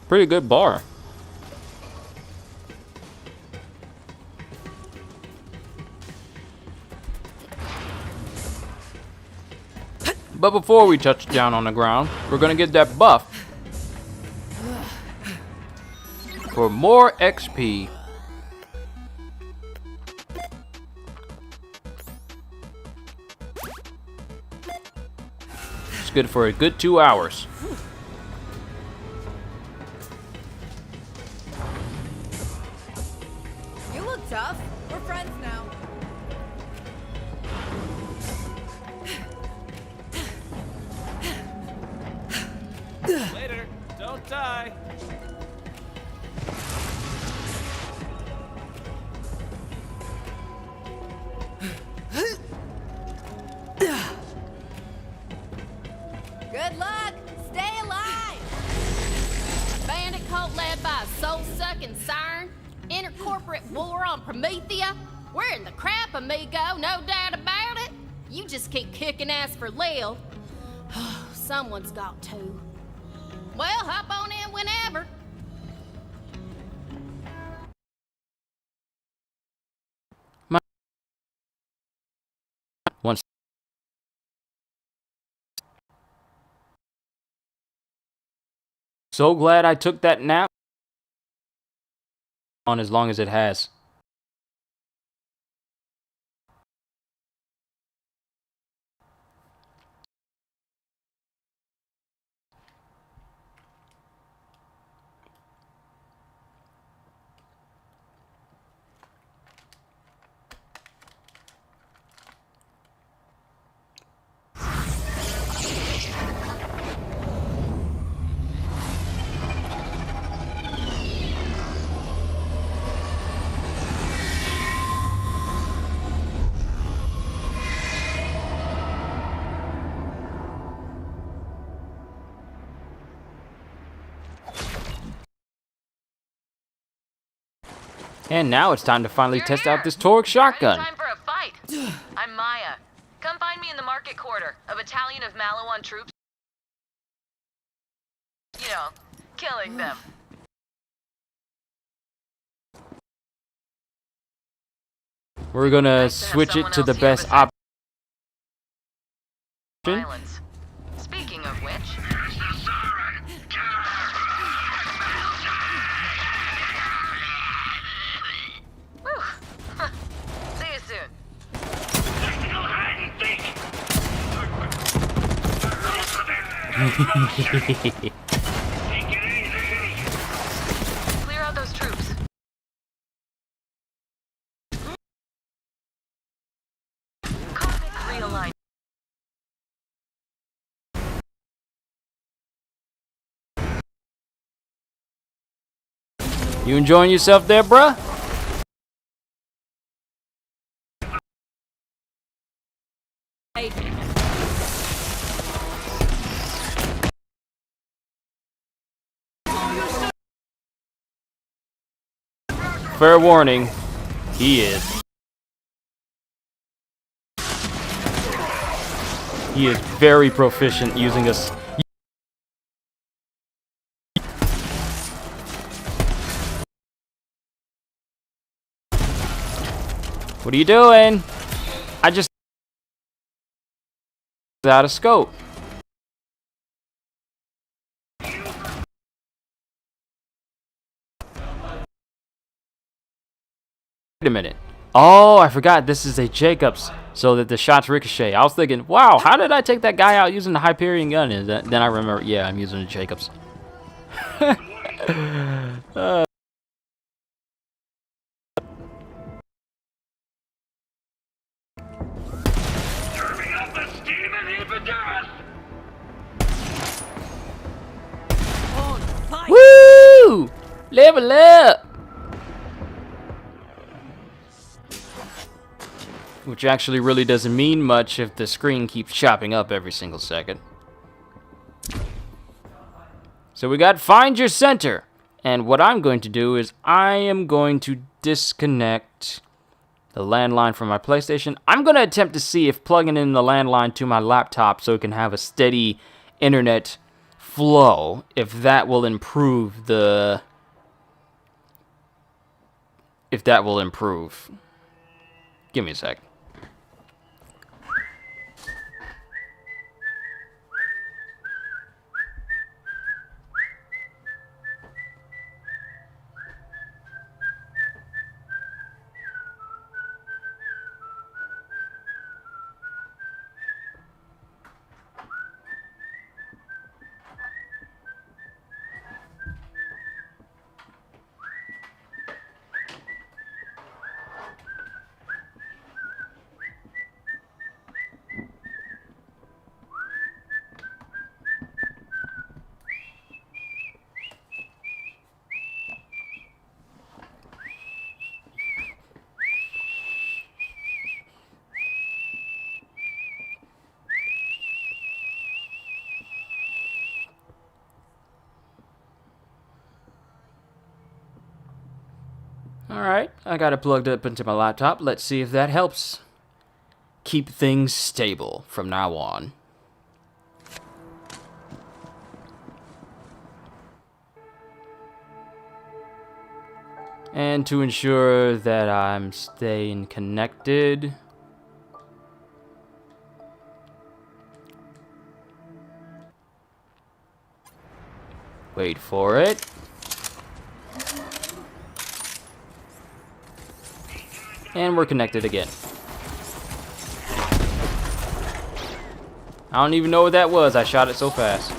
Pretty good bar. But before we touch down on the ground, we're gonna get that buff for more XP. It's good for a good 2 hours. You look tough. We're friends now. Later. Don't die. Good luck. Stay alive. Bandit cult led by a soul-sucking siren. Intercorporate war on Promethea. We're in the crap, amigo. No doubt about it. You just keep kicking ass for Lil. Someone's got to. Well, hop on in whenever. Once. So glad I took that nap on as long as it has. And now it's time to finally test out this Torque shotgun. Time for a fight. I'm Maya. Come find me in the market quarter. A battalion of Malawan troops. You know, killing them. We're gonna switch it to the best option. Violence. Speaking of which. Whew. See you soon. Clear out those troops. Realign. You enjoying yourself there, bruh? Fair warning, he is. He is very proficient using us. What are you doing? I just out of scope. Wait a minute. Oh, I forgot this is a Jacobs, so that the shots ricochet. I was thinking, wow, how did I take that guy out using the Hyperion gun? And then I remember, yeah, I'm using a Jacobs. Woo! Level up! Which actually really doesn't mean much if the screen keeps chopping up every single second. So we got find your center. And what I'm going to do is I am going to disconnect the landline from my PlayStation. I'm going to attempt to see if plugging in the landline to my laptop so it can have a steady internet flow, if that will improve the... If that will improve. Give me a sec. Alright, I got it plugged up into my laptop. Let's see if that helps keep things stable from now on. And to ensure that I'm staying connected, wait for it. And we're connected again. I don't even know what that was. I shot it so fast.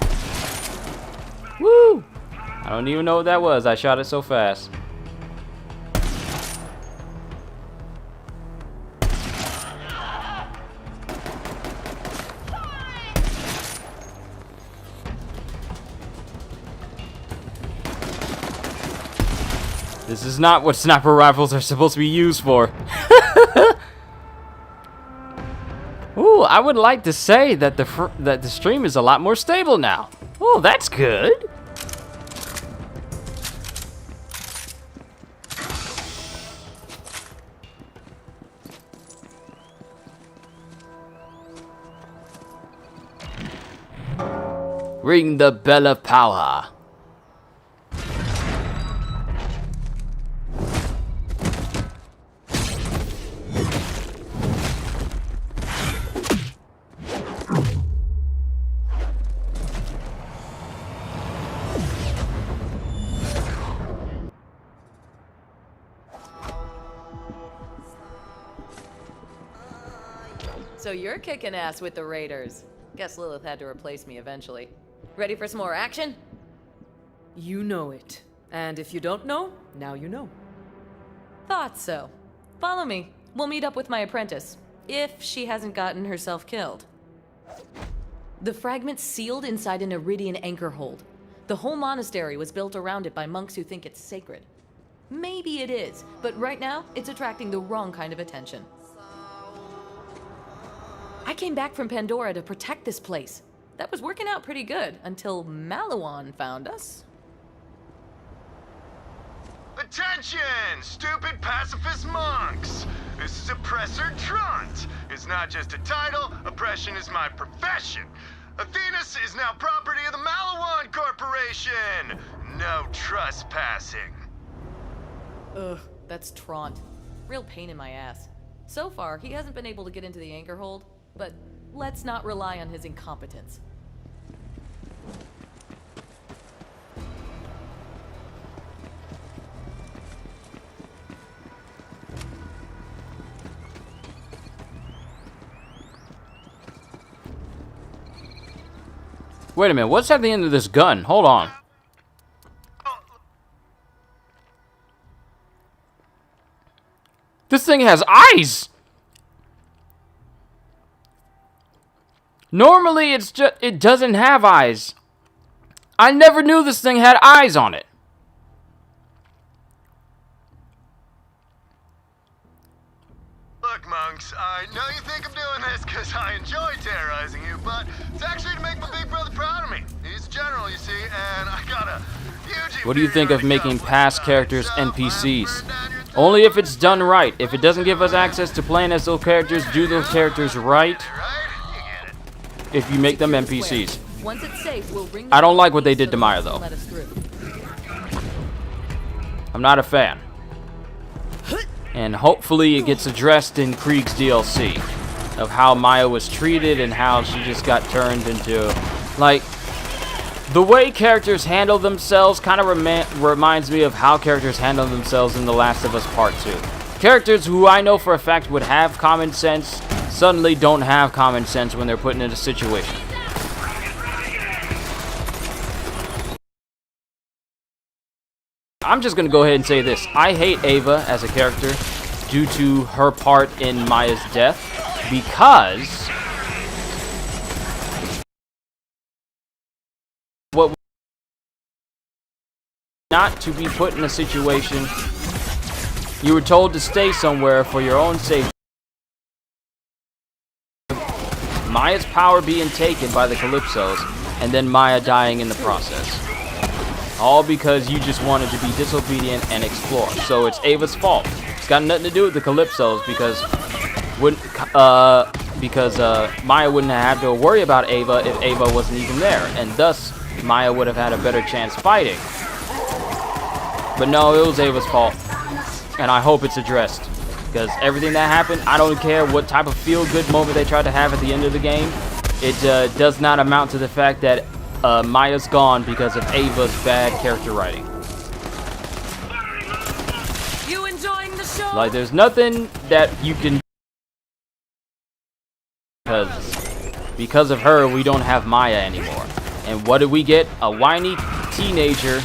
Woo! I don't even know what that was. I shot it so fast. This is not what sniper rifles are supposed to be used for. Ooh, I would like to say that the stream is a lot more stable now. Oh, that's good. Ring the bell of power. So you're kicking ass with the Raiders. Guess Lilith had to replace me eventually. Ready for some more action? You know it. And if you don't know, now you know. Thought so. Follow me. We'll meet up with my apprentice. If she hasn't gotten herself killed. The fragment's sealed inside an Iridian anchor hold. The whole monastery was built around it by monks who think it's sacred. Maybe it is, but right now, it's attracting the wrong kind of attention. I came back from Pandora to protect this place. That was working out pretty good until Maliwan found us. Attention, stupid pacifist monks! This is Oppressor Trant. It's not just a title, oppression is my profession. Athenas is now property of the Maliwan Corporation. No trespassing. Ugh, that's Trant. Real pain in my ass. So far, he hasn't been able to get into the anchor hold, but let's not rely on his incompetence. Wait a minute, what's at the end of this gun? Hold on. This thing has eyes! Normally, it doesn't have eyes. I never knew this thing had eyes on it. Look, monks, I know you think I'm doing this because I enjoy terrorizing you, but it's actually to make my big brother proud of me. He's a general, you see, and I got a huge... What do you think of making past characters NPCs? Only if it's done right. If it doesn't give us access to playing as those characters, do those characters right. If you make them NPCs. Once it's safe, we'll ring I don't like what they did to Maya, though. I'm not a fan. And hopefully it gets addressed in Krieg's DLC of how Maya was treated and how she just got turned into, like, the way characters handle themselves kind of reminds me of how characters handle themselves in The Last of Us Part 2. Characters who I know for a fact would have common sense suddenly don't have common sense when they're put in a situation. I'm just gonna go ahead and say this. I hate Ava as a character due to her part in Maya's death because what not to be put in a situation you were told to stay somewhere for your own safety. Maya's power being taken by the Calypsos, and then Maya dying in the process. All because you just wanted to be disobedient and explore. So it's Ava's fault. It's got nothing to do with the Calypsos because Maya wouldn't have had to worry about Ava if Ava wasn't even there, and thus Maya would have had a better chance fighting. But no, it was Ava's fault, and I hope it's addressed. Because everything that happened, I don't care what type of feel-good moment they tried to have at the end of the game. It does not amount to the fact that Maya's gone because of Ava's bad character writing. You enjoying the show? Like, there's nothing that you can... Because of her, we don't have Maya anymore. And what did we get? A whiny teenager...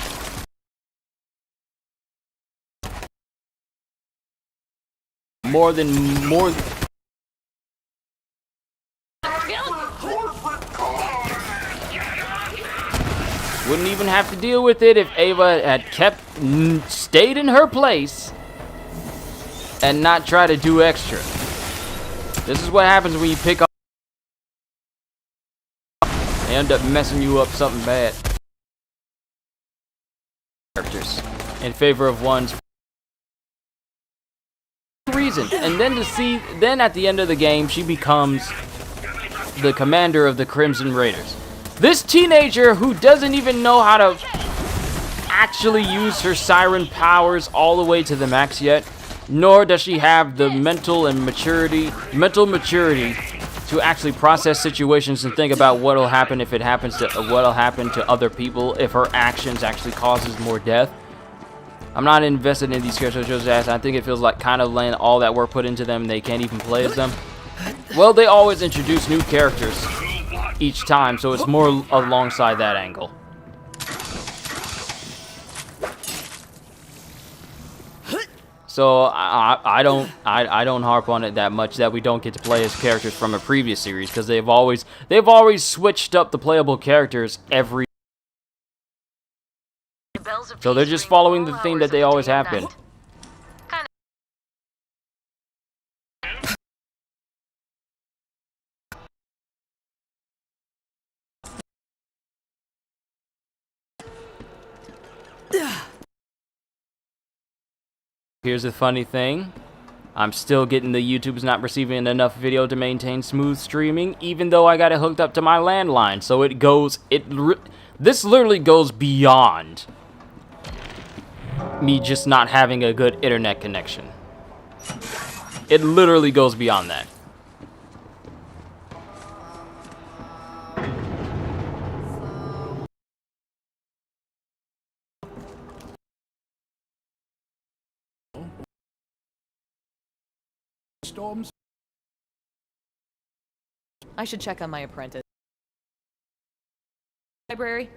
Wouldn't even have to deal with it if Ava had stayed in her place and not try to do extra. This is what happens when you pick up. They end up messing you up something bad. Characters in favor of ones. Reason, and then to see, then at the end of the game, she becomes the commander of the Crimson Raiders. This teenager who doesn't even know how to actually use her siren powers all the way to the max yet, nor does she have the mental maturity to actually process situations and think about what'll happen if it happens to what'll happen to other people if her actions actually causes more death. I'm not invested in these characters just as I think it feels like kind of laying all that work put into them and they can't even play as them. Well, they always introduce new characters each time, so it's more alongside that angle. So I don't harp on it that much that we don't get to play as characters from a previous series, because they've always switched up the playable characters every. So they're just following the theme that they always have been. Here's the funny thing. I'm still getting the YouTube's not receiving enough video to maintain smooth streaming, even though I got it hooked up to my landline. So it goes, this literally goes beyond me just not having a good internet connection. It literally goes beyond that. Storms. I should check on my apprentice. Library?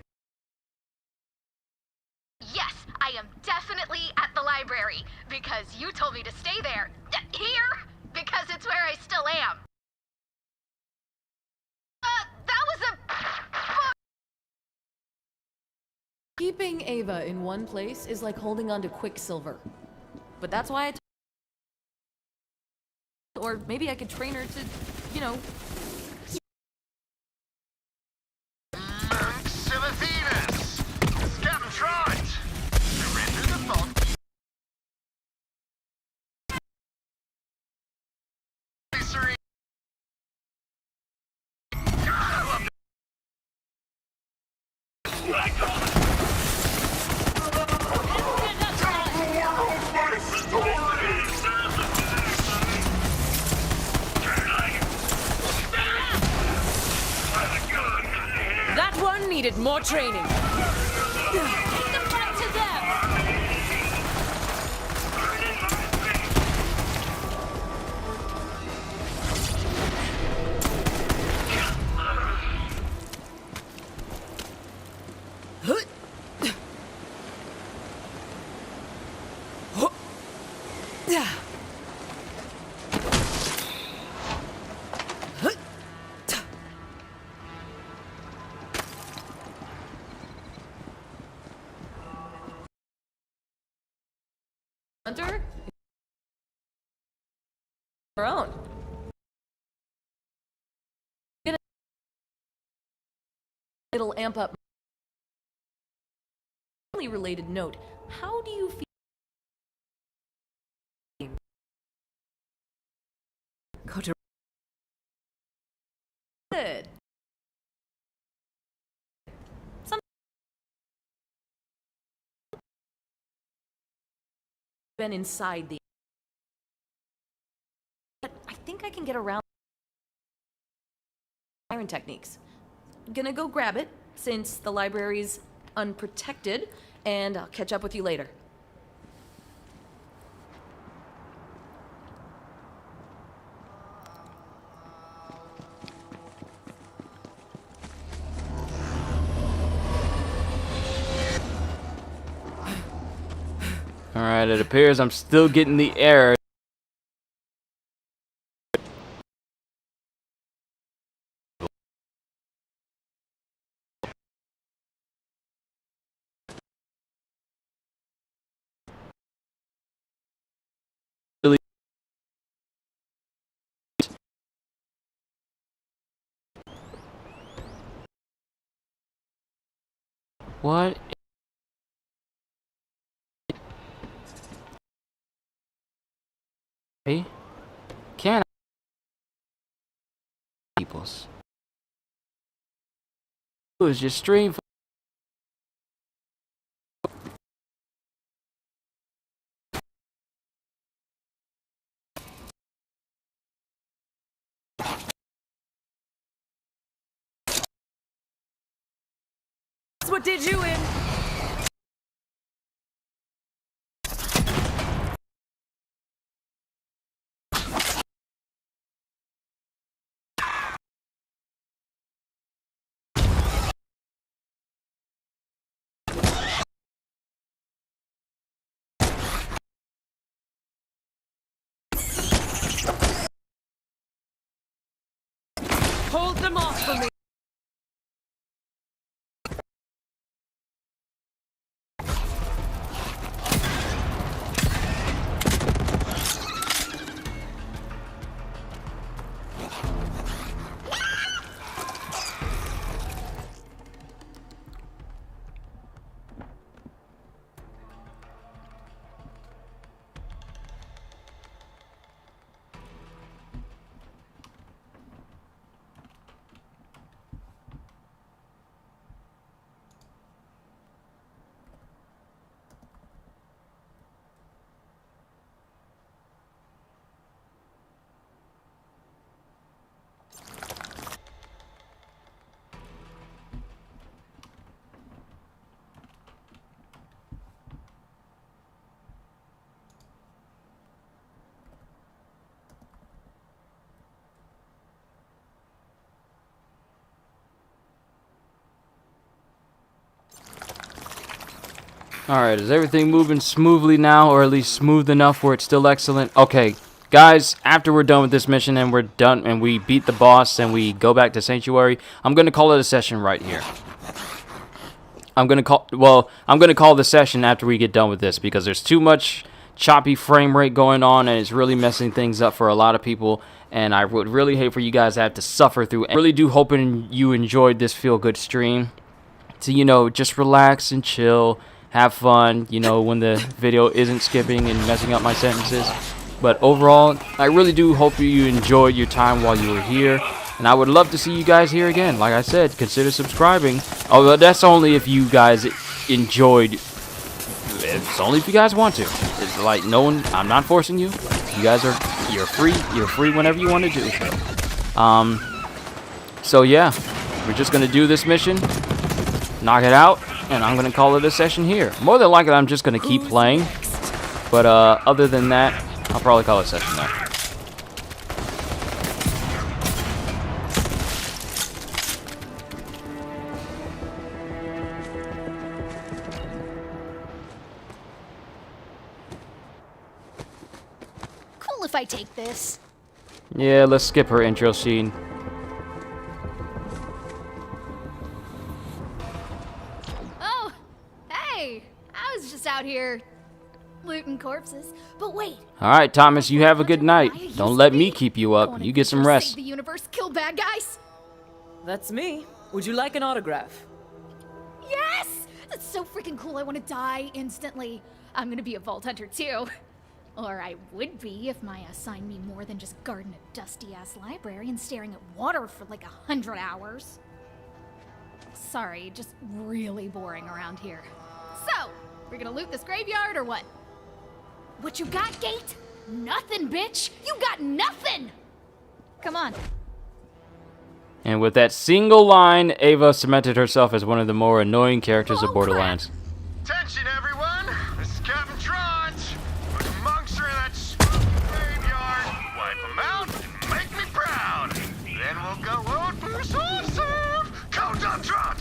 Yes, I am definitely at the library, because you told me to stay there. Here? Because it's where I still am. That was a... Keeping Ava in one place is like holding on to Quicksilver. But that's why I... Or maybe I could train her to, you know... Venus! Captain Trot! Surrender the vault. Serene. That one needed more training. Hunter? Our own. It'll amp up. Related note. How do you feel? Go to. Good. Been inside the. But I think I can get around iron techniques. Gonna go grab it since the library's unprotected, and I'll catch up with you later. Alright, it appears I'm still getting the error. What? Can I? Peoples. It's just stream. What did you in? Hold them off for me. Alright, is everything moving smoothly now, or at least smooth enough where it's still excellent? Okay, guys, after we're done with this mission and we're done and we beat the boss and we go back to Sanctuary, I'm going to call it a session right here. I'm going to call the session after we get done with this because there's too much choppy frame rate going on and it's really messing things up for a lot of people, and I would really hate for you guys to have to suffer through. I really do hope you enjoyed this feel-good stream to, you know, just relax and chill. Have fun, you know, when the video isn't skipping and messing up my sentences. But overall, I really do hope you enjoyed your time while you were here. And I would love to see you guys here again. Like I said, consider subscribing. Although that's only if you guys enjoyed. It's only if you guys want to. It's like no one. I'm not forcing you. You guys are. You're free. You're free whenever you want to do so. So yeah, we're just gonna do this mission, knock it out. And I'm going to call it a session here. More than likely, I'm just going to keep playing. But other than that, I'll probably call it a session there. Cool if I take this. Yeah, let's skip her intro scene. Out here looting corpses, but wait. All right, Thomas, you have a good night. Don't let me keep you up. You get some rest. Save the universe, kill bad guys. That's me. Would you like an autograph? Yes, that's so freaking cool. I want to die instantly. I'm gonna be a vault hunter too, or I would be if Maya assigned me more than just guarding a dusty-ass library and staring at water for like 100 hours. Sorry, just really boring around here. So. We're gonna loot this graveyard or what? What you got, Gate? Nothing, bitch! You got nothing! Come on. And with that single line, Ava cemented herself as one of the more annoying characters of Borderlands. Attention, everyone! This is Captain Trunch! The monks are in that graveyard. Wipe them out and make me proud. Then we'll go out for some serve. Countdown, Trot!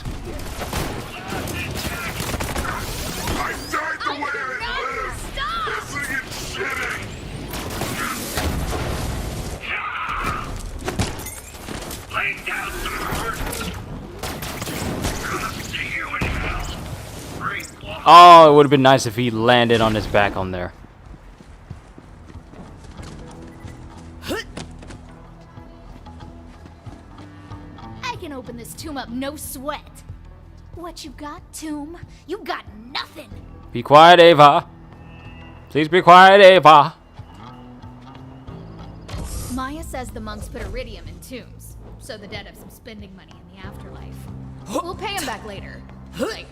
I died the way I live! Pissing and shitting! Lay down some hurt! See you in hell! Oh, it would have been nice if he landed on his back on there. I can open this tomb up, no sweat. What you got, tomb? You got nothing. Be quiet, Ava. Please be quiet, Ava. Maya says the monks put iridium in tombs, so the dead have some spending money in the afterlife. We'll pay him back later. Like,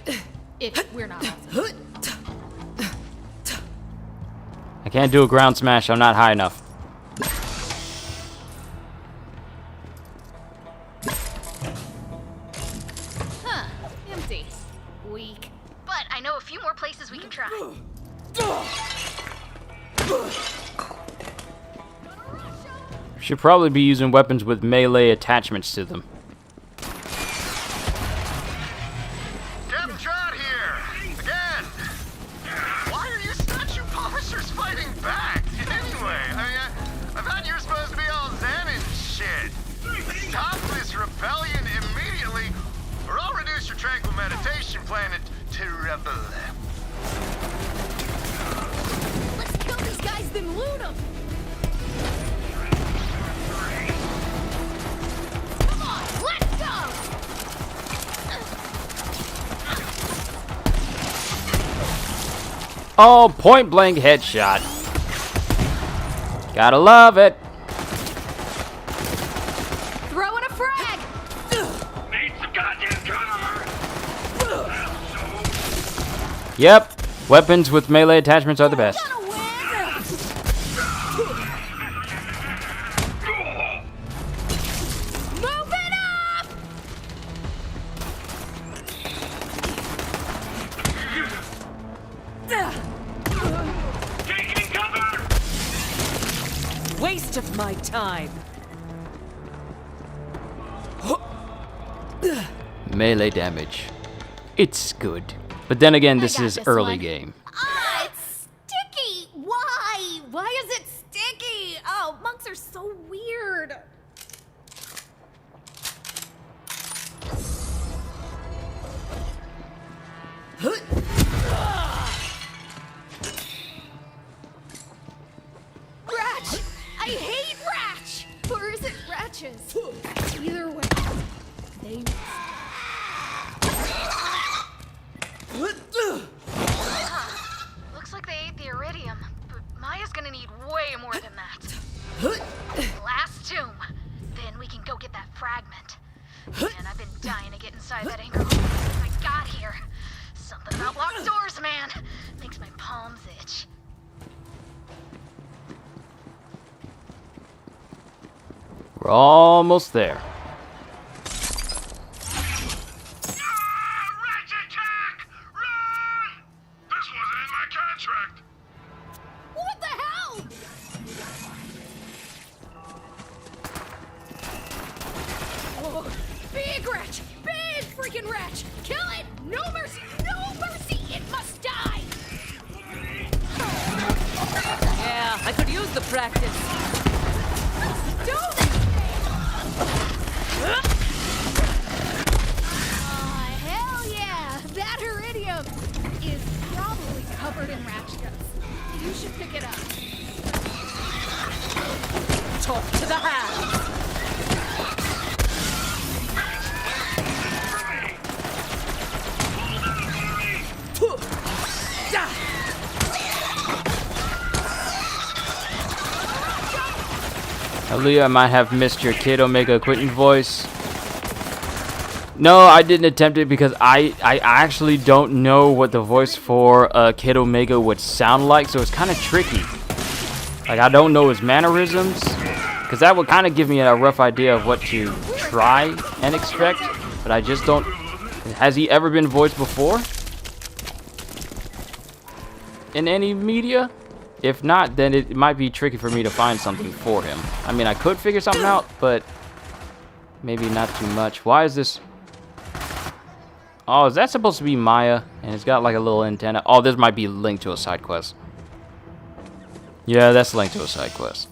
if we're not awesome. I can't do a ground smash. I'm not high enough. Huh. Empty. Weak. But I know a few more places we can try. Should probably be using weapons with melee attachments to them. Captain Trot here! Again! Why are you statue officers fighting back? Anyway, I thought you were supposed to be all zen and shit. Stop this rebellion immediately, or I'll reduce your tranquil meditation planet to rubble. Let's kill these guys, then loot them! Come on, let's go! Oh, point blank headshot. Gotta love it. Throwing a frag! Need some goddamn cover! Yep. Weapons with melee attachments are the best. Move it up! Taking cover! Waste of my time. Melee damage. It's good. But then again, this got is this early one. game. Ah, it's sticky! Why? Why is it sticky? Oh, monks are so weird. Ratch! I hate Ratch! Or is it Ratches? Either way, they Looks like they ate the iridium, but Maya's gonna need way more than that. Last tomb. Then we can go get that fragment. Man, I've been dying to get inside that anchor hole since I got here. Something about locked doors, man. Makes my palms itch. We're almost there. This wasn't in my contract! What the hell? Oh, big Ratch! Big freaking Ratch! Kill it! No mercy! No mercy! It must die! Yeah, I could use the practice. Don't! Oh, hell yeah! That iridium is probably covered in Ratch guts. You should pick it up. Talk to the hand. Aaliyah, I might have missed your Kid Omega Quentin voice. No, I didn't attempt it because I actually don't know what the voice for Kid Omega would sound like, so it's kind of tricky. Like, I don't know his mannerisms, because that would kind of give me a rough idea of what to try and expect, but I just don't... Has he ever been voiced before? In any media? If not, then it might be tricky for me to find something for him. I mean, I could figure something out, but maybe not too much. Why is this... Oh, is that supposed to be Maya? And it's got like a little antenna. Oh, this might be linked to a side quest. Yeah, that's linked to a side quest.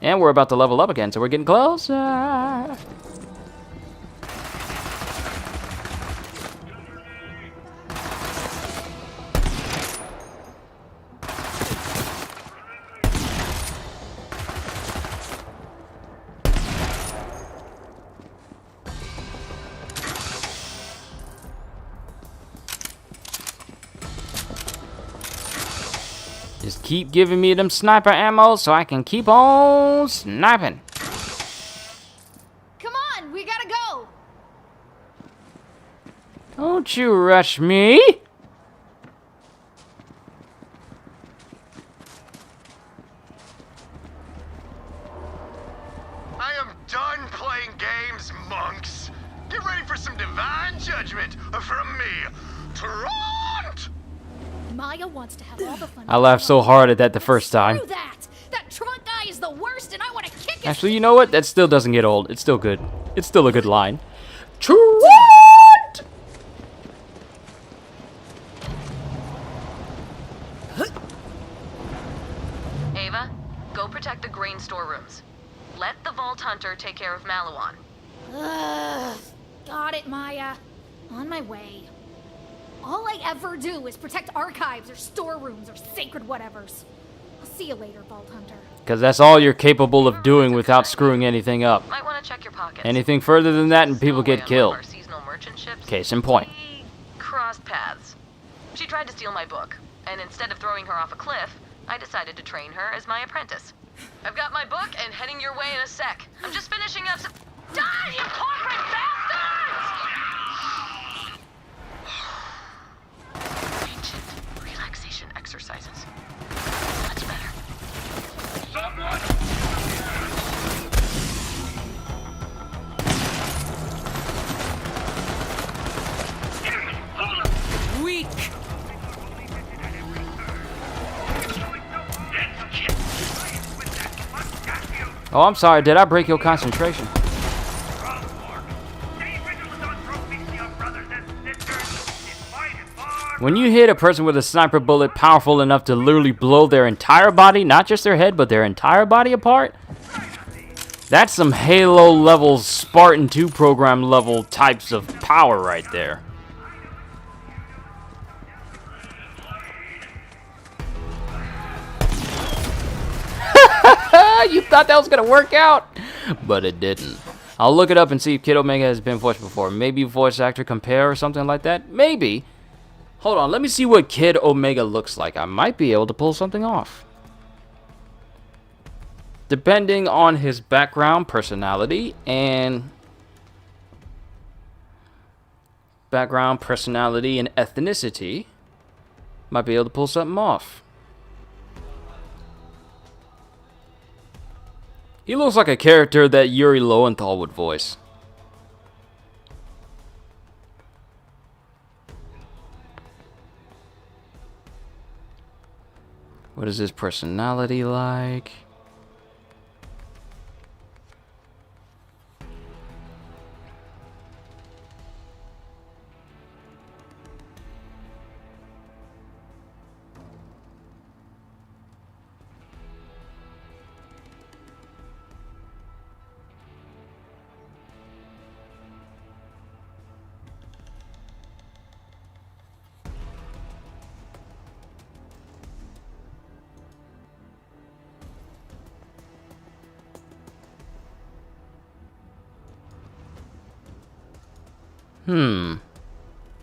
And we're about to level up again, so we're getting closer. Just keep giving me them sniper ammo so I can keep on sniping. Come on, we gotta go. Don't you rush me. I am done playing games, monks. Get ready for some divine judgment from me, Trant! Maya wants to have all the fun. I laughed so hard at that the first time. Screw that! That trunk guy is the worst, and I want to kick his... Actually, you know what? That still doesn't get old. It's still good. It's still a good line. Trant! Ava, go protect the grain storerooms. Let the Vault Hunter take care of Malawan. Ugh, got it, Maya. On my way. All I ever do is protect archives or storerooms or sacred whatevers. I'll see you later, Vault Hunter. Because that's all you're capable of doing without screwing anything up. Might want to check your pockets. Anything further than that and people get killed. Case in point. Crossed paths. She tried to steal my book, and instead of throwing her off a cliff, I decided to train her as my apprentice. I've got my book and heading your way in a sec. I'm just finishing up some... Die, you corporate bastards! Ancient relaxation exercises. Much better. Someone! Weak! Oh, I'm sorry. Did I break your concentration? When you hit a person with a sniper bullet powerful enough to literally blow their entire body, not just their head, but their entire body apart, that's some Halo level, Spartan 2 program level types of power right there. You thought that was gonna work out, but it didn't. I'll look it up and see if Kid Omega has been voiced before. Maybe voice actor compare or something like that. Maybe. Hold on, let me see what Kid Omega looks like. I might be able to pull something off. Depending on his background, personality, and ethnicity, might be able to pull something off. He looks like a character that Yuri Lowenthal would voice. What is his personality like?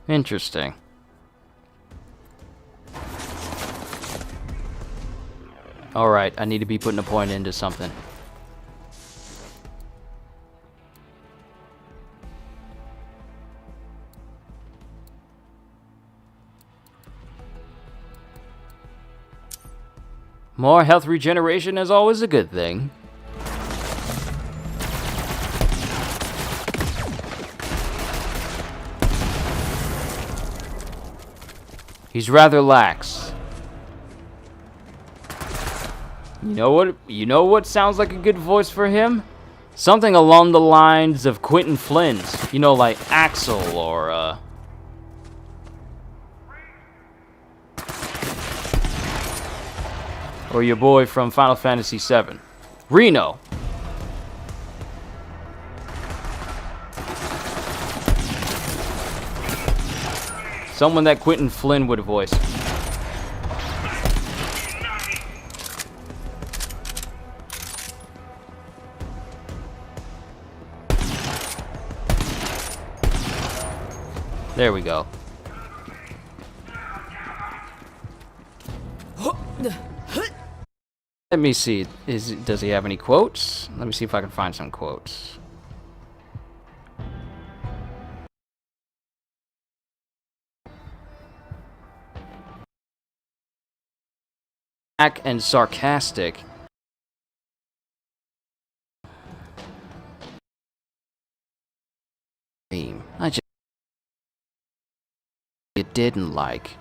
Interesting. Alright, I need to be putting a point into something. More health regeneration is always a good thing. He's rather lax. You know what sounds like a good voice for him? Something along the lines of Quentin Flynn's. You know, like Axel or your boy from Final Fantasy VII, Reno. Someone that Quentin Flynn would voice. There we go. Let me see. Does he have any quotes? Let me see if I can find some quotes. and sarcastic. I just you didn't like.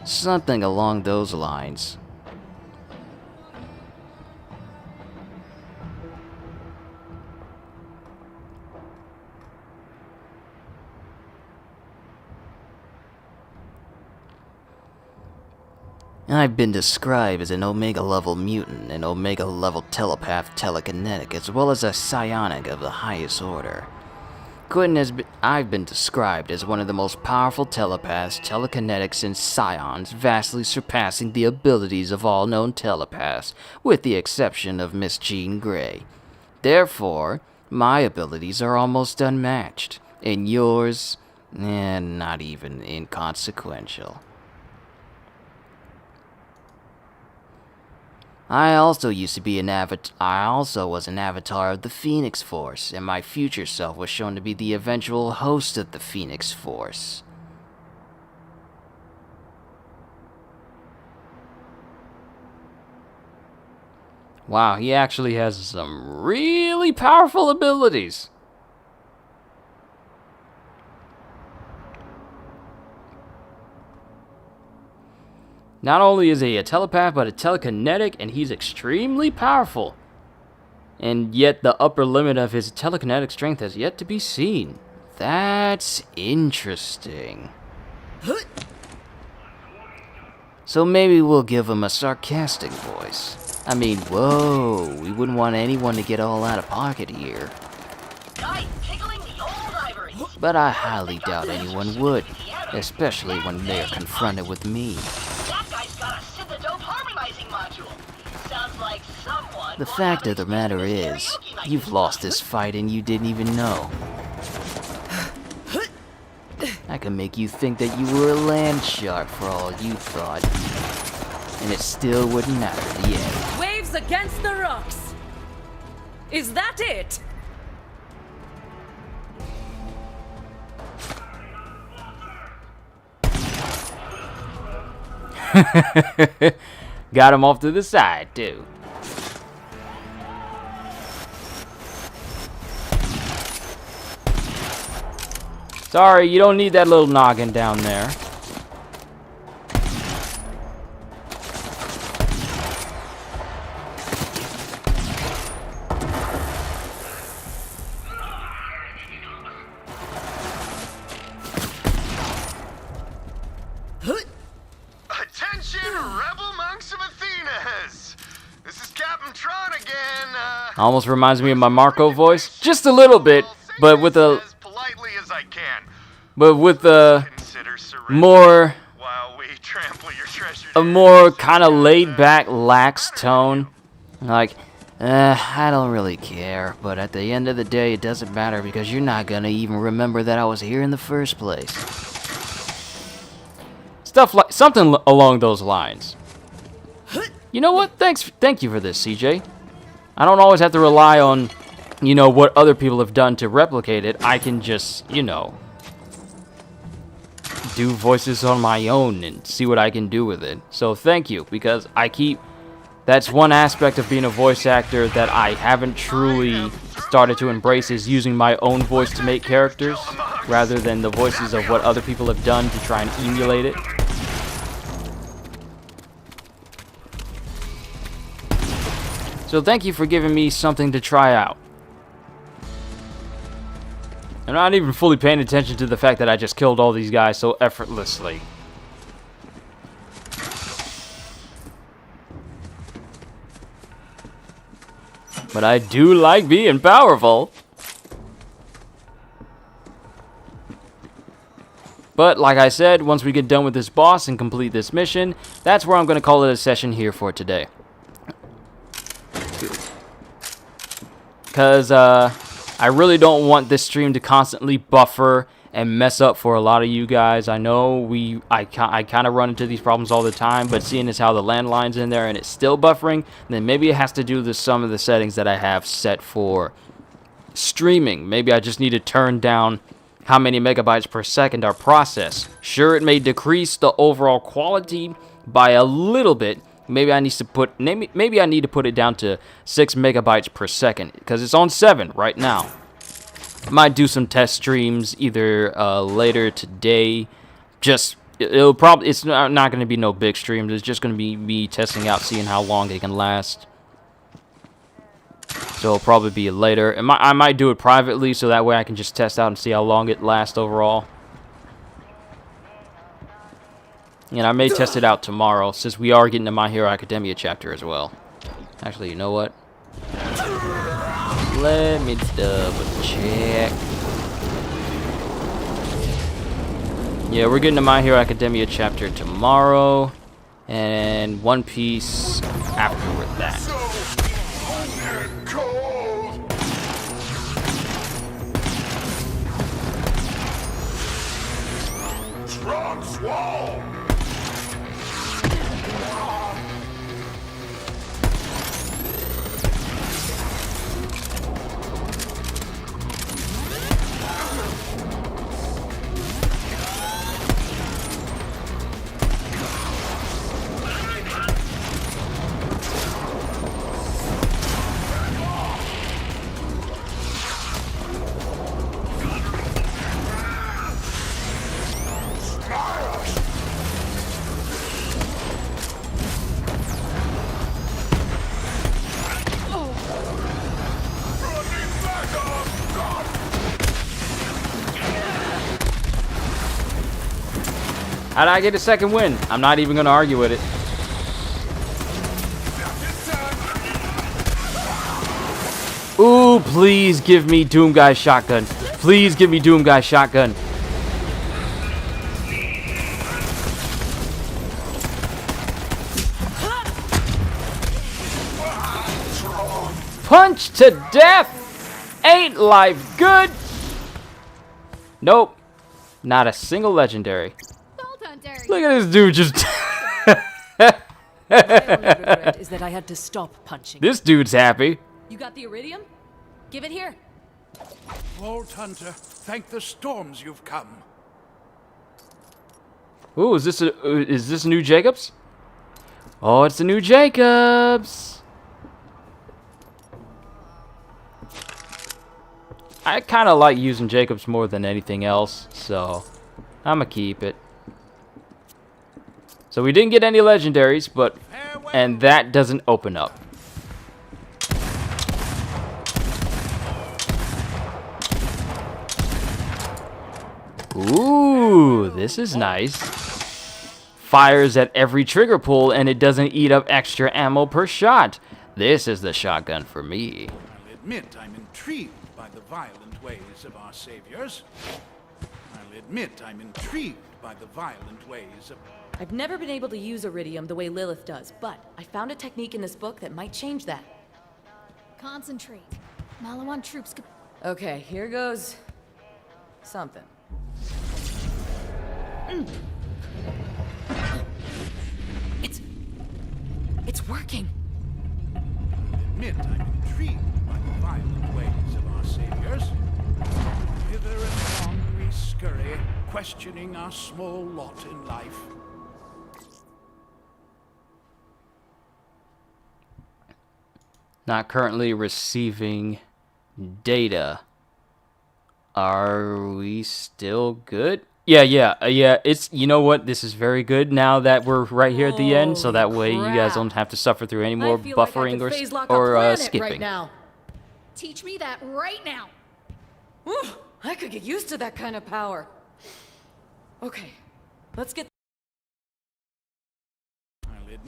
Something along those lines. I've been described as an Omega-level mutant, an Omega-level telepath telekinetic, as well as a psionic of the highest order. I've been described as one of the most powerful telepaths, telekinetics, and psions, vastly surpassing the abilities of all known telepaths, with the exception of Miss Jean Grey. Therefore, my abilities are almost unmatched, and yours, not even inconsequential. I also was an avatar of the Phoenix Force, and my future self was shown to be the eventual host of the Phoenix Force. Wow, he actually has some really powerful abilities. Not only is he a telepath, but a telekinetic, and he's extremely powerful. And yet the upper limit of his telekinetic strength has yet to be seen. That's interesting. So maybe we'll give him a sarcastic voice. I mean, whoa, we wouldn't want anyone to get all out of pocket here. But I highly doubt anyone would, especially when they're confronted with me. The fact of the matter is, you've lost this fight and you didn't even know. I can make you think that you were a land shark for all you thought. And it still wouldn't matter in the end. Waves against the rocks! Is that it? Got him off to the side, too. Sorry, you don't need that little noggin down there. Attention, rebel monks of Athenas! This is Captain Tron again. Almost reminds me of my Marco voice, just a little bit, but with a more kind of laid back, lax tone. Like, I don't really care, but at the end of the day, it doesn't matter because you're not gonna even remember that I was here in the first place. Stuff like something along those lines. You know what? Thank you for this, CJ. I don't always have to rely on, what other people have done to replicate it. I can just, do voices on my own and see what I can do with it. So thank you, because that's one aspect of being a voice actor that I haven't truly started to embrace, is using my own voice to make characters rather than the voices of what other people have done to try and emulate it. So thank you for giving me something to try out. I'm not even fully paying attention to the fact that I just killed all these guys so effortlessly. But I do like being powerful. But like I said, once we get done with this boss and complete this mission, that's where I'm going to call it a session here for today. Because I really don't want this stream to constantly buffer and mess up for a lot of you guys. I know I kind of run into these problems all the time, but seeing as how the landline's in there and it's still buffering, then maybe it has to do with some of the settings that I have set for streaming. Maybe I just need to turn down how many megabytes per second are processed. Sure, it may decrease the overall quality by a little bit, Maybe I need to put it down to 6 megabytes per second because it's on 7 right now. Might do some test streams either later today. It's not going to be no big streams. It's just going to be me testing out, seeing how long it can last. So it'll probably be later. I might do it privately so that way I can just test out and see how long it lasts overall. And I may test it out tomorrow since we are getting to My Hero Academia chapter as well. Actually, you know what? Let me double check. Yeah, we're getting to My Hero Academia chapter tomorrow. And One Piece after that. Transwall! How did I get a second win? I'm not even going to argue with it. Ooh, please give me Doom Guy's shotgun. Please give me Doom Guy's shotgun. Punch to death! Ain't life good? Nope. Not a single legendary. Look at this dude just... My only regret is that I had to stop punching. This dude's happy. You got the iridium? Give it here. Vault Hunter, thank the storms you've come. Ooh, is this new Jacobs? Oh, it's the new Jacobs. I kind of like using Jacobs more than anything else, so I'm gonna keep it. So we didn't get any legendaries, and that doesn't open up. Ooh, this is nice. Fires at every trigger pull, and it doesn't eat up extra ammo per shot. This is the shotgun for me. I'll admit I'm intrigued by the violent ways of our saviors. I'll admit I'm intrigued by the violent ways of... I've never been able to use iridium the way Lilith does, but I found a technique in this book that might change that. Concentrate. Malawan troops could... Okay, here goes... something. It's working. Admit I'm intrigued by the violent ways of our saviors. Hither and long we scurry, questioning our small lot in life. Not currently receiving data. Are we still good? Yeah. It's, you know what? This is very good now that we're right here at the end, so that way you guys don't have to suffer through any more buffering or skipping. Right now. Teach me that right now. Whew, I could get used to that kind of power. Okay, let's get... I'll admit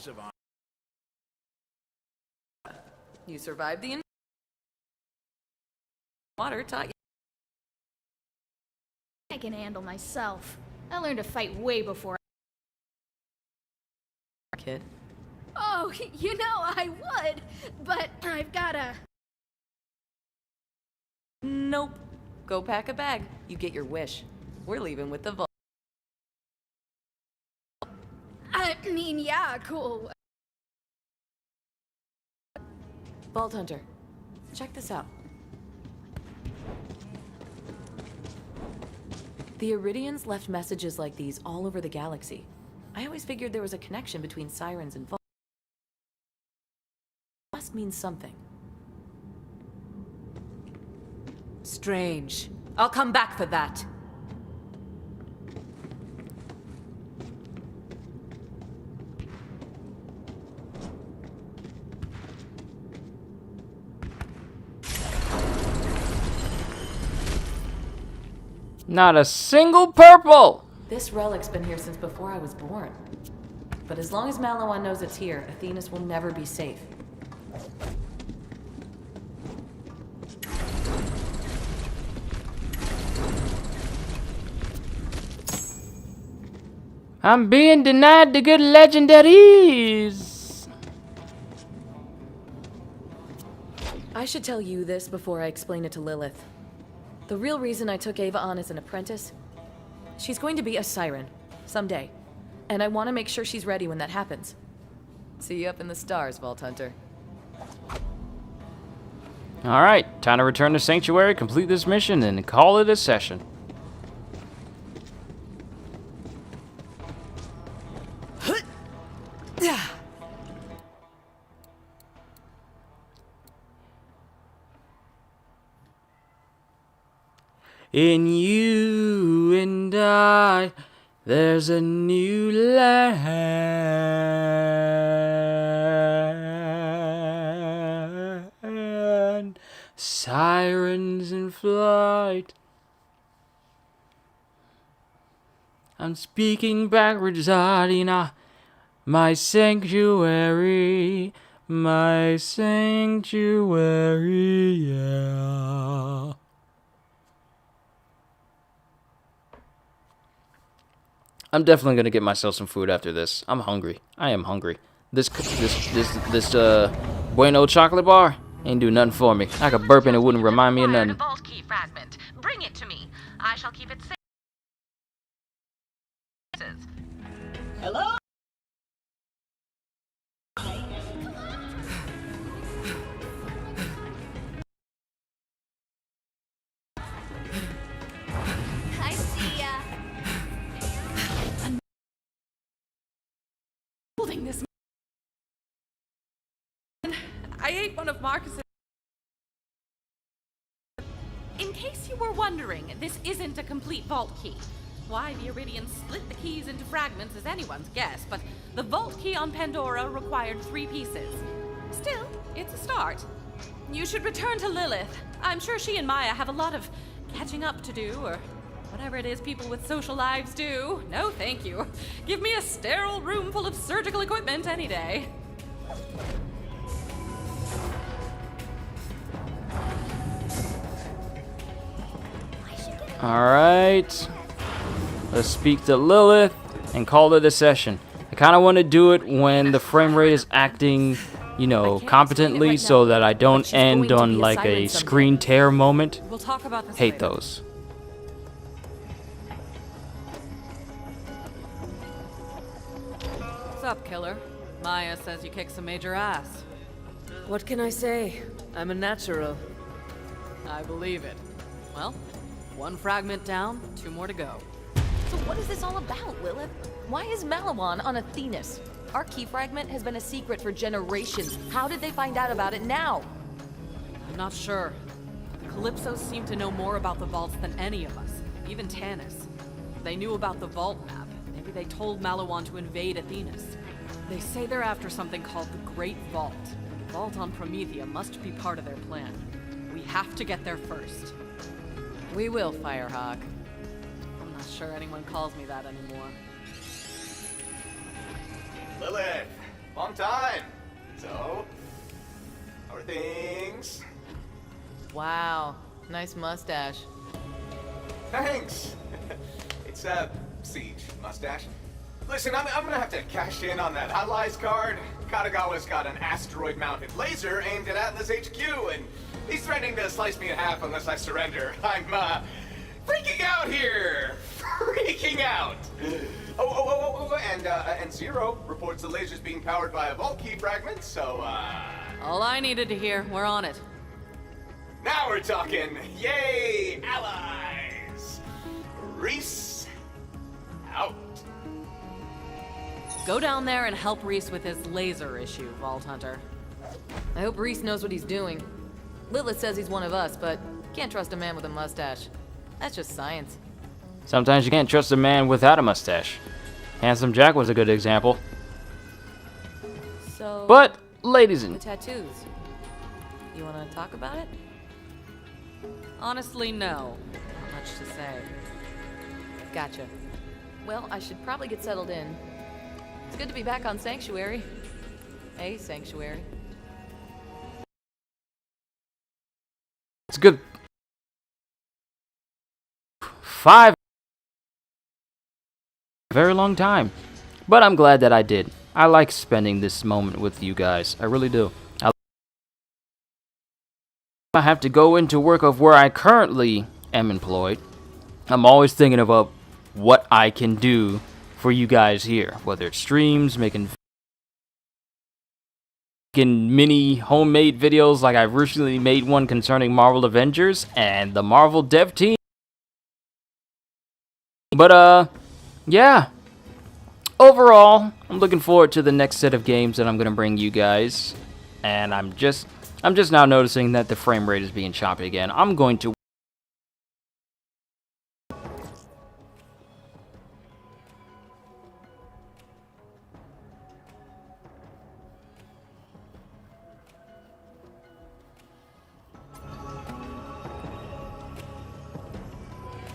of our... You survived the... Water taught you... I can handle myself. I learned to fight way before. Kid. Oh, you know I would, but I've gotta... Nope. Go pack a bag. You get your wish. We're leaving with the vault. I mean, yeah, cool. Vault Hunter, check this out. The Iridians left messages like these all over the galaxy. I always figured there was a connection between sirens and vaults. Must mean something. Strange. I'll come back for that. Not a single purple! This relic's been here since before I was born. But as long as Maliwan knows it's here, Athenas will never be safe. I'm being denied the good legendaries! I should tell you this before I explain it to Lilith. The real reason I took Ava on as an apprentice, she's going to be a siren, someday. And I want to make sure she's ready when that happens. See you up in the stars, Vault Hunter. Alright, time to return to Sanctuary, complete this mission, and call it a session. In you and I, there's a new land. Sirens in flight. I'm speaking backwards, Adina. My sanctuary. My sanctuary, yeah. I'm definitely gonna get myself some food after this. I'm hungry. I am hungry. This Bueno chocolate bar ain't do nothing for me. I could burp and it wouldn't remind me of nothing. Vault key fragment. Bring it to me. I shall keep it safe. Hello? I see ya. Holding this. I ate one of Marcus's. In case you were wondering, this isn't a complete vault key. Why the Iridians split the keys into fragments is anyone's guess, but the vault key on Pandora required 3 pieces. Still, it's a start. You should return to Lilith. I'm sure she and Maya have a lot of catching up to do, or whatever it is people with social lives do. No, thank you. Give me a sterile room full of surgical equipment any day. Alright. Let's speak to Lilith and call it a session. I kind of want to do it when the frame rate is acting, you know, competently so that I don't end on like a screen tear moment. We'll talk about this Hate later. those. What's up, killer? Maya says you kick some major ass. What can I say? I'm a natural. I believe it. Well, 1 fragment down, 2 more to go. So what is this all about, Lilith? Why is Maliwan on Athenas? Our key fragment has been a secret for generations. How did they find out about it now? I'm not sure. The Calypsos seem to know more about the vaults than any of us, even Tanis. They knew about the vault map. Maybe they told Maliwan to invade Athenas. They say they're after something called the Great Vault. The vault on Promethea must be part of their plan. We have to get there first. We will, Firehawk. I'm not sure anyone calls me that anymore. Lilith, long time. So, how are things? Wow, nice mustache. Thanks. It's a siege mustache. Listen, I'm gonna have to cash in on that allies card. Katagawa's got an asteroid-mounted laser aimed at Atlas HQ, and he's threatening to slice me in half unless I surrender. I'm freaking out here. Freaking out. And Zero reports the laser's being powered by a vault key fragment, so All I needed to hear, we're on it. now we're talking. Yay, allies. Reese, out. Go down there and help Reese with his laser issue, Vault Hunter. I hope Reese knows what he's doing. Lilith says he's one of us, but can't trust a man with a mustache. That's just science. Sometimes you can't trust a man without a mustache. Handsome Jack was a good example. So, But, ladies and... the tattoos. You want to talk about it? Honestly, no. Not much to say. Gotcha. Well, I should probably get settled in. It's good to be back on Sanctuary. Hey, Sanctuary. It's good. 5. Very long time. But I'm glad that I did. I like spending this moment with you guys. I really do. I have to go into work of where I currently am employed. I'm always thinking about what I can do for you guys here. Whether it's streams, making mini homemade videos, like I've recently made one concerning Marvel Avengers and the Marvel dev team. But yeah. Overall, I'm looking forward to the next set of games that I'm gonna bring you guys. And I'm just now noticing that the frame rate is being choppy again. I'm going to...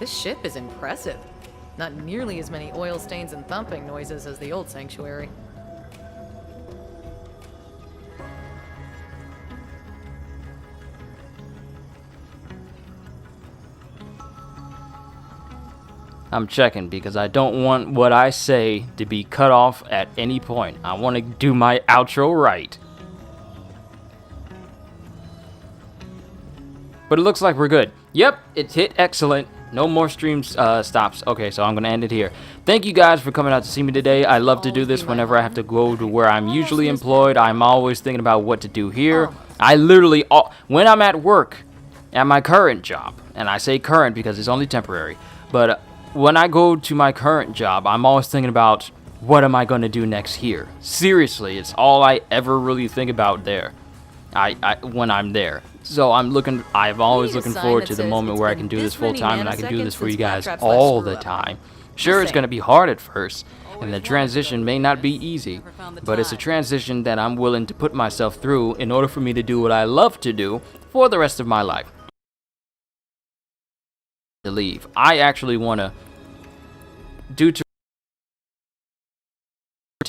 This ship is impressive. Not nearly as many oil stains and thumping noises as the old Sanctuary. I'm checking because I don't want what I say to be cut off at any point. I want to do my outro right. But it looks like we're good. Yep, it hit excellent. No more stream stops. Okay, so I'm going to end it here. Thank you guys for coming out to see me today. I love to do this whenever I have to go to where I'm usually employed. I'm always thinking about what to do here. I literally, when I'm at work, at my current job, and I say current because it's only temporary, but when I go to my current job, I'm always thinking about what am I going to do next here. Seriously, it's all I ever really think about there. When I'm there. So I'm always looking forward to the moment where I can do this full time and I can do this for you guys all the time. Sure, it's going to be hard at first, and the transition may not be easy, but it's a transition that I'm willing to put myself through in order for me to do what I love to do for the rest of my life. To leave. I actually want to, due to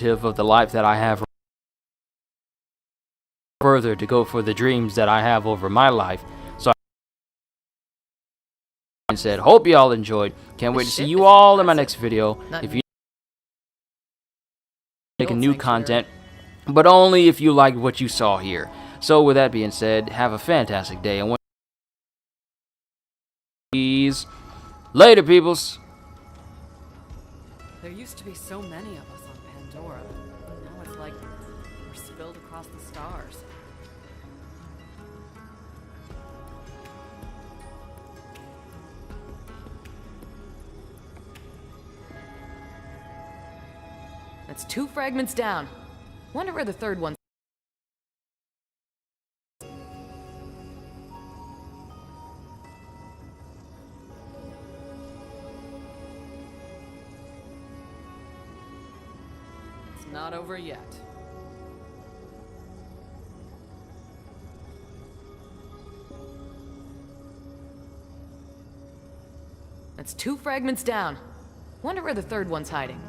of the life that I have further to go for the dreams that I have over my life. So I said, hope you all enjoyed. Can't wait to see you all in my next video. If you making new content, but only if you like what you saw here. So with that being said, have a fantastic day and later, peoples. There used to be so many of us on Pandora. Now it's like we're spilled across the stars. That's 2 fragments down. Wonder where the third one's... It's not over yet. That's 2 fragments down. Wonder where the third one's hiding.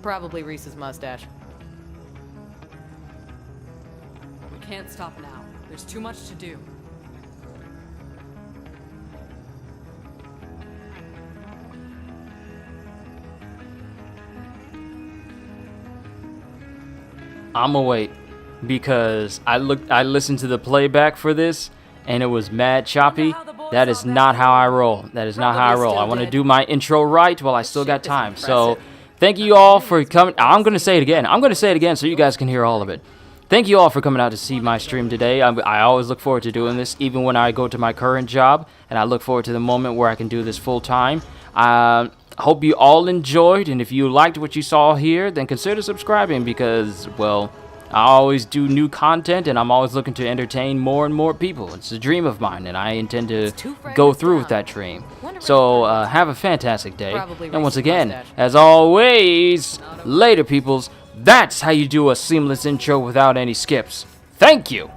Probably Reese's mustache. We can't stop now. There's too much to do. I'ma wait because I listened to the playback for this and it was mad choppy. That is not how I roll. That is not how I roll. I want to do my intro right while I still got time. So thank you all for coming. I'm going to say it again. I'm going to say it again so you guys can hear all of it. thank you all for coming out to see my stream today. I always look forward to doing this, even when I go to my current job, and I look forward to the moment where I can do this full time. Hope you all enjoyed, and if you liked what you saw here, then consider subscribing because, well, I always do new content, and I'm always looking to entertain more and more people. It's a dream of mine, and I intend to go through with that dream. So, have a fantastic day. And once again, as always, later, peoples. That's how you do a seamless intro without any skips. Thank you!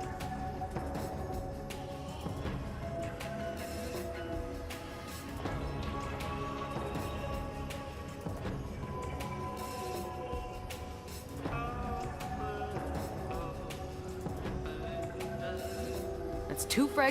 That's 2 fragments.